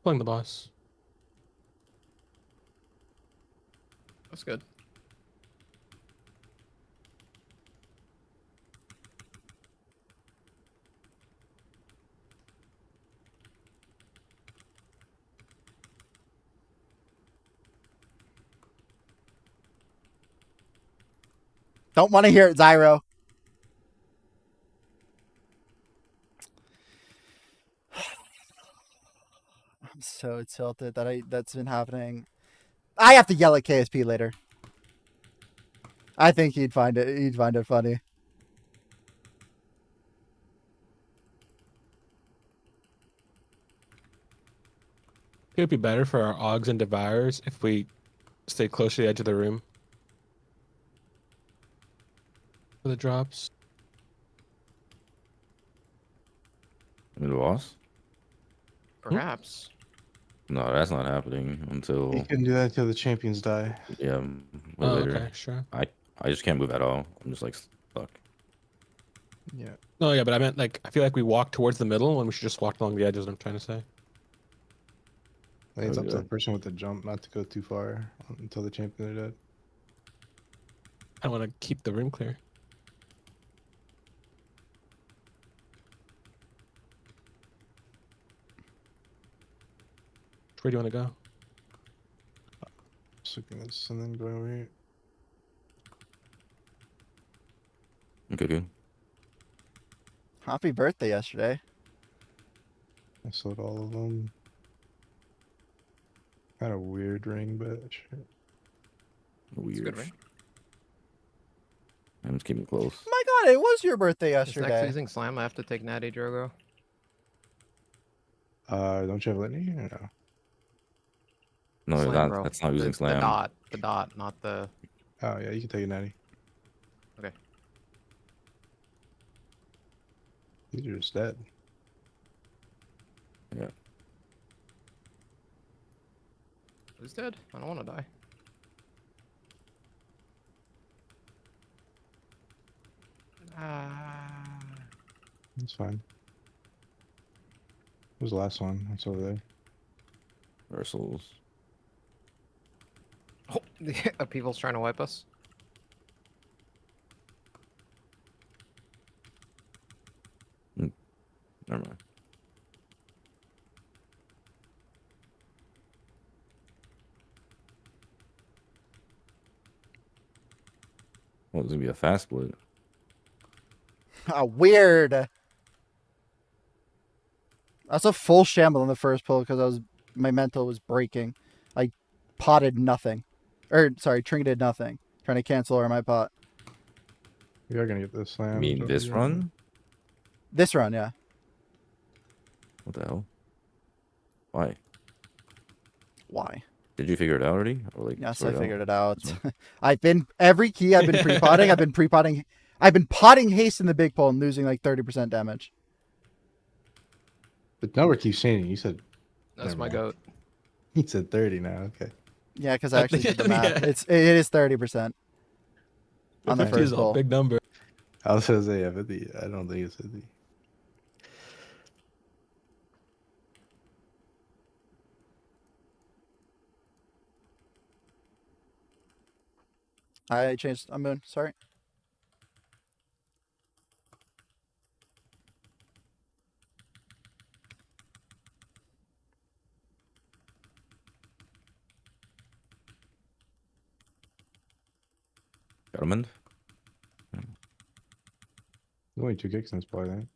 Playing the boss. That's good. Don't want to hear it, Zyro. I'm so tilted that that's been happening. I have to yell at KSP later. I think he'd find it funny. It would be better for our Augs and Devourers if we stay close to the edge of the room for the drops. The boss? Perhaps. No, that's not happening until. You can do that until the champions die. Yeah, later. Okay, sure. I just can't move at all. I'm just like stuck. Yeah. No, yeah, but I meant like I feel like we walk towards the middle when we should just walk along the edges. I'm trying to say. I think it's up to the person with the jump not to go too far until the champions are dead. I want to keep the room clear. Where do you want to go? Just looking at this and then going over here. Okay, good. Happy birthday yesterday. I sold all of them. Kind of weird ring, but sure. Weird. Good ring. I'm just keeping close. My god, it was your birthday Is yesterday. next using slam, I have to take Natty Drogo. Don't you have Litany or no? No, Slam, bro. that's not using slam. The dot, not the... Oh yeah, you can take a Natty. Okay. These are just dead. Yeah. Who's dead? I don't want to die. That's fine. What was the last one? It's over there. Reversals. Oh, people's trying to wipe us. Never mind. Well, it's gonna be a fast split. Weird. That's a full shamble in the first pull because my mental was breaking. I potted nothing. Trinketed nothing. Trying to cancel or my pot. We are gonna get this slam. You mean this run? This run, yeah. What the hell? Why? Why? Did you figure it out already? Or like, yes, I figured it out. Every key I've been pre-potting. I've been potting haste in the big pole and losing like 30% damage. But number keeps changing. You said that's my goat. He said 30 now. Okay. Yeah, because I actually did the math. It is 30% on the first pull. Big number. I was gonna say 50. I don't think it's 50. I changed a moon. Sorry. Gentlemen. Only 2 kicks in this play, then.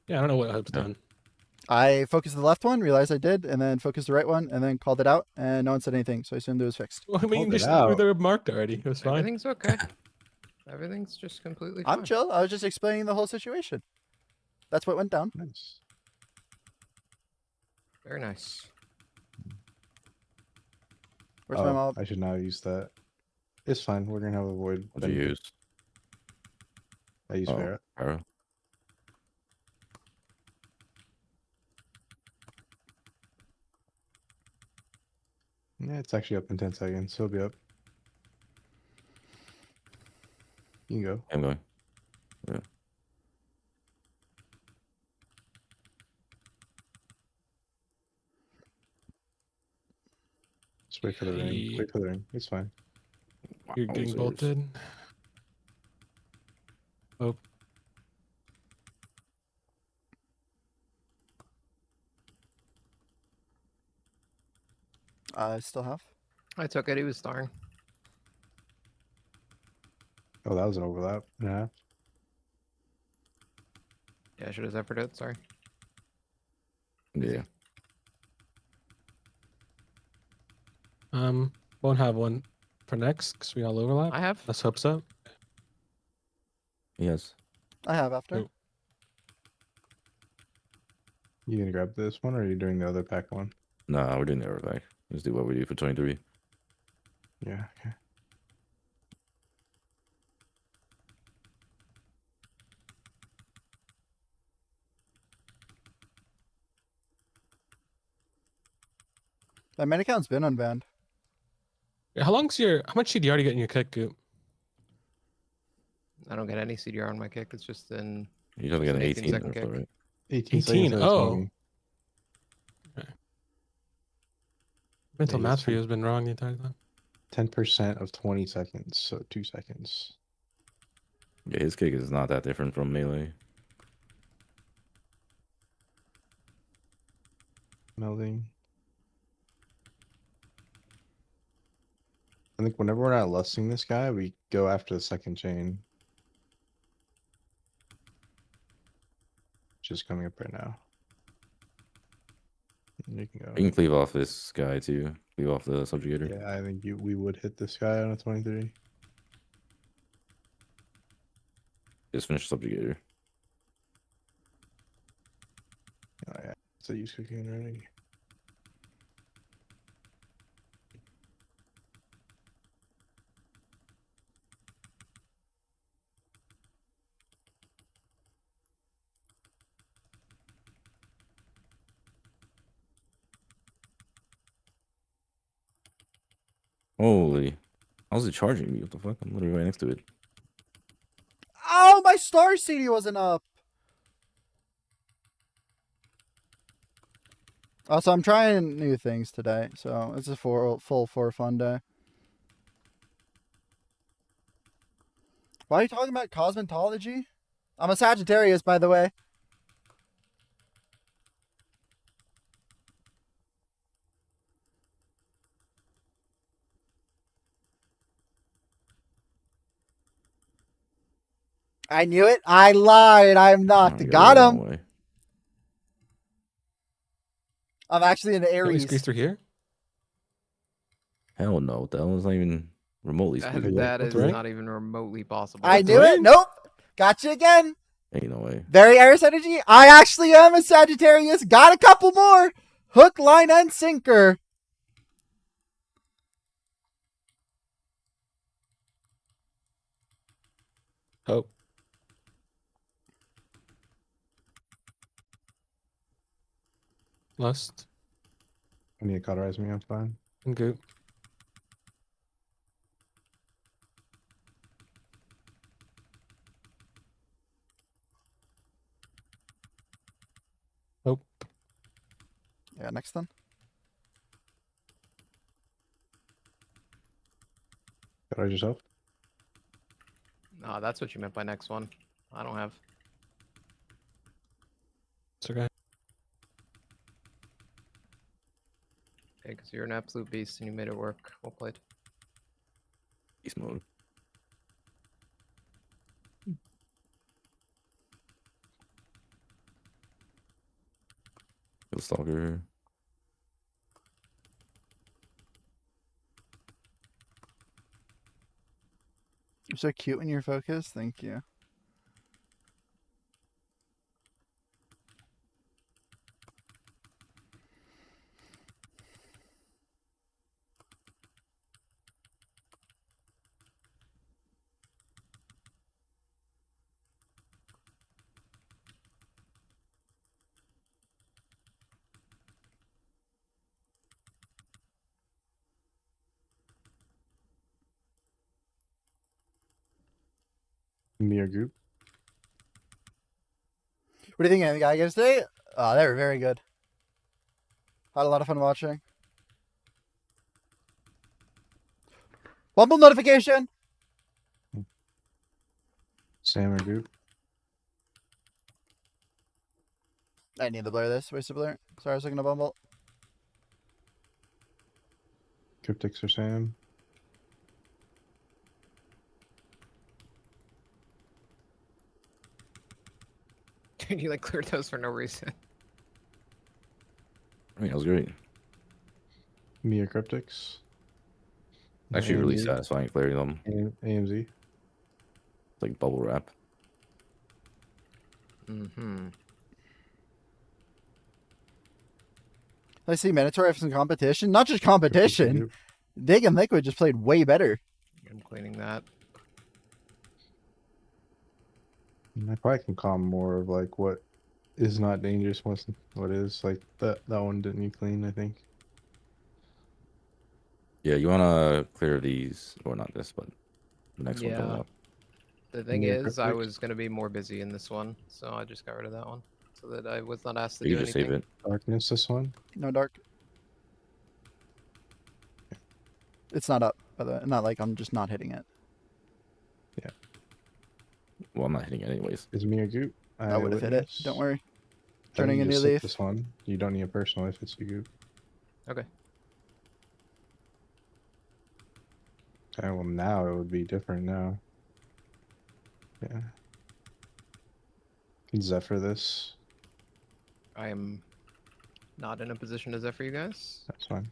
Yeah, I don't know what I've done. I focused the left one, realized I did, and then focused the right one, and then called it out, and no one said anything, so I assumed it was fixed. Well, I mean, they were marked already. It was fine. Everything's okay. Everything's just completely fine. I'm chill. I was just explaining the whole situation. That's what went down. Nice. Very nice. Where's my mob? I should not use that. It's fine. We're gonna have a void. What do you use? I use Pharah. Pharah. Yeah, it's actually up in 10 seconds. So it'll be up. You can go. I'm going. Yeah. Just wait for the ring. Wait for the ring. It's fine. You're getting bolted. Oh. I still have. I took it. He was starring. Oh, that was an overlap. Yeah. Yeah, I should have zephyred it. Sorry. Yeah. Won't have one for next because we all overlap. I have. Let's hope so. Yes. I have after. Oh. You gonna grab this one, or are you doing the other pack one? Nah, we're doing the overback. Let's do what we do for 23. Yeah. Okay. That main account's been unbanned. How much CDR do you get in your kick, Goop? I don't get any CDR on my kick. It's just in. You only get an 18 second kick. right? 18. Oh. Okay. Mental Yeah, math for you has been wrong the entire time. 10% of 20 seconds, so 2 seconds. Yeah, his kick is not that different from melee. Melding. I think whenever we're not lusting this guy, we go after the second chain. Just coming up right now. You can go. You can cleave off this guy too. Cleave off the subjugator. Yeah, I think we would hit this guy on a 23. Just finish subjugator. Oh yeah, so use cooking already. Holy. How's it charging me? What the fuck? I'm literally right next to it. Oh, my star CD wasn't up. Also, I'm trying new things today, so it's a full for fun day. Why are you talking about cosmetology? I'm a Sagittarius, by the way. I knew it. I lied. I'm not. Got him. I'm actually an Can we Aries. squeeze through here? Hell no. That one's not even remotely squeezable. That is right? not even remotely possible. I knew it. Nope. Got you again. Ain't no way. Very Aries energy. I actually am a Sagittarius. Got a couple more. Hook, line, and sinker. Oh. Lust. I need to cauterize me. I'm fine. And goop. Oh. Yeah, next then. Cauterize yourself. No, that's what you meant by next one. I don't have. It's okay. Okay, because you're an absolute beast and you made it work. Well played. Beast mode. Kill Stalker. You're so cute when you're focused. Thank you. Mirror group. What do you think of the guy guys today? They were very good. Had a lot of fun watching. Bumble notification. Sammer group. I need to blur this. Wasted blur. Sorry, I was looking at Bumble. Cryptics or Sam. You like cleared those for no reason. I mean, that was great. Mirror Cryptics. Actually, really AMZ. satisfying clearing them. AMZ. It's like bubble wrap. Mm-hmm. I see Mandatory have some competition. Not just competition. Dig and Liquid just played way better. I'm cleaning that. I probably can calm more of like what is not dangerous, what is. Like that one didn't need clean, I think. Yeah, you wanna clear these, or not this, but the next one coming Yeah. up. The thing Mirror is, I Cryptics. was gonna be more busy in this one, so I just got rid of that one, so that I was not asked to You do just anything. save it. Darkness, this one. No dark. It's not up, by the way. Not like I'm just not hitting it. Well, I'm not hitting it anyways. Is Mirror group. I would have hit it. Don't worry. Turning a Then you new just hit leaf. This one. You don't need a personal if it's a group. Okay. Okay, well now it would be different now. Yeah. Zephyr this. I am not in a position to Zephyr you guys. That's fine.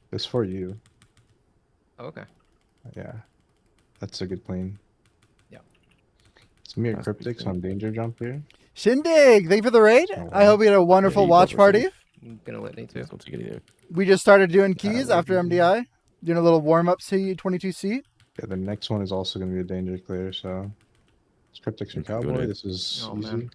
This for you. Oh, okay. Yeah. That's a good clean. Yeah. It's Mirror That's pretty Cryptics cool. on Danger Jump here. Shindig, thank you for the raid. Oh, I hope you had a wonderful you watch double party. save. I'm gonna let me too. Don't take it either. We just started doing keys well, after MDI. Doing a little warm up C22C. Yeah, the next one is also going to be a danger clear, so it's Cryptics and That's a good Cowboy. idea. This is Oh, easy. man.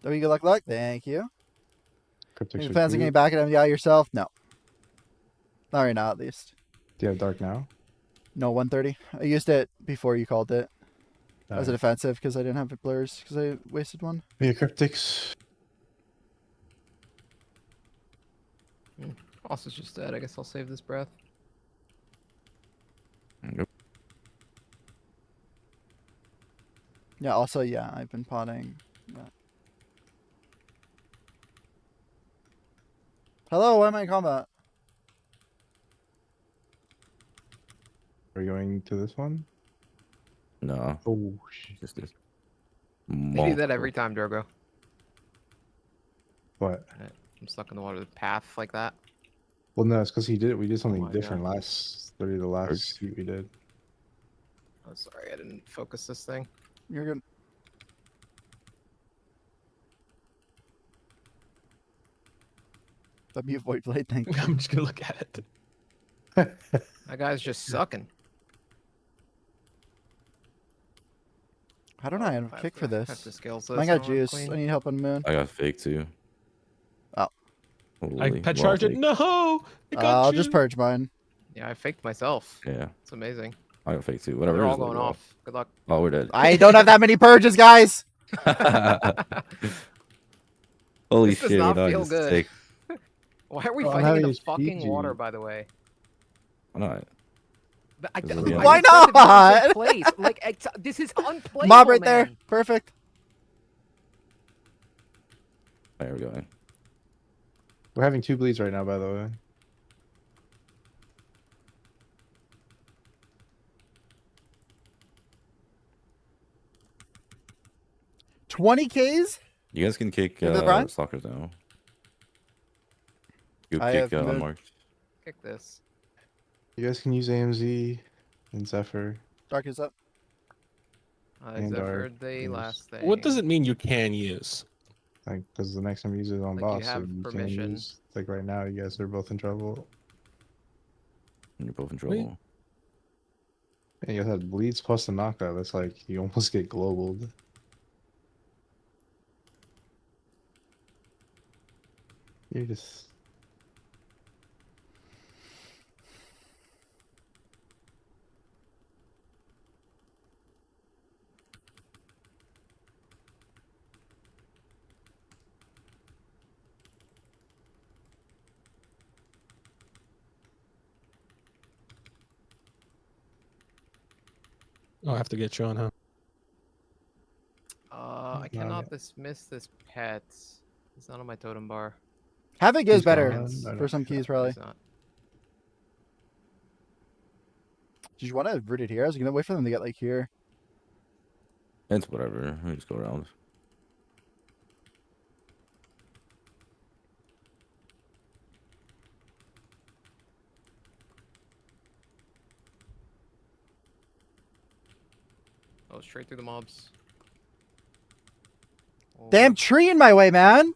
There you go, luck. Thank you. Cryptics Any are plans on cute. getting back at MDI yourself? No. Not right now, at least. Do you have Dark now? No, 130. I used it before you called it as a Alright. defensive because I didn't have it blurs because I wasted one. Mirror Cryptics. Also just dead. I guess I'll save this breath. Yep. Yeah, also, yeah, I've been potting. Yeah. Hello, why am I in combat? Are we going to this one? No. Oh, Just this. You do that every time, Drogo. What? I'm stuck in the water. The path like that. Well, no, it's because he did. We did something my different God. last. Literally the last shoot we did. Oh, sorry, I didn't focus this thing. You're good. That'd be a void blade thing. I'm just gonna look at it. That guy's just sucking. How don't I have a kick for have this? to scale I got this juice. clean. I need help on the moon. I got fake too. Oh. I pet charge it. No, I got I'll you. just purge mine. Yeah, I faked myself. Yeah. It's amazing. I got fake too. Whatever. They're it all is, going we'll go off. Good luck. Oh, we're dead. I don't have that many purges, guys. Holy This does shit! not no, feel just good. take- Why are we Oh, I'm fighting in having the fucking PG. water, by the way? Why not? I, This is I the just end. Why said it was not? in place. Like, this is unplayable, Mob right there. man. Perfect. There we go. We're having 2 bleeds right now, by the way. $20Ks? You guys can kick Is it Brian? stalkers now. You I kick have moon. unmarked. Kick this. You guys can use AMZ and Zephyr. Dark is up. And Zephyr, our- the yes. last thing. What does it mean you can use? Like, because the next time you use it on Like, boss, you so have you can't permission. use. Like right now, you guys are both in trouble. And you're both in Wait. trouble. And you guys had bleeds plus the knockout. That's like you almost get globaled. You're just. Oh, I have to get you on, huh? I cannot dismiss this pet. It's not on my totem bar. Havoc is He's better gone. for some keys, probably. It's not. Did you want to root it here? I was gonna wait for them to get like here. It's whatever. We just go around. Oh, straight through the mobs. Oh. Damn tree in my way, man.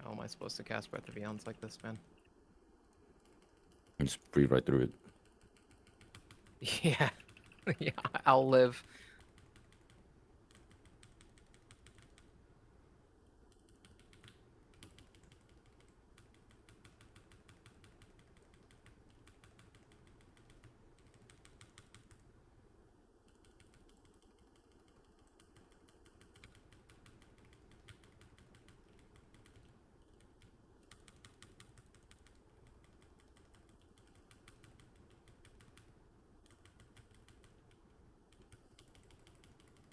How am I supposed to cast Breath of Beyonds like this, man? You just breathe right through it. Yeah. Yeah, I'll live.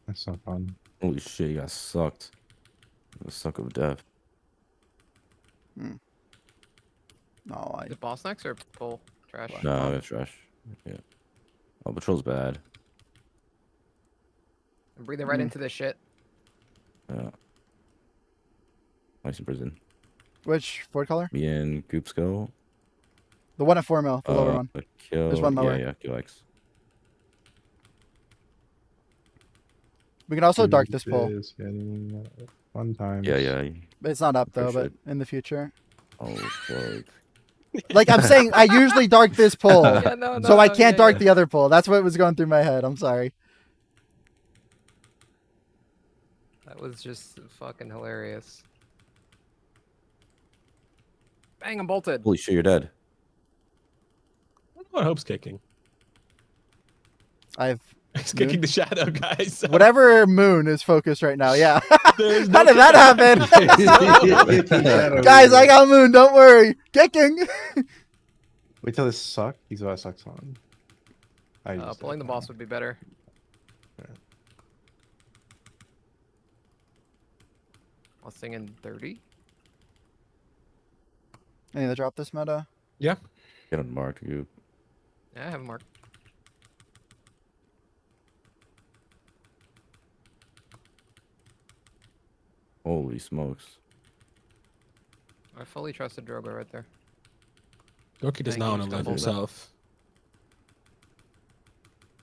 That's not fun. Holy shit! You got sucked. The suck of death. Hmm. No, Is it boss next or full trash? No, that's trash. Yeah. Oh, patrol's bad. I'm breathing right into this shit. Yeah. Nice in prison. Which Ford color? Me and Goops go. The one at 4 mil, the lower one. A kill. There's one lower. Yeah, kill X. We can also Dude, dark this pole. is getting fun times. Yeah. It's not up though, but Appreciate in the future. Oh fuck. Like I'm saying, I usually dark this pole, Yeah, no, so I no, can't yeah, dark yeah. the other pole. That's what was going through my head. I'm sorry. That was just fucking hilarious. Bang, I'm bolted. Holy shit! You're dead. What Hope's kicking? I've He's kicking the shadow, guys. whatever moon is focused right now. Yeah. There's How no did that happen? Guys, I got moon. Don't worry. Kicking. Wait till this suck. He's about to suck on. Pulling the boss would be better. I was thinking 30. Any to drop this meta? Yeah. Get on mark, you. Yeah, I have a mark. Holy smokes. I fully trusted Drogo right there. Dorky does not want to live himself.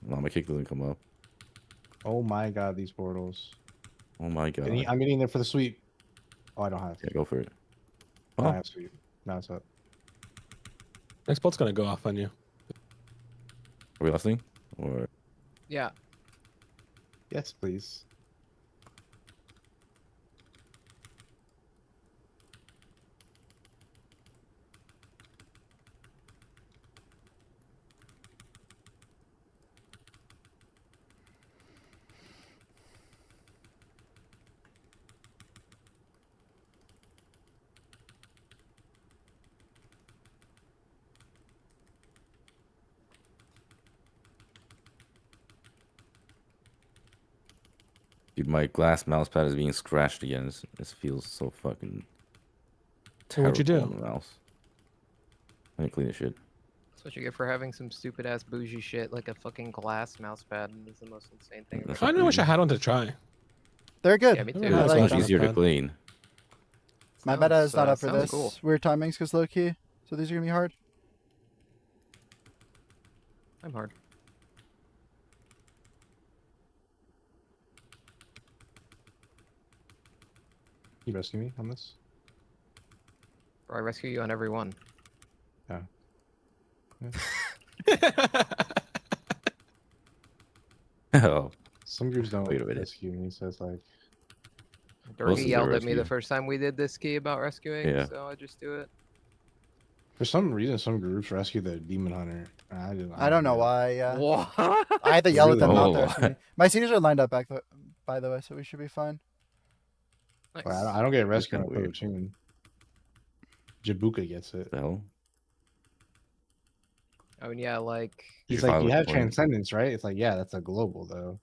Llama kick doesn't come up. Oh my god, these portals. Oh my god. I'm getting there for the sweep. Oh, I don't have. Yeah, go for it. Oh. Oh. I have sweep. Now it's up. Next bolt's gonna go off on you. Are we listening? Or Yeah. Yes, please. dude, my glass mouse pad is being scratched again. This feels so fucking terrible. What'd you do? On the mouse. Let me clean this shit. That's what you get for having some stupid ass bougie shit like a fucking glass mouse pad. It's the most insane thing. That's I kind of wish I had one to try. They're good. Yeah, me too. Dude, it's much easier to clean. My meta is not up for sounds this. cool. Weird timings because low key. So these are gonna be hard. I'm hard. You rescue me on this? Bro, I rescue you on every one. Yeah. Oh. Some groups don't Wait a minute. rescue me, so it's like. Most Dirty of yelled the at me the rescue. first time we did this key about rescuing, Yeah. so I just do it. For some reason, some groups rescue the demon hunter. I don't know why. Yeah. What? I had to yell at them not Oh. to rescue me. My seniors are lined up back, by the way, so we should be fine. Nice. Well, I don't get rescued on kinda weird. Poaching. Jabuka gets it. The hell? I mean, yeah, like, He's You're like, fine you with have the point. transcendence, right? It's like, yeah, that's a global though.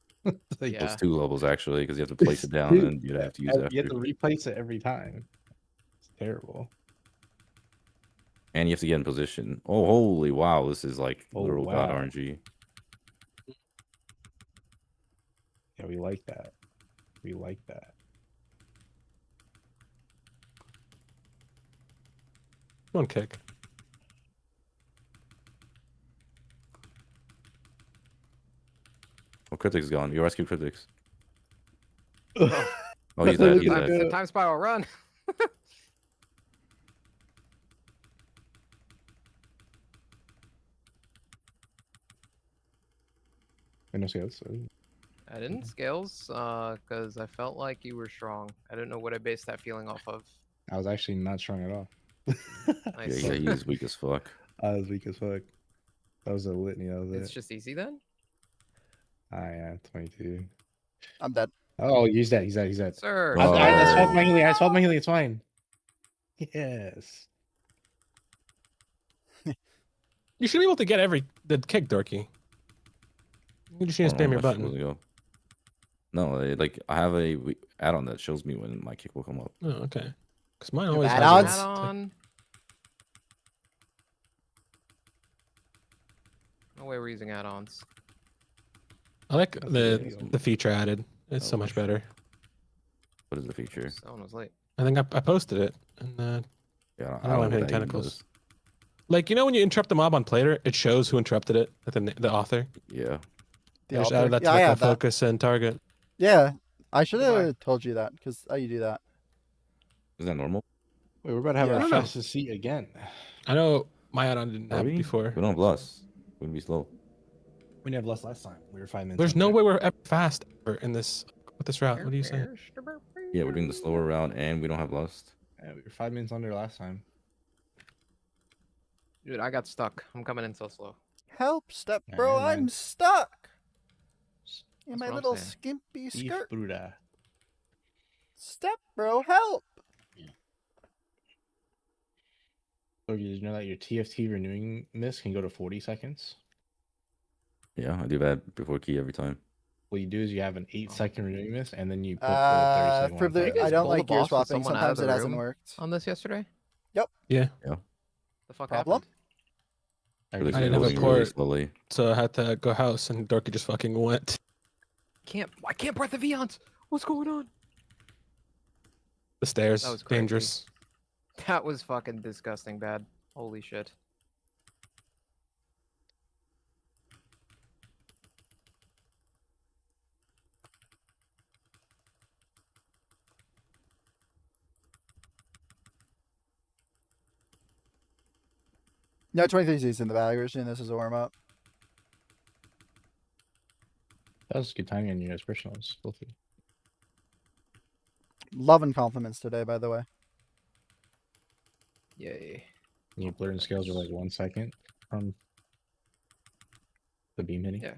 Like, Yeah. It's 2 levels actually, because you have to place it down Dude, and you'd have to use it you have after. to replace it every time. It's terrible. And you have to get in position. Oh, holy wow! This is like Oh, literal god wow. RNG. Yeah, we like that. We like that. One kick. Oh, Critic's gone. You rescue Critics. Oh, he's dead. He's dead. time spiral run. I know scales. I didn't scales, because I felt like you were strong. I don't know what I based that feeling off of. I was actually not strong at all. Nice. Yeah, he's weak as fuck. I was weak as fuck. That was a litany. That was It's it. just easy then? Yeah, 22. I'm dead. Oh, he's dead. He's dead. He's dead. Sir. I swapped my healing. I swapped my healing. It's fine. Yes. You should be able to get the kick, Dorky. You just need to Oh, spam your my shit button. doesn't go. No, like I have a add-on that shows me when my kick will come up. Oh, okay. Because mine always has add-ons? it. Add-on. No way we're using add-ons. I like the feature added. It's so much better. What is the feature? Someone was late. I think I posted it. And Yeah, I don't know what hitting that even tentacles. does. Like, you know when you interrupt the mob on Plater, it shows who interrupted it, like the author. Yeah. I just added that to I like, have that. focus and target. Yeah, I should have told you that because you do that. Is that normal? Wait, we're about to have Yeah. our I don't know. fastest seat again. I know my add-on didn't Are have we? it before. We don't have less. We'd be slow. We didn't have less last time. We were 5 minutes. There's under. no way we're ever fast ever in this with this route. What are you saying? Yeah, we're doing the slower route and we don't have lust. Yeah, we were 5 minutes under last time. Dude, I got stuck. I'm coming in so slow. Help, step Yeah, bro, never mind. I'm stuck. In That's my what I'm little saying. skimpy Beef skirt. Bruda. Step bro, help. So did you know that your TFT renewing miss can go to 40 seconds? Yeah, I do that before key every time. what you do is you have an 8-second renewing this, and then you put the 30-second one. I don't pull the like gear boss with swapping. someone out of Sometimes the it hasn't room worked. on this yesterday? Yep. Yeah. The fuck Problem? happened? I didn't have a Closing port, really slowly. so I had to go house, and Dorky just fucking went. I can't breath the Vions. What's going on? The stairs, That was crazy. dangerous. That was fucking disgusting bad. Holy shit. No, 23Z's in the bag. We're seeing this as a warm up. That was good timing on you guys' personals, both of you. Loving compliments today, by the way. Yay. Your blur and scales are like 1 second from the beam hitting. Yeah.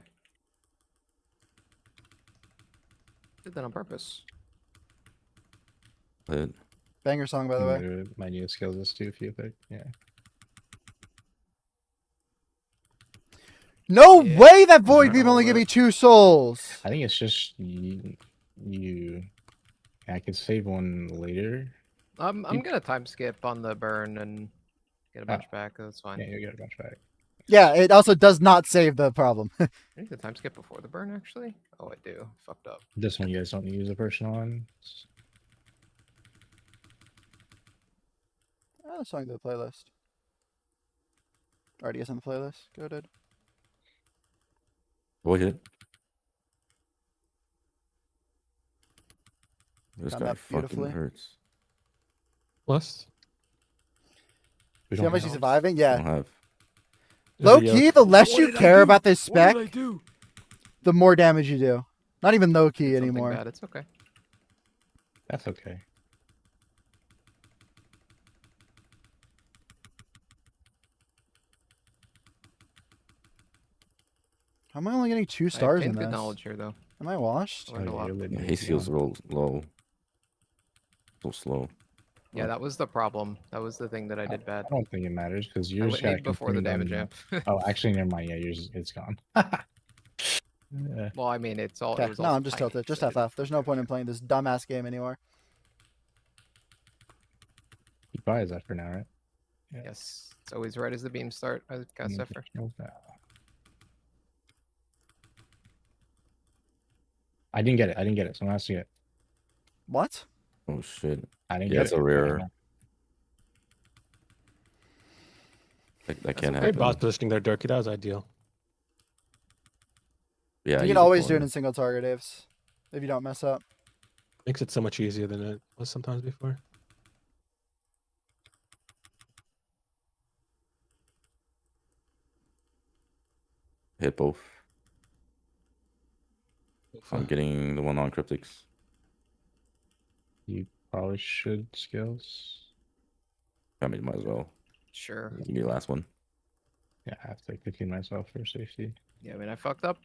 Did that on purpose. Lit. Banger song, by the way. My new scales is too, if you pick. Yeah. No way that void beam only give me 2 souls. I think it's just I could save one later. I'm gonna time skip on the burn and get a bunch back. That's fine. Yeah, you get a bunch back. Yeah, it also does not save the problem. I need to time skip before the burn, actually. Oh, I do. Fucked up. This one you guys don't use a personal on. Add a song to the playlist. Already is on the playlist. Go, dude. Boy hit. This Done guy that fucking beautifully. hurts. Plus, See how much he's surviving? I don't Yeah. have. Low Video. key, the less What you did I care do? about this What did spec, I do? the more damage you do. Not even low key Something anymore. bad. It's okay. That's okay. How am I only getting 2 I stars in gained good this? knowledge here, though. Am I washed? Learned a lot. Yeah, haste feels real low. So slow. Yeah, that was the problem. That was the thing that I did bad. I don't think it matters because yours went got eight before the consumed damage on- amp. Oh, actually, never mind. Yeah, yours it's gone. Yeah. Well, I mean, it's all. Okay, It was no, also I'm just tiny, tilted. Just so FF. There's no point in playing this dumbass game anymore. He buys that for now, right? Yes, it's always right as the beams start. I got Zephyr. I didn't get it. I didn't get it. Someone has to get it. What? Oh shit. I didn't Yeah, get it's it. a rare. That can't great happen. boss positioning there, Dorky. That was ideal. Yeah, You use can the always do it corner. in single target Aves. If you don't mess up. Makes it so much easier than it was sometimes before. Hit both. I'm getting the one on cryptics. You probably should skills. I mean, might as well. Sure. Give me the last one. Yeah, I have to clean myself for safety. Yeah, I mean, I fucked up.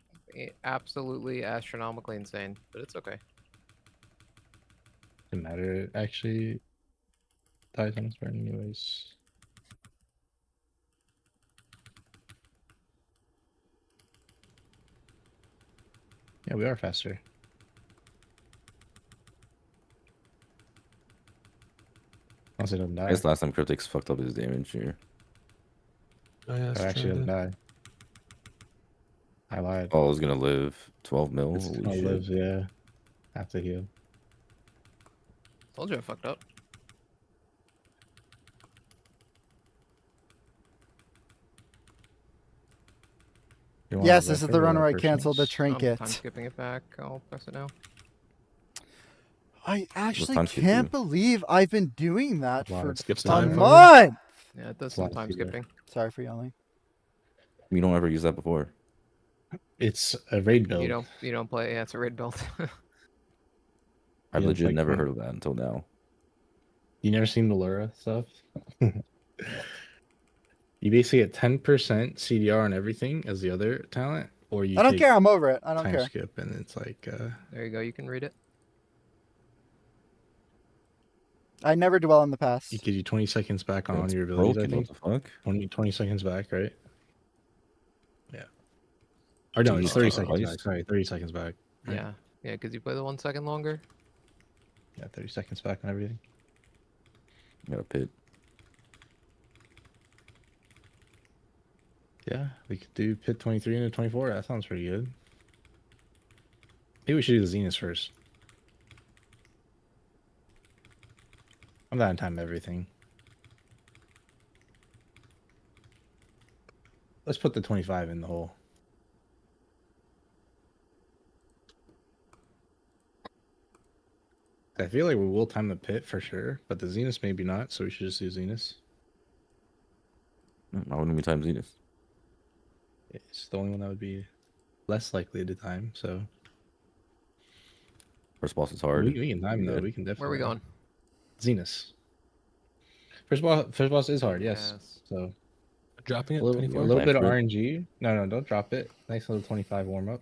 Absolutely astronomically insane, but it's okay. Doesn't matter. It actually dies on its burn anyways. Yeah, we are faster. Unless it doesn't die. I guess last time cryptics fucked up his damage here. Oh yeah, It that's actually true. doesn't die. I lied. Oh, I was gonna live 12 mil. It's Holy gonna shit. live, yeah. Have to heal. Told you I fucked up. You want Yes, a this is record the or run where I personals? canceled the I'm trinket. time skipping it back. I'll press it now. I actually time skip can't do? believe I've been doing that Wow, for it skips a time for you? month. Yeah, it does It's a some lot time easier. skipping. Sorry for yelling. You don't ever use that before. It's a raid build. You don't play. Yeah, it's a raid build. I've Yeah, legit like never when- heard of that until now. You never seen the Lura stuff? You basically get 10% CDR on everything as the other talent, or you I don't take care. I'm over it. I don't time care. skip, and it's like There you go. You can read it. I never dwell on the past. it gives you 20 seconds back on all It's your abilities. broken, I what think the fuck? 20 seconds back, right? Yeah. Or no, it's Jeez, 30 Christ. seconds back. Sorry, 30 seconds back. Right? Yeah. Yeah, because you play the 1 second longer. Yeah, 30 seconds back on everything. Got a pit. Yeah, we could do pit 23 into 24. That sounds pretty good. Maybe we should do the Zenith first. I'm down to time everything. Let's put the 25 in the hole. I feel like we will time the pit for sure, but the Zenith maybe not, so we should just do Zenith. Why wouldn't we time Zenith? It's the only one that would be less likely to time, so. First boss is hard. We can time though, we can definitely. Where are we going? Zenith. First boss is hard, yes. So dropping it. A little bit of RNG. No, don't drop it. Nice little 25 warm up.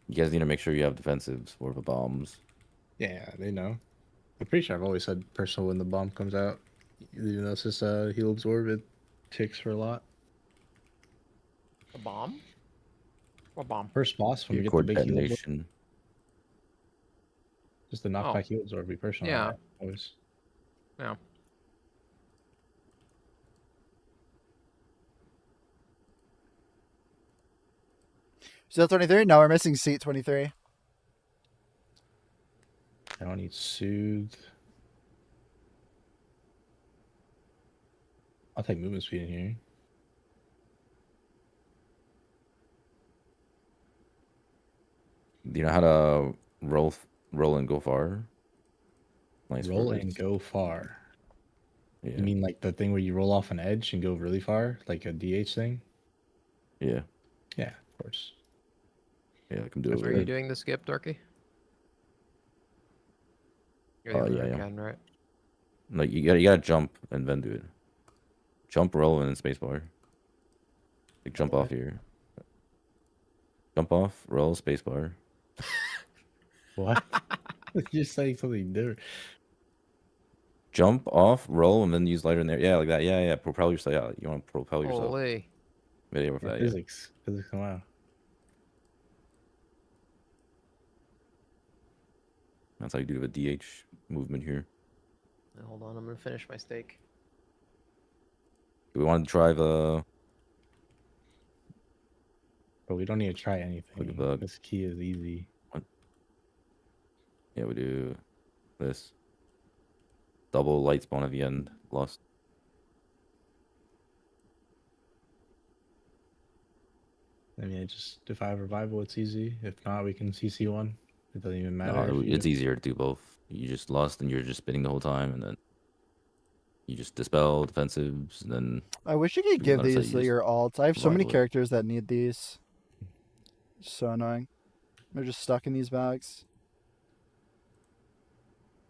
You guys need to make sure you have defensives for the bombs. Yeah, they know. I'm pretty sure I've always said personal when the bomb comes out. You know, it's just heal absorb, it ticks for a lot. A bomb? What bomb? First boss when we get the big heal absorb. Just the knockback heal absorb, be personal. Yeah. Always. Yeah. Still 23? No, we're missing seat 23. I don't need soothe. I'll take movement speed in here. Do you know how to roll and go far? Nice roll and go far. Yeah. You mean like the thing where you roll off an edge and go really far, like a DH thing? Yeah. Yeah, of course. Yeah, I can do it. Are you doing the skip, Dorky? You're the yeah. right? Like you gotta jump and then do it. Jump, roll, and then spacebar. Like jump off here. Jump off, roll, spacebar. What? You're saying something different. Jump off, roll, and then use lighter in there. Yeah, like that. Yeah. Propel yourself. Yeah, you want to propel yourself. Holy. Yeah, with that, physics. Physics, wow. That's how you do the DH movement here. Hold on, I'm gonna finish my steak. Do we want to try the... But we don't need to try anything. This key is easy. What? Yeah, we do this. Double light spawn at the end. Lost. I mean, if I have revival, it's easy. If not, we can CC one. It doesn't even matter. No, it's easier to do both. You just lost and you're just spinning the whole time, and then you just dispel defensives, and then... I wish you could give these your alts. I have so many characters that need these. It's so annoying. They're just stuck in these bags.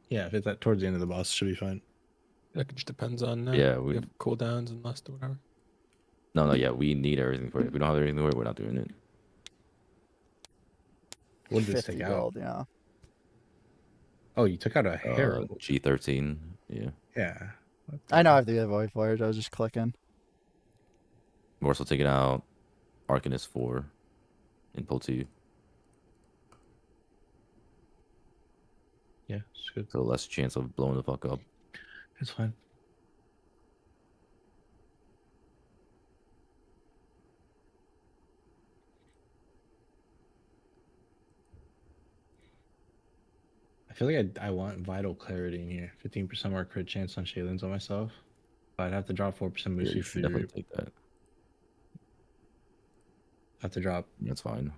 Yeah, if it's towards the end of the boss, it should be fine. It just depends on we have cooldowns and lust or whatever. No, yeah, we need everything for it. If we don't have everything for it, we're not doing it. What did this take out? Gold, yeah. Oh, you took out a Herald. G13, yeah. Yeah. I know I have to get Void Voyage. I was just clicking. We're also taking out Arcanist 4 in Pull 2. Yeah, it's good. So less chance of blowing the fuck up. It's fine. I feel like I want Vital Clarity in here. 15% more crit chance on Shaylins on myself. But I'd have to drop 4% Musi. Yeah, you should definitely take that. I have to drop. That's fine.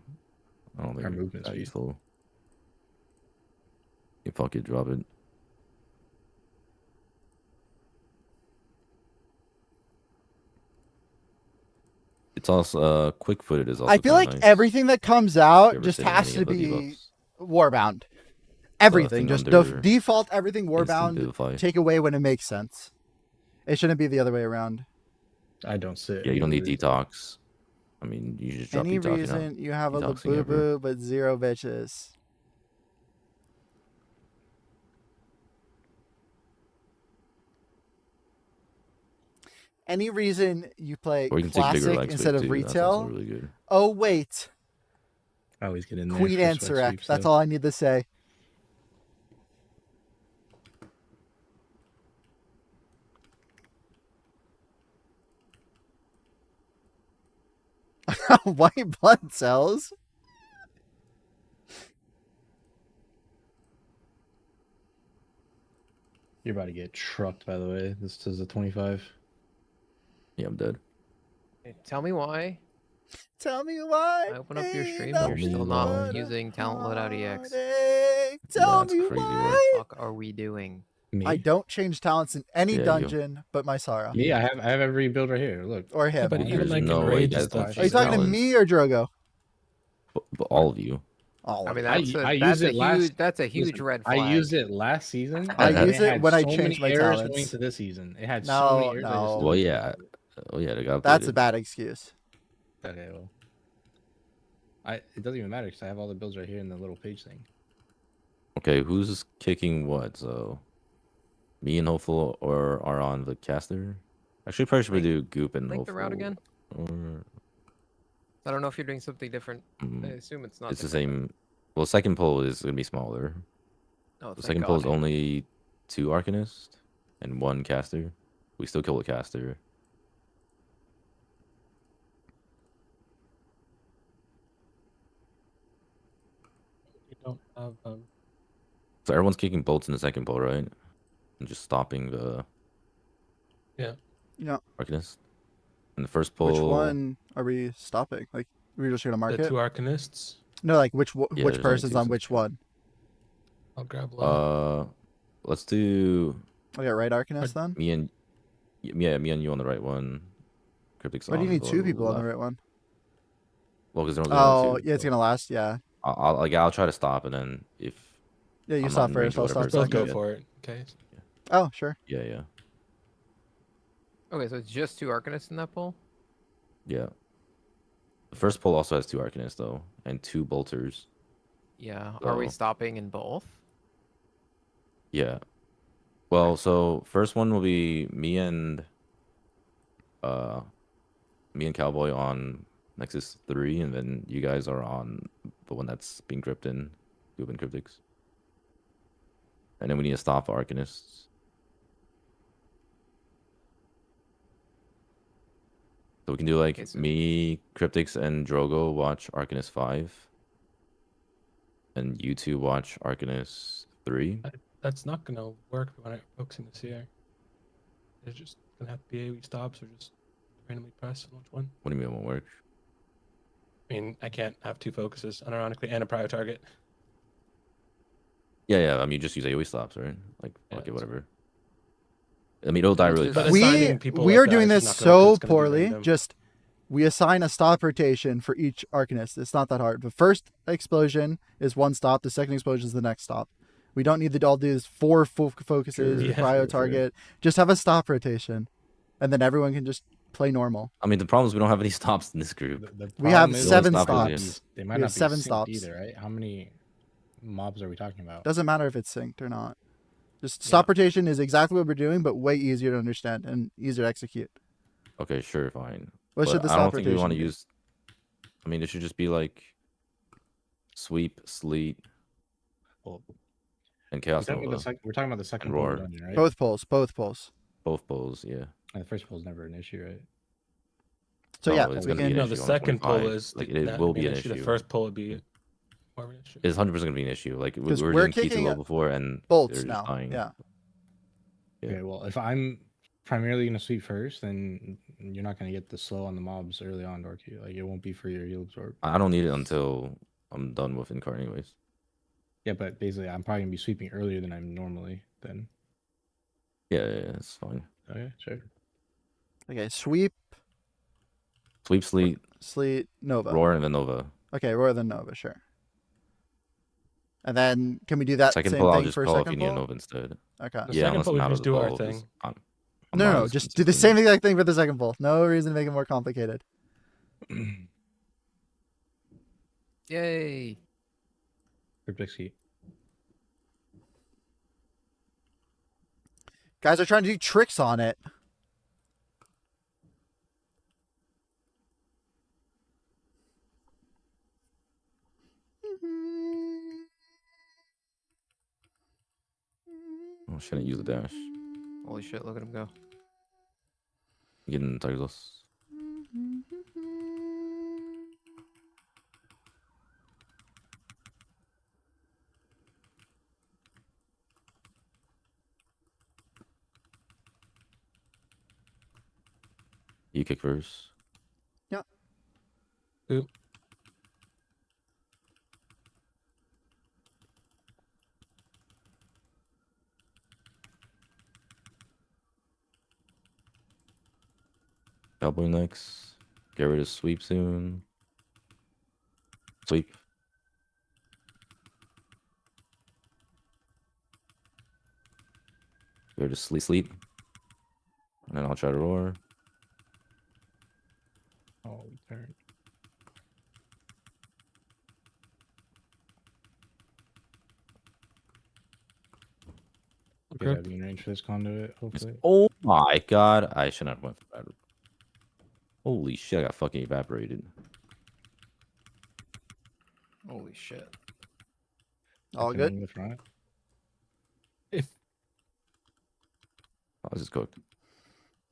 I don't think our movement that speed. Useful. You fuck it, drop it. It's also quick-footed is also. I feel like nice. everything that comes out just has to be Warbound. Everything, just default everything Warbound. Take away when it makes sense. It shouldn't be the other way around. I don't see it. Yeah, you don't need detox. I mean, you just drop Any detox. reason you have a Labubu but 0 bitches. Any reason you play classic instead of retail? Really good. Oh wait, I always get in there. Queen for and sweat Surek. sweeps, That's so. all I need to say. White blood cells. You're about to get trucked, by the way. This is a 25. Yeah, I'm dead. Hey, tell me why. Tell me why. I open up your stream Tell and you're me still why. not using Talent Loadout EX. Tell That's me crazy why. work. What the fuck are we doing? Me? I don't change talents in any Yeah, you. dungeon but my Sara. Me, I have every build right here. Look. Or him. But even There's like no in way raids you and guys don't stuff. Are you change talking to talents. me or Drogo? But all of you. All I of mean, it. I that's used it last. that's a huge Listen, red flag. I used it last season. I and use it had when I so change many my errors talents. going to this season. It had No, so many errors. I just no. didn't Well, use yeah. it. Oh, yeah, they got That's a updated. bad excuse. Okay, well. It doesn't even matter because I have all the builds right here in the little page thing. Okay, who's kicking what? So, me and Hopeful are on the caster. Actually, probably should we do Goop and Link Hopeful? the route again. Or I don't know if you're doing something different. I mm, assume it's not. it's the different. same. Well, second pole is gonna be smaller. Oh, The thank second pole is God. only 2 Arcanists and 1 caster. We still kill the caster. You don't have So everyone's kicking bolts in the second pole, right? And just stopping the yeah. You know, Arcanist. And the first pole. which one are we stopping? Like, we're just gonna mark The it? 2 Arcanists. No, like which Yeah, which there's only person's 2, on so- which one? I'll grab one. Let's do Oh yeah, right Arcanist then. me and you on the right one. Cryptic's Why do you on need the 2 people on the left. right one? Well, because Oh yeah, it's gonna last. Yeah. I'll try to stop, and then if Yeah, you I'm stop not in range first. or I'll whatever, stop Both it's second. go good. for it. Okay. Oh sure. Yeah. Okay, so it's just 2 Arcanists in that pool? The first pole also has 2 Arcanists though, and 2 bolters. Yeah. Are we So- stopping in both? Yeah. Well, so first one will be me and Cowboy on Nexus 3, and then you guys are on the one that's being gripped in Goob and Cryptics. And then we need to stop Arcanists. So we can do like Okay, so- me, Cryptics, and Drogo watch Arcanist 5. And you two watch Arcanist 3. That's not gonna work when I'm focusing this here. It's just gonna have to be AoE stops or just randomly press on which one. What do you mean it won't work? I mean, I can't have 2 focuses, unironically, and a prior target. Yeah. I mean, you just use AoE stops, right? Like, Yeah, okay, so- whatever. I mean, it'll die really But fast. We assigning people we like are that doing is this not gonna- so it's gonna be poorly. random. Just we assign a stop rotation for each Arcanist. It's not that hard. The first explosion is 1 stop. The second explosion is the next stop. We don't need to all do this 4 full focuses, True, the yeah. cryo True. target. Just have a stop rotation, and then everyone can just play normal. I mean, the problem is we don't have any stops in this group. We have problem is 7 stop might not stops. be- They might We not have be 7 synced stops. either, right? How many mobs are we talking about? Doesn't matter if it's synced or not. Just stop rotation is exactly what we're doing, but way easier to understand and easier to execute. Okay, sure, fine. What But should the I don't stop think we want to rotation be? use. I mean, it should just be like sweep, sleet, Well, and chaos we're talking, nova. we're talking about the second and pole roar. dungeon, right? Both poles. Both poles, yeah. And the first pole's never an issue, right? So No, yeah, it's we gonna be an can. No, issue the on second pull 25. is Like, the, it that will would be an The issue. first pull would be more of an issue. It's 100% gonna be an issue. Like we 'Cause were we're doing T2 kicking low before, and bolts they're just now. dying. Yeah. Yeah. Okay, well, if I'm primarily going to sweep first, then you're not going to get the slow on the mobs early on, Dorky. Like, it won't be for your heal absorb. I don't need it until I'm done with Incarn anyways. Yeah, but basically, I'm probably going to be sweeping earlier than I'm normally then. Yeah, it's fine. Okay, sure. Okay, sweep, Sweep, sleet, sleet, nova. roar, and then nova. Okay, roar then nova, sure. And then can we do that Second same pull, I'll thing just for call if second you need a pull? nova instead. Okay. The Yeah, second unless pull, we I'm out just of do the our ball, 'cause thing. I'm No, not no, as just do the consistent. same exact thing for the second pull. No reason to make it more complicated. Yay! Cryptic heat. Guys are trying to do tricks on it. Oh, shouldn't use the dash. Holy shit, look at him go. Getting Targus. You kick first. Yep. Oop. Cowboy next. Get rid of sweep soon. Sweep. Get rid of sleep. And then I'll try to roar. Oh, we turned. Okay. Yeah, be in range for this conduit, hopefully. Oh my god. I should not have went for that. Holy shit, I got fucking evaporated. Holy shit. All good? In the front. If I was just cooked.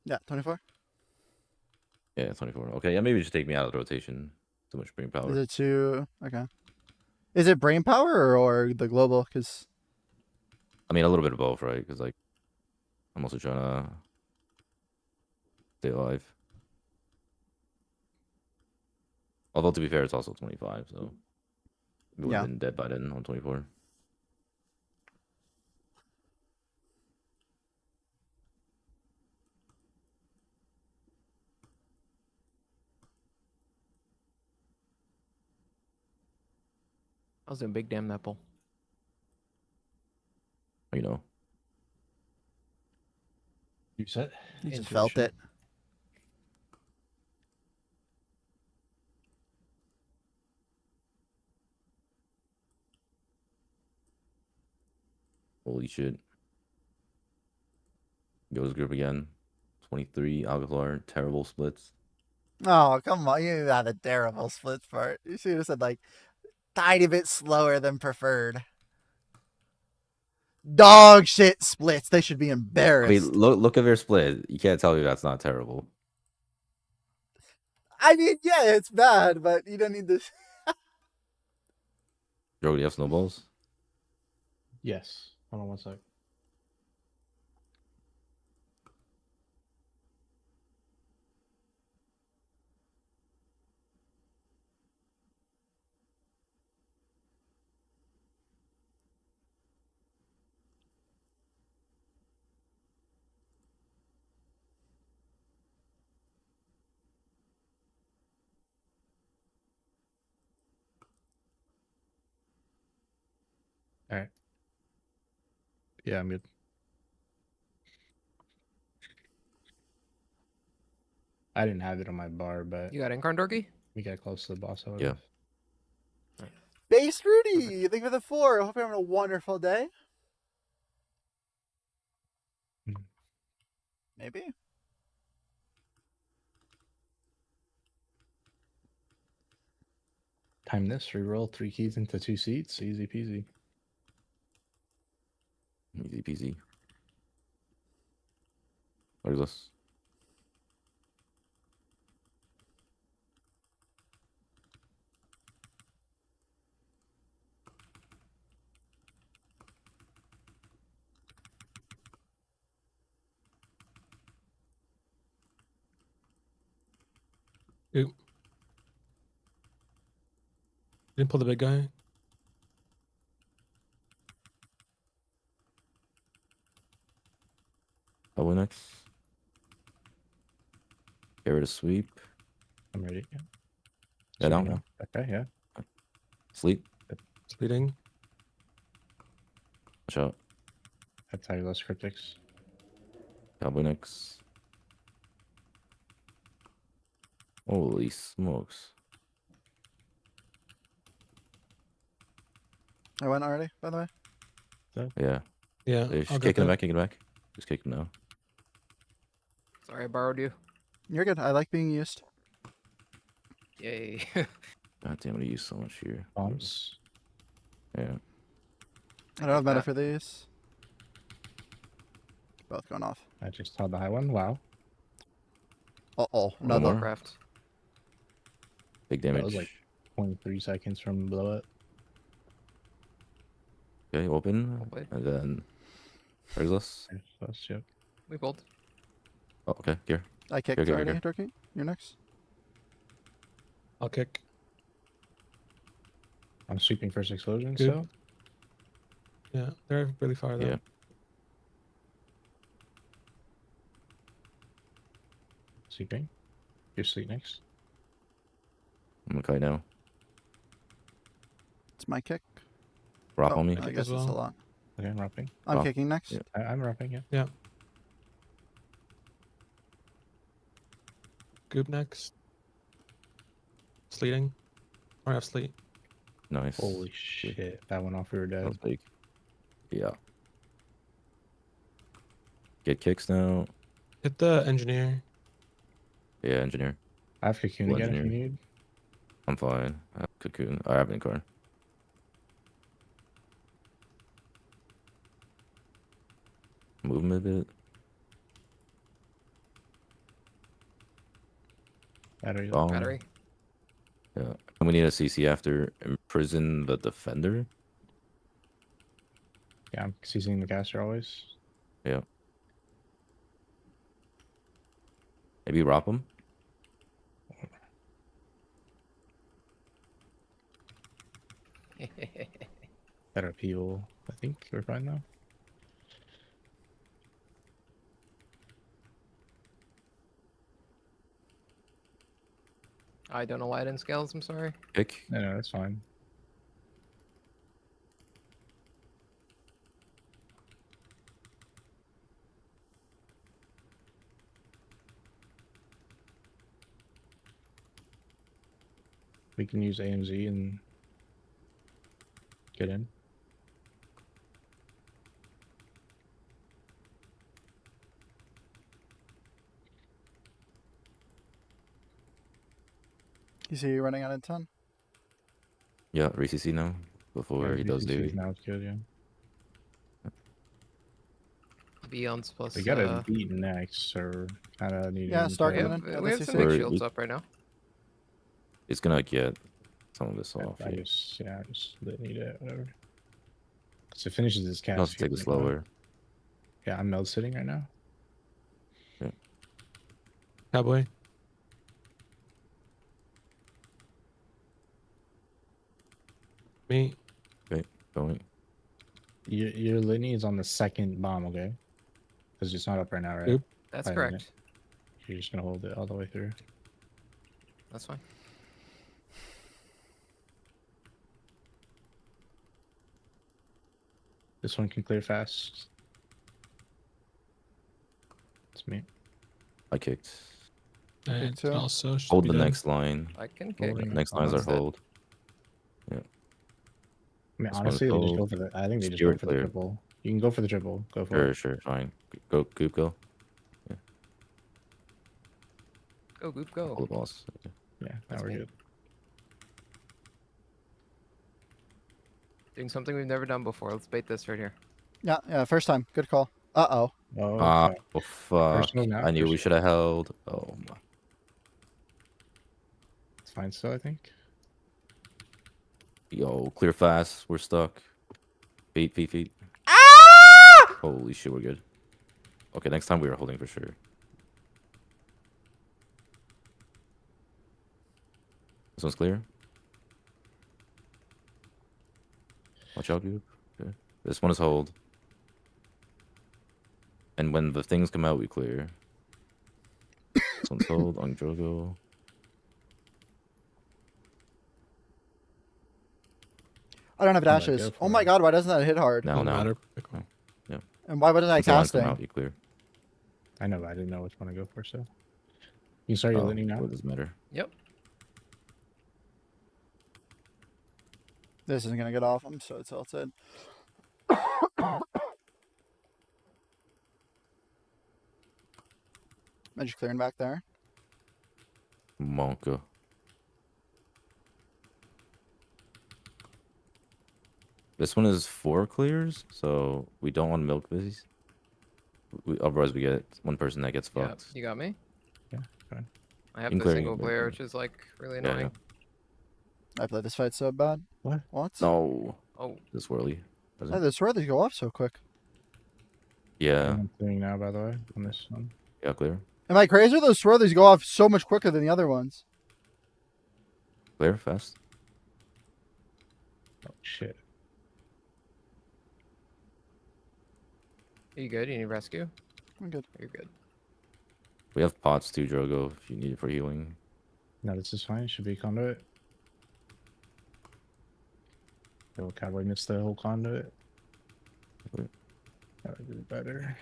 Yeah, 24. Yeah, 24. Okay, yeah, maybe just take me out of the rotation. Too much brain power. Is it too... Okay. Is it brain power or the global? Because... I mean, a little bit of both, right? Because, like, I'm also trying to stay alive. Although, to be fair, it's also 25, so we would have been dead by then on 24. I was doing big damn that pull. You know. You said? You just felt it. Holy shit. Goes group again. 23, Alcazar, terrible splits. Oh, come on. You had the terrible splits part. You should have said, like, tiny bit slower than preferred. Dog shit splits. They should be embarrassed. I mean, look at their split. You can't tell me that's not terrible. I mean, yeah, it's bad, but you don't need this. Joe, do you have snowballs? Yes. Hold on one sec. All right. Yeah, I'm good. I didn't have it on my bar, but You got Incarn Dorky? we got close to the boss. Yeah. Base Rudy, thank you for the 4. I hope you're having a wonderful day. Maybe. Time this, reroll 3 keys into 2 seats. Easy peasy. Easy peasy. What is this? Oop. Didn't pull the big guy. Cowboy next. Get rid of sweep. I'm ready. Yeah. Yeah, down. Okay, yeah. Sleep. Sleeping. Watch out. That's how you lose cryptics. Cowboy next. Holy smokes. I went already, by the way. Yeah. Yeah. Just kick him back, kick him back. Just kick him now. Sorry, I borrowed you. You're good. I like being used. Yay. God damn it, I use so much here. Bombs. Yeah. I don't have mana for these. Both going off. I just held the high one. Wow. Uh-oh. One Another. more. Craft. Big That damage. was like 0.3 seconds from blow up. Okay, open. Wait. And then Craigslist. Yep. We both. Oh, okay, here. I kicked Here, already, here. Turkey. You're next. I'll kick. I'm sweeping first explosion, Good. so. Yeah, they're really far though. Yeah. Sweeping. You're sleep next. I'm gonna kite now. It's my kick. Drop on me. I guess as well. it's a lot. Okay, I'm wrapping. I'm Oh. kicking next. Yeah. I'm wrapping, yeah. Yeah. Goop next. Sleeting. Or have sleet. Nice. Holy shit. That went off, we were That dead. was big. Yeah. Get kicks now. Hit the engineer. Yeah, engineer. I have cocoon Full again if you engineer. need. I'm fine. I have cocoon. I have an card. Move him a bit. Battery. Oh. Battery. Yeah. And we need a CC after imprison the defender. Yeah, I'm seizing the caster always. Yeah. Maybe rob him. Better peel. I think we're fine now. I don't know why I didn't scales. I'm sorry. Kick. No, that's fine. We can use AMZ and get in. You see you running out of 10? Yeah, re-CC now. Before he does do. Now it's good, yeah. Beyonds plus. We gotta beat next, or kind of need. Yeah, start We coming have, in. we Yeah, have let's some see. big Or shields we- up right now. It's gonna get some of this off. I Yeah. just need it, whatever. So it finishes this cast. I'll just take it slower. Yeah, I'm meld sitting right now. Cowboy. Me. Okay, going. Your Litany is on the second bomb, okay? Because it's not up right now, right? Oop. That's Fine, correct. yeah. You're just gonna hold it all the way through. That's fine. This one can clear fast. It's me. I kicked. And too. also should Hold be the done. next line. I can kick. Holding. Next lines are Almost dead. hold. I mean, This one's honestly, they just go hold. for the. I think they just Steer go it for the clear. triple. You can go for the triple. Go for Sure, it. sure, fine. Go, Goop, go. Go, Goop, Hold go. the boss. Okay. Yeah, now That's we're me. good. Doing something we've never done before. Let's bait this right here. Yeah, first time. Good call. Uh-oh. Oh, Ah, okay. oh, fuck. Personal now, I knew we personal. should have held. Oh, my. It's fine still, I think. Yo, clear fast. We're stuck. Feet. Ah! Holy shit, we're good. Okay, next time we are holding for sure. This one's clear. Watch out, Goop. Okay. This one is hold. And when the things come out, we clear. This one's hold on Drogo. I don't have Come on, dashes. go for Oh my it. god, why doesn't that hit hard? Now, Doesn't now. matter. Pick one. And why wasn't I Once the lines come casting? out, you clear. I know, but I didn't know which one to go for, so. You can start your Oh, Litany now. what does it matter? Yep. This isn't gonna get off. I'm so tilted. I'm just clearing back there. Monka. This one is 4 clears, so we don't want to milk these. Otherwise, we get one person that gets Yeah, fucked. you got me? Yeah, fine. I have You can the clear, single you can player, clear. which is like really Yeah, annoying. I played this fight so bad. What? What? No. Oh. This whirly. Hey, the swirlies go off so quick. Yeah. I'm clearing now, by the way, on this one. Yeah, clear. Am I crazy? Or those swirlies go off so much quicker than the other ones. Clear, fast. Oh, shit. Are you good? You need rescue? I'm good. You're good. We have pots too, Drogo, if you need it for healing. No, this is fine. Should be conduit. Yo, Cowboy missed the whole conduit. That would do better.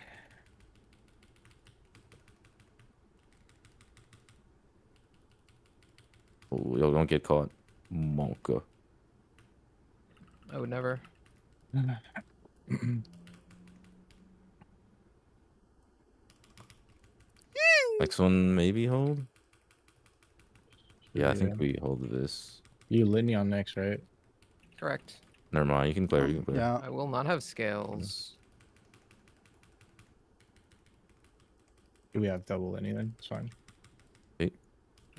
Oh, yo, don't get caught. Monka. I would never. Next one, maybe hold? Yeah, I think we hold this. You Lidney on next, right? Correct. Never mind, you can clear, you can clear. Yeah. I will not have scales. Do we have double Lidney then? It's fine. Hey.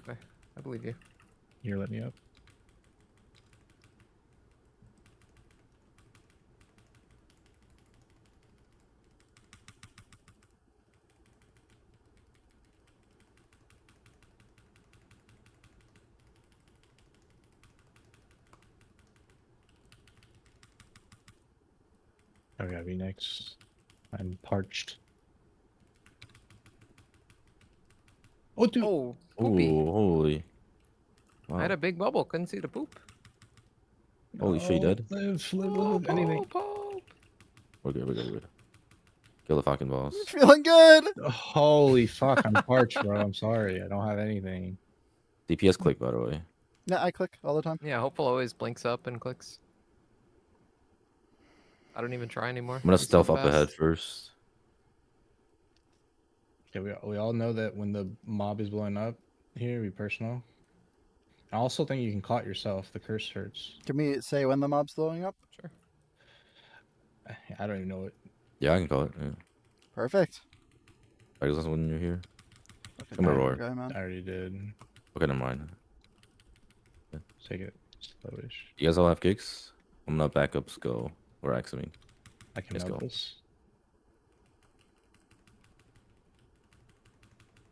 Okay, I believe you. You're Lidney up. I gotta be next. I'm parched. Oh, dude. Oh, poopy. Ooh, holy. Wow. I had a big bubble. Couldn't see the poop. Holy shit, you dead? Live, anything. We're good, we're good, we're good. Kill the fucking boss. Feeling good. Holy fuck, I'm parched, bro. I'm sorry. I don't have anything. DPS click, by the way. Yeah, I click all the time. Yeah, Hopeful always blinks up and clicks. I don't even try anymore. I'm gonna He's so stealth up fast. ahead first. Okay, we all know that when the mob is blowing up here, be personal. I also think you can caught yourself. The curse hurts. Can we say when the mob's blowing up? Sure. I don't even know it. Yeah, I can call it. Yeah. Perfect. I guess that's when you're here. Okay, I'm a roar. guy, man. I already did. Okay, never mind. Take it slowish. You guys all have gigs? I'm gonna back up Skull or Axamine. I can Let's melt go. this.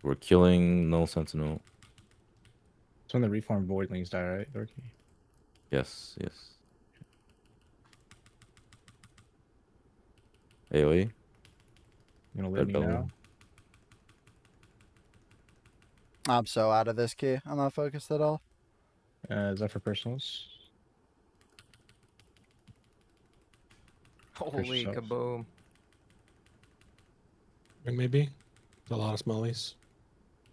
We're killing Null Sentinel. It's when the reformed voidlings die, right, Dorky? Yes, yes. AoE. You gonna Red leave me Bell. now? I'm so out of this key. I'm not focused at all. Is that for personals? Holy yourself. kaboom. Maybe. A lot of smallies.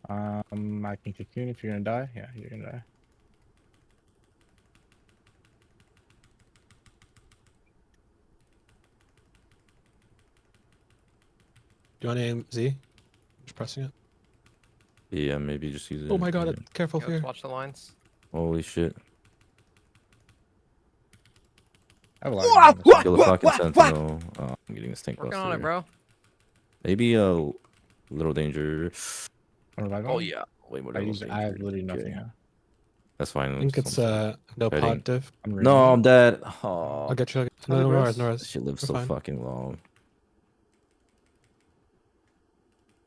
I can cocoon if you're gonna die. Yeah, you're gonna die. Do you want to aim Z? Just pressing it. Yeah, maybe just use it. Oh my god, Yeah. careful Yeah, here. let's watch the lines. Holy shit. I have a lot of Kill the fucking Sentinel. Oh, I'm getting this tank Working buster. on it, bro. Maybe a little danger. Oh yeah. Way more I than a use. little I have danger. literally nothing Okay. now. That's fine. I think it's no Fighting. pot diff. No, I'm dead. Oh, I'll get you. No, no, She lives We're so fine. fucking long.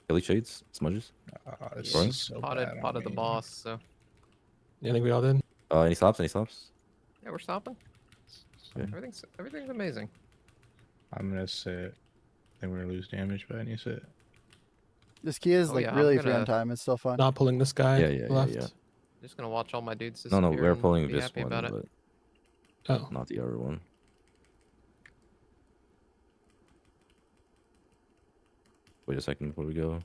Kelly Shades? Smudges? This Sorry? is so Potted, bad on potted the me. boss, so. Yeah, I think we all did. Any stops? Any stops? Yeah, we're stopping. Okay. Everything's amazing. I'm gonna sit. I think we're gonna lose damage, but I need to sit. This key is Oh, like yeah, I'm really free gonna- on time. It's still fun. Not pulling this guy left. Just gonna watch all my dudes No, disappear. we're and pulling be this happy one, about it. but Oh. not the other one. Wait a second before we go.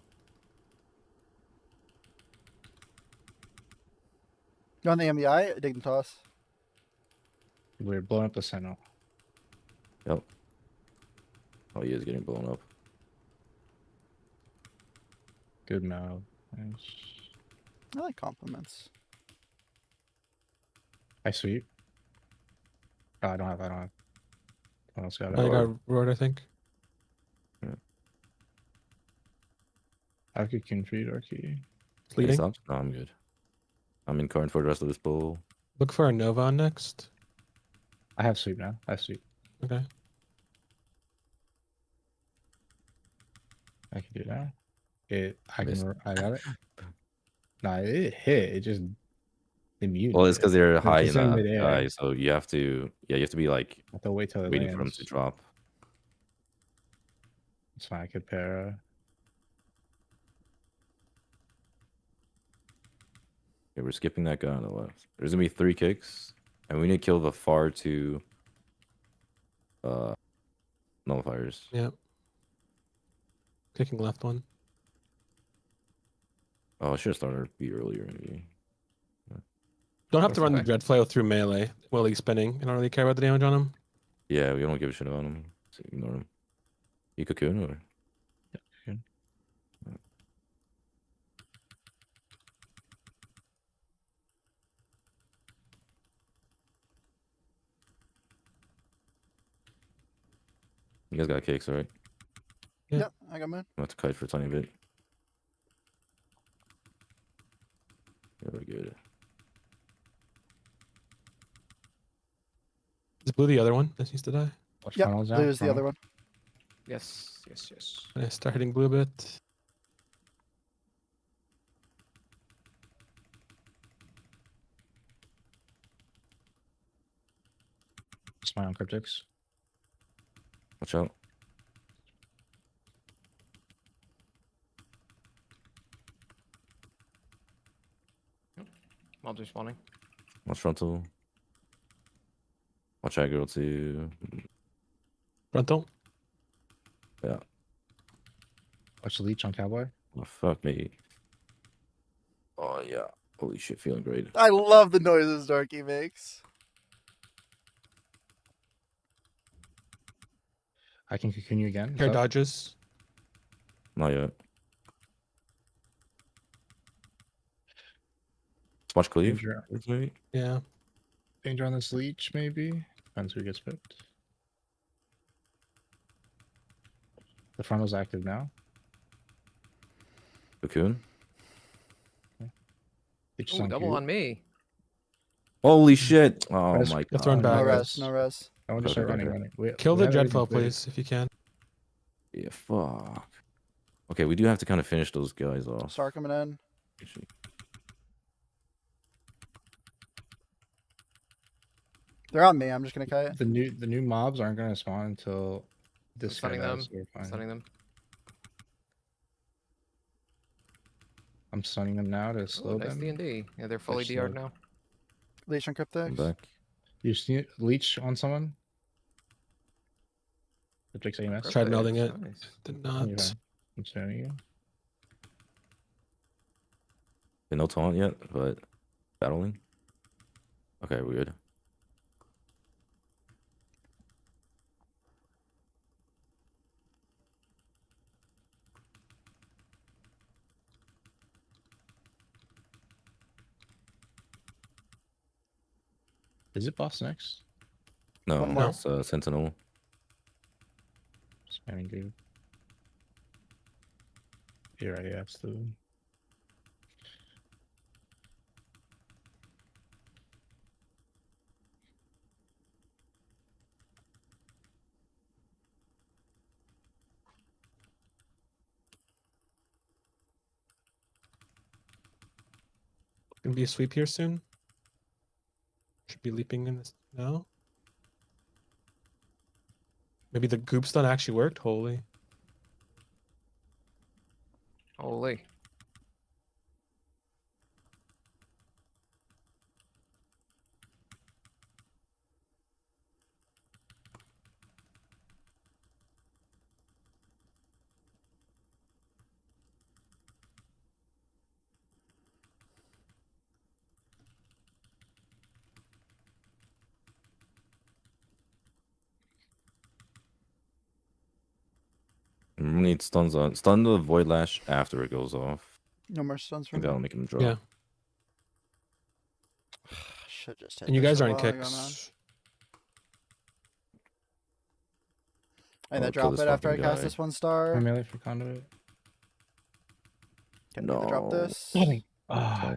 You on the MBI? Dignitas. We're blowing up the Sentinel. Yep. Oh, he is getting blown up. Good mouth. Nice. I like compliments. I sweep. Oh, I don't have. What else got it? I got roared, I think. I could confuse Darky. Leading. No, I'm good. I'm in current for the rest of this bowl. Look for a Nova on next. I have sweep now. I have sweep. Okay. I can do that. I got it. Nah, it hit. It just immune. Well, it's because they're high it's in in that midair. guy, so you have to be like I have to wait till it waiting for him lands. to drop. It's fine. I could para. Okay, we're skipping that guy on the left. There's gonna be 3 kicks, and we need to kill the far 2 nullifiers. Yeah. Kicking left one. Oh, I should have started our beat earlier, maybe. Don't have to run the Dreadflail through melee while he's spinning. I don't really care about the damage on him. Yeah, we don't give a shit about him. So ignore him. You cocoon or? Yeah, cocoon. You guys got cakes, right? Yeah. Yep, I got mine. I'm about to kite for a tiny bit. Very good. Is blue the other one that needs to die? Yep, blue is the other one. Yes, yes, yes. I start hitting blue a bit. Smile on cryptics. Watch out. Mobs respawning. Watch frontal. Watch aggro too. Frontal. Yeah. Watch the leech on cowboy. Oh, fuck me. Oh, yeah. Holy shit, feeling great. I love the noises Darky makes. I can cocoon you again. Hair dodges. Not yet. Watch cleave. Danger. Maybe. Yeah. Danger on this leech, maybe. Depends who gets picked. The frontal's active now. Cocoon. Leech is Ooh, on double Q. on me. Holy shit. Oh Res- my They're thrown god. back. No res, no res. I want to start running. Kill the have everything Dreadflail, cleared. please, if you can. Yeah, fuck. Okay, we do have to kind of finish those guys off. Star coming in. They're on me. I'm just gonna kite. The new mobs aren't gonna spawn until this guy Stunning them. does, so we're fine. Stunning them. I'm stunning them now to Oh, slow nice them. D&D. Yeah, they're fully They're DR'd slow. now. Leech on I'm cryptics. back. You see leech on someone? The Drix AMS. Tried melding it. Nice. Did not. Okay. I'm stunning you. Okay, no taunt yet, but battling. Okay, we're good. Is it boss next? No, One more. it's Sentinel. Spamming good. You're right, yeah, absolutely. Gonna be a sweep here soon. Should be leaping in this now. Maybe the goop stun actually worked. Holy. Holy. We need stuns on. Stun the Void Lash after it goes off. No more stuns I for think me. that'll make him drop. Yeah. Should just hit And you this guys a are in while ago, man. kicks. And Oh, then kill drop this it after I fucking cast guy. this one star. I'm melee for conduit. Can we drop this? Dude, I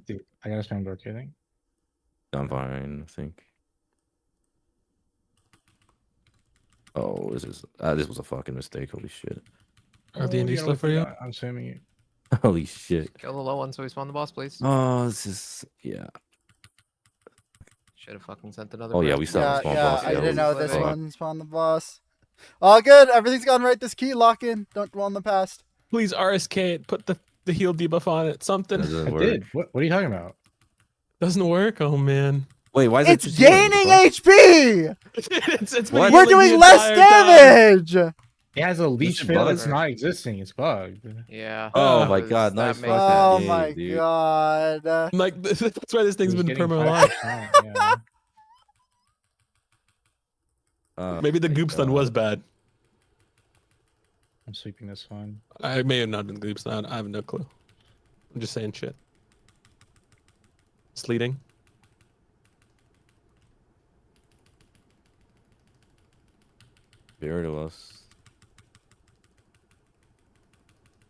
gotta spam Dorky, I think. I'm fine, I think. Oh, this was a fucking mistake. Holy shit. Are the ND slow for you? I'm spamming it. Holy shit. Kill the low one so we spawn the boss, please. Oh, this is Should have fucking sent another. Oh yeah, we saw the spawn boss. I didn't know this one spawned the boss. All good. Everything's gone right. This key. Lock in. Don't dwell on the past. Please RSK it. Put the heal debuff on it. Something. I did. What are you talking about? Doesn't work. Oh man. Wait, why is it's gaining HP? it's We're doing less damage. It has a leech fail that's not existing. It's bugged. Yeah. Oh my god, nice. Oh my god. Like that's why this thing's been permanent alive. Maybe the goop stun was bad. I'm sweeping this one. I may have not been goop stun. I have no clue. I'm just saying shit. Sleeting. Very lost.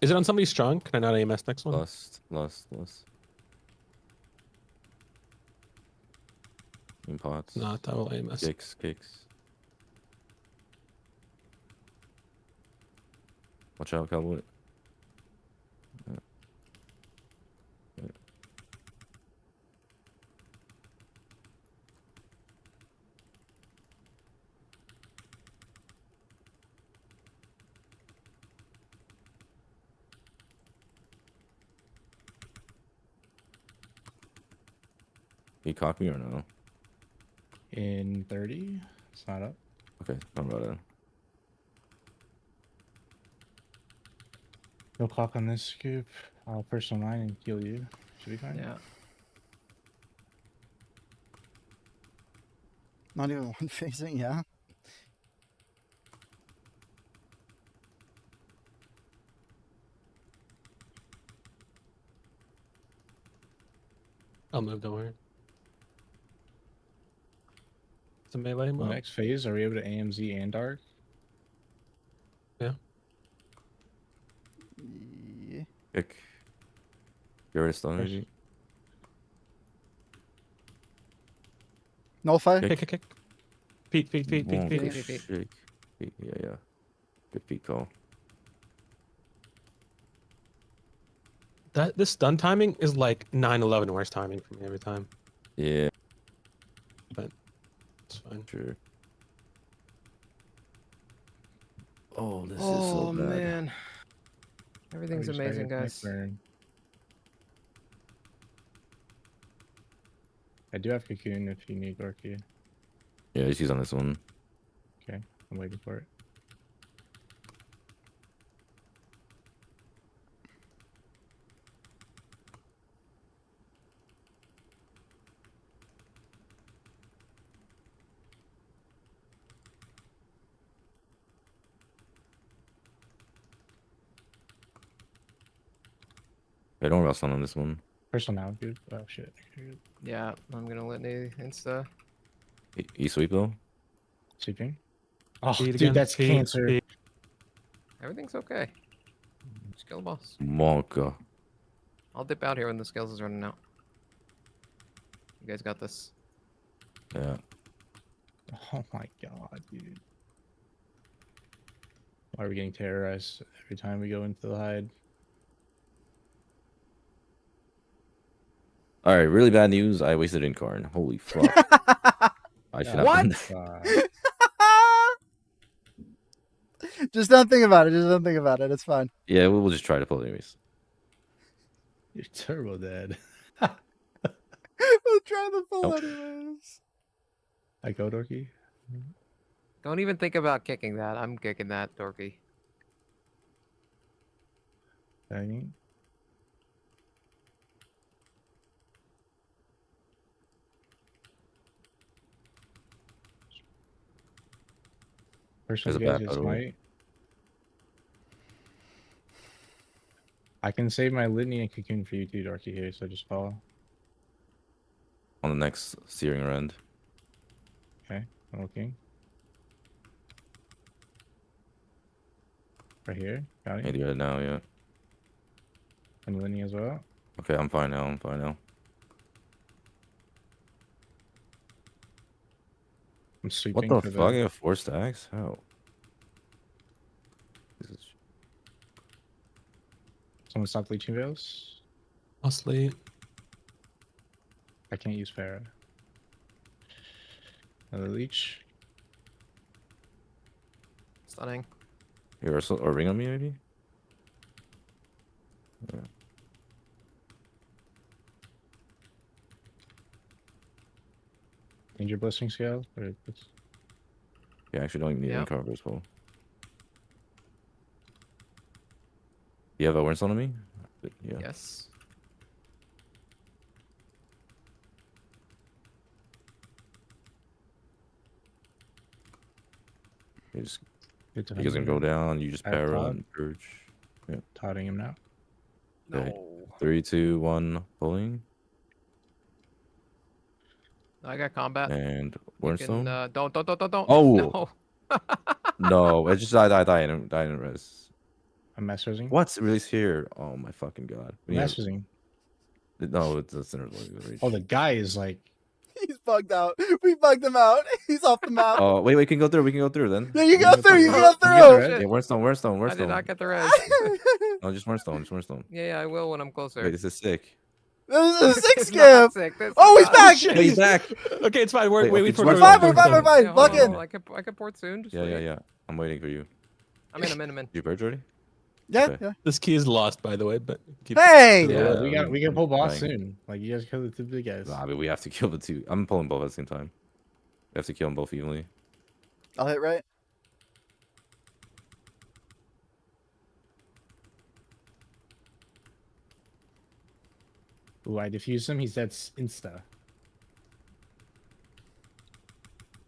Is it on somebody strong? Can I not AMS next one? Lost. In pots. Not, I will AMS. Kicks. Watch out, Cowboy. He cocked me or no? In 30? It's not up. Okay, I'm about it. No clock on this scoop. I'll personal mine and heal you. Should be fine. Yeah. Not even one phasing, yeah. I'll move, don't worry. It's a melee mode. Next phase, are we able to AMZ and Dark? Yeah. Kick. Get rid of stun energy. Nullify. Kick. Feet. Shake. Yeah. Good feet call. This stun timing is like 9/11 worst timing for me every time. Yeah. But it's fine. Sure. Oh, this is so bad. Man. Everything's amazing, guys. I do have Cocoon if you need Dorky. Yeah, she's on this one. Okay, I'm waiting for it. I don't rest on this one. Personal now, dude. Oh shit. Yeah, I'm gonna litany insta. E sweep though. Sweeping. Oh, Feed dude, again. that's Feed. cancer. Everything's okay. Just kill the boss. Monka. I'll dip out here when the scales is running out. You guys got this. Yeah. Oh my god, dude. Why are we getting terrorized every time we go into the hide? All right, really bad news. I wasted Incarn. Holy fuck. I should have done that. Just don't think about it. It's fine. Yeah, we'll just try to pull it anyways. You're turbo dead. We'll try the pull anyways. I go, Dorky. Don't even think about kicking that. I'm kicking that, Dorky. Dang. First one There's a goes back is row. might. I can save my Litany and Cocoon for you too, Dorky, here, so just follow. On the next searing rend. Okay, I'm looking. Right here, got Yeah, it. do it now, yeah. And Lenny as well. Okay, I'm fine now. I'm fine now. I'm sweeping. What the fuck? I have 4 stacks? How? Someone stop leeching veils. I'll sleep. I can't use Pharah. Another leech. Stunning. Here, or ring on me, maybe? Yeah. Danger blessing scale. Yeah, actually, don't even need any cover as well. You have a Wurmstone on me? Yeah. Yes. You just, you guys can go down. You just Pharah and purge. Yeah. Todding him now. Okay. No. 3, 2, 1, pulling. I got combat. And Wurmstone. Don't. Oh. No. No, it just die in res. I'm messaging. What's release here? Oh my fucking god. Messaging. No, it's a center. Oh, the guy is like. He's bugged out. We bugged him out. He's off the map. Oh wait, we can go through. We can go through then. Yeah, you go through. You go through. Yeah, Wurmstone. I did not get the res. No, just Wurmstone. Yeah, I will when I'm closer. Wait, this is sick. This is a 6 skip. Oh, he's back. He's back. Okay, it's fine. Wait for We're fine. Lock in. I can port soon. Yeah. I'm waiting for you. I'm in. You purge already? Yeah. This key is lost, by the way, but hey, yeah, we can pull boss soon. Like you guys kill the 2 big guys. Nah, but we have to kill the 2. I'm pulling both at the same time. We have to kill them both evenly. I'll hit right. Ooh, I diffused him. He's dead insta.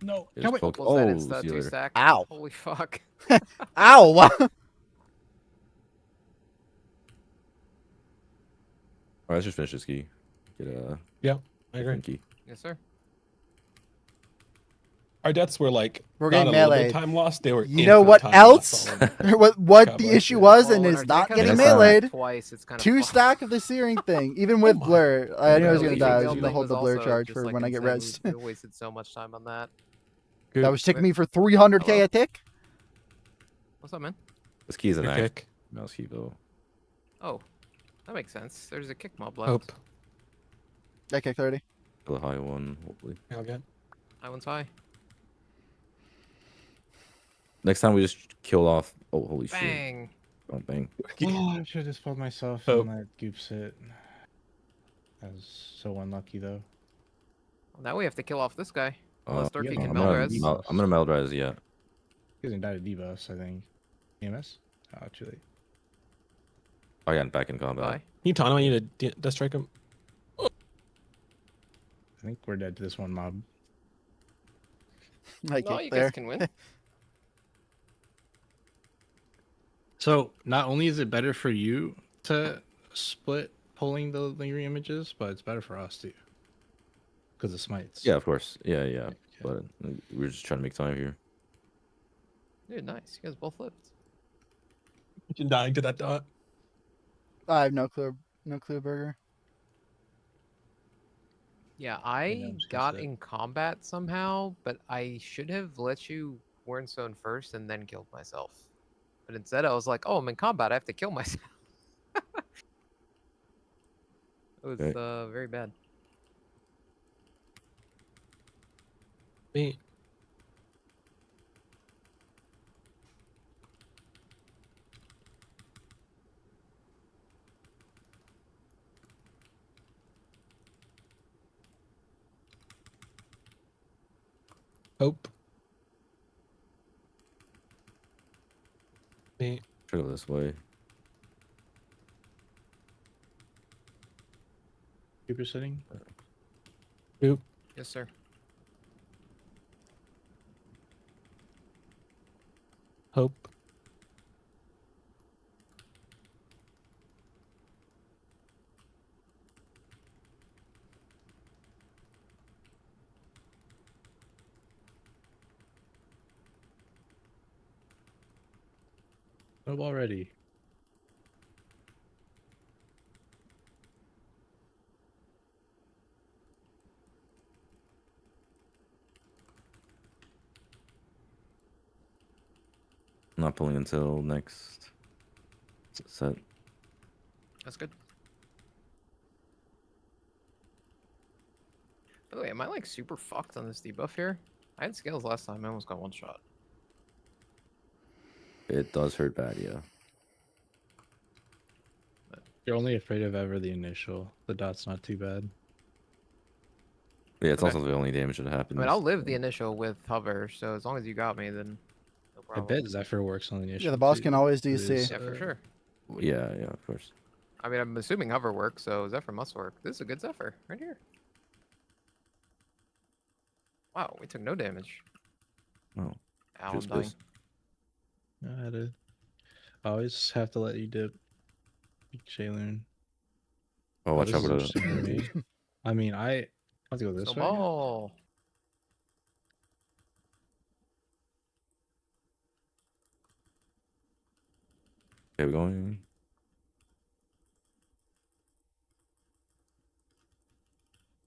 No. Just Oh, insta 2 stack. Ow. Holy fuck. Ow. Alright, let's just finish this key. Get a I agree. key. Yes, sir. Our deaths were like We're not getting a little melee. time lost. They were. You know what time else? lost what the issue was, and is not Because getting it's meleeed. twice, it's kind of 2 stack of the searing thing, even with blur. I knew I was gonna die. I was gonna hold the blur charge for when I get rest. We wasted so much time on that. That was taking me for 300k a tick. What's up, man? This key is an Good act. kick. Mouse key though. Oh, that makes sense. There's a kick mob left. Hope. I kicked 30. Kill a high one, hopefully. I'll get. High one's high. Next time we just kill off. Oh, holy shit. Bang. Oh, bang. Oh, I should have just pulled myself Oh. on that goops hit. That was so unlucky though. Well, now we have to kill off this guy. Unless Durkee yeah, can I'm meld gonna- res. I'm gonna meld res, yeah. He hasn't died to debuffs, I think. EMS? Oh, too late. I got back in combat. Bye. You Tano, I need to death strike him. I think we're dead to this one mob. I No, kicked you there. guys can win. So not only is it better for you to split pulling the lingering images, but it's better for us too. Because of smites. Yeah, of course. Yeah. But we're just trying to make time here. Dude, nice. You guys both flipped. You're dying to that dot. I have no clue. No clue, Burger. Yeah, Yeah, I I'm just gonna got sit. in combat somehow, but I should have let you Wurmstone first and then killed myself. But instead, I was like, "Oh, I'm in combat. I have to kill myself." It was Okay. very bad. Me. Hope. Me. Try to go this way. Super sitting. Oop. Yes, sir. Hope. Nope already. pulling until next set. That's good. By the way, am I like super fucked on this debuff here? I had scales last time. I almost got one shot. It does hurt bad, yeah. You're only afraid of ever the initial. The dot's not too bad. Yeah, it's also the only damage that happens. I mean, I'll live the initial with hover, so as long as you got me, then no I problem. bet Zephyr works on the initial. Yeah, the boss too. can always It DC. is, Yeah, for sure. Yeah, of course. I mean, I'm assuming hover works, so Zephyr must work. This is a good Zephyr right here. Wow, we took no damage. Oh, Ow, I'm just dying. this. I had to. I always have to let you dip. Shaylin. Oh, watch out this for is interesting for me. I mean, I have to go this way. Snowball. Okay, we're going.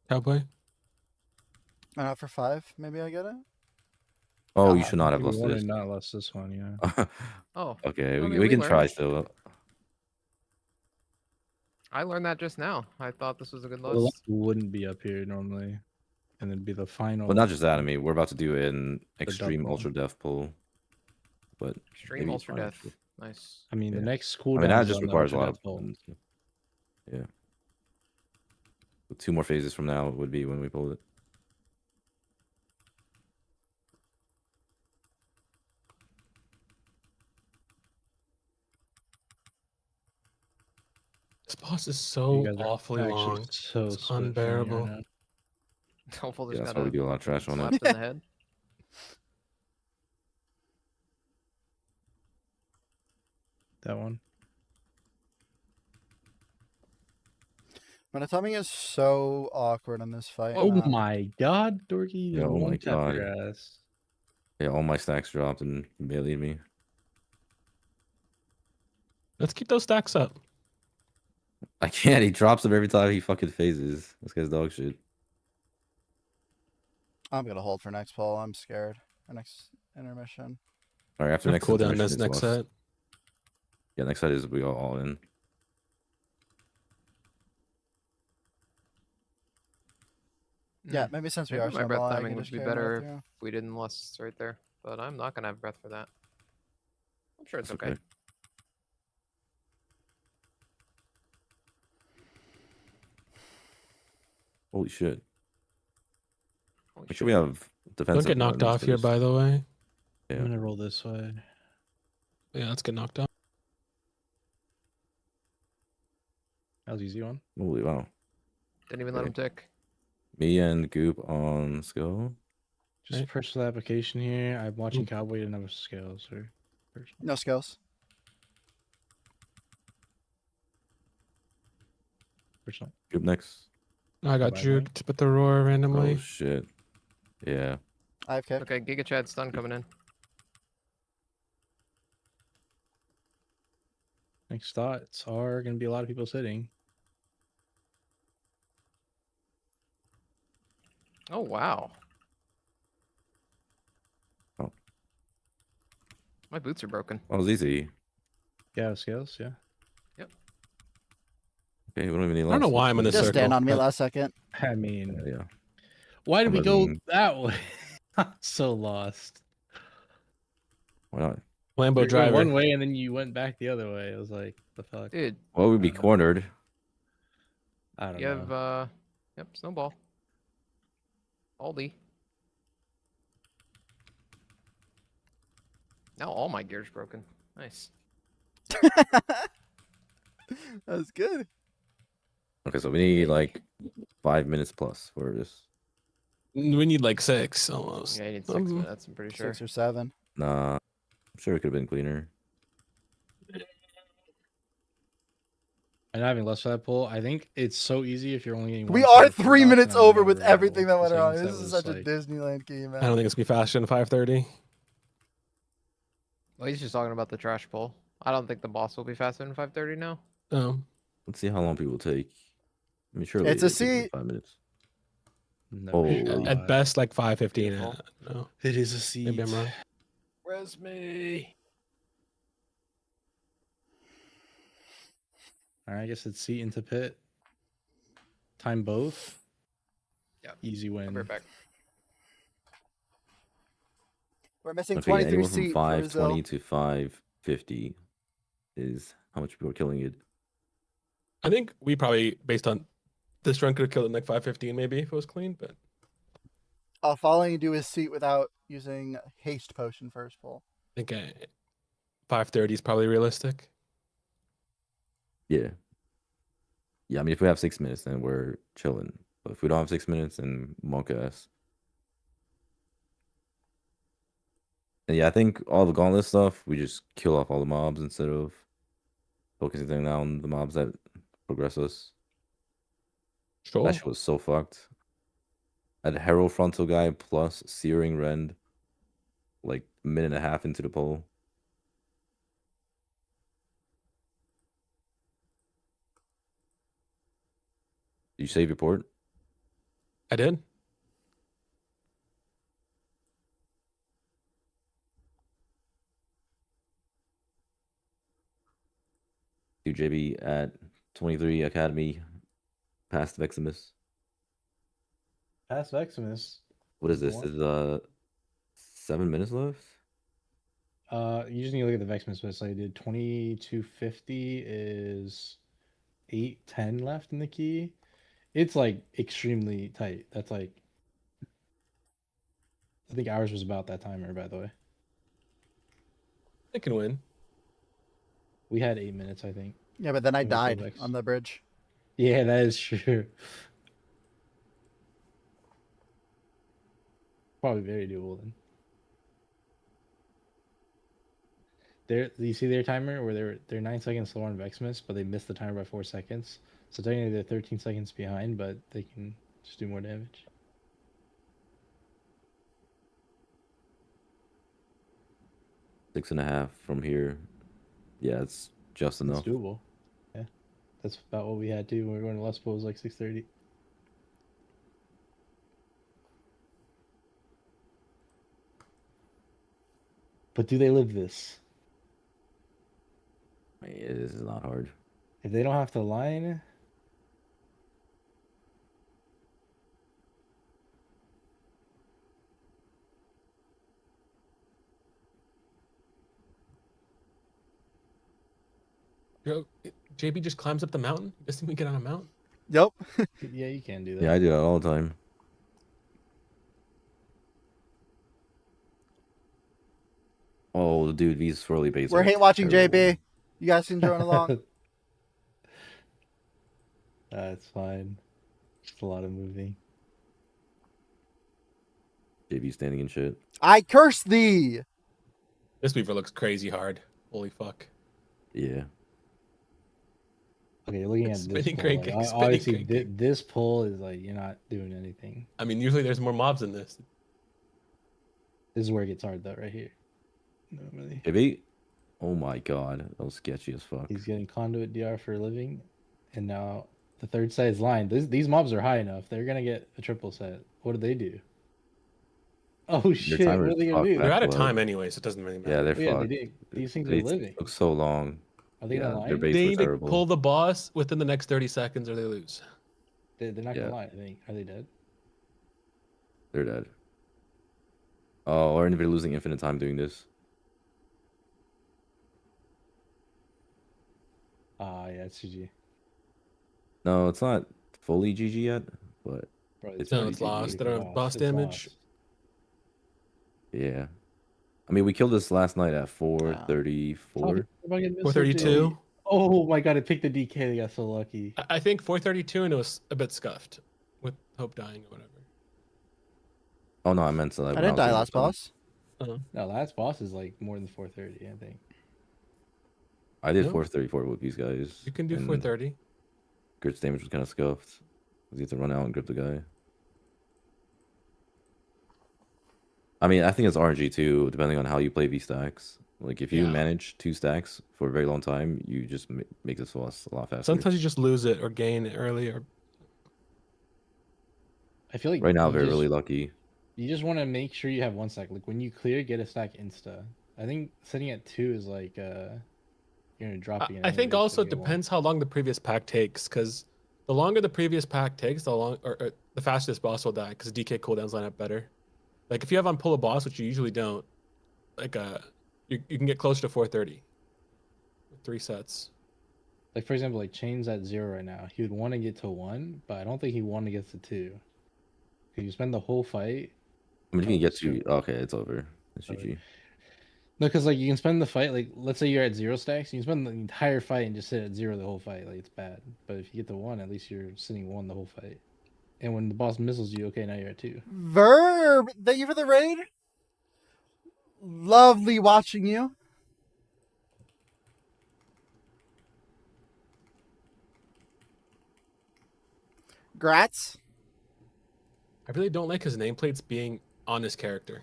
Cowboy. For 5, maybe I get it. Oh, you should not have You lost won this. and not lost this one, yeah. Oh. Okay, I mean, we can learned. try still. I learned that just now. I thought this was a good The loss. left wouldn't be up here normally, and then be the final. Well, not just that. I mean, we're about to do an extreme double. ultra death pull, but Extreme maybe it's ultra fine, death. actually. Nice. I mean, the Yeah. next I cooldown. mean, that is just on the requires a ultra lot of death pull. buttons. Yeah. So 2 more phases from now would be when we pull it. This boss is You so guys are awfully actually long. So It's switching unbearable. right now. Hopefully, Yeah, there's that's not why we do a lot of trash on slap it. in the head. That one. Monotami is so awkward in this fight. Oh my god, Dorky! Yeah, oh my one tap god. your ass. Yeah, all my stacks dropped and barely me. Let's keep those stacks up. I can't. He drops them every time he fucking phases. This guy's dog shit. I'm gonna hold for next pull. I'm scared. Or next intermission. All right, after Have next cooldown intermission, this it's next lost. set. Yeah, next set is we go all in. Yeah, maybe since we Maybe are my so breath low, I timing can would just be carry better both, if yeah. we didn't lost right there, but I'm not gonna have breath for that. I'm sure it's It's okay. okay. Holy shit. Holy Make sure we have defensive. Don't get knocked buttons off for here, this. by the way. Yeah. I'm gonna roll this way. Yeah, let's get knocked off. That was an easy one. Holy wow. Didn't even let him tick. Me and Goop on skill. Just personal application here. I'm watching Cowboy and have scales or No skills. personal. Goop next. I got Bye-bye. juked with the roar randomly. Oh shit. Yeah. I have kick. Okay, Giga Chad stun coming in. Next thoughts are gonna be a lot of people sitting. Oh wow. Oh. My boots are broken. Oh, it was easy. Yeah, scales. Yeah. Okay, we don't even need. I don't know why I'm in this Just circle. stand on me last second. I mean, Yeah. why did I'm we not go even- that way? I'm so lost. Why not? Lambo You went driver. one way and then you went back the other way. I was like, the fuck? Dude, Well, we'd be cornered. I don't you know. have yep, snowball. Aldi. Now all my gear's broken. Nice. That was good. Okay, so we need like 5 minutes plus for this. We need like 6 almost. Yeah, you need 6 minutes, I'm pretty sure. 6 or 7. Nah, I'm sure it could have been cleaner. And having less for that pull, I think it's so easy if you're only getting. We one are save for 3 that, minutes and I over with never everything that roll went the on. things This that is was, such a like- Disneyland game, man. I don't think it's gonna be faster than 5:30. Well, he's just talking about the trash pull. I don't think the boss will be faster than 5:30 now. Let's see how long people take. I mean, surely It's a it'll take seat. 5 minutes. No, Oh, At best, like 5:15. No, it is a seed. maybe I'm wrong. Where's me? All right, I guess it's seat into pit. Time both. Yeah. Easy win. Right back. We're missing Okay, 23 anywhere from seat for Brazil. 520 to 550 is how much people are killing it. I think we probably, based on this run, could have killed it in like 515 maybe if it was clean, but Following do his seat without using haste potion first pull. I think 530 is probably realistic. Yeah. Yeah, I mean, if we have 6 minutes, then we're chilling. But if we don't have 6 minutes, then monk ass. And yeah, I think all the gauntlet stuff, we just kill off all the mobs instead of focusing on the mobs that progress us. Sure. That shit was so fucked. I had Herald Frontal guy plus Searing Rend like a minute and a half into the poll. Did you save your port? I did. JB at 23 Academy past Veximus. Past Veximus. What is this? Is 7 minutes left? You just need to look at the Veximus list. I did 2250 is 810 left in the key. It's like extremely tight. That's like, I think ours was about that timer, by the way. It can win. We had 8 minutes, I think. Yeah, but then I died on the bridge. Yeah, that is true. Probably very doable then. You see their timer where they're 9 seconds slower on Veximus, but they missed the timer by 4 seconds. So technically they're 13 seconds behind, but they can just do more damage. Six and a half from here. Yeah, it's just enough. It's doable. Yeah, that's about what we had too when we were going to Let's Pull. It was like 6:30. But do they live this? This is not hard. If they don't have to line, JB just climbs up the mountain. Doesn't we get on a mount? Yep. Yeah, you can do that. Yeah, I do that all the time. Oh, dude, these swirly baits. We're hate watching JB. You guys can join along. That's fine. Just a lot of moving. JB standing in shit. I curse thee. This weaver looks crazy hard. Holy fuck. Yeah. Okay, looking at this pull, obviously this pull is like you're not doing anything. I mean, usually there's more mobs in this. This is where it gets hard though, right here. Normally. JB? Oh my god, that was sketchy as fuck. He's getting conduit DR for a living, and now the third side is lined. These mobs are high enough. They're gonna get a triple set. What do they do? Oh shit! What are they gonna do? They're out of time anyway, so it doesn't really matter. Yeah, they're fucked. These things are living. Took so long. Are they gonna line? Their baits They were need to terrible. pull the boss within the next 30 seconds or they lose. They're not gonna line. I think. Are they dead? They're dead. Oh, or anybody losing infinite time doing this. Yeah, it's GG. No, it's not fully GG yet, but It's lost. They don't have boss damage. Lost. Yeah. I mean, we killed this last night at 4:34. 432. Oh my god! It picked the DK. They got so lucky. I think 432 and it was a bit scuffed with Hope dying or whatever. Oh no, I meant to. I didn't die last boss. No, last boss is like more than 430. I think. I did No. 434 with these guys. You can do and 430. Grit's damage was kind of scuffed. You have to run out and grip the guy. I mean, I think it's RNG too, depending on how you play these stacks. Like, if you manage 2 stacks for a very long time, you just make this boss a lot faster. Sometimes you just lose it or gain it early. Or I feel like right now, they're just- really lucky. You just want to make sure you have 1 stack. Like when you clear, get a stack insta. I think sitting at 2 is like you're gonna drop it. I think also it depends how long the previous pack takes, because the longer the previous pack takes, or the faster this boss will die, because DK cooldowns line up better. Like if you have on pull a boss, which you usually don't, like you can get closer to 430 with 3 sets. Like for example, like Chain's at 0 right now. He would want to get to 1, but I don't think he want to get to 2. If you spend the whole fight. I mean, if you can get to, okay, it's over. It's GG. No, because like you can spend the fight, like let's say you're at 0 stacks, you can spend the entire fight and just sit at 0 the whole fight. Like it's bad. But if you get to 1, at least you're sitting 1 the whole fight. And when the boss missiles you, okay, now you're at 2. Verb, thank you for the raid. Lovely watching you. Grats. I really don't like his nameplates being on his character.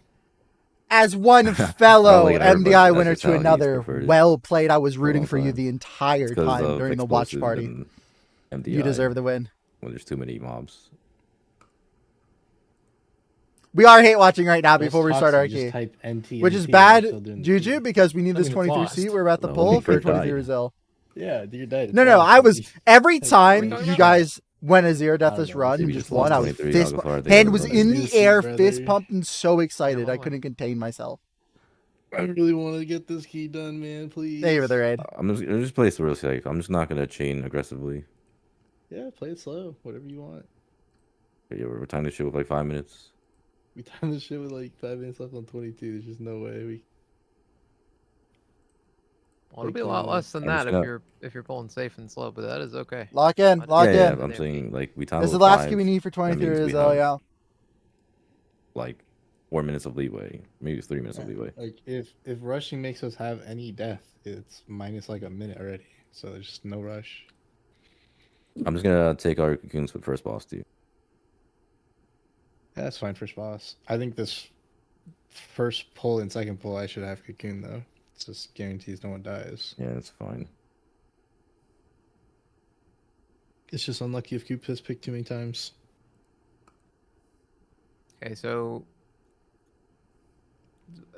As one fellow MDI winner to another, well played. I was rooting for you the entire time during the watch party. You deserve the win. When there's too many mobs. We are hate watching right now before we start our key, which is bad, Juju, because we need this 23 seat. We're at the poll for 23 Brazil. Yeah, you're dead. No, I was every time you guys went a 0 deathless run and just won. I was hand was in the air, fist pumped, and so excited I couldn't contain myself. I really want to get this key done, man. Please. Thank you for the raid. I'm just play it real safe. I'm just not gonna chain aggressively. Yeah, play it slow. Whatever you want. Yeah, we're tying this shit with like 5 minutes. We timed this shit with like 5 minutes left on 22. There's just no way we. Well, it'll be a lot less than that if you're pulling safe and slow, but that is okay. Lock in. Yeah, I'm saying like we timed. This is the last key we need for 23 is yeah. Like 4 minutes of leeway, maybe it's 3 minutes of leeway. Like if rushing makes us have any death, it's minus like a minute already. So there's just no rush. I'm just gonna take our cocoons for first boss too. Yeah, that's fine, first boss. I think this first pull and second pull I should have cocoon though. It just guarantees no one dies. Yeah, that's fine. It's just unlucky if Coop has picked too many times. Okay, so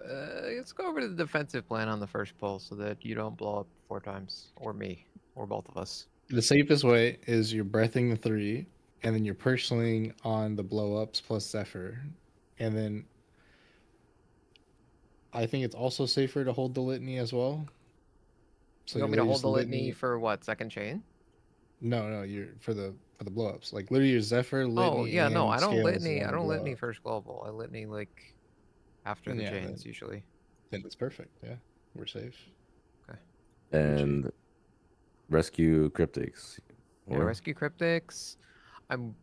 let's go over to the defensive plan on the first pull so that you don't blow up 4 times, or me, or both of us. The safest way is you're breathing the 3, and then you're personaling on the blow ups plus Zephyr, and then I think it's also safer to hold the litany as well. So you want me to hold the litany for what, second chain? No, you're for the blow ups. Like literally your Zephyr, litany. Oh yeah, no, I don't Scales litany. I on don't the litany blow-up. first global. I litany like after the chains usually. Then it's perfect. Yeah, we're safe. Okay. And rescue cryptics. Yeah, rescue cryptics. I'm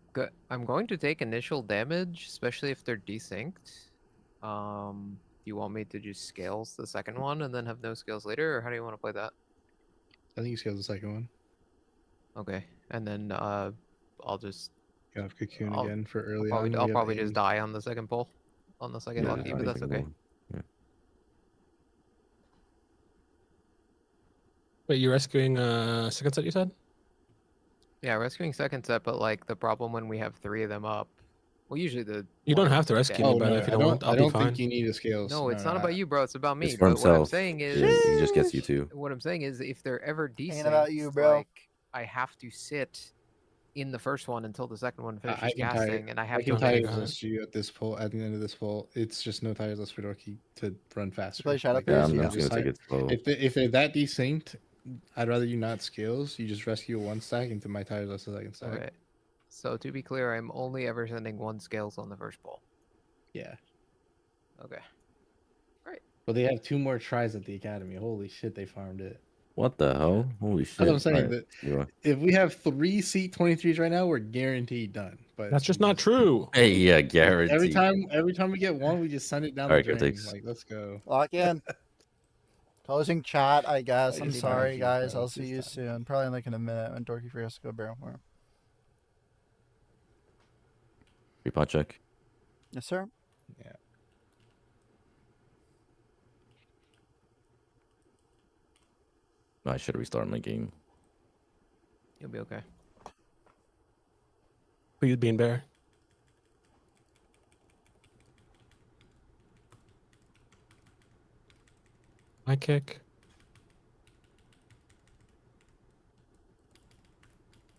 going to take initial damage, especially if they're desynced. Do you want me to just scales the second one and then have no scales later, or how do you want to play that? I think you scale the second one. Okay, and then I'll just have cocoon again for early I'll on. I'll probably just die on the second pull, on the second lucky, but that's okay. Wait, you're rescuing second set, you said? Yeah, rescuing second set, but like the problem when we have 3 of them up. Well, usually you don't have to rescue me, but if you don't want, I'll be fine. I don't think you need a scales. No, it's not about you, bro. It's about me. It's for but what I'm himself. saying is, he just gets you too. What I'm saying is, if they're ever decent, Ain't about you, bro. like I have to sit in the first one until the second one finishes casting, and I have to. tires list you at this pull. At the end of this pull, it's just no tires list for Dorky to run faster. Play Shadow Yeah, Pierce, I'm just gonna take it slow. If they're that desynced, I'd rather you not scales. You just rescue 1 stack into my tires list the second stack. Okay. So to be clear, I'm only ever sending 1 scales on the first pull. Yeah. Okay. Great. But they have 2 more tries at the academy. Holy shit, they farmed it. What the hell? Holy shit! That's what I'm saying. Right. That if we have 3 seat 23s right now, we're guaranteed done. But that's just not true. Hey, yeah, guaranteed. Every time we get one, we just send it down All the right, drain. critics. Like, let's go. Lock in. Closing chat, I guess. I'm just sorry, don't guys. know, I'll see you soon. Probably like in a minute when Dorky Free has to go barrel more. Free pot check. Yes, sir. Yeah. I should restart my game. You'll be okay. Please, Bean Bear. My kick.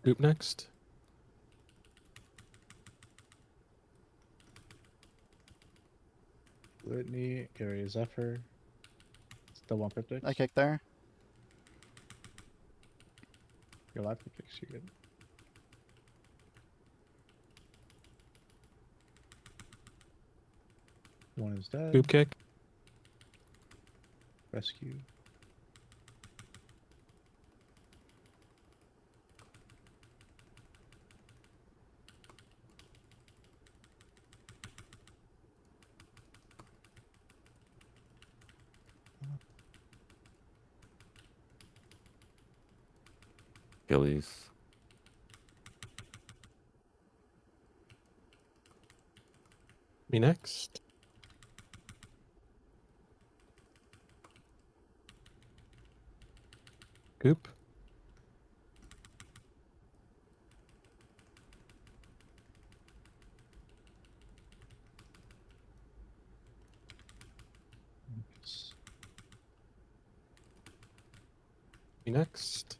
Goop next. Litany, Gary Zephyr. Still want Cryptics? I kick there. Your live Cryptics, you good. One is dead. Goop kick. Rescue. Achilles. Me next. Goop. Me next.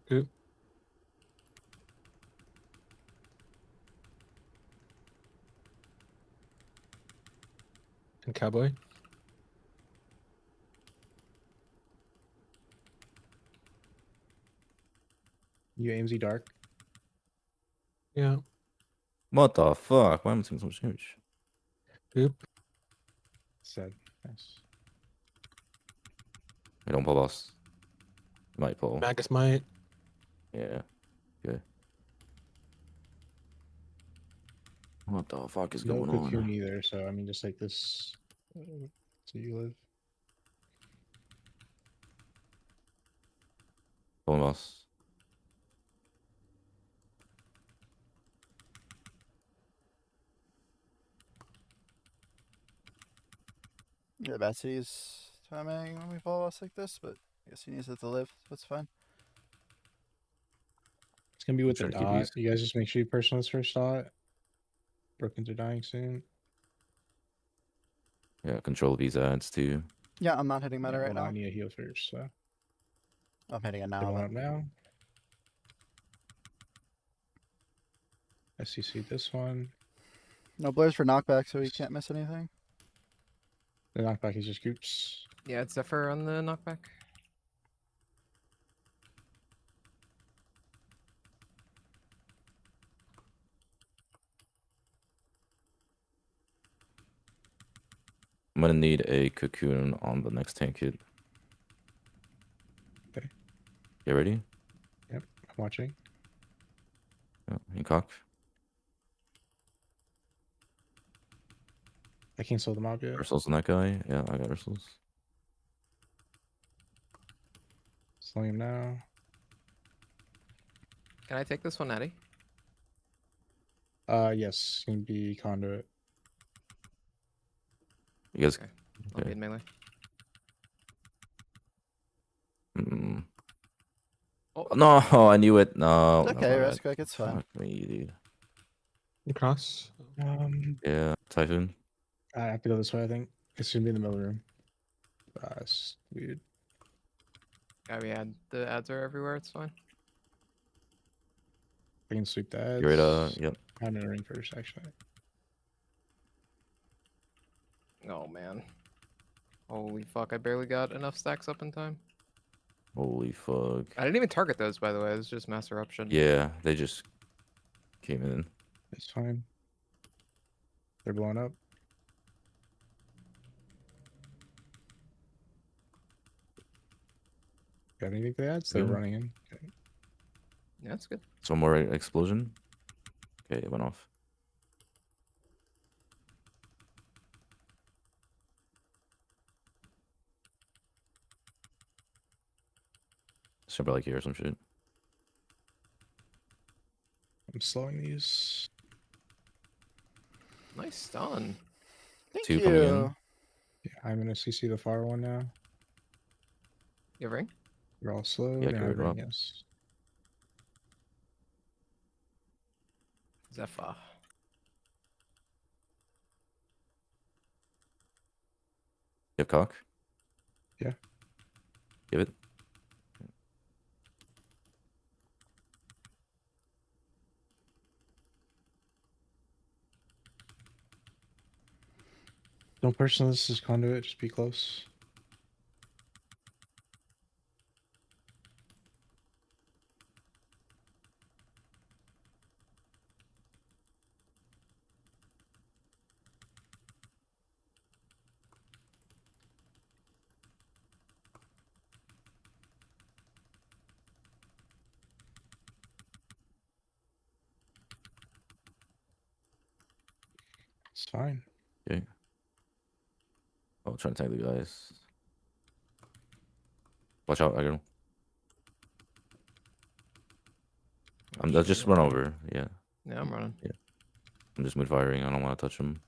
Goop. And Cowboy. You AMZ Dark. Yeah. What the fuck? Why am I seeing so much damage? Goop. Said. Nice. I don't pull boss. Might pull. Magus might. Yeah. Okay. What the fuck is No going cocoon on? either, so I mean, just like this. So you live. Pull boss. Yeah, Betsy's timing when we follow us like this, but I guess he needs it to live, so it's fine. It's gonna be with the Trying to keep dot. these. You guys just make sure you personalize first dot. Brookins are dying soon. Yeah, control these ads too. Yeah, I'm not hitting meta Yeah, right well, now. I need a heal first, so. I'm hitting it They now. want though. up now. SCC this one. No blurs for knockback, so he can't miss anything. The knockback is just Goops. Yeah, it's Zephyr on the knockback. I'm gonna need a cocoon on the next tank hit. Okay. You ready? Yep, I'm watching. Yeah, you cock. I can't slow them out yet. Ursul's on that guy. Yeah, I got Ursul's. Slowing him now. Can I take this one, Addy? Yes, can be conduit. You guys. Okay. I'll be in melee. Mm. Oh. No, I knew it. No. It's no, okay, my Risk, bad. it's fine. Fuck me, dude. You cross. Yeah, Typhoon. I have to go this way, I think. It's gonna be in the middle room. It's weird. Yeah, we had the ads are everywhere. It's fine. I can sweep the ads. You're right, yep. I'm in a ring first, actually. Oh man. Holy fuck! I barely got enough stacks up in time. Holy fuck. I didn't even target those, by the way. It was just mass eruption. Yeah, they just came in. It's fine. They're blowing up. Got anything for the ads? They're Yeah. running in. Okay. Yeah, that's good. So more explosion. Okay, it went off. Should be like here or some shit. I'm slowing these. Nice stun. Thank Two coming in. you. Yeah, I'm gonna CC the far one now. You have ring? You're all slow. Yeah, now good, ring, Rob. yes. Zephyr. You have cock? Yeah. Give it. Don't personalize this conduit, just be close. It's fine. Okay. Oh, trying to tag the guys. Watch out, Aggro. I'll just run over. Yeah. Yeah, I'm running. Yeah. I'm just mid-firing. I don't want to touch him.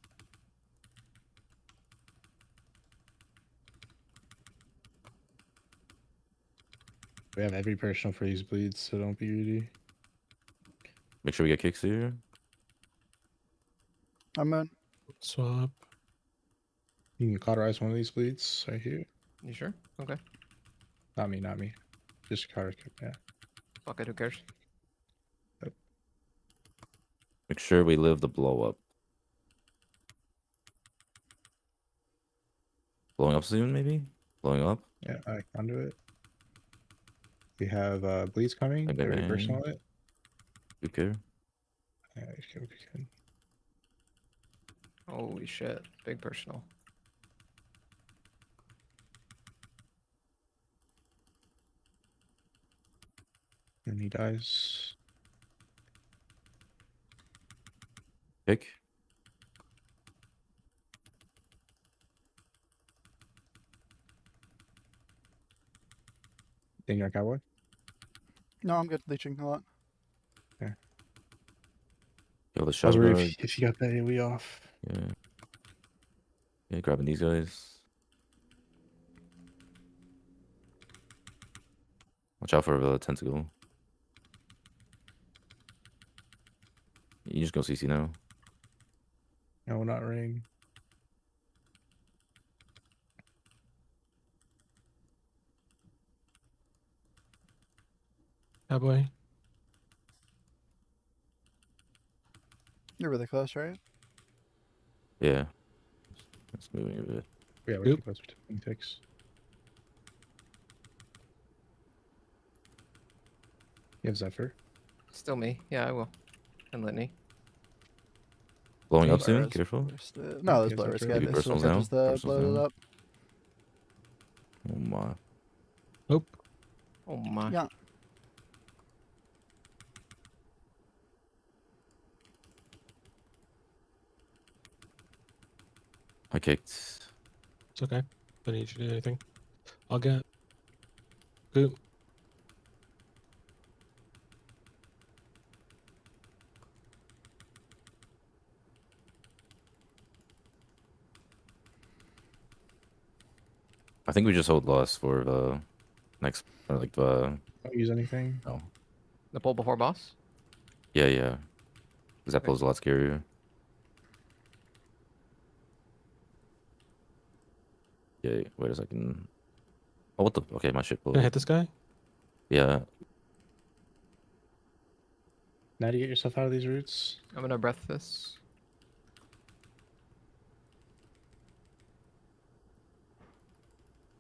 We have every personal for these bleeds, so don't be greedy. Make sure we get kicks here. I'm in. Swap. You can cauterize one of these bleeds right here. You sure? Okay. Not me, not me. Just cauterize. Yeah. Fuck it, who cares? Make sure we live the blow up. Blowing up soon, maybe? Blowing up? Yeah, I conduit. We have bleeds coming. Bang, They're bang, already bang. personal it. Good care. Yeah, we can. Holy shit. Big personal. And he dies. Kick. Think you're a cowboy? No, I'm good. Leeching a lot. Okay. Kill the I was shot. worried if you got that AoE off. Yeah. Yeah, grabbing these guys. Watch out for the tentacle. You just go CC now. No, not ring. Cowboy. You're really close, right? Yeah. It's moving a bit. Yeah, we're too close to taking ticks. You have Zephyr. Still me. Yeah, I will. And Litany. Blowing up Blur soon. is- Careful. No, there's blur. It's Maybe good. personals It's now. just the Personals blow it now. up. Oh my. Nope. Oh my. Yeah. I kicked. It's okay. Don't need you to do anything. I'll get. Boop. I think we just hold loss for the next, or like the. Don't use anything. No. The pull before boss? Yeah, yeah. Because that pulls a lot scarier. Yeah, wait a second. Oh, what the? Okay, my shit pulled. Can I hit this guy? Yeah. Now to get yourself out of these roots. I'm gonna breath this.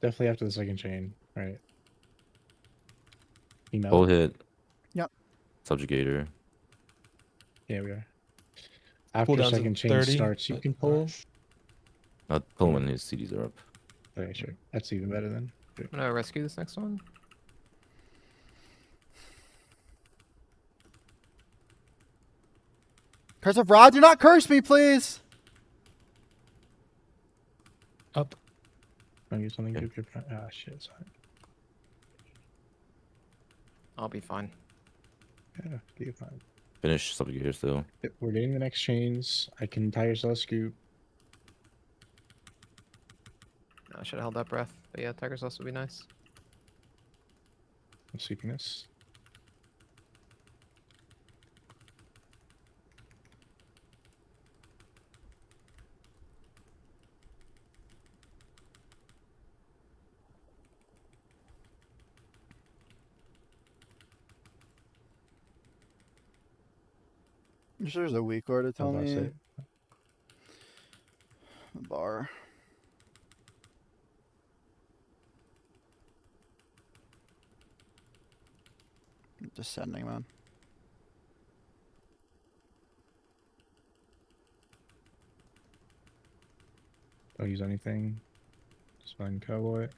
Definitely after the second chain, right? Full hit. Yep. Subjugator. Yeah, we are. After Cooldown's at second chain 30. starts, you can pull. Not pull when his CDs are up. Okay, sure. That's even better then. I'm gonna rescue this next one. Curse of Rod, do not curse me, please. Up. I'll use something good. Ah, shit. Sorry. I'll be fine. Yeah, be fine. Finish Subjugator still. Yep, we're getting the next chains. I can tie yourself scoop. I should have held that breath. But yeah, Tiger's also would be nice. I'm sweeping this. There's a weak order to tell That's me. it. Bar. Descending, man. Don't use anything. Just find Cowboy.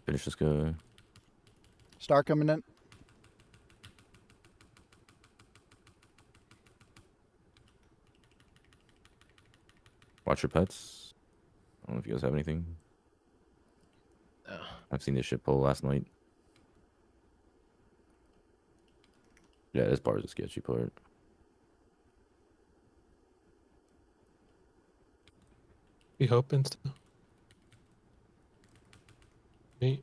Finish this guy. Star coming in. Watch your pets. I don't know if you guys have anything. I've seen this shit pull last night. Yeah, this bar is a sketchy part. We hoping still. Me.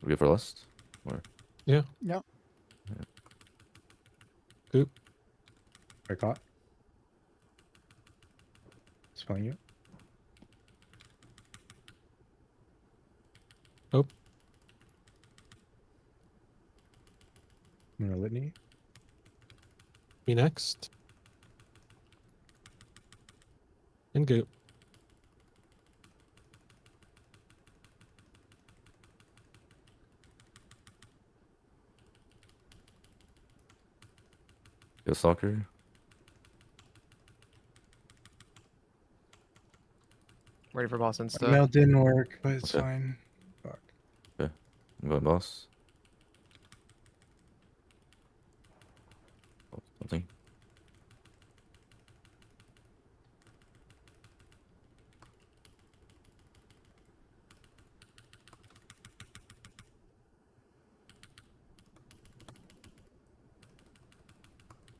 We good for lust? Or Yeah. Yep. Coop. I caught. It's fine, you. Hope. I'm gonna litany. Me next. And Goop. go soccer. Ready for boss insta. Melt didn't work, but it's Okay. fine. Fuck. Okay. I'm going boss. Oh, something.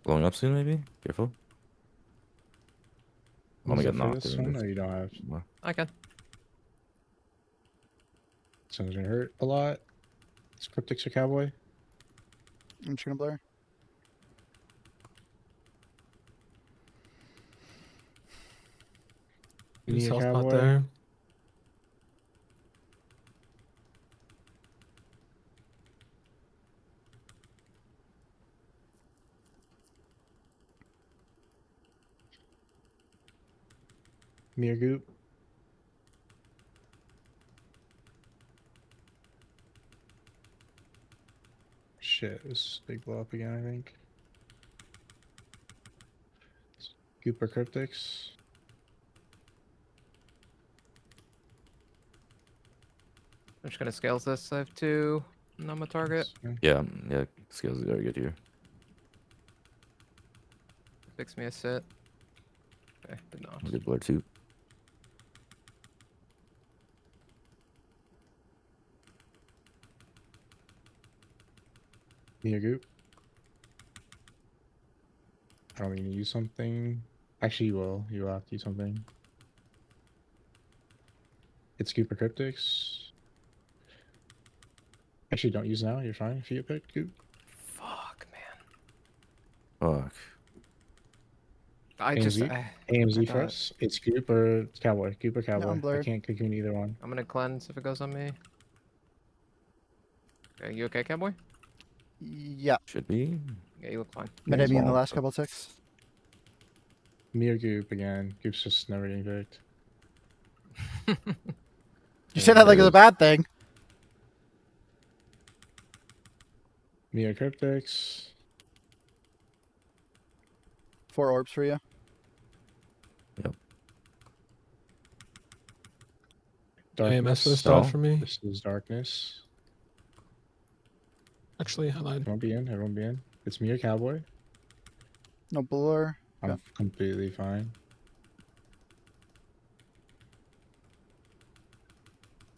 Blowing up soon, maybe? Careful. I'm gonna Is get it for knocked this in one, this. or you don't have? I can. This one's gonna hurt a lot. It's Cryptics or Cowboy. I'm just gonna blur. You Use need a health pot Cowboy. there. Mir Goop. Shit, this is big blow up again, I think. Goop or Cryptics. I'm just gonna scales this. I have two. And I'm a target. Yeah, yeah, skills are good here. Fix me a sit. Okay, did not. Good blur too. Mir Goop. I don't mean to use something. Actually, you will. You will have to use something. It's Goop or Cryptics. Actually, don't use now. You're fine if you get picked, Goop. Fuck, man. Fuck. I AMZ? just. AMZ I for thought- us. It's Goop or Cowboy. Goop or Cowboy. I blurred. can't cocoon either one. I'm gonna cleanse if it goes on me. Okay, you okay, cowboy? Yeah. Should be. Yeah, you look fine. But I mean, the Small. last couple ticks. Me or Goop again. Goop's just never getting picked. You say that like it's a bad thing. Me or Cryptics. 4 orbs for you. AMS for the start So? for me. This is Darkness. Actually, I lied. Everyone be in. Everyone be in. It's me or Cowboy. No blur. I'm Yeah. completely fine.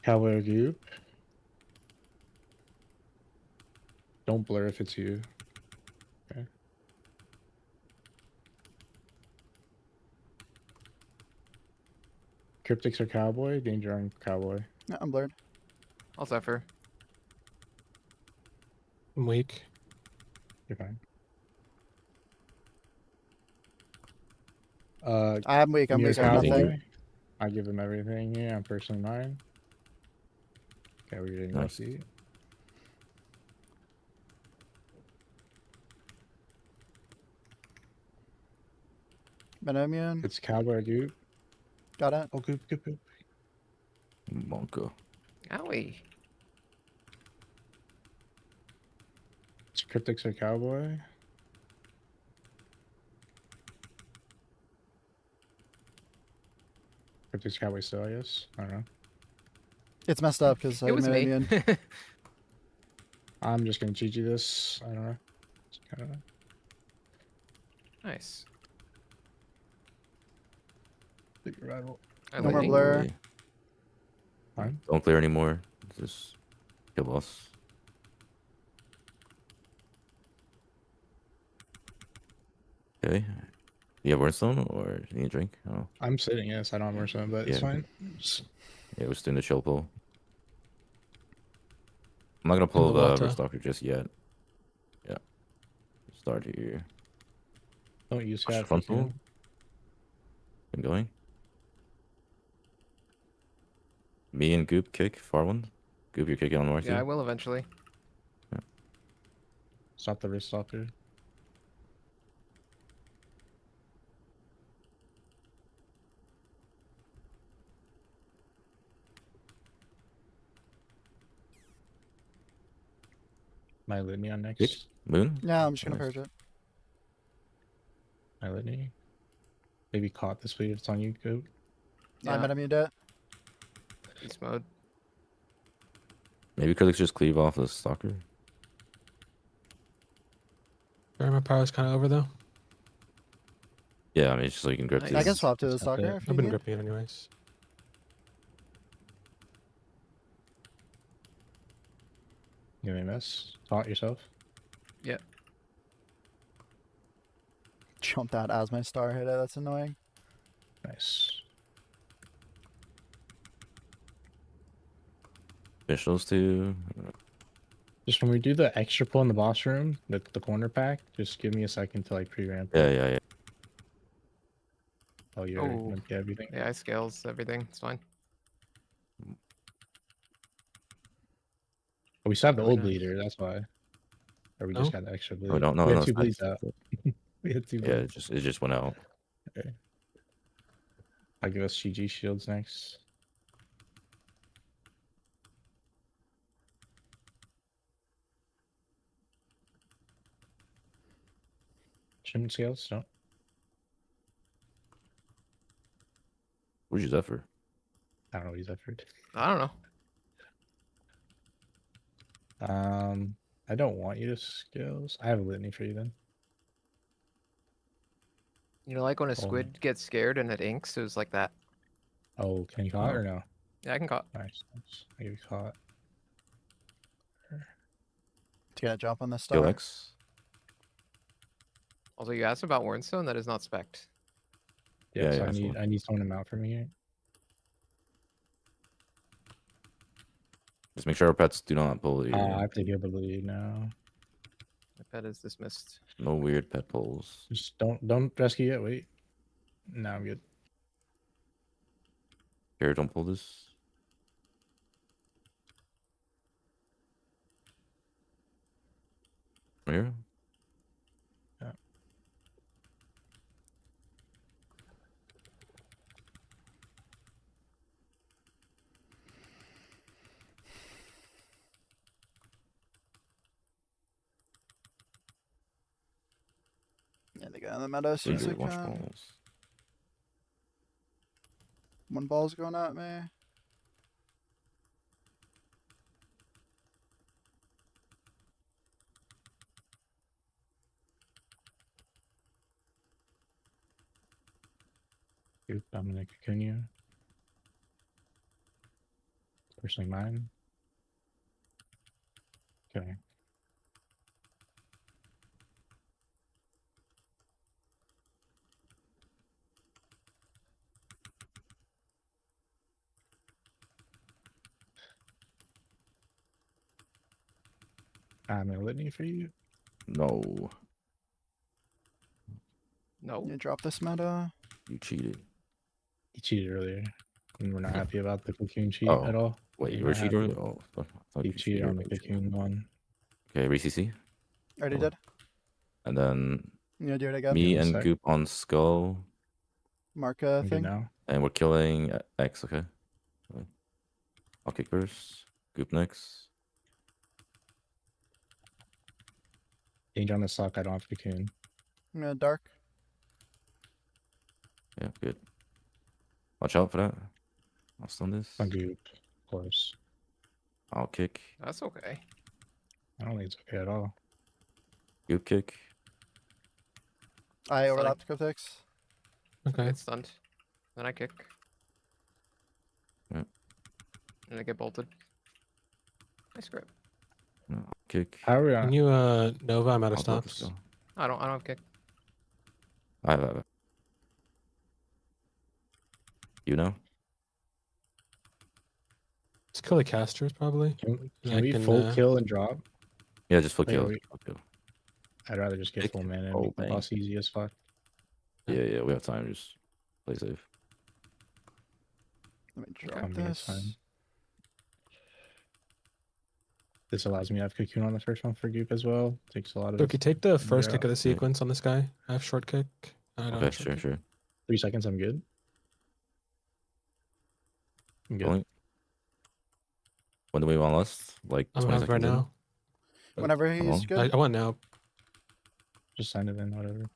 Cowboy or Goop. Don't blur if it's you. Okay. Cryptics or Cowboy? Danger on Cowboy. Yeah, I'm blurred. I'll Zephyr. I'm weak. You're fine. I'm weak. I'm me or weak. I'm Cowboy? nothing. I give him everything here. I'm personally mine. Okay, we're getting Nice. see. Menomian. It's Cowboy Goop. Got it. Oh, Goop. Monko. Owie. It's Cryptics or Cowboy. Cryptics Cowboy still, I guess. I don't know. It's messed up because It was me. Menomian. I'm just gonna GG this. I don't know. It's kinda... Nice. Big rival. I No more like blur. Fine. Don't clear anymore. Just kill boss. Okay. You have Wordstone or you need a drink? Oh. I'm sitting, yes. I don't have more sun, but it's Yeah. fine. Yeah, we're still in the chill pull. I'm not gonna pull the water. Stalker just yet. Yeah. Start here. Don't use Push that. front pull. Been going. Me and Goop kick far one. Goop, you're kicking on north. Yeah, I will eventually. Stop the wrist stopper. My Litany on next. Kick. Moon. Yeah, I'm just gonna Nice. purge it. My Litany. Maybe caught this week. It's on you, Goop. I Menomian it. Beast mode. Maybe Critics just cleave off the Stalker. My power's kind of over though. Yeah, I mean, it's just so you can grip I these. can swap to the That's not stalker bad. if you I've been need. gripping it anyways. You may miss. Taunt yourself. Yeah. Jumped out as my star hit it. That's annoying. Nice. Fish those two. Just when we do the extra pull in the boss room, the corner pack, just give me a second to like pre-ramp. Yeah. Oh, you're Oh. empty everything. Yeah, I scales everything. It's fine. Oh, we still have the Really old nice. bleeder, that's why. Or we just Oh. got the extra bleed. Oh, no, we had no, two it's bleeds nice. out. We had two Yeah, bleeds. it just went out. Okay. I'll give us GG shields next. Shimmer scales? No. Where's your Zephyr? I don't know what he's effort. I don't know. I don't want you to scales. I have a litany for you then. You know, like when a Hold on. squid gets scared and it inks, it was like that. Oh, can you caught or no? Yeah, I can caught. Nice. I give you caught. To get a jump on the Kill star. X. Also, you asked about Warnstone. That is not spec'd. Yeah, so yeah, I that's need one. I need someone to mount for me here. Just make sure our pets do not pull the. I have to give the bleed now. My pet is dismissed. No weird pet pulls. Just don't rescue yet. Wait. No, I'm good. Here, don't pull this. From here. Yeah. Yeah, they got in the meadow as soon as These they are watch can. balls. One ball's going at me. Dude, Dominic Acuna. Personally mine. Okay. I'm a litany for you. No, No. You drop this meta. you cheated. He cheated earlier. And we're not happy about the Cocoon cheat Oh, at all. wait, you We're were not cheating? happy. Oh, I thought You you cheated on the cheated. Cocoon one. Okay, re-CC. Already did. And then You gonna do it again? me Give me a and sec. Goop on Skull. Mark I'm good thing. now. And we're killing X, okay? I'll kick first. Goop next. Danger on the sock. I don't have Cocoon. I'm gonna dark. Yeah, good. Watch out for that. I'll stun this. On Goop, of course. I'll kick. That's okay. I don't think it's okay at all. Goop kick. I overlapped cryptics. Okay. Get stunned. Then I kick. Yeah. And I get bolted. Nice grip. No, kick. How are we Can on? you Nova? I'm out of I'll drop stops. Skull. I don't have kick. I have it. You know? Let's kill the casters probably. Can I we can, full kill and drop? Yeah, just full Wait, kill. wait. Full kill. I'd rather just get full mana and Oh, make the bang. boss easy as fuck. Yeah, we have time. Just play safe. Let me drop Come next this. time. This allows me to have Cocoon on the first one for Goop as well. Takes a lot of. Doki, take the first Yeah. kick of the sequence on this guy. I have short kick. I don't Okay, have short sure. 3 seconds, I'm good. I'm good. Going. When do we want less? Like I'm 20 out seconds right in? now. Whenever How he's long? good. I want now. Just sign it in, whatever.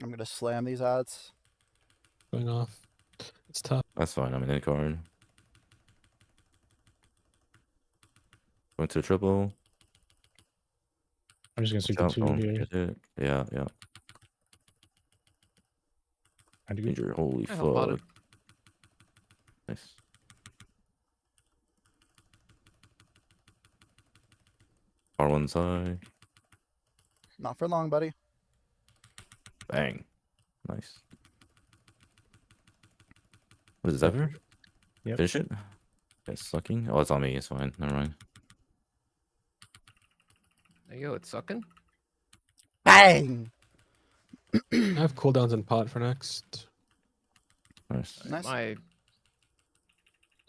I'm gonna slam these odds. Going off. It's tough. That's fine. I'm in any card. Going to the triple. I'm just gonna stick Watch to out, 2 don't here. get it. Yeah. I do. Danger. Holy I help out fuck. Nice. R1 side. Not for long, buddy. Bang. Nice. What is that for? Yep. Finish it? It's sucking. Oh, it's on me. It's fine. Never mind. Yo, it's sucking. Bang! I have cooldowns in pot for next. Nice. Nice. My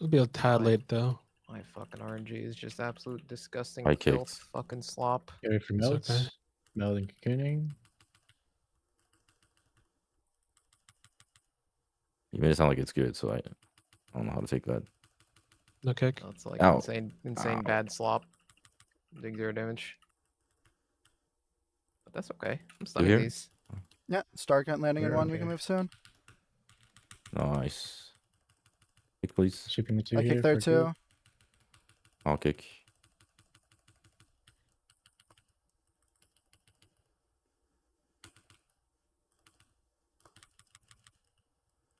It'll be a tad late though. my fucking RNG is just absolute disgusting I filth, kicked. fucking slop. Get ready for It's melts. okay. Meld and Cocooning. You made it sound like it's good, so I don't know how to take that. No kick. That's like Ow. insane Ow. bad slop. Big 0 damage. But that's okay. I'm stunning here? these. Yeah, Starkent landing in You're one. We okay. can move soon. Nice. Kick, please. Shipping the 2 I here. kick there for too. Goop. I'll kick.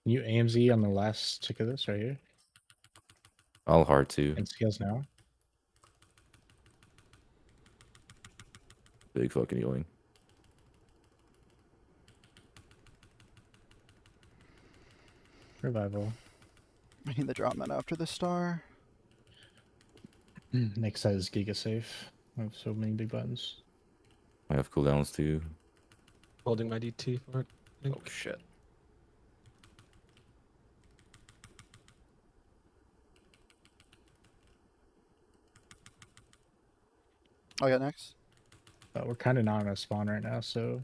Can you AMZ on the last tick of this right here? I'll hard too. And scales now. Big fucking healing. Revival. I need the drop mana after the star. Next side is Giga safe. I have so many big buttons. I have cooldowns too. Holding my DT for it. I think. Oh shit. Oh, yeah, next. We're kind of not on a spawn right now, so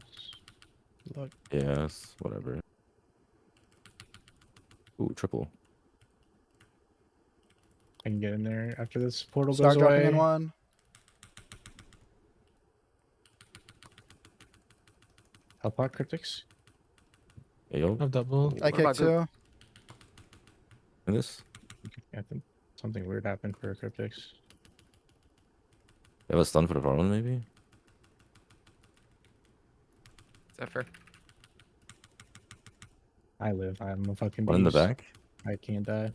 look. Yes, whatever. Ooh, triple. I can get in there after this portal Star goes dropping away. in one. Help out Cryptics. Hey, yo. I have double. I kick too. In this? I think something weird happened for Cryptics. They have a stun for the problem, maybe? Zephyr. I live. I'm a fucking One in the beast. back? I can't die.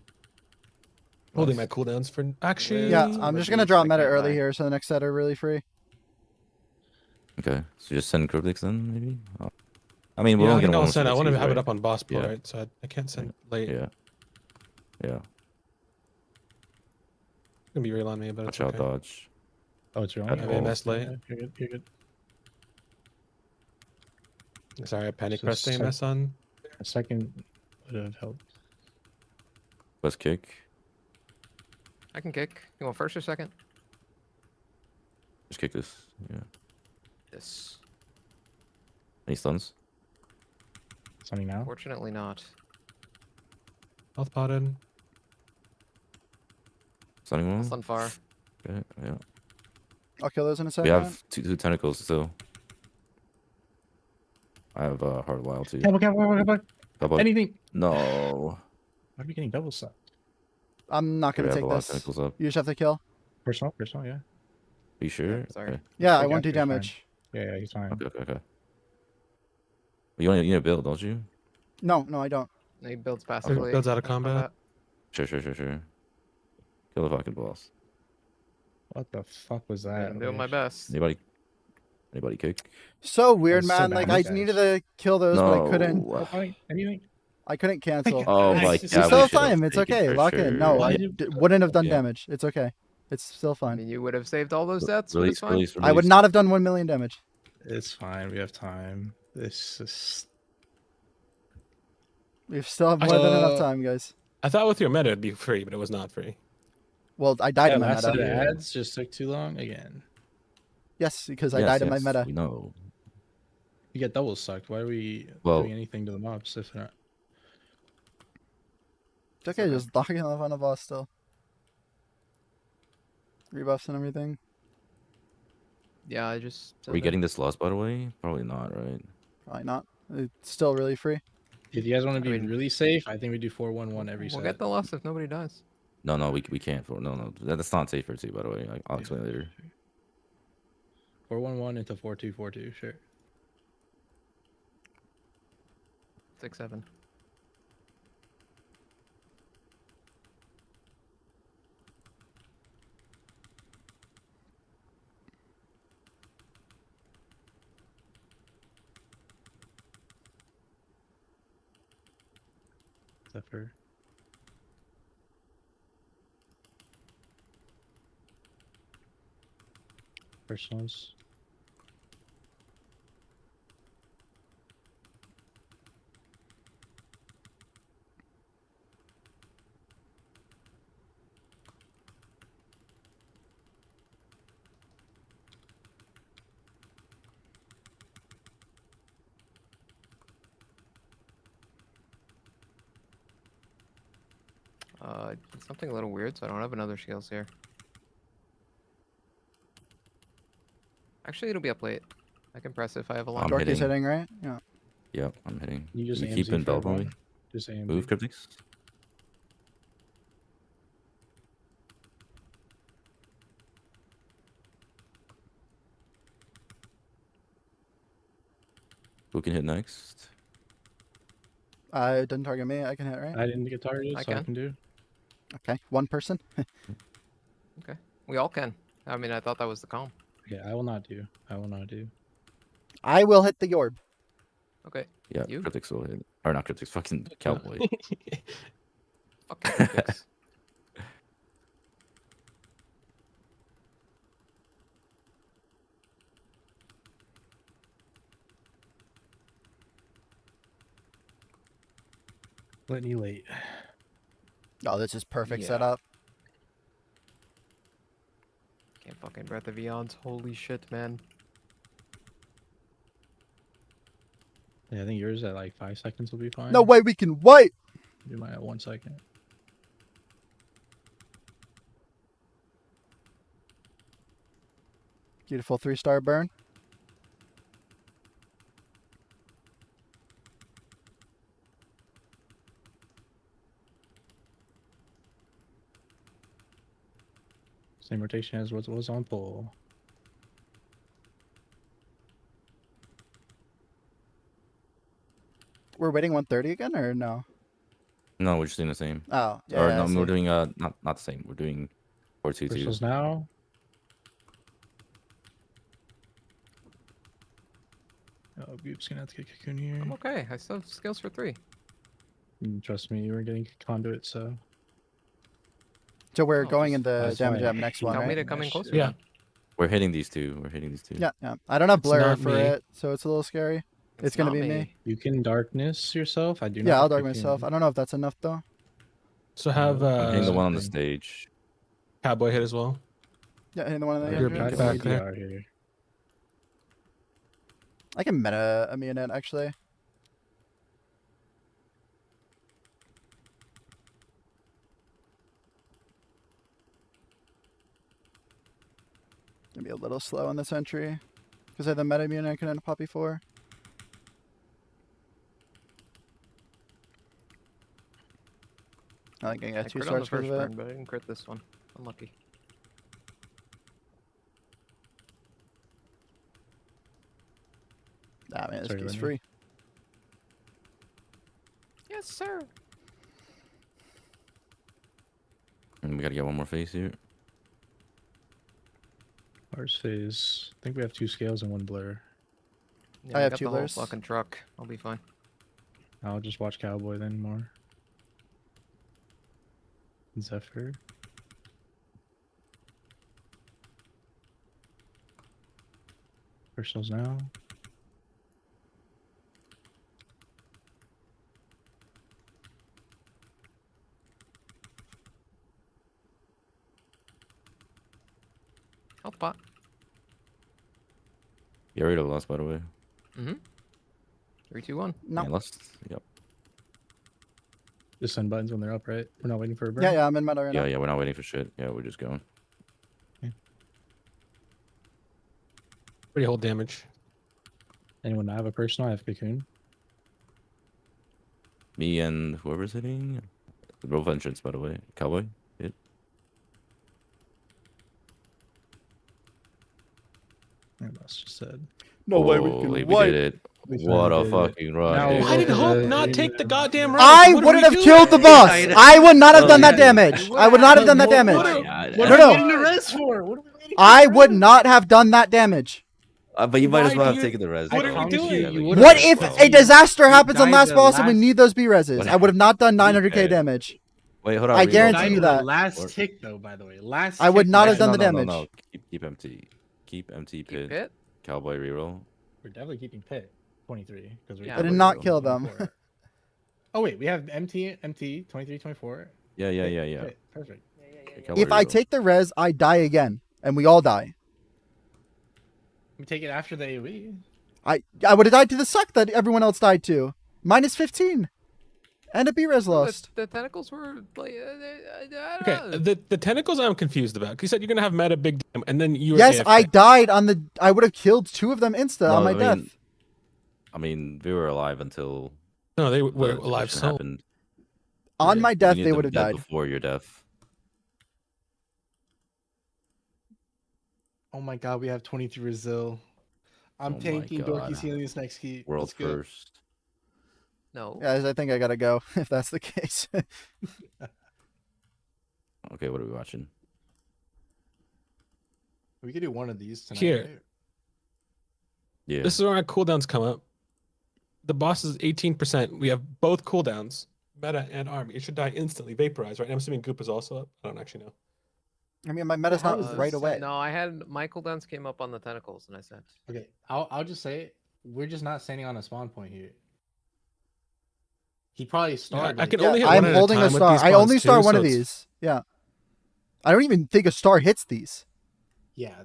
Holding my cooldowns for actually. Yeah, I'm just gonna drop I meta can't early die. here, so the next set are really free. Okay, so just send Cryptics then, maybe? Oh. I mean, we're Yeah, I only think gonna I'll one send. I want to CC, have it right? up on boss pool, Yeah. right? So I can't send late. Yeah. Yeah. gonna be real on me, but Watch it's out, okay. dodge. Oh, it's your At own. I all. messed late. Yeah, you're good. You're good. Sorry, I panic So pressed AMS on. A second would have helped. Let's kick. I can kick. You want first or second? Just kick this. Yeah. This. Any stuns? Something now? Fortunately not. Health potted. Stunning one? Stun far. Okay, yeah. I'll kill those in a We second. have two tentacles still. I have hard wild too. Double. Anything. No. Why are we getting double sucked? I'm not gonna We have take a lot of this. tentacles up. You just have to kill. Personal, yeah. Be sure? Sorry. Okay. Yeah, I Okay, won't do okay, fine. damage. Yeah, he's fine. Okay. You only need a build, don't you? No, I don't. He builds passively. Builds out of combat. Sure. Kill the fucking boss. What the fuck was that? I'm doing my best. Anybody kick? So weird, That's so man. bad, like I guys. needed to kill those, but I No. couldn't. Anything? I couldn't cancel. Oh my You god. still we have should've time. It's taken okay. for Lock in. sure. No, I wouldn't have done Yeah. damage. It's okay. It's still I fine. mean, you would have saved all those deaths, but Release, it's fine. release. I would not have done 1 million damage. It's fine. We have time. This is. We still have more than enough time, guys. I thought with your meta it'd be free, but it was not free. Well, I died in my last set of meta. ads just took too long again. Yes, because I died in my meta. We know. You get double sucked. Why are we Well- doing anything to the mobs if not? It's okay, just locking off on a boss still. Rebuffs and everything. Yeah, I just. Are we getting this lost, by the way? Probably not, right? Probably not. It's still really free. If you guys want to be really safe, I think we do 4-1-1 every We'll set. get the loss if nobody dies. No, we can't. No. That's not safer too, by the way. I'll explain later. 4-1-1 into 4-2-4-2, sure. 6-7. Zephyr. Personals. Something a little weird, so I don't have another skills here. Actually, it'll be up late. I can press if I have a line. Dorky's hitting, right? Yeah. Yep, I'm hitting. You just keep in belt on me. Just AMZ. Move, Cryptics. Who can hit next? It didn't target me. I can hit, right? I didn't get targeted, I so I can. can do. Okay, one person. Okay. We all can. I mean, I thought that was the calm. Yeah, I will not do. I will not do. I will hit the orb. Okay. Yeah, You? Cryptics will hit. Or not Cryptics, fucking Cowboy. Fucking Cryptics. Litany late. Oh, this is perfect Yeah. setup. Can't fucking Breath of Eons. Holy shit, man. Yeah, I think yours at like 5 seconds will be fine. No way we can wait. Do mine at 1 second. Beautiful 3-star burn. Same rotation as what was on pull. We're waiting 130 again, or no? No, we're just doing the same. Oh, yeah. Or I no, see. we're doing not the same. We're doing 4-2-2. Crystals now. Oh, Goop's gonna have to get Cocoon here. I'm okay. I still have skills for 3. Trust me, you were getting conduit, so. So we're going into damage fine. up next one, Tell me right? to come in closer. Yeah. We're hitting these two. We're hitting these two. Yeah, yeah. I don't have blur not for me. it, so it's a little scary. It's gonna not be me. You can darkness yourself. I do not. Yeah, I'll have dark cocoon. myself. I don't know if that's enough though. So have I'm hitting the one on the something. stage. Cowboy hit as well. Yeah, hitting the one in You're the back Try to there. ADR here. I can meta a Mionette actually. Gonna be a little slow on this entry because I have the meta Mionette and Poppy 4. I think I got 2 crit on the stars because first of burn, it. but I didn't crit this one. Unlucky. Nah, man, this Sorry, key's Lenny. free. Yes, sir. And we gotta get one more face here. Ours phase. I think we have 2 scales and 1 blur. Yeah, I have got 2 the whole blurs. fucking truck. I'll be fine. I'll just watch Cowboy then more. Zephyr. Personals now. Health pot. You already lost, by the way. Mm-hmm. 3, 2, 1. No. Yeah, lost. Yep. Just send buttons when they're up, right? We're not waiting for a burn. Yeah, yeah, I'm in meta right Yeah, now. yeah. We're not waiting for shit. Yeah, we're just going. Pretty hold damage. Anyone not have a personal? I have cocoon. Me and whoever's hitting. Both entrance, by the way. Cowboy. Hit. I just said. No way we Holy, can we wipe. did it. We What a finally did it. fucking run. Now dude. we're Why did to Hope the- not take the goddamn run? I What are wouldn't we have killed the doing? boss. I would not have done that damage. What I would not have done that what- damage. what- Yeah, What No, are no. we getting the rest for? What are we waiting I would not have done that damage. But you might as Why well do have you- taken the res. what are we promise doing? you, you What would've- if a disaster happens on died last the boss and we last- need those B reses? What I would have not done 900k Okay. damage. Wait, hold on. I reload. guarantee Died you the that. last tick though, by the way. Last. I would tick not died. have done the No, damage. no. Keep empty. Keep empty pit. Pit? Cowboy reroll. We're definitely keeping pit. 23 because we. Yeah, I did but- not kill them. Oh wait, we have MT 23 24. Yeah. Pit. Perfect. Okay, Cowboy If I reroll. take the res, I die again, and we all die. We take it after the AoE. I would have died to the suck that everyone else died to. Minus 15. And a B res lost. The tentacles were like. I don't Okay, know. the tentacles I'm confused about. 'Cause you said you're gonna have meta big damn, and then you. Were Yes, AFK. I died on the. I would have killed 2 of them insta on No, my I death. mean- I mean, we were alive until No, they the were alive. situation So happened. On Yeah, my you death, need they them would have dead died. before your death. Oh my god, we have 23 Brazil. I'm Oh my tanking God. Dorky Ceiling this next heat. World Let's go. first. No. Guys, I think I gotta go if that's the case. Okay, what are we watching? We could do one of these tonight. Here. right? Yeah. this is where our cooldowns come up. The boss is 18%. We have both cooldowns, meta and army. It should die instantly, vaporize, right? I'm assuming Goop is also up. I don't actually know. I mean, my meta's How not is right this? away. No, I had my cooldowns came up on the tentacles, and I said. Okay, I'll just say it. We're just not standing on a spawn point here. He probably started. I can it. only hit I'm one at a holding a time with star. these I only spawns star too, one so of it's- these. Yeah. I don't even think a star hits these. Yeah,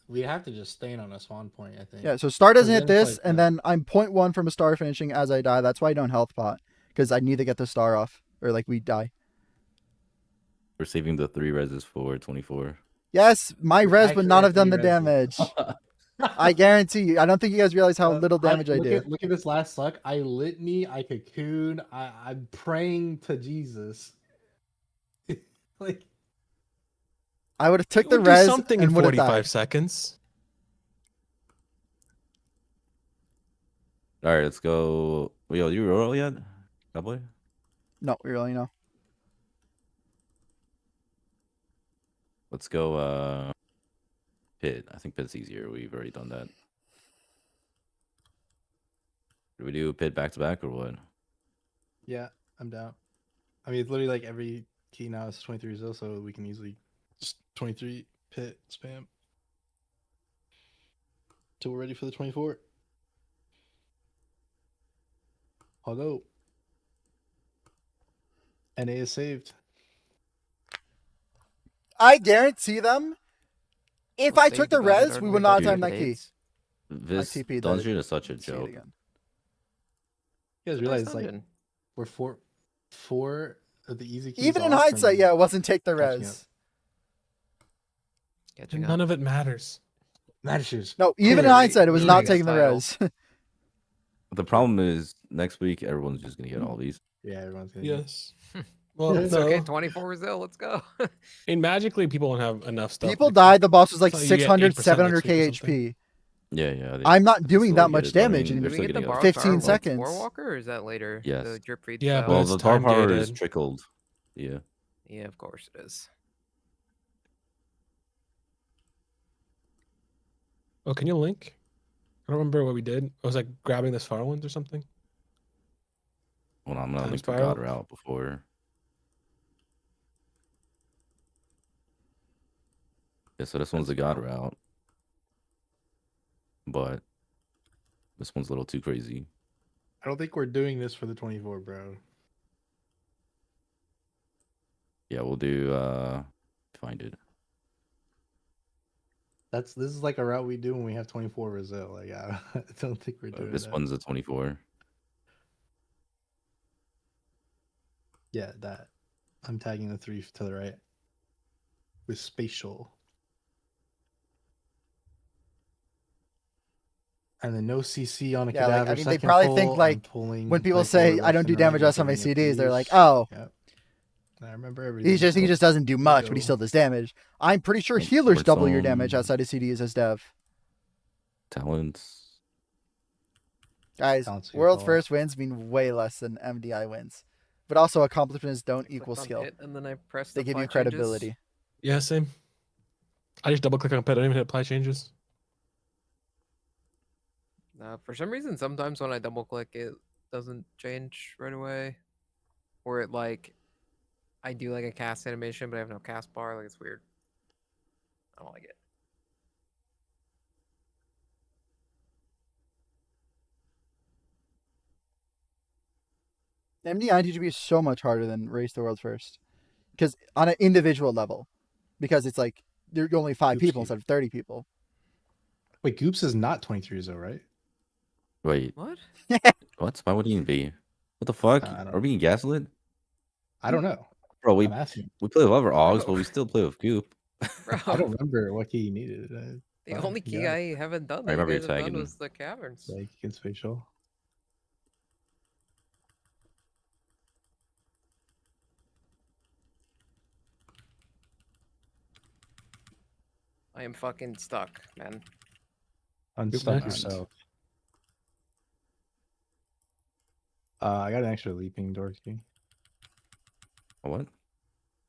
we have to just stand on a spawn point. I think. Yeah, so star doesn't hit then it's this, like and then I'm 0.1 from a star finishing as I die. That's why I don't health pot, because I need to get the star off, or like we die. We're saving the 3 reses for 24. Yes, my res would not Accurate have done the 3 reses. damage. I guarantee you. I don't think you guys realize how little damage I do. Look at this last suck. I litany. I cocoon. I'm praying to Jesus. Like I would have took You the would do res something and in would have 45 died. seconds. All right, let's go. Yo, you roll yet, Cowboy? No, really, no. Let's go. Pit. I think pit's easier. We've already done that. Do we do pit back to back or what? yeah, I'm down. I mean, it's literally like every Key now it's 23 Zil, so we can easily just 23 pit spam. Till we're ready for the 24. Hello. NA is saved. I guarantee them. If I took the res, we would not have time that key. This TP dungeon is such a see it joke. again. You guys realize like we're four of the easy keys. Even in off hindsight, from yeah, it wasn't take the catching res. None of it matters. Matters. No, even in hindsight, it was not taking the res. The problem is next week everyone's just gonna get all these. Yeah, everyone's gonna. Yes. Well, It's no. okay. 24 Zil. Let's go. And magically, people won't have enough stuff. People died. The boss was like So you get 600, 8% 700 next week or something. KHP. Yeah. I'm not doing still that get much it. I mean, damage they're in still we get the getting bar 15 power seconds. War Walker, or is that later? Yes. The drip feed Yeah, spell? but Well, it's the tar time power is gated. trickled. Yeah. Yeah, of course it is. Oh, can you link? I don't remember what we did. I was like grabbing this far ones or something. Well, I'm gonna Time link the spiral? God route before. Yeah, so this one's the God route. But this one's a little too crazy. I don't think we're doing this for the 24, bro. Yeah, we'll do find it. This is like a route we do when we have 24 Brazil. Like I don't think we're doing This that. one's a 24. Yeah, that. I'm tagging the 3 to the right with spatial. And then no CC on a Yeah, cadaver. like, I mean, they second probably pull, think I'm like pulling, when people like, say forward, I don't left, do and right, damage less on my getting a CDs, they're like, piece. oh, Yep. I remember everything. he just doesn't do much, but he still does damage. I'm pretty sure healers Where's double your some damage outside of CDs as dev. Talents. Guys, Talents your world call. first wins mean way less than MDI wins, but also accomplishments don't equal Clicked on skill. hit, and then I pressed They the give you apply changes. credibility. Yeah, same. I just double click on pet. I don't even hit apply changes. For some reason, sometimes when I double click, it doesn't change right away, or it like I do like a cast animation, but I have no cast bar. Like it's weird. I don't like it. MDI and TGB is so much harder than Race the World First, because on an individual level, because it's like you're only 5 people instead of 30 people. Wait, Goops is not 23 Brazil, right? Wait. What? What? Why would he even be? What the fuck? I don't Are we being gaslit? I don't know. Bro, we I'm asking. play with other Augs, but we still play with Goop. Bro, I don't remember what key you needed. the only key I haven't done I remember that you you guys have tagging done him. was the caverns. Like against spatial. I am fucking stuck, man. Unstuck match. yourself. I got an extra leaping door key. A what?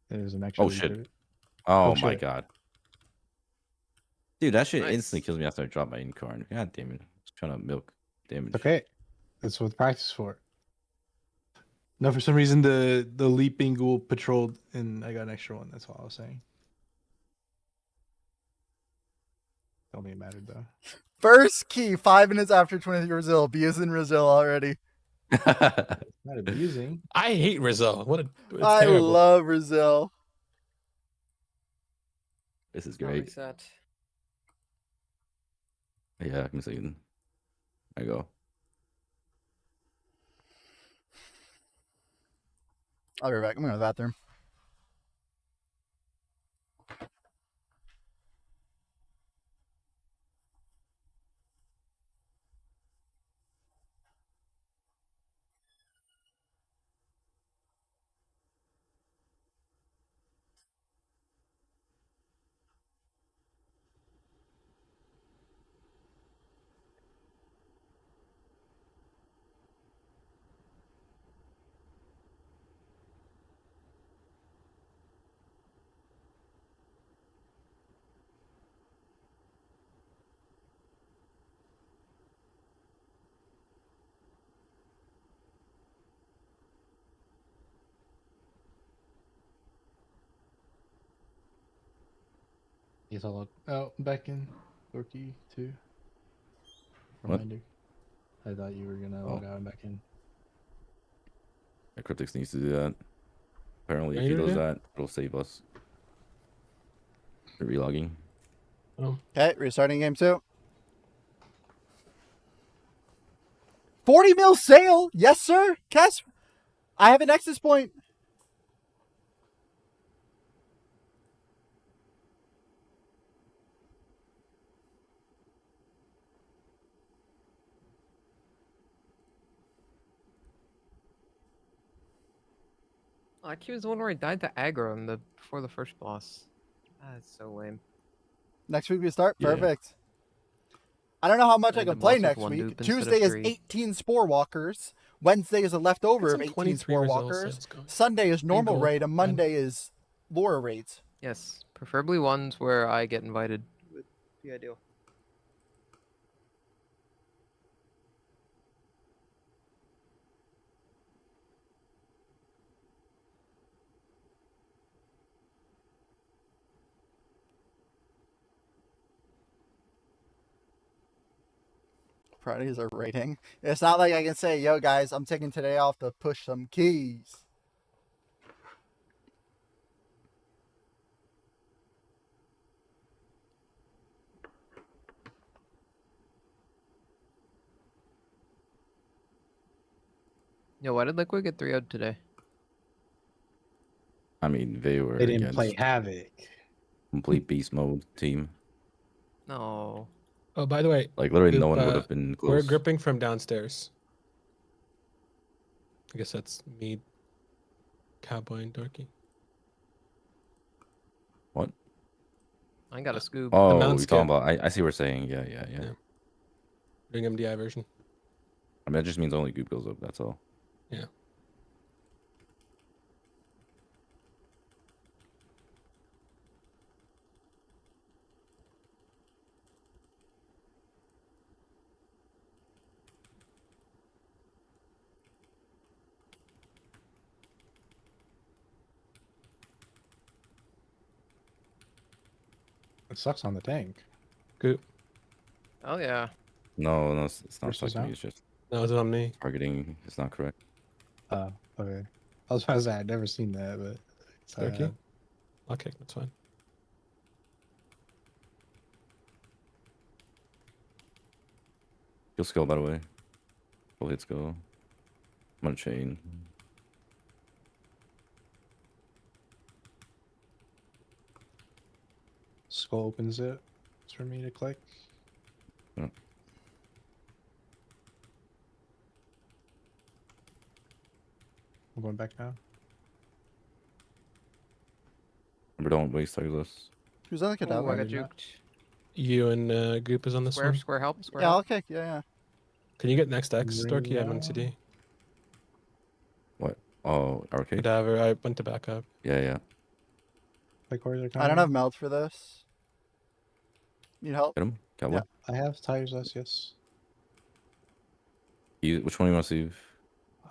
There's an extra. Oh leap shit. there. Oh, Oh, my shit. god. Dude, that shit Nice. instantly kills me after I drop my incarn. God damn it. Just trying to milk damage. Okay, that's what practice for. No, for some reason the leaping ghoul patrolled, and I got an extra one. That's all I was saying. Don't think it mattered though. First key, 5 minutes after 23 Brazil. B is in Brazil already. Not abusing. I hate Rizzo. It's I terrible. love Brazil. This is I'll great. reset. Yeah, I can see it. There you go. I'll be right back. I'm going to the bathroom. Yes, I'll look. Oh, back in. Dorky, too. What? Reminder. I thought you were gonna log out and back in. Yeah, Cryptix needs to do that. Apparently, Are if he you does doing that, it'll save us. Relogging. Oh. Okay, restarting game 2. 40 mil sale. Yes, sir. Cass, I have an Nexus point. IQ is the one where I died to aggro him before the first boss. That's so lame. Next week we start? Yeah. Perfect. I don't know how much I Played the can play boss with next one week. dupe instead of Tuesday is 3. 18 Spore Walkers. Wednesday is a leftover of Get some 18 23 Spore results, Walkers. let's go. Sunday is normal goal. raid, and Monday is Laura raids. Yes, preferably ones where I get invited. Would be ideal. Fridays are raiding. It's not like I can say, yo, guys, I'm taking today off to push some keys. Yo, why did Liquid get 3-0'd today? I mean, they were They didn't against play Havoc. complete beast mode team. No. Oh, by the way, Like literally, no Goop, one would have been we're close. gripping from downstairs. I guess that's me, Cowboy, and Dorky. What? I got a scoop. Oh, mount you're skip. talking about. I see what you're saying. Yeah. Yeah. Doing MDI version. I mean, that just means only goop goes up. That's all. Yeah. It sucks on the tank. Goop. Oh yeah. No, it's not Yours is fucking me. out? It's just No, it's on me. targeting is not correct. Oh, okay. I was about to say I'd never seen that, but Dorky. Okay, that's fine. Kill skill, by the way. Full hits go. I'm gonna chain. Skull opens it. It's for me to click. Yeah. I'm going back now. Remember, don't waste targets. Who's on the Ooh, cadaver? I got juked. You and Goop is on this Square, one. square help, square Yeah, help. I'll kick. Yeah. Can you get next X, Dorky? I'm on Yeah. CD. What? Oh, arcade. Cadaver, I went to back up. Yeah. Like where they're I don't have meld for this. Need help? Get him. Got Yeah. one. I have tires less, yes. Which one do you want to see?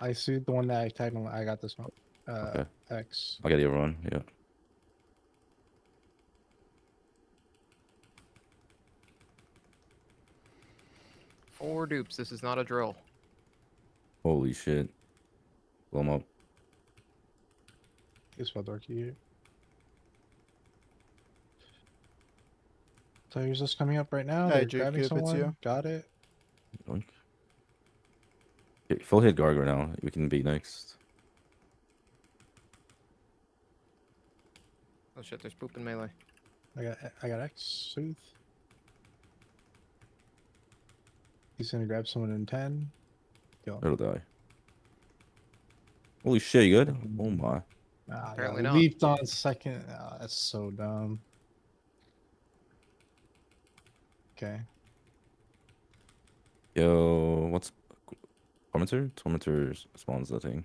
I see the one that I tagged on. I got this one. Okay. X. I'll get the other one. Yeah. Four dupes. This is not a drill. Holy shit. Blow him up. It's about Dorky here. Tires just coming up right now. Hey, They're Juke, grabbing Goop, it's someone. you. Got it. Yoink. Okay, full hit guard right now. We can beat next. Oh shit, there's poop in melee. I got X. Soothe. He's gonna grab someone in 10. Go. It'll die. Holy shit, you good? Oh my. Apparently yeah, not. Leaped on second. Oh, that's so dumb. Okay. Yo, what's Tormentor? Tormentor spawns that thing.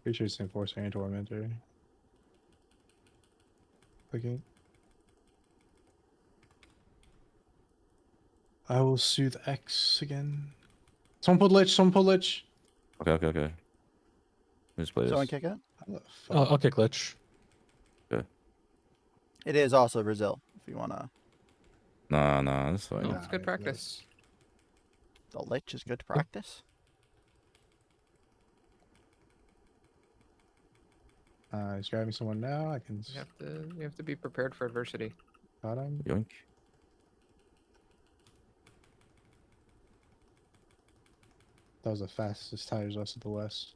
Pretty sure it's Enforcer and Tormentor. Clicking. I will soothe X again. Someone put Lich, someone put Lich. Okay. Let's play Someone this. kick it? I'll kick Lich. Okay. It is also Brazil, if you want to. Nah, that's fine. No, it's good practice. The Lich is good to practice. He's grabbing someone now. I can. You have to be prepared for adversity. Got him. Yoink. That was the fastest tires west of the west.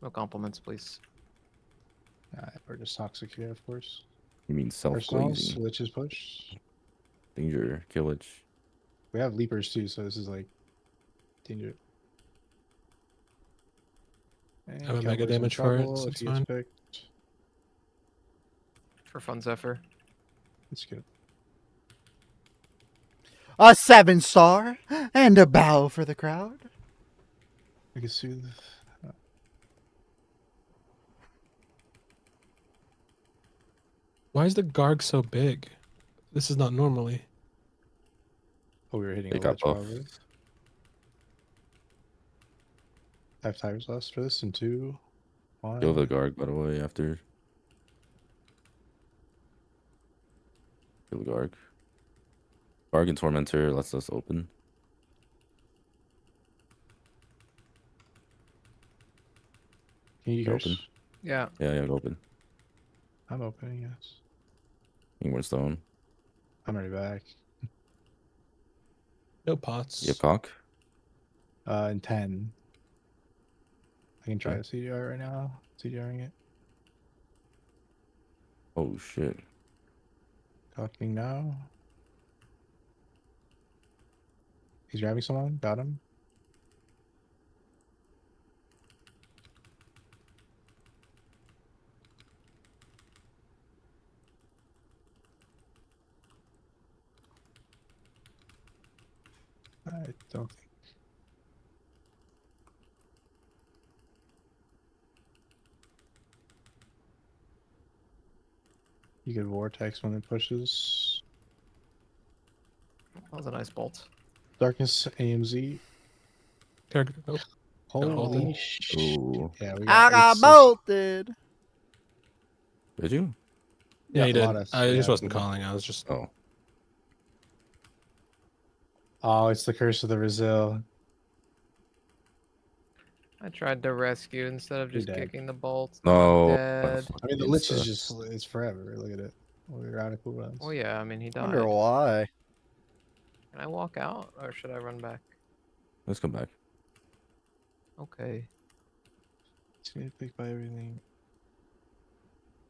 No compliments, please. We're just toxic here, of course. You mean Personals, self-glazing? Lich is push. Danger, Killage. We have leapers too, so this is like danger. And Have a mega Cowboy's in damage for it, trouble so if it's he gets fine. picked. For fun, Zephyr. It's good. A 7-star and a bow for the crowd. I can soothe. Why is the Garg so big? This is not normally. Oh, we were hitting They a got ledge buff. probably. 5 tires left for this and 2. 1. Kill the Garg, by the way, after. Kill the Garg. Garg and Tormentor lets us open. Can you Open. guys? Yeah. Yeah, go open. I'm opening, yes. Need more stone. I'm already back. No pots. You have cock? In 10. I can try Okay. to CDR right now. CDRing it. Oh shit. Cocking now. He's grabbing someone. Got him. I don't think. You get vortex when it pushes. That was a nice bolt. Darkness AMZ. Oh. Holy shit. Ooh. Yeah, we I got aces. bolted. Did you? Yeah, he a did. lot of- I just yeah. wasn't calling. I was just. Oh. Oh, it's the curse of the Brazil. I tried to rescue instead of You're just dead. kicking the bolt. No. Dead. I mean, the Lich is just, it's forever. Look at it. We're radical runs. Oh yeah, I mean he I died. wonder why. Can I walk out or should I run back? Let's come back. Okay. It's gonna get picked by everything.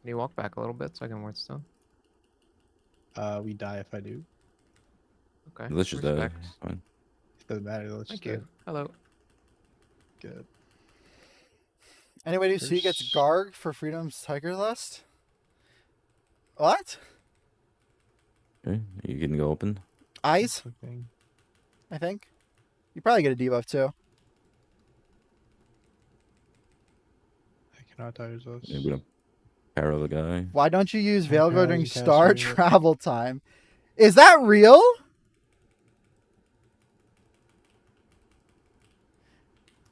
Can you walk back a little bit so I can wardstone? We die if I do. Okay. Let's just die. respect. It's fine. It doesn't matter. Let's Thank just you. Hello. Good. Anybody see gets Curse. Garg for Freedom's Tiger Lust? What? Okay, you can go open. Eyes, Okay. I think. You probably get a debuff too. I cannot tires us. You're gonna parry the guy. Why don't you use Okay, Veilguard during you cast star it. travel time? Is that real?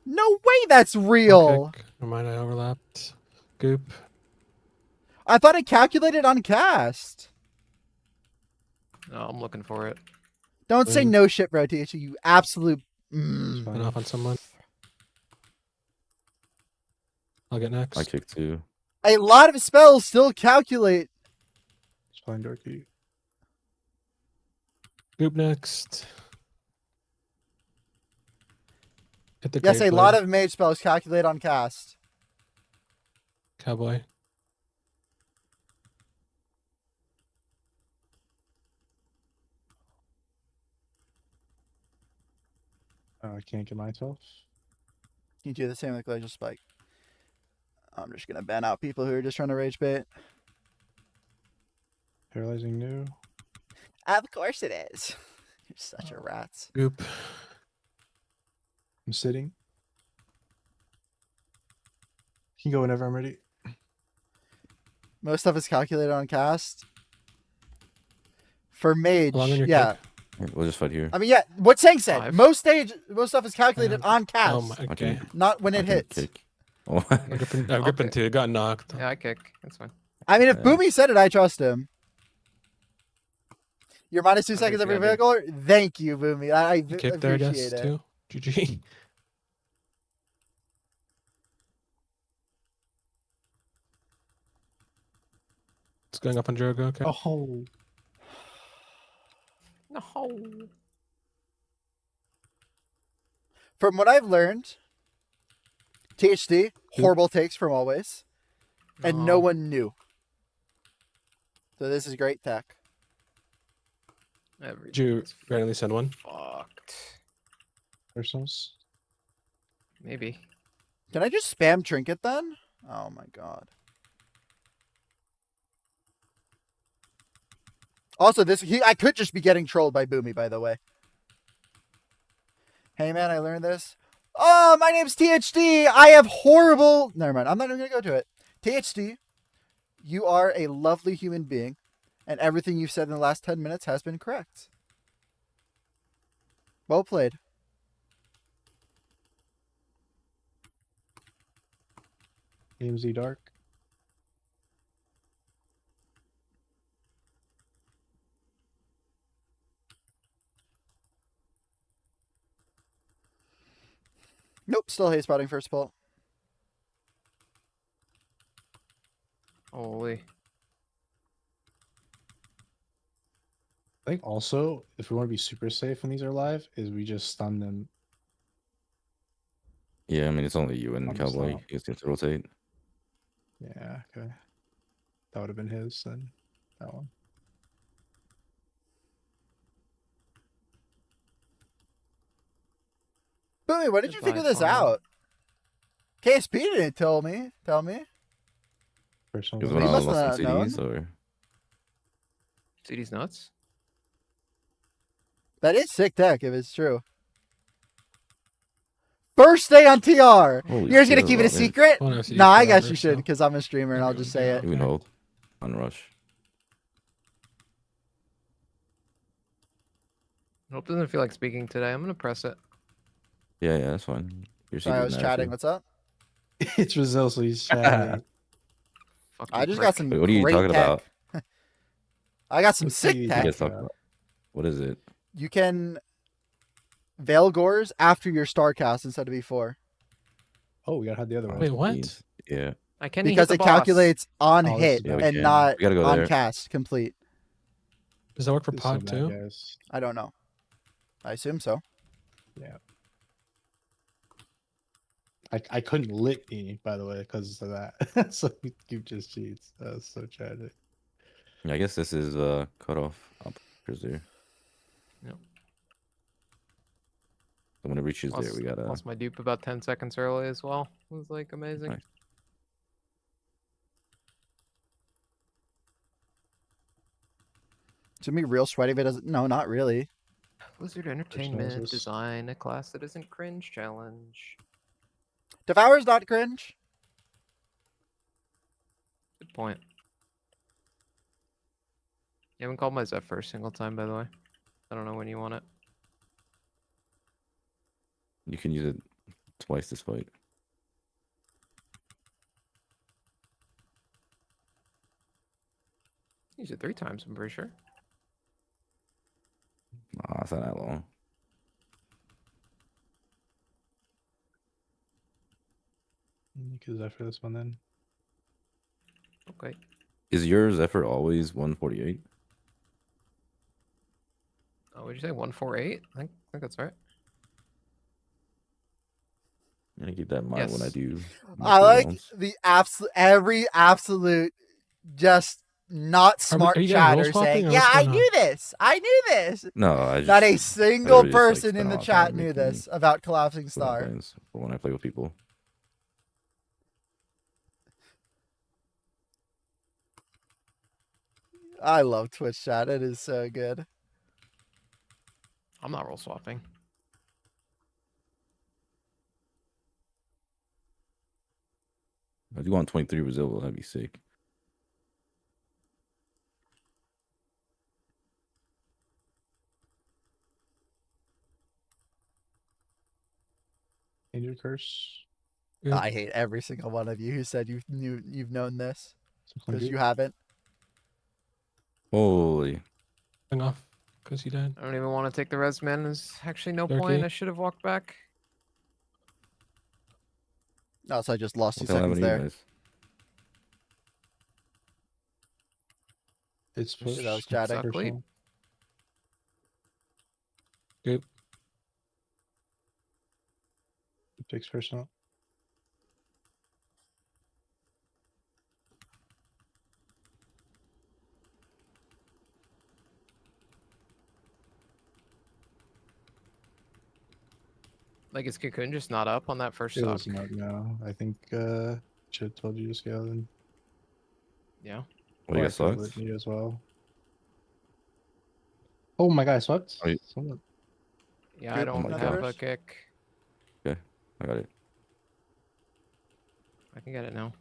No way that's real. Okay. Never mind, I overlapped. Goop. I thought it calculated on cast. No, I'm looking for it. Don't say Mm. no shit, bro, THC, you absolute. Went off on someone. I'll get next. I kick too. A lot of spells still calculate. Spine Dorky. Goop next. Hit the Yes, Great a lot Blade. of mage spells calculate on cast. Cowboy. I can't get myself. You do the same with Glacial Spike. I'm just gonna ban out people who are just trying to rage bait. Paralyzing new. Of course it is. You're such a rat. Goop. I'm sitting. Can go whenever I'm ready. Most stuff is calculated on cast. For mage, How long on your yeah. kick? Yeah, we'll just fight here. I mean, yeah. What Tank said. Five. Most stuff is calculated on cast, Oh my, okay. not when it I can hits. kick. I'm gripping too. Got knocked. Yeah, I kick. That's fine. I mean, if Boomy said it, I trust him. You're minus 2 I seconds think every you had vehicle. Thank you, Boomy. I You kicked there, I appreciate guess, it. too. GG. It's going up on Jogo. Okay. Oh. No. From what I've learned, THD, horrible takes from always, and no one knew. So this is great tech. Did you randomly send one? Fucked. Personals? Maybe. Can I just spam trinket then? Oh my god. Also, I could just be getting trolled by Boomy, by the way. Hey man, I learned this. Oh, my name's THD. I have horrible... Never mind, I'm not even going to go to it. THD, you are a lovely human being, and everything you've said in the last 10 minutes has been correct. Well played. AMZ Dark. Nope, still hate spotting first pull. Holy. I think also, if we want to be super safe when these are live, is we just stun them. Yeah, I mean, it's only you and I'm Cowboy. stop. You guys get to rotate. Yeah, okay. That would have been his then. That one. Boomy, what did you figure this out? KSP didn't tell me. Because when I lost some CDs, or CD's nuts. That is sick tech if it's true. First day on TR. Holy You're just gonna shit, keep it a man. secret? Oh, no, so you Nah, I can guess cover, you should so. because I'm a streamer and I'll just say it. you can hold on rush. Hope doesn't feel like speaking today. I'm gonna press it. Yeah, that's fine. You're Sorry, I was chatting. What's up? It's Brazil, so he's chatting. I just got some. Wait, what are you great talking tech. about? I got some What sick are you tech. You guys talk about? What is it? You can Veil Gores after your star cast instead of before. Oh, we gotta have the other one. Wait, what? Yeah. I can't Because it calculates on Oh, hit yeah, we and can. not We gotta go on there. cast complete. Does that work for This is so pod bad, too? guys. I don't know. I assume so. Yeah. I couldn't lick E, by the way, because of that. So you just cheats. That was so tragic. Yeah, I guess this is cut off uppers there. Yep. So whenever he reaches there, we gotta. Lost my dupe about 10 seconds early as well. It was like amazing. Nice. To me, real sweaty if it doesn't. No, not really. Blizzard Entertainment Personalizes. design a class that isn't cringe challenge. Devour's not cringe. Good point. You haven't called my Zephyr a single time, by the way. I don't know when you want it. You can use it twice this fight. Use it 3 times, I'm pretty sure. Nah, it's not that long. You could Zephyr this one then. Okay. Is your Zephyr always 148? Oh, would you say 148? I think that's right. I'm gonna keep that in mind when I Yes. do. I like the absolute, just not smart are you guys chatter role swapping, saying, or "Yeah, what's I going knew this. I knew this." No, I just. Not a I single really just, like, person in spend a the lot of chat time knew making this about collapsing Star star. plans for when I play with people. I love Twitch chat. It is so good. I'm not roll swapping. If you want 23 Brazil, that'd be sick. Angel Curse. Yeah. I hate every single one of you who said you've known this because you haven't. Holy. Hang off, because he died. I don't even want to take the res, man. There's actually no Darky. point. I should have walked back. No, so I just lost 2 What the hell seconds happened to you there. guys? It's push. That was chatting. Exactly. Good. It takes personal. Like, is Cocoon just not up on that first It stock? was not. No, I think should have told you to scale then. Yeah. Well, you Or guys I could sucked? let you as well. Oh my god, I swept. Oh, you- Someone- Yeah, Good. I don't my have a gosh. kick. Okay, I got it. I can get it now.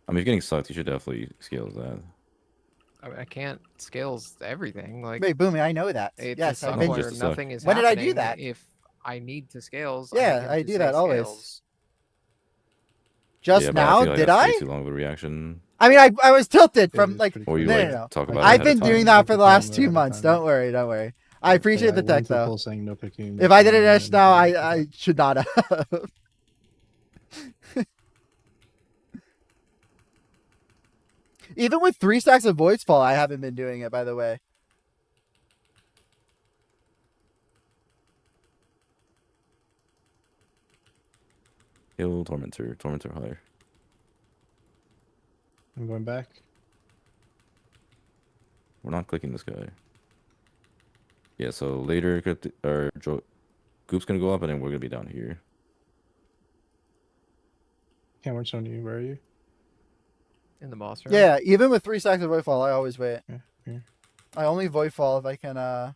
I mean, if you're getting sucked, you should definitely scale that. I can't scales everything. Like, Wait, Boomy, I know that. it's Yes, a I've suck been. where just a suck. nothing is When did I do happening. that? If I need to scales, Yeah, need I him to do say that always. scales. Just Yeah, but I now, feel like did that's I? way too long of a reaction. I mean, I was tilted It from is like. pretty Or you No, like no, no. talk about it I've ahead been of time. doing that for the last Ahead 2 of months. time. Don't worry, don't worry. I appreciate the I tech went to a though. poll saying no picking. If I did it just now, I should not have. Even with 3 stacks of Voice Fall, I haven't been doing it, by the way. Kill Tormentor. Tormentor higher. I'm going back. We're not clicking this guy. Yeah, so later, Goop's gonna go up, and then we're gonna be down here. Can't watch on you. Where are you? In the boss room. Yeah, even with 3 stacks of Void Fall, I always wait. Yeah. I only Void Fall if I can. I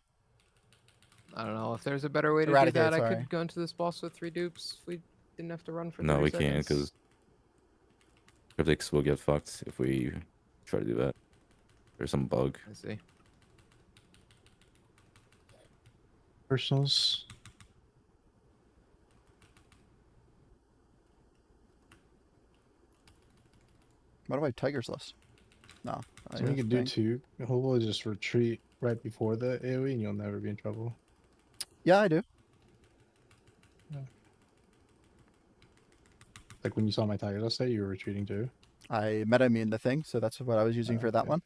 don't know if there's a better way to do Eradicate, that. I sorry. could go into this boss with 3 dupes. We didn't have to run for. No, 30 we can't seconds. because Cryptics will get fucked if we try to do that. There's some bug. I see. Personals. What do I Tiger's list? No. I So you guess can do thing. 2. Hobo is just retreat right before the AoE, and you'll never be in trouble. Yeah, I do. Like when you saw my Tiger last day, you were retreating too. I meta immune the thing, so that's what I was using for that Okay. one.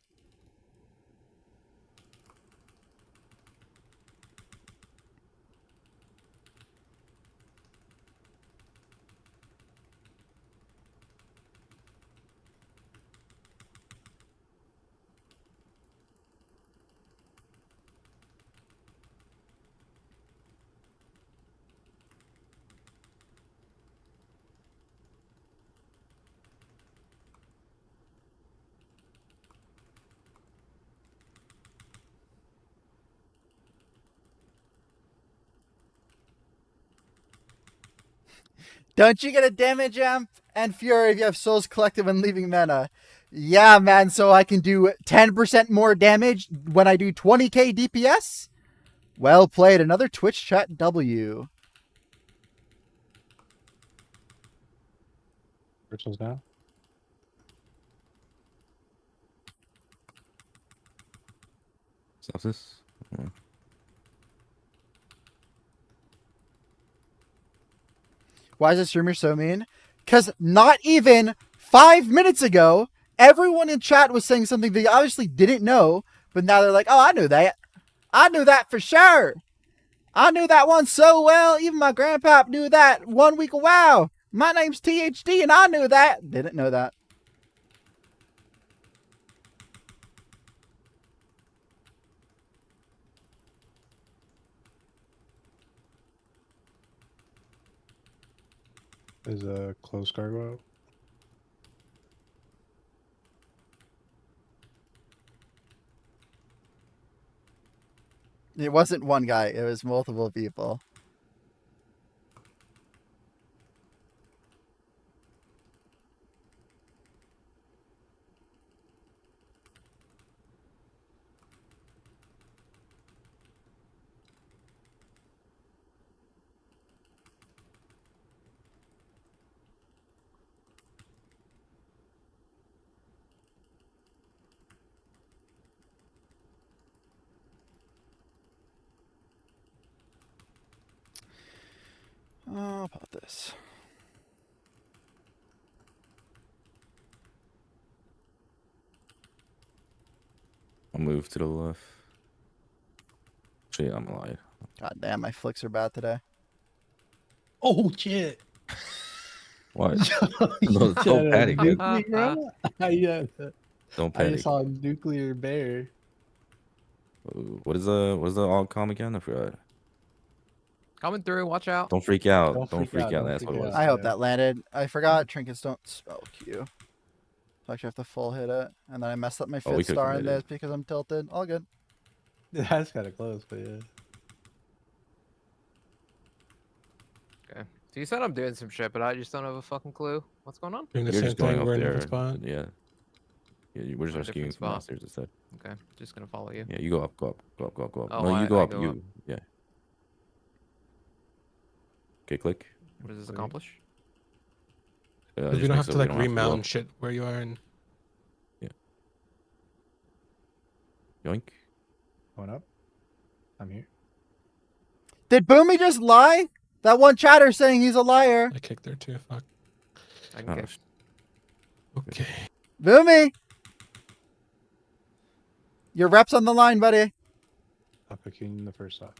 Don't you get a damage amp and Fury if you have Souls Collective when leaving mana? Yeah, man, so I can do 10% more damage when I do 20k DPS? Well played. Another Twitch chat W. Personals now. Stop this. Why is the streamer so mean? Because not even 5 minutes ago, everyone in chat was saying something they obviously didn't know, but now they're like, oh, I knew that. I knew that for sure. I knew that one so well. Even my grandpa knew that 1 week of WoW. My name's THD and I knew that. Didn't know that. Is a close cargo out. It wasn't one guy. It was multiple people. about this? I'll move to the left. Shit, I'm lying. God damn, my flicks are bad today. Oh shit! What? No, don't panic, dude. Yeah. Don't I panic. just saw a nuclear bear. What is the all com again? I forgot. Coming through. Watch out. Don't freak out. Don't Don't freak freak out, out. don't That's what freak it was. I hope that landed. I forgot trinkets don't spell Q. So I actually have to full hit it. And then I messed up my Oh, we fifth could star in commit this it. because I'm tilted. All good. That's kind of close, but yeah. Okay. So you said I'm doing some shit, but I just don't have a fucking clue. What's going on? Doing the You're same just going thing. up We're in a there. different spot. Yeah. Yeah, we're just A different rescuing from spot. downstairs instead. Okay. Just gonna follow you. Yeah, you go up, go up, go up, go up, go up. Oh, No, you go I up. go You. up. Yeah. Okay, click. What does this accomplish? You just don't make have so to we like don't have to go remount up. shit where you are in. Yoink. Going up. I'm here. Did Boomy just lie? That one chatter saying he's a liar. I kicked there too. Fuck. I can Oh, kick. Okay. Boomy! Your rep's on the line, buddy. I'll pick you in the first shot.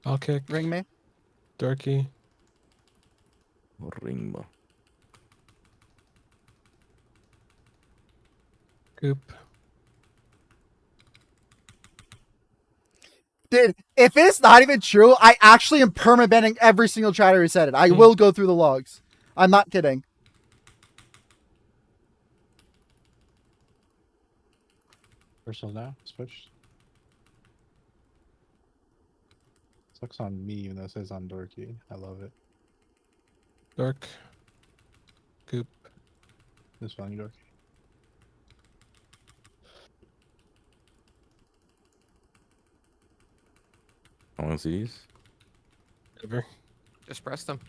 I'll kick. Ring me. Darky. Ringma. Goop. Dude, if it's not even true, I actually am permabanning every single chatter who said it. I will go through the logs. I'm not kidding. Personal now. Switched. Sucks on me, even though it says on Dorky. I love it. Dark. Goop. This one, Dorky. I want to see these. Ever. Just press them.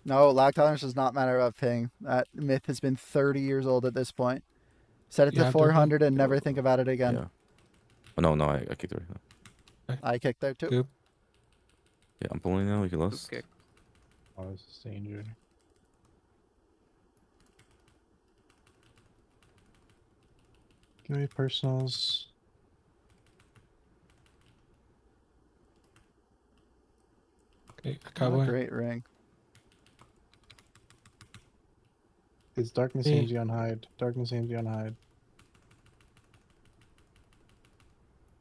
No, lag tolerance does not matter about ping. That myth has been 30 years old at this point. Set it You to have to 400 and never think about it again. Yeah. Oh, no, I kicked her. I kicked there too. Goop. Yeah, I'm pulling now. We can lose. Kick. Oh, this is danger. Give me personals. Okay. Oh, Cowboy. great ring. It's Darkness Hey. AMG on hide. Darkness AMG on hide.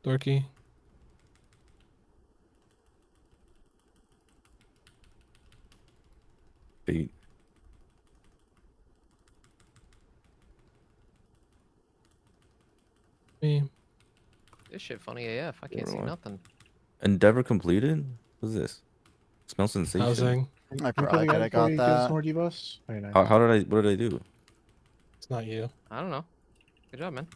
Dorky. Beat. Me. This shit funny AF. I can't see Everyone. nothing. Endeavor completed? What's this? Smell sensation. Housing. I probably could have got Some that. more debuffs. Very nice. How did I? What did I do? It's not you. I don't know. Good job, man.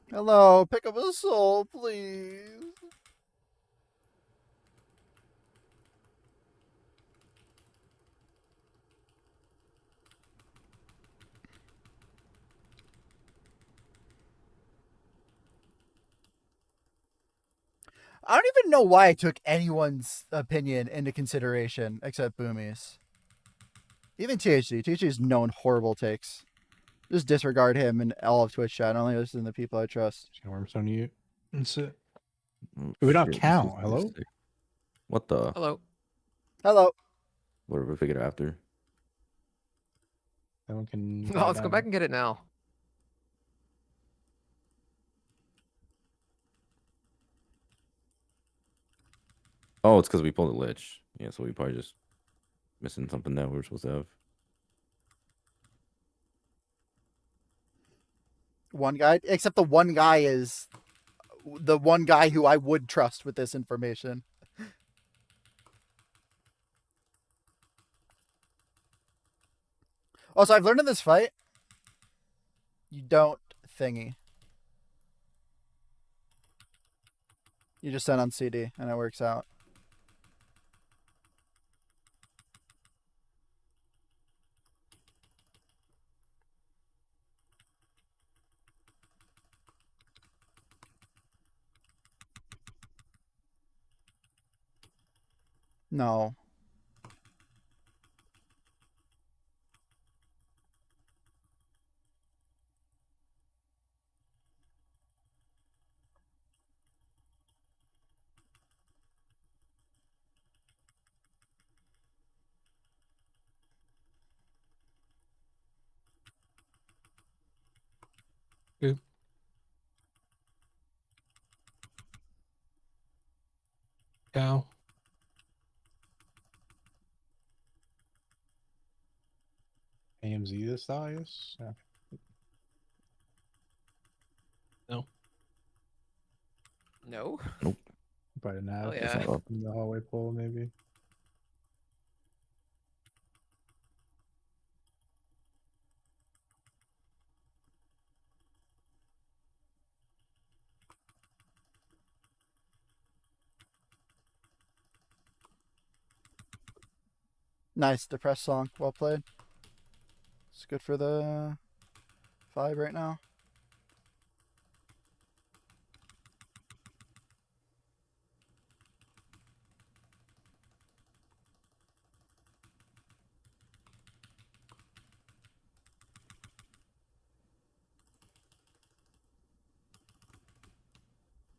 Hello, pick up a soul, please. I don't even know why I took anyone's opinion into consideration except Boomy's. Even THC. THC's known horrible takes. Just disregard him and all of Twitch chat. Only listen to the people I trust. Wormstone you. That's it. Oh, We don't shit, this count. is Hello? mistake. What the? Hello. Hello. What did we figure after? That one can. No, let's go back and get it now. Oh, it's because we pulled a lich. Yeah, so we probably just missing something that we were supposed to have. One guy, except the one guy is the one guy who I would trust with this information. Also, I've learned in this fight, you don't thingy. You just send on CD, and it works out. No. Good. Cow. AMZ this Darius? Yeah. No. No. Nope. Probably not. Oh, yeah. In the hallway pole, maybe. Nice, depressed song. Well played. It's good for the 5 right now.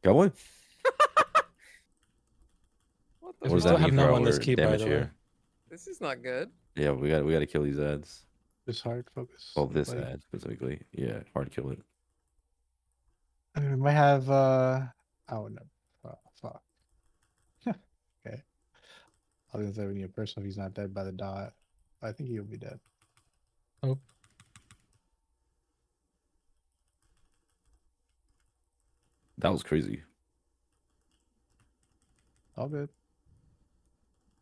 Cowboy? What What the does still that have mean no for one this our key, by damage the way. here? This is not good. Yeah, we got to kill these ads. Just hard focus. Well, this Like, ad specifically. Yeah, hard to kill it. I mean, we might have oh no. Oh, fuck. Okay. I was gonna say we need a person if he's not dead by the dot. I think he'll be dead. Oh. That was crazy. All good.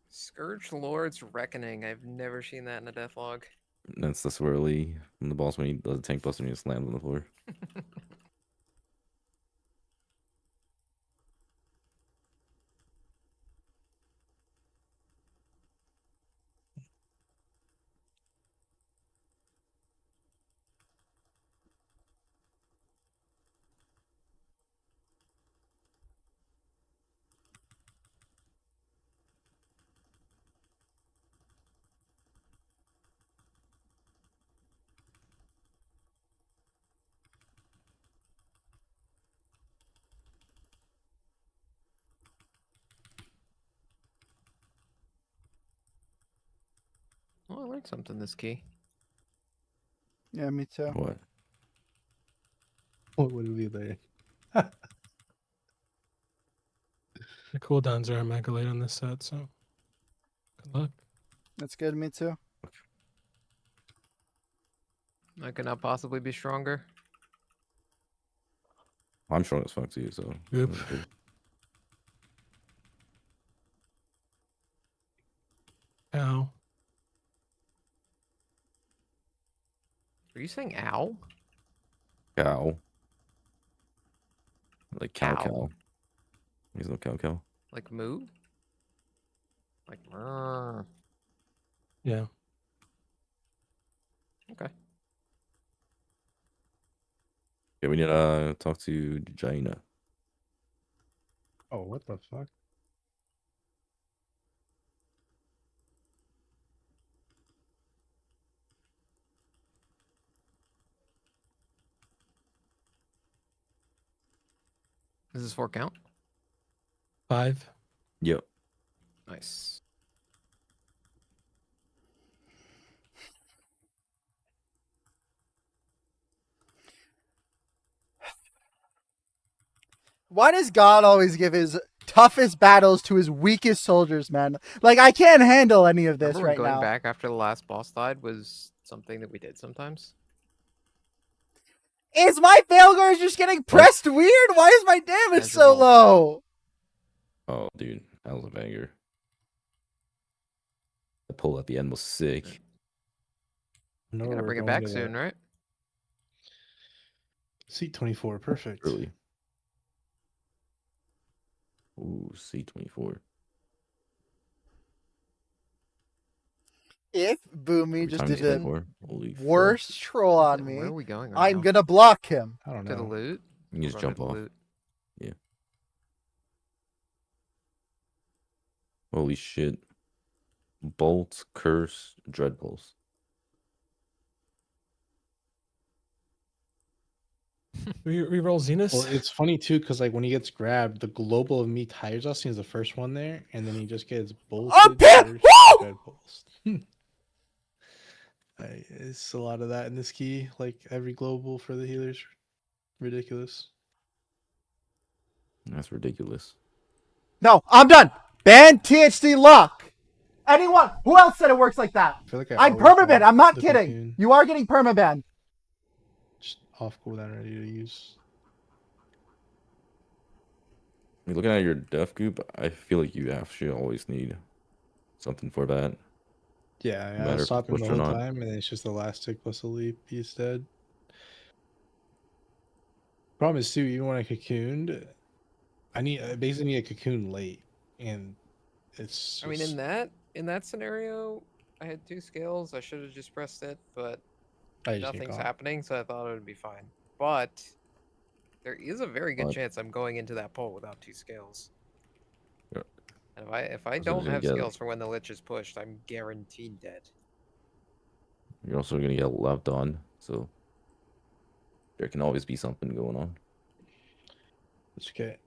Scourge Lord's Reckoning. I've never seen that in a deathlog. That's the swirly from the boss when he does a tank buster and he just lands on the floor. Oh, I learned something this key. Yeah, me too. What? What would we there? The cooldowns are mega late on this set, so good luck. That's good, me too. I could not possibly be stronger. I'm strong as fuck too, so. Yep. Ow. Are you saying ow? Cow. Like cow. Cow. He's no cow. Like moo? Like murr. Yeah. Okay. Yeah, we need to talk to Jaina. Oh, what the fuck? Is this 4 count? 5. Yep. Nice. Why does God always give his toughest battles to his weakest soldiers, man? Like, I can't handle any of this right going now. back after the last boss died was something that we did sometimes. Is my Veilguard just getting pressed weird? Why is my damage so low? Oh, dude, that was a banger. The pull at the end was sick. You're gonna bring it back soon, right? C24, perfect. Really? Ooh, C24. If Boomy just did the Holy worst fuck. troll on me, Where are we going right I'm now? gonna block him. I don't To the know. loot? You can just jump off. Loot. Yeah. Holy shit. Bolt, Curse, Dread Pulse. We roll Zenith. Well, it's funny too, because like when he gets grabbed, the global of me tires us. He's the first one there, and then he just gets bolted. Dread Pulse. It's a lot of that in this key. Like every global for the healers, ridiculous. That's ridiculous. No, I'm done. Ban THD lock. Anyone? Who else said it works like that? I feel like I'm always permaban. want I'm not the kidding. cocoon. You are getting permaban. Just off cooldown, ready to use. I mean, looking at your def goop, I feel like you actually always need something for that. Yeah, No I matter was if stopping the pushed or whole not. time, and then it's just the last tick plus a leap. He's dead. Problem is too, even when I cocooned, I basically need a cocoon late, and it's. I mean, in that scenario, I had 2 scales. I should have just pressed it, but I just get nothing's caught. happening, so I thought it would be fine. But there is a very good chance I'm going into that pole without 2 scales. Yeah. And if I So don't you're have gonna get- scales for when the Lich is pushed, I'm guaranteed dead. You're also gonna get left on, so there can always be something going on. It's okay.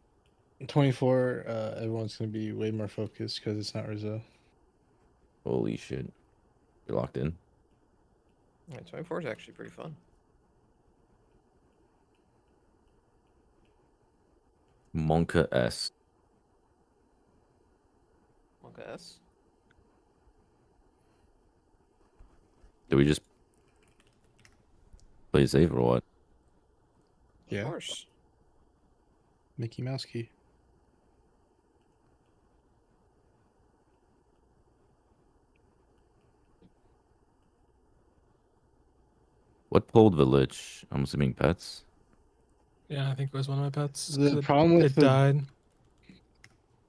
24, everyone's gonna be way more focused because it's not Rizzo. Holy shit. You're locked in. Yeah, 24 is actually pretty fun. Monka S. Okay, S. Do we just play safe or what? Yeah. Of course. Mickey Mouse key. What pulled the Lich? I'm assuming pets. Yeah, I think it was one of my pets. The problem with it died.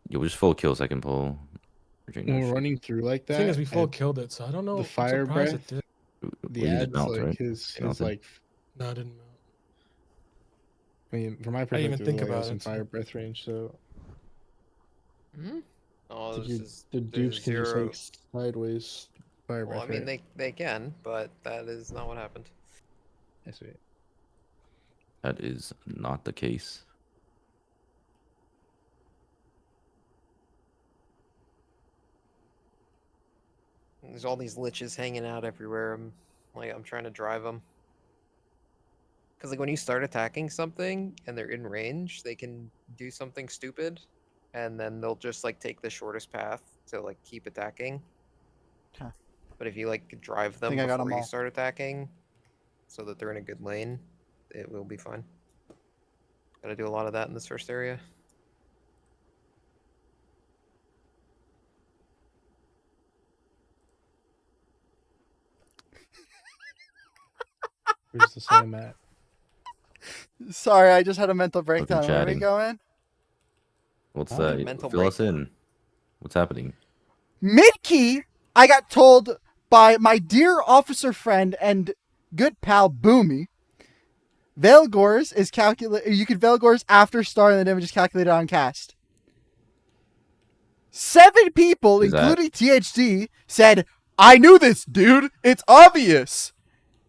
You just full kill second pull. When we're running through like The that, thing is, we full and killed it, so I don't know. the I'm fire surprised breath, it did. the Well, you ads did mount, like right? his You mounted? like. No, I didn't know. I mean, from my I didn't even perspective, think like I about was in it. fire breath range, so Hmm? Oh, the, this dude- is the dupes can just zero. like sideways fire Well, I breath. mean, they can, but that is not what happened. That's it. That is not the case. There's all these liches hanging out everywhere. I'm trying to drive them. Because like when you start attacking something and they're in range, they can do something stupid, and then they'll just like take the shortest path to like keep attacking. Okay. But if you like drive them Think I got 'em before you all. start attacking, so that they're in a good lane, it will be fine. Gotta do a lot of that in this first area. Where's the same at? Sorry, I just had a mental breakdown. Where are we chatting. going? What's Oh, that? mental Fill us in. What's happening? Mid-key, I got told by my dear officer friend and good pal Boomy, Veilgors is calculated. You can Veilgors after start, and the damage is calculated on cast. 7 people, Is that- including THD, said, "I knew this, dude. It's obvious."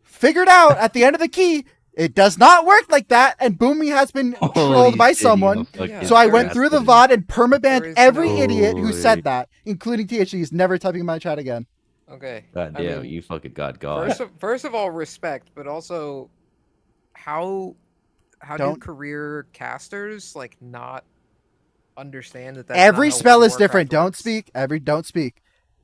Figured out at the end of the key, it does not work like that, and Boomy has been trolled by someone. So I went through the VOD and permabanned every idiot who said that, including THD. He's never typing in my chat again. Okay. God I damn, mean, you fucking got God. First of all, respect, but also, how do Don't- career casters like not understand that? Every not how spell is Warcraft different. Don't works? speak. Don't speak.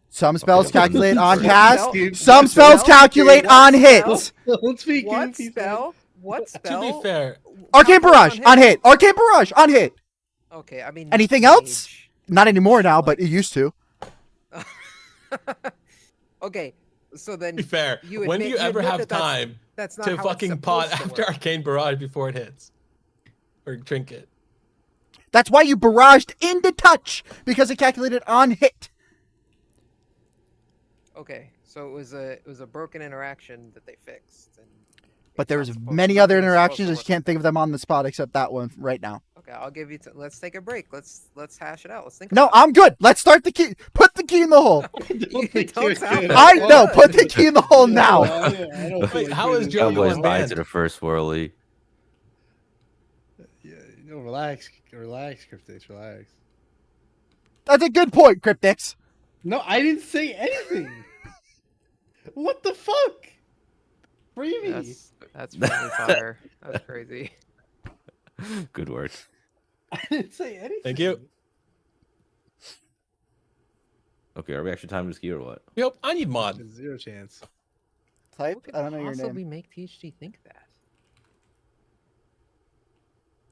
Some spells Okay, calculate on Sorry. cast. Spell- Some what spells spell? calculate What on spell? hit. Don't speak. What Goofy. spell? What spell? To be fair, Arcane Barrage on hit. Arcane Barrage on hit. Okay, I mean. Anything else? Not anymore now, but it used to. Okay, so then. To be fair, when do you ever have time to fucking pot after Arcane Barrage before it hits? Or Trinket? That's why you barraged into touch, because it calculated on hit. Okay, so it was a broken interaction that they fixed. But there was many other interactions. I just can't think of them on the spot except that one right now. Okay, I'll give you. Let's take a break. Let's hash it out. Let's think. No, I'm good. Let's start the key. Put the key in the hole. I know. Put the key in the hole now. Wait, how is Joe Cowboys going bye banned? to the first swirly. Yeah, no, relax, Cryptix, relax. That's a good point, Cryptix. No, I didn't say anything. What the fuck? Free me. That's friendly fire. That's crazy. Good work. I didn't say anything. Thank you. Okay, are we actually timing this key or what? Yep, I need mod. Zero chance. Type? I don't know your Possibly name. make THG think that.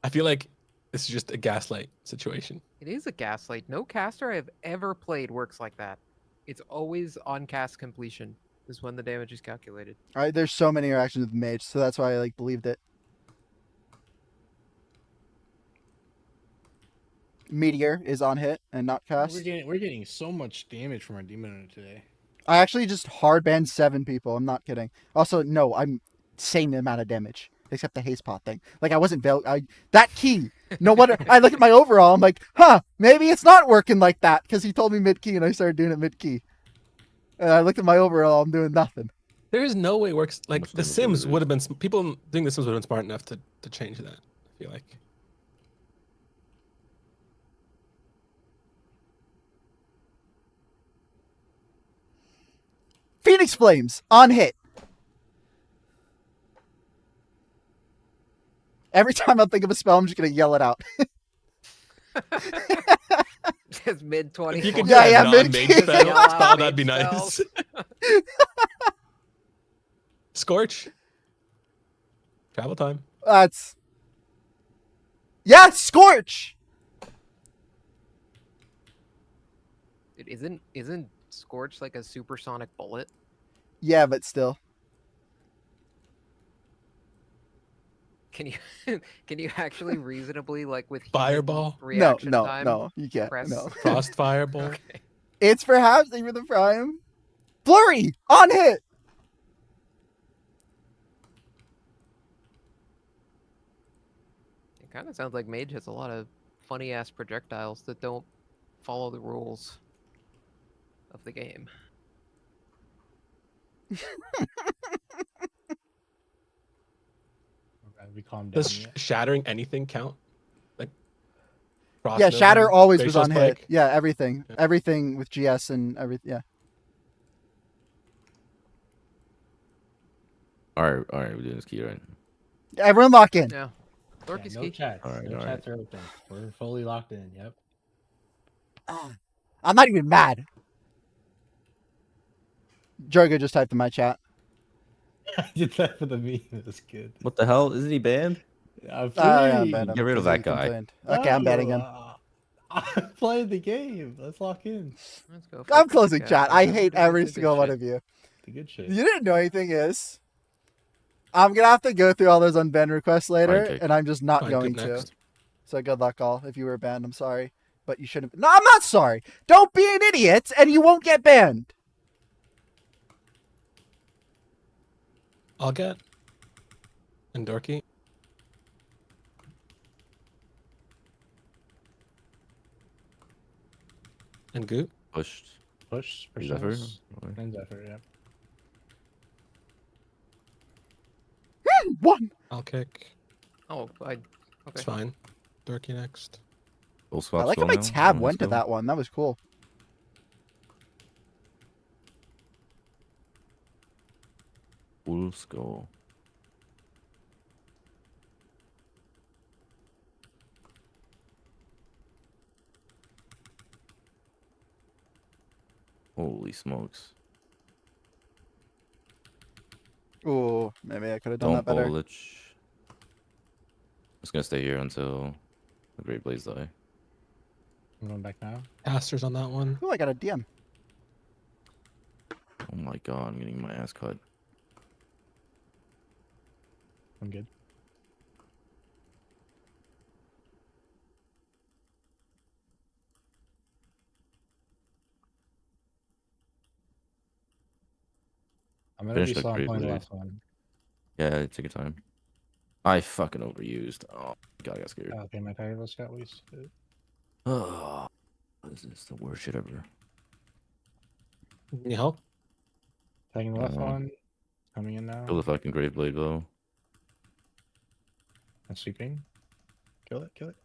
I feel like this is just a gaslight situation. It is a gaslight. No caster I've ever played works like that. It's always on cast completion is when the damage is calculated. All right, there's so many interactions with mage, so that's why I believed it. Meteor is on hit and not cast. We're getting so much damage from our demon hunter today. I actually just hard banned 7 people. I'm not kidding. Also, no, I'm insane amount of damage. Except the haste pot thing. Like I wasn't that key. No wonder I look at my overall. I'm like, maybe it's not working like that because he told me mid key and I started doing it mid key. And I looked at my overall. I'm doing nothing. There is no way it works. Like the Sims would have been. People doing the Sims would have been smart enough to change that. I feel like. Phoenix Flames on hit. Every time I think of a spell, I'm just gonna yell it out. Just mid 20. If you could yeah, mid mid spell, that'd be nice. Scorch. Travel time. That's Scorch. It isn't Scorch like a supersonic bullet? Yeah, but still. Can you actually reasonably like with Fireball? Reaction No, time, you can't. press- No. Frost Fireball. Okay. It's perhaps for the prime. Flurry on hit. It kind of sounds like Mage has a lot of funny ass projectiles that don't follow the rules of the game. We calmed down. Does shattering anything count? Like. Yeah, Shatter always was Glacial on hit. Spike? Yeah, everything with GS and everything. Yeah. All right, we're doing this key right. Everyone lock in. Yeah. Dorky's no key. chats. All right, no all chats are open. We're fully locked in. Yep. I'm not even mad. Jorgo just typed in my chat. I did that for the meme. It was good. What the hell? Isn't he banned? I'm I'm banned him Get rid of because that he guy. complained. Okay, I'm banning him. I'm playing the game. Let's lock in. Let's go. I'm closing Yeah, chat. I hate do every the good single one shit. of you. The good shit. You didn't know anything is. I'm gonna have to go through all those unbanned requests later, Fine, and I'm just not Fine, going good to. next. So good luck, all. If you were banned, I'm sorry, but you shouldn't. No, I'm not sorry. Don't be an idiot, and you won't get banned. I'll get. And Dorky. And Goot. Pushed. Push. Is that fair? Push. Okay. And Zephyr, yeah. One. I'll kick. Oh, okay. It's fine. Dorky next. Full I swap like how still my now? tab Let's went to go. that one. That was cool. Full skull. Holy smokes. Ooh, maybe I could have done Don't that better. bulge. just gonna stay here until the Great Blaze die. I'm going back now. Asters on that one. Oh, I got a DM. Oh my god, I'm getting my ass cut. I'm good. I'm gonna Finish be the slow Great playing the Blaze. last one. Yeah, take your time. I fucking overused. Oh god, I got scared. Okay, my Tireless got wasted. Oh, this is the worst shit ever. Need help? Taking the left one. Coming in now. Kill the fucking Great Blade bow. I'm sweeping. Kill it, kill it.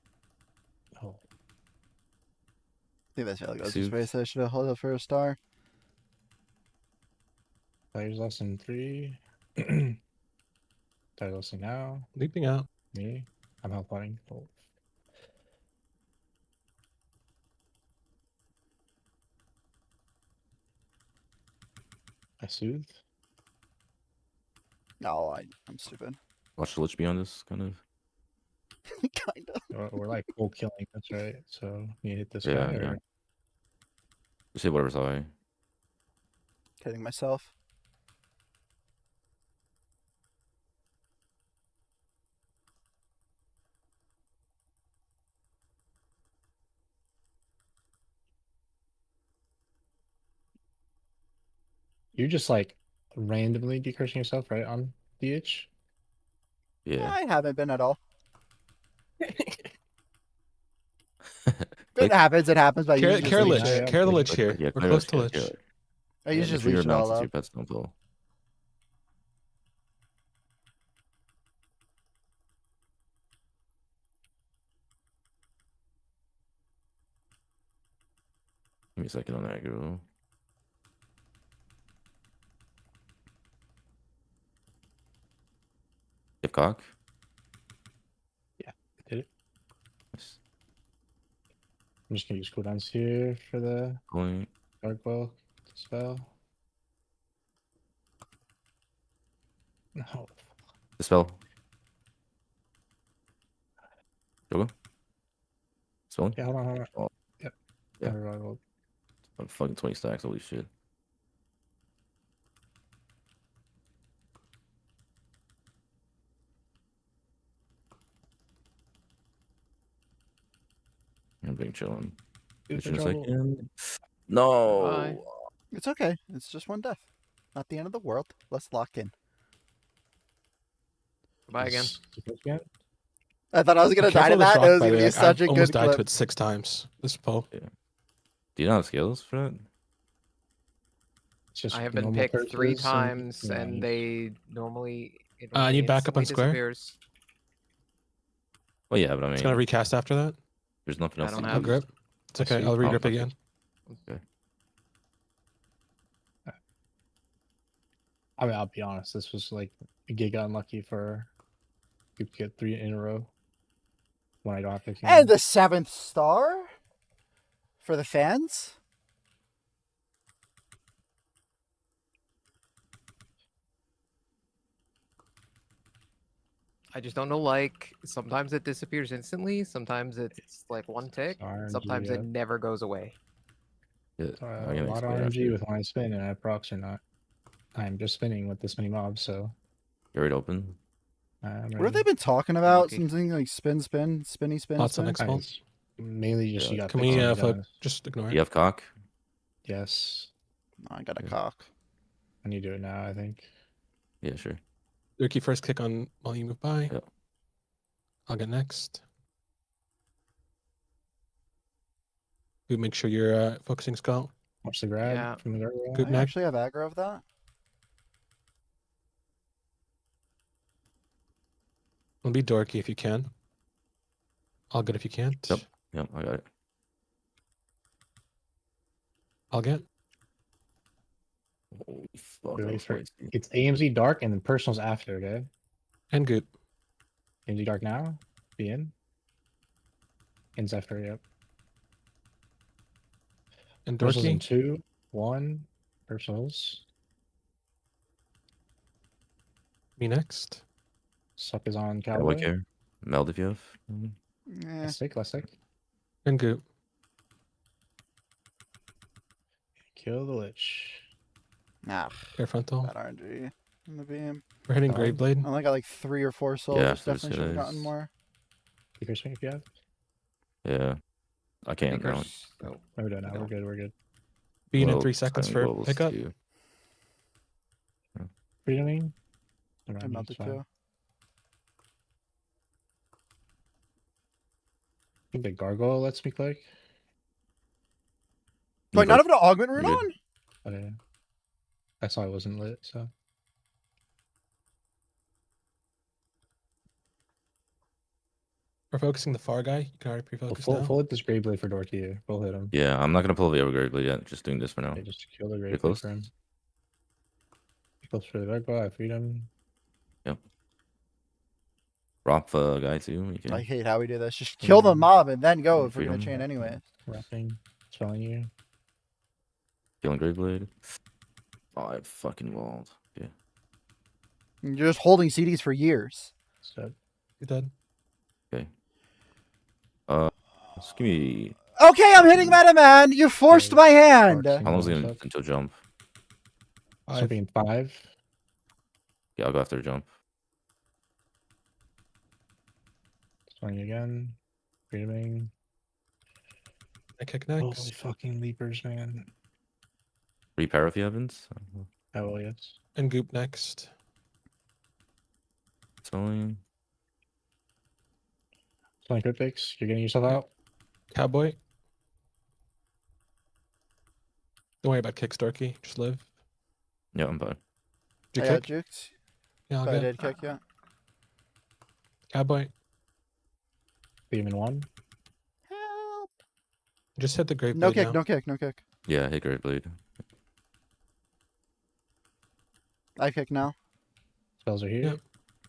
Oh. I think that's really good. Soup. Space. I should have held up for a star. Tiger's less than 3. Tiger's less than now. Leaping out. Me. I'm health potting. Oh. I soothe. No, I'm stupid. Watch the Lich be on this, kind of. Kinda. We're like full killing, that's right. So you hit this Yeah, guy yeah. or Just hit whatever's high. Kidding myself. you're just like randomly decursing yourself, right, on DH? Yeah. I haven't been at all. Like- It happens. It happens. But I usually just Care leave Lich. it. Care the Lich here. Yeah, We're clear close Lich, to yeah, Lich. clear Lich. I usually just make sure leave your it all mounts and up. your pets don't pull. Give me a second on that, girl. Give cock. Did it? Nice. I'm just gonna use cooldowns here for the Going. Dark Bow spell. No. Dispel. Yoga. Spelling? Yeah, hold on, hold on. Oh. Yep. Yeah. Revival. I'm fucking 20 stacks, holy shit. I'm being chilling. Super Just a trouble. second. No. Bye. It's okay. It's just one death. Not the end of the world. Let's lock in. Bye again. Again? I thought I was gonna die Careful to of the that. shock, It was by the gonna way. be such a I've almost good died to clip. it 6 times. This Poe. Yeah. Do you not have skills for that? It's just I have been normal picked 3 curses times, yeah, and they normally. It I need normally backup on instantly square. disappears. Well, yeah, but I mean, It's gonna recast after that. there's nothing I else don't to I'll have- do. grip. It's okay. see. I'll Oh, regrip okay. again. Okay. I mean, I'll be honest. This was like giga unlucky for you to get 3 in a row when I don't have to. And the 7th star for the fans. I just don't know. Like sometimes it disappears instantly. Sometimes it's like one tick. RNG, Sometimes yeah. it never goes away. Yeah, a I can lot of explain RNG after. with when I spin and I procs or not. I'm just spinning with this many mobs, so You're right open. I'm What have they been talking about? Okay. Something like spin, spin, spinny, spin, Lots of spin. next month. Mainly just Yeah. you got. Can picks we on flip? guys. Just ignore Do you it. have cock? Yes, I got a Yeah. cock. I need to do it now. I think. Yeah, sure. Lurky first kick on while you move by. Yeah. I'll get next. You make sure you're focusing Skull. Watch the grab Yeah. from the gargoyle. Good I neck. actually have aggro of that. Don't be dorky if you can. I'll get if you can't. Yep. Yep, I got it. I'll get. Holy fuck. Wait that was for- spicy. It's AMZ dark and then personals after. Okay. And good. AMZ dark now. Be in. Ends after. Yep. And Personals in dorky. 2, 1. Personals. Me next. Suck is on Cowboy Cowboy. care. Meld if you have. Let's take. And Goop. Kill the Lich. Nah. Air frontal. Bad RNG in the beam. We're hitting Graveblade. I only got like 3 or 4 souls. Yeah, Definitely should have gotten more. Seeker swing if you have. Yeah. I can't now. Oh, we're done now. We're good. We're good. Being in 3 seconds for pickup. Freedoming. I'm not the 2. I think the gargoyle lets me click. Do I not have an augment rune on? I don't know. I saw it wasn't lit, so. We're focusing the far guy. You can already pre-focus now. Full hit this Graveblade for Dorky. We'll hit him. Yeah, I'm not gonna pull the Evergrave Blade yet. Just doing this for now. Okay, just kill the Pretty Graveblade close. for him. Close for the gargoyle. I freed him. Yep. Drop guy too. You can... I hate how we do this. Just kill the mob and then go if we're gonna chain anyway. Wrapping. Spelling you. Killing Graveblade. Oh, I fucking walled. Yeah. You're just holding CDs for years. So you're dead. Okay. Just give me. Okay, I'm hitting meta, man. You forced my hand. How long is it until jump? Something 5. Yeah, I'll go after the jump. Swing again. Freedoming. I kick next. Holy fucking leapers, man. Repair if you haven't. I will, yes. And Goop next. Spelling. Spelling cryptics. You're getting yourself out. Cowboy. Don't worry about kicks, Dorky. Just live. Yeah, I'm fine. Did I you got kick? juked. Yeah, I'll I get did kick, yeah. Cowboy. Beam in 1. Help. Just hit the Graveblade No kick, now. no kick, no kick. Yeah, hit Graveblade. I kick now. Spells are here. Yep.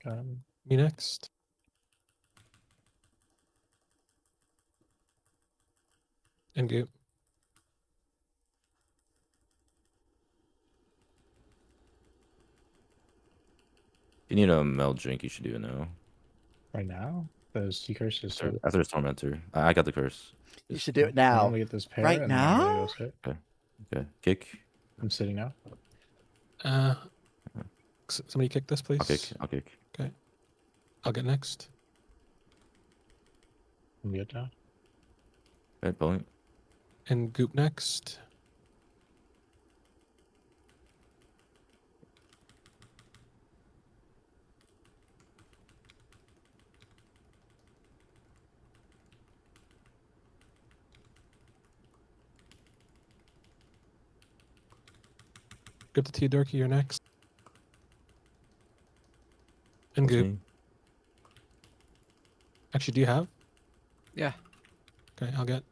Got him. Me next. And Goop. If you need a meld drink, you should do it now. Right now? The sea curse is so... After this Tormentor. I got the curse. You should do it now. Get this pair Right and then I'm ready now? to go sit. Okay. Okay. Kick. I'm sitting now. Somebody kick this, please. I'll kick. I'll kick. Okay. I'll get next. I'm good now. Okay, pulling. And Goop next. Grip the T, Dorky, you're next. And That's Goop. me. Actually, do you have? Yeah. Okay, I'll get.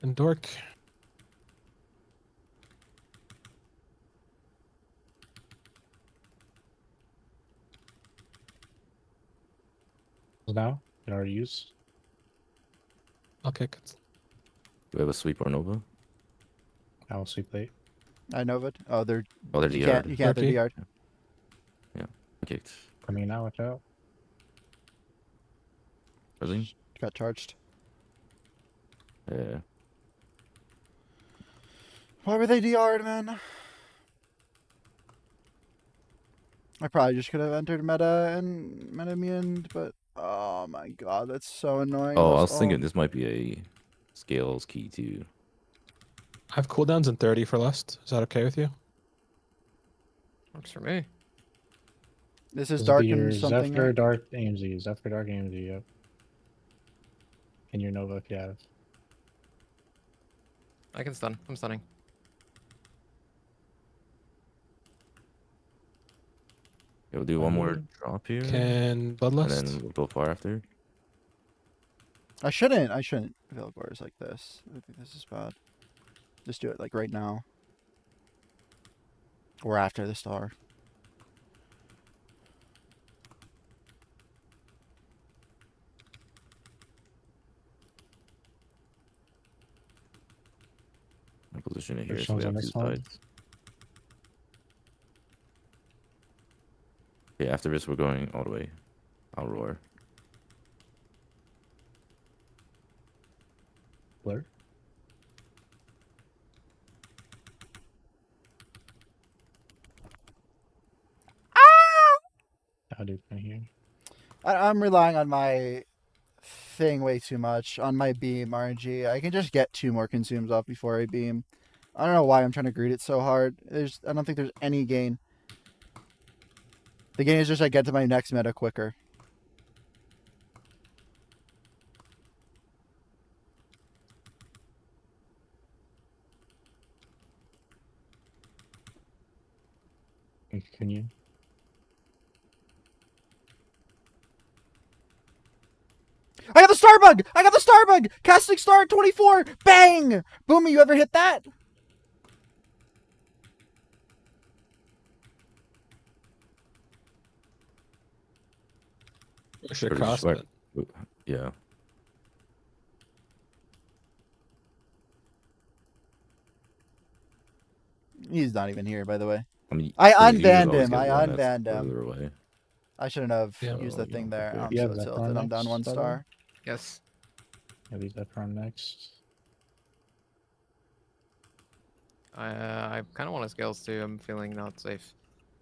And Dork. Now? It already used. I'll kick. Do we have a sweep or Nova? I will sweep late. I know it. Oh, they're. Oh, they're You DR'd. can't. You can't. They're Dorky? DR'd. Yeah. I kicked. Coming now, watch out. Really? Got charged. Yeah. Why were they DR'd, man? I probably just could have entered meta and meta immune, but oh my god, that's so annoying. Oh, I Those was thinking all- this might be a scales key too. I have cooldowns in 30 for Lust. Is that okay with you? Works for me. This is This dark will be your and something. Zephyr, right? Dark, AMZ. Zephyr, Dark, AMZ, yep. And your Nova if you have. I can stun. I'm stunning. Yeah, we'll do one more drop here. Can And Bloodlust? then we'll go far after. I shouldn't. Velgors like this. I think this is bad. Just do it like right now. Or after the star. I'll position it here Which so we one's have on two this one? sides. Okay, after this, we're going all the way. I'll roar. Blur. How do I hear? I'm relying on my thing way too much. On my beam RNG. I can just get 2 more consumes off before I beam. I don't know why I'm trying to greed it so hard. I don't think there's any gain. The gain is just I get to my next meta quicker. Can you? I got the star bug! I got the star bug! Casting star at 24! Bang! Boomy, you ever hit that? I should have crossed it. Yeah. He's not even here, by the way. I mean, I unbanned him. I unbanned him. Away. I shouldn't have used the thing there. I'm so tilted. I'm down 1 star. Yes. Yeah, leave that for next. I kind of want to scales too. I'm feeling not safe.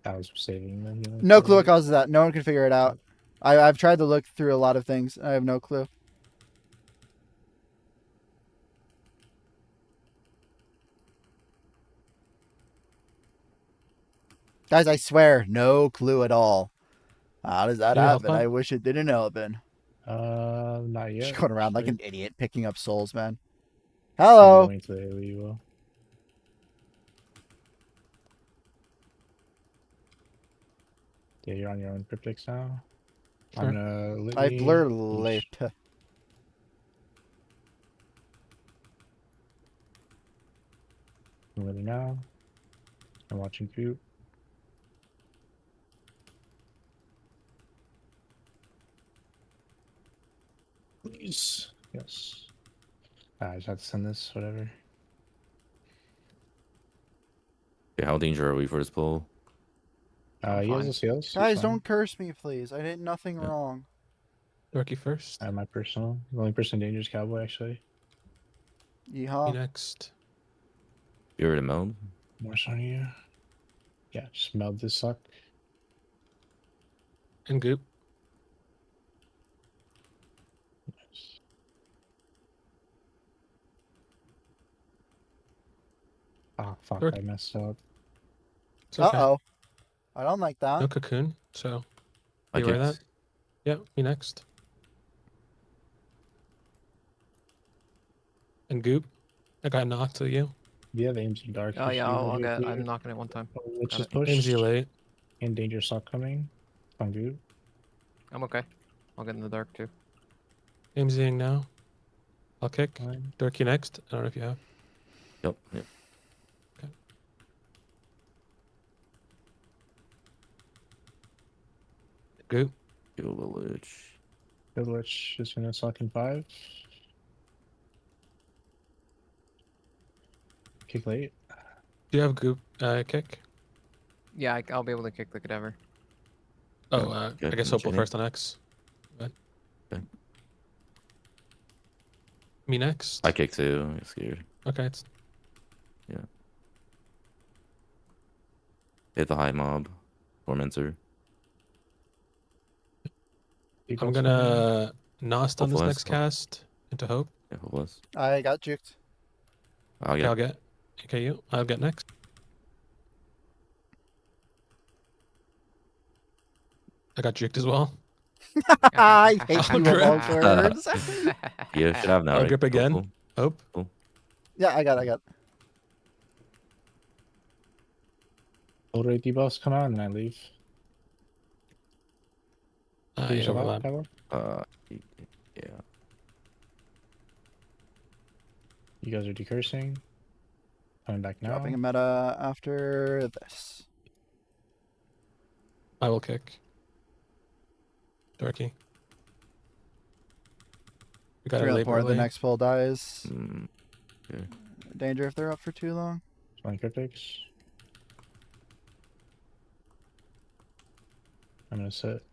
I was saving them. No clue what causes that. No one can figure it out. I've tried to look through a lot of things. I have no clue. Guys, I swear, no clue at all. How does that happen? I wish it didn't happen. Not yet. Just going around like an idiot picking up souls, man. Hello. Going to the AoE wall. Yeah, you're on your own cryptics now. Sure. I blur late. Ready now. I'm watching Coop. Please. Yes. I just have to send this, whatever. Okay, how dangerous are we for this pull? He has a sales. Guys, don't curse me, please. I did nothing wrong. Dorky first. My personal. The only person in danger is Cowboy, actually. Yeehaw. Next. You're to meld? More on you. Yeah, just meld this suck. And goop. Oh, fuck, I messed up. It's okay. Uh-oh. I don't like that. No cocoon, so I beware guess. that. Yeah, me next. And goop. I got knocked to you. Do you have aims in dark? Oh yeah, I'm knocking it one time. Which is Got it. pushed. Aims you late. And danger suck coming. On Goop. I'm okay. I'll get in the dark too. Aimsing now. I'll kick. Fine. Dorky next. I don't know if you have. Yep. Yep. Goop. Kill the lich. Village is gonna suck in 5. Kick late. Do you have goop kick? Yeah, I'll be able to kick the cadaver. Oh, I guess Hopeful Jenny. first on X. Good. Okay. Me next. I kick too. I'm scared. Okay, it's Yeah. Hit the high mob. Tormentor. I'm gonna Nost on this Hopeful next cast into Hope. Yeah, hopeless. I got juked. Okay, I'll get. Okay, you. I'll get next. I got juked as well. I hate you of all words. Yeah, should have now. I'll Right? grip again. Hopeful. Hope. Cool. Yeah, I got. Old rate debuffs come out and then I leave. Do you Yeah, shove well, out, Cowboy? Yeah. You guys are decursing. Coming back now. Dropping a meta after this. I will kick. Dorky. We got a Really late poor. The early. next pull dies. Okay. Danger if they're up for too long. One cryptics. I'm gonna sit.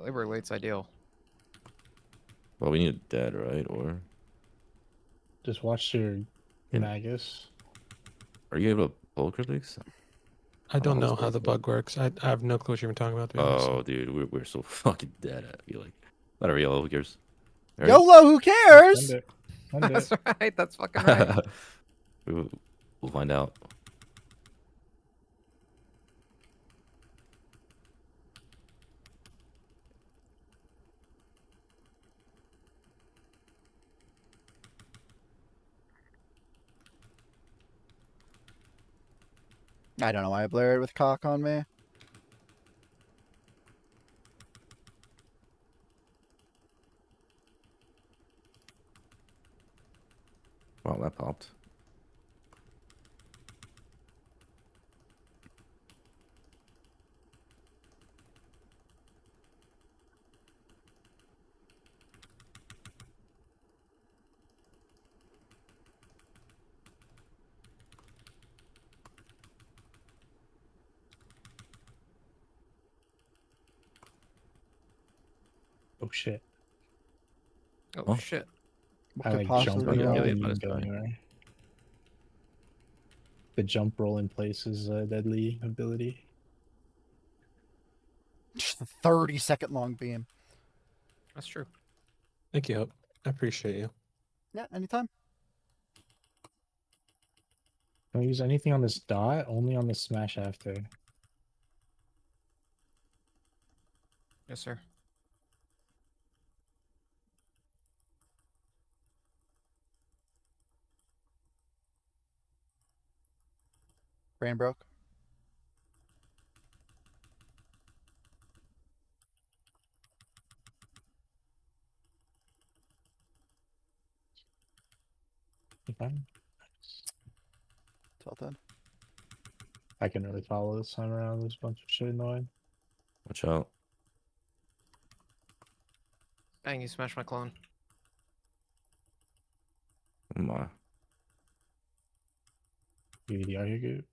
Labor late's ideal. Well, we need a dead, right? Or Just watch your Magus. are you able to pull critics? I don't know how the bug works. I have no clue what you're even talking about. To be honest. Oh, dude, we're so fucking dead. I feel like. Whatever, yellow. Who cares? All right. YOLO, who cares? Send it. That's right. That's fucking right. We'll find out. I don't know why I blared with cock on me. Wow, that popped. Oh shit. Oh shit. What I could like possibly jump go? and Yeah, didn't that's go fine. anywhere. The jump roll in place is a deadly ability. Just a 30-second long beam. That's true. Thank you, Hope. I appreciate you. Yeah, anytime. Don't use anything on this dot, only on the smash after. Yes, sir. Brain broke. Fine. Tilted. I can really follow this time around. There's a bunch of shit annoying. Watch out. Dang, you smashed my clone. Oh my. Give you the R here, Goop.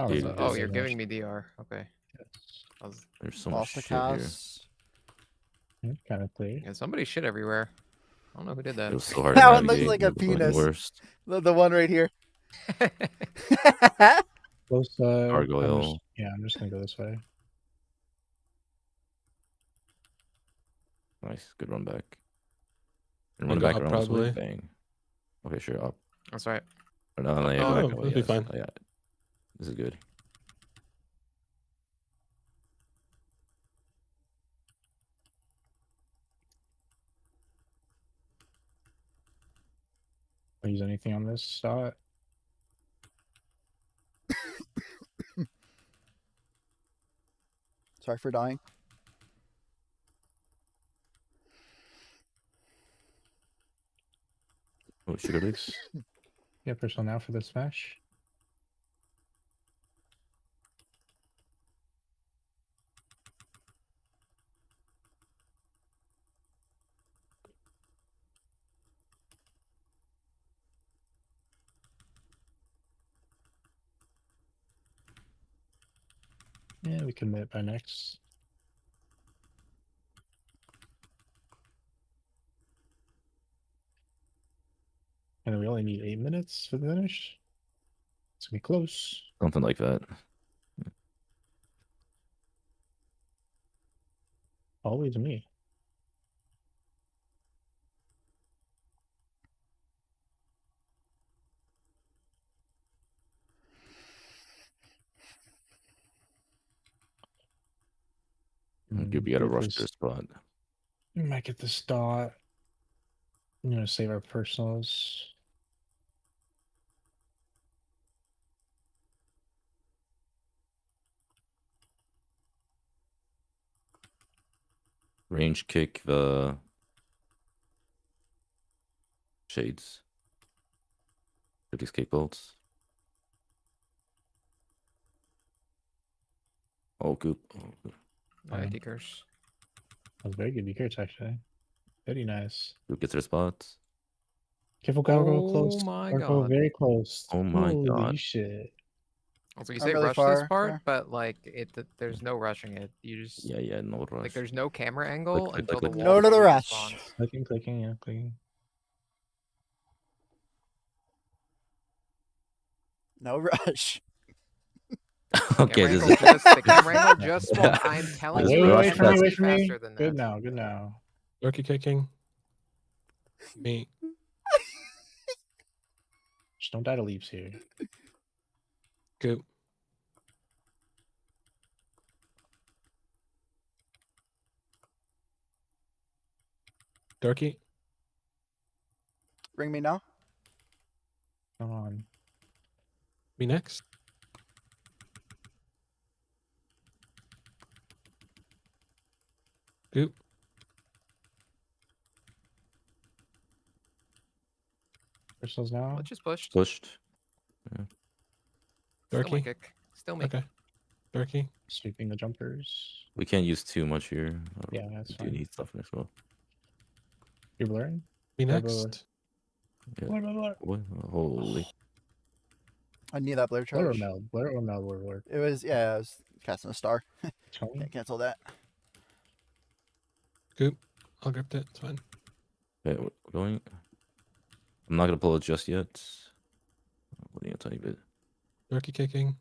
Dude, Oh, you're giving me DR. Okay. Yes. There's so much Lost the shit here. cast. Kind of clear. Yeah, somebody shit everywhere. I don't know who did that. It was so hard. That to one looks navigate. like a It was the penis. Worst. The one right here. Close, Gargoyle. I'm just gonna go this way. Nice. Good run back. And I'll run go back up, around this way. probably. Bang. Okay, sure. Up. That's right. Or no, yeah, Oh, go back that'll away, be yes. fine. Oh, yeah. This is good. Don't use anything on this dot. Sorry for dying. Oh, sugar leaks. Yeah, personal now for the smash. Yeah, we can mid by next. And we only need 8 minutes for the finish. It's gonna be close. Something like that. Always me. Goopy gotta rush to the spot. We might get this dot. I'm gonna save our personals. Range kick the shades. 50 escape bolts. Oh, Goop. Oh, good. ID curse. That was very good. Decurse, actually. Very nice. Goop gets their spots. Careful, Gargoyle, close. Oh my Gargoyle, god. very close. Oh my Holy god. shit. So you I'm say really rush far, this part, far. but like there's no rushing it. You just Yeah, no rush. like there's no camera angle click, until click, the click. wall No to the fully rush. spawns. Clicking, yeah, clicking. No rush. Okay, Camera this angle is. the camera angle just spawned. I'm telling Just you, rush it has to wait be for me. faster than Good that. now, good now. Turkey kicking. Me. Just don't die to leaps here. Goop. Turkey. Ring me now. Come on. Me next. Goop. Crystals now. Let's just push. Pushed. Still Turkey. make it. Still make Okay. Turkey. Sweeping the jumpers. We can't use too much here. Yeah, that's We do fine. need toughness as well. You're blurring? Me Blur, next. Yeah. Blur, blur, blur. Boy, holy. I need that blur Blur or charge. meld? Blur or meld would work. It was I was casting a star. Tony? Can't cancel that. Goop. I'll grip it. It's fine. Okay, we're going. I'm not gonna pull it just yet. Waiting a tiny bit. Turkey kicking.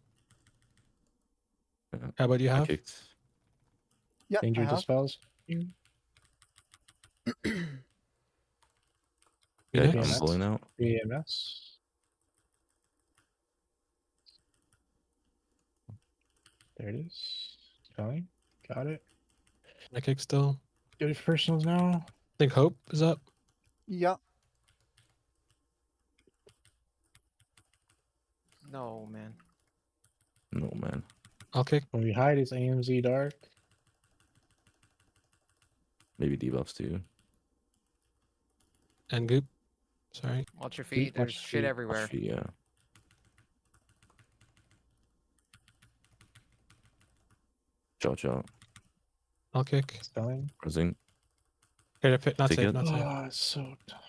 Yeah. How about you I have? kicked. Yeah, Danger I to have. spells. Me Okay, next. I'm pulling out. EMS. There it is. Going. Got it. I kick still. Go to personals now. I think Hope is up. Yeah. No, man. No man. I'll kick. When we hide, it's AMZ dark. Maybe debuffs too. And Goop. Sorry. Watch your feet. There's Watch shit feet. everywhere. Actually, yeah. Chow. I'll kick. Spelling. Rising. Here to pit. Not Take safe. it. Not safe. Oh, it's so tough.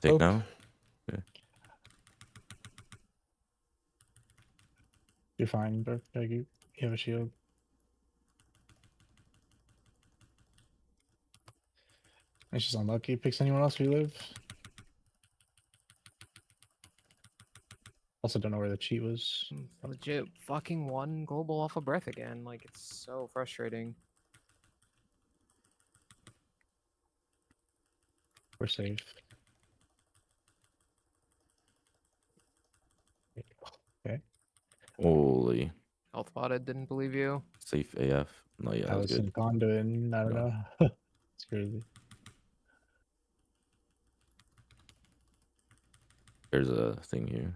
Take Hope. now. Okay. You're fine, bro. You have a shield. It's just unlucky. Picks anyone else who live. Also, don't know where the cheat was. Legit fucking one global off of breath again. Like it's so frustrating. We're safe. Okay. Holy. Health spotted. Didn't believe you. Safe AF. No, yeah, that was Allison good. Conduit. I don't know. It's crazy. There's a thing here.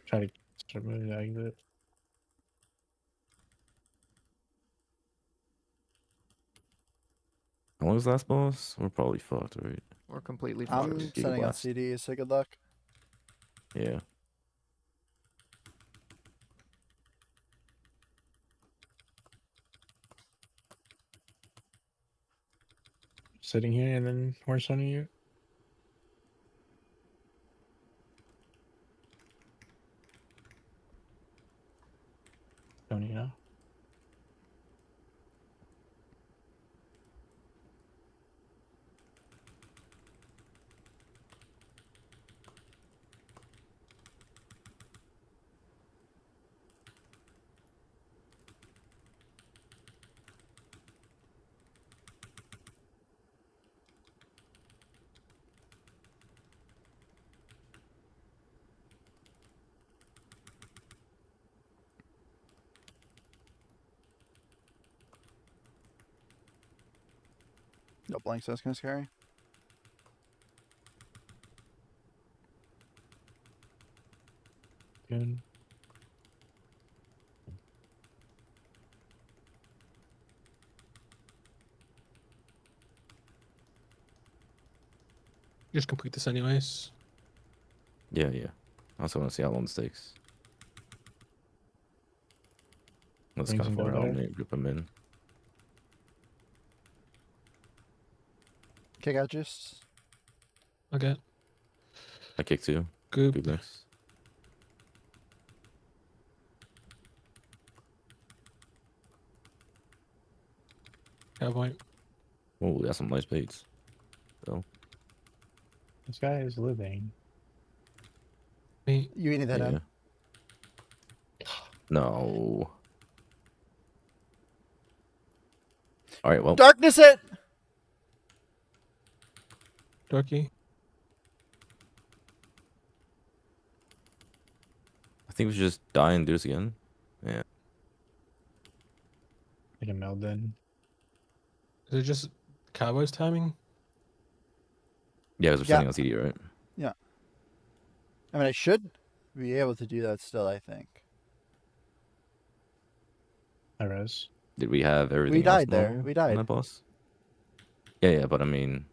Try to start moving the exit. How long is last boss? We're probably fucked, right? We're completely I'm fucked. Giga sending out Blast. CDs, so good luck. Yeah. Sitting here and then horse on you. Tony, now. No blank, so that's kind of scary. Good. Just complete this anyways. Yeah. I also want to see how long this takes. That's Brings kind of him far down out. there. Maybe grip him in. Kick out juice. Okay. I kick 2. Goop. Next. Cowboy. Oh, that's some nice baits. So. This guy is living. You eating that up? No. All right, well. Darkness it! Dorky. I think we should just die and do this again. Yeah. Like a meld then. Is it just Cowboys timing? Yeah, because we're sending on CD, right? Yeah. I mean, I should be able to do that still, I think. I res. Did we have everything We died else there. normal We died. on that boss? Yeah, but I mean...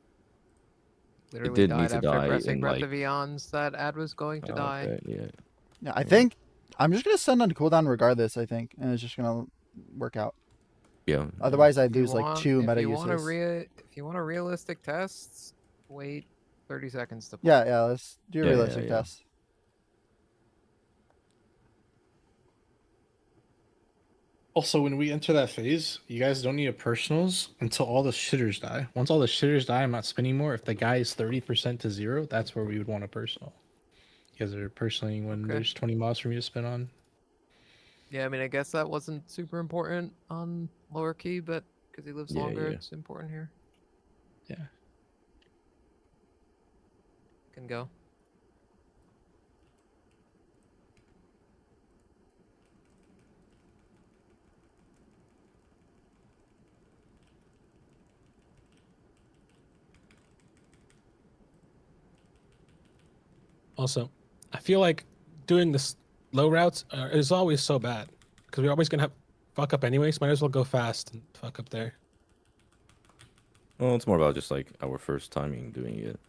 Literally it did died need to after die pressing in, Breath like... of Eons that Ad was going to die. Okay, yeah. Yeah, I think I'm just gonna send on cooldown regardless. I think, and it's just gonna work out. Yeah. Otherwise, I'd If you lose like want- 2 meta if you want uses. if you want a realistic test, wait 30 seconds to. Yeah, yeah. Let's do a Yeah, realistic yeah. test. Also, when we enter that phase, you guys don't need a personals until all the shitters die. Once all the shitters die, I'm not spinning more. If the guy is 30% to 0, that's where we would want a personal. You guys are personaling when there's 20 mobs for me to spin on. Yeah, I mean, I guess that wasn't super important on lower key, but because he lives Yeah, longer, yeah. it's important here. Yeah. Can go. Also, I feel like doing this low routes is always so bad because we're always gonna have fuck up anyways. Might as well go fast and fuck up there. Well, it's more about just like our first timing doing it.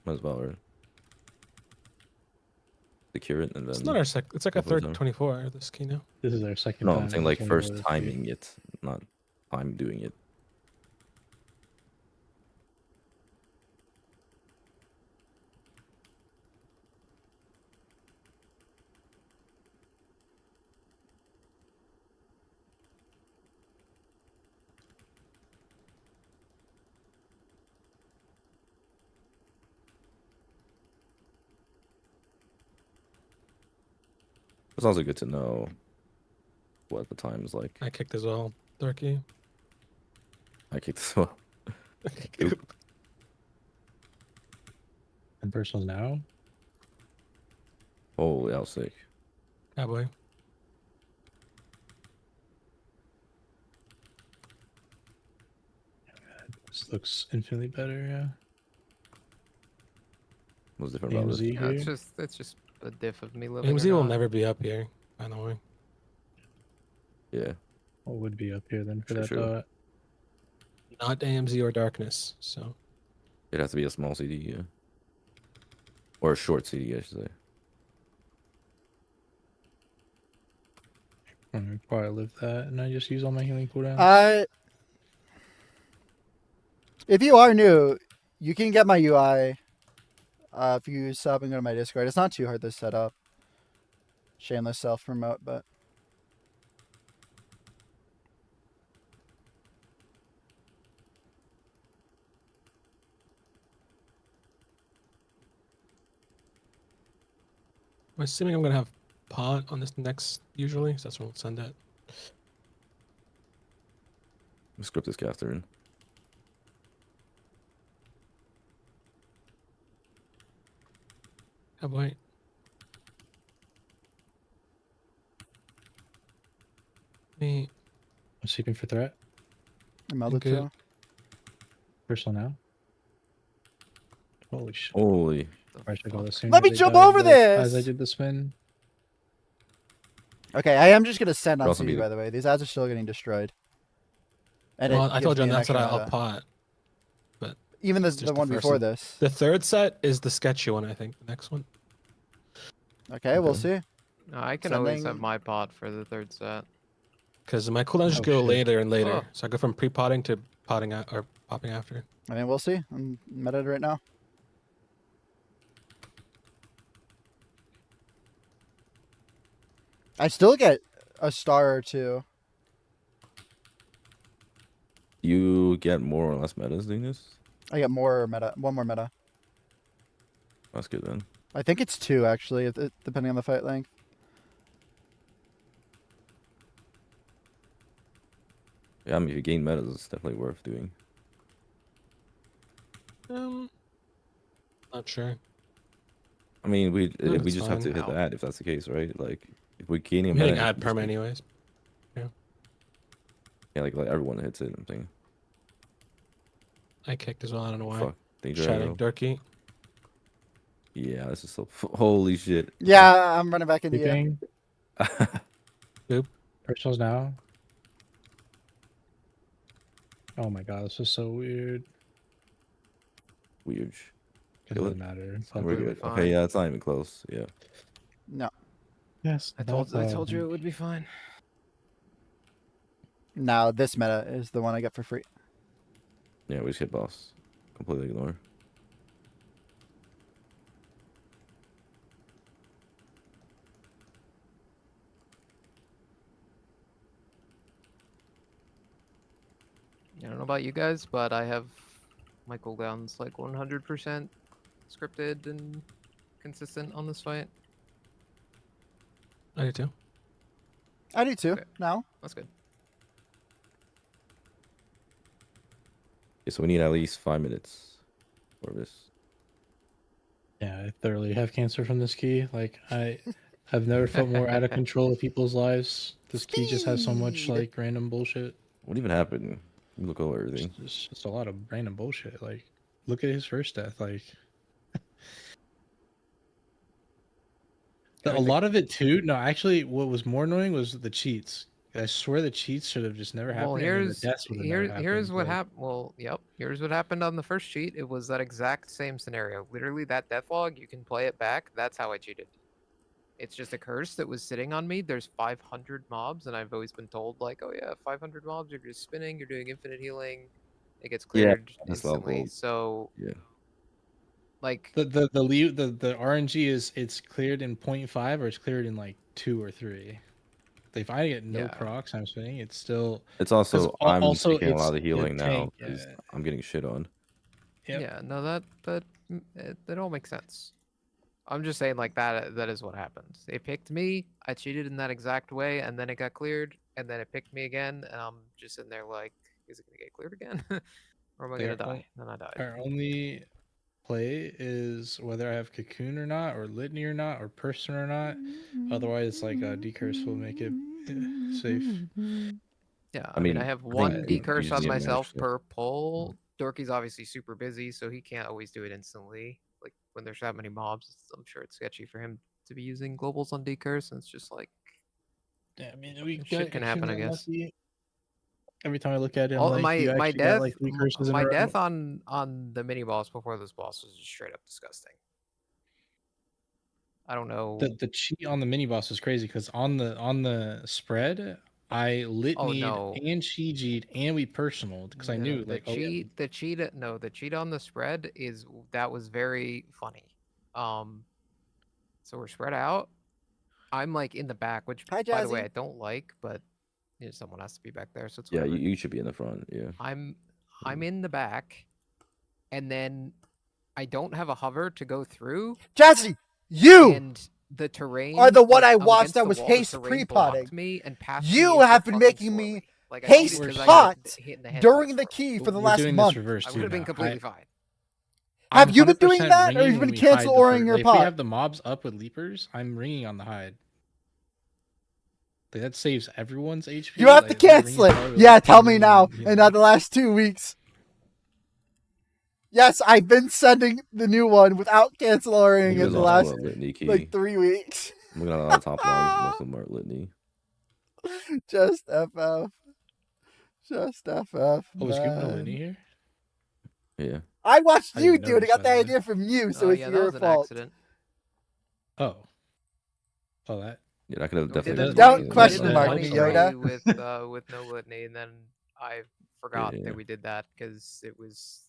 Might as well, right? Secure it and then. It's not our sec. It's like a go for the third zone. 24. This key now. This is our second No, time. I'm saying like playing first OSP. timing it, not time doing it. It's also good to know what the time is like. I kicked as well. Dorky. I kicked as well. Oop. And personals now. Holy, I was sick. Cowboy. This looks infinitely better, yeah. What's different about AMZ this? Yeah, here. it's just a diff of me living. AMZ or will not. never be up here. By the way. Yeah. What would be up here then for that True. dot? Not AMZ or darkness. So It'd have to be a small CD, yeah. Or a short CD, I should say. I would probably live that, and I just use all my healing cooldowns. If you are new, you can get my UI. If you sub and go to my Discord, it's not too hard to set up. Shameless self promote, but. I'm assuming I'm gonna have pot on this next usually, so that's when we'll send it. Script this Catherine. Cowboy. Me. I'm sleeping for threat. I'm melded good. too. Personal now. Holy shit. Holy. I should go this soon Let as me they jump died, over like, As I this! did the spin. Okay, I am just gonna send on Also CD, be- by the way. These ads are still getting destroyed. And Well, it I told gives you me an that's what extra I'll meta. pot. But Even it's the just one first before one. this. The third set is the sketchy one, I think. The next one. Okay, we'll see. No, I can always have Sending- my pot for the third set. Because my cooldowns just Oh, go shit. later and later. Oh. So I go from pre-potting to potting out or popping after. I mean, we'll see. I'm meta right now. I still get a star or two. You get more or less metas doing this? I get more meta. One more meta. That's good then. I think it's 2 actually, depending on the fight length. Yeah, I mean, if you gain metas, it's definitely worth doing. Not sure. I mean, we just have fine. to hit the ad if that's the case, right? Like, if we're gaining I'm meta, hitting ad perm anyways. Yeah, like everyone hits it. I'm saying. I kicked as well. I don't know why. Fuck. Danger Shouting arrow. Durkee. Yeah, this is so. Holy shit. Yeah, I'm running back into you. Keeping. Boop. Personals now. Oh my god, this is so weird. Weird. It doesn't matter. We're good. Okay, yeah, it's not even close. Yeah. No. Yes. I told you it would be fine. Now this meta is the one I get for free. Yeah, we just hit boss. Completely ignore. I don't know about you guys, but I have my cooldowns like 100% scripted and consistent on this fight. I do too. I do too. Okay. Now. That's good. Okay, so we need at least 5 minutes for this. Yeah, I thoroughly have cancer from this key. Like I've never felt more out of control of people's lives. This key just has so much like random bullshit. What even happened? You look over everything. It's just a lot of random bullshit. Like, look at his first death. Like, a lot of it too. No, actually, what was more annoying was the cheats. I swear the cheats should have just never happened. Well, here's what happened. Well, yep. Here's what happened on the first cheat. It was that exact same scenario. Literally, that death log. You can play it back. That's how I cheated. It's just a curse that was sitting on me. There's 500 mobs, and I've always been told, like, oh yeah, 500 mobs, you're just spinning, you're doing infinite healing, it gets cleared instantly. Level. So, yeah, like the RNG is it's cleared in 0.5 or it's cleared in like 2 or 3. If I get no procs, I'm spinning. It's still. It's also I'm taking a lot of healing now tank, because I'm getting shit on. Yep. Yeah, no, that all makes sense. I'm just saying, like, that is what happened. It picked me, I cheated in that exact way, and then it got cleared, and then it picked me again, and I'm just in there like, is it going to get cleared again? Or am I going to die? Then I died. Our only play is whether I have Cocoon or not, or Litany or not, or Person or not. Otherwise, like, D-Curse will make it safe. Yeah, I mean, I have one D-Curse on myself per pull. Dorky's obviously super busy, so he can't always do it instantly. Like, when there's that many mobs, I'm sure it's sketchy for him to be using globals on D-Curse, and it's just like... Yeah, I mean, shit can happen, I guess. Every time I look at him, my death, like 3 curses my death on the mini boss before this boss was just straight up disgusting. I don't know. The cheat on the mini boss was crazy because on the spread, I litanied and Chi-G'd and we personaled because I knew the cheat on the spread was very funny. So we're spread out. I'm like in the back, which by the way I don't like, but you know, someone has to be back there, so it's whatever. You should be in the front. Yeah. I'm in the back, and then I don't have a hover to go through. Jazzy, you and the terrain are the one I watched that was haste pre-potting. You have been making me haste pot during the key for the last month. I would have been completely fine. Have you been doing that, or you've been cancel oring your pot? If we have the mobs up with leapers, I'm ringing on the hide. That saves everyone's HP. You have to cancel it. Yeah, tell me now. And not the last 2 weeks. Yes, I've been sending the new one without canceling in the last like 3 weeks. I'm looking at a lot of top logs. Most of them are litany. Just FF. Just FF. Oh, was Scoop no litany here? Yeah. I watched you do it. I got the idea from you, so it's your fault. Oh, that. Yeah, I could have definitely. Don't question mark me, Yoda. With no litany, and then I forgot that we did that because it was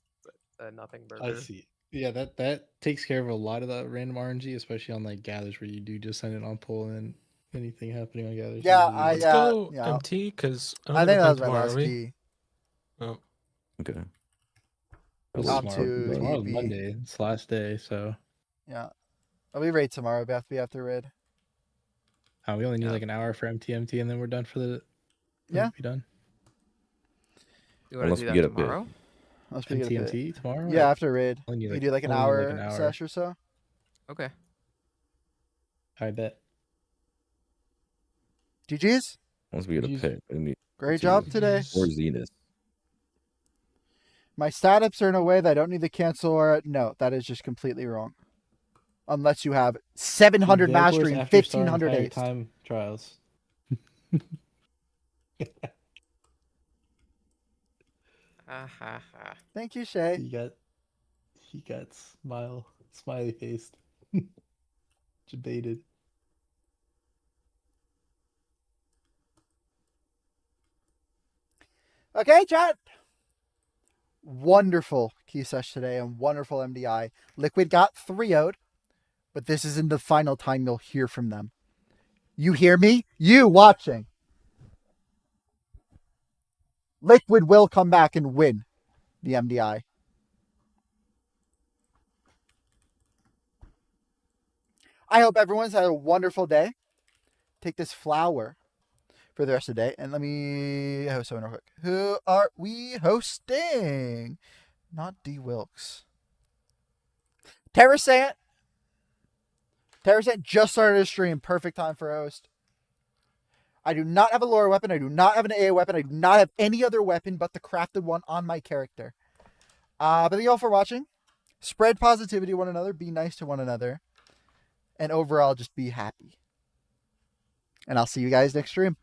nothing burger. I see. Yeah, that takes care of a lot of the random RNG, especially on like gathers where you do just send it on pull and anything happening on Gather. Yeah, Let's go MT because I think that was my last key. Oh. Okay. Tomorrow's Monday. It's last day, so. Yeah. I'll be raid tomorrow. We have to raid. We only need like an hour for MT, and then we're done for the. Yeah. Be done. You want to do that tomorrow? MT tomorrow? Yeah, after raid. You do like an hour sesh or so. Okay. I bet. GG's. Once we get a pick, Great job today. Or Zenith. My startups are in a way that I don't need to cancel or no, that is just completely wrong. Unless you have 700 mastery and 1500 ace. Time trials. Thank you, Shay. He got smiley faced. Debated. Okay, chat. Wonderful key sesh today and wonderful MDI. Liquid got 3-0'd, but this isn't the final time you'll hear from them. You hear me? You watching. Liquid will come back and win the MDI. I hope everyone's had a wonderful day. Take this flower for the rest of the day. And let me host someone real quick. Who are we hosting? Not D. Wilkes. Terrasant. Terrasant just started a stream. Perfect time for a host. I do not have a lore weapon. I do not have an AA weapon. I do not have any other weapon but the crafted one on my character. But thank you all for watching. Spread positivity to one another. Be nice to one another. And overall, just be happy. And I'll see you guys next stream.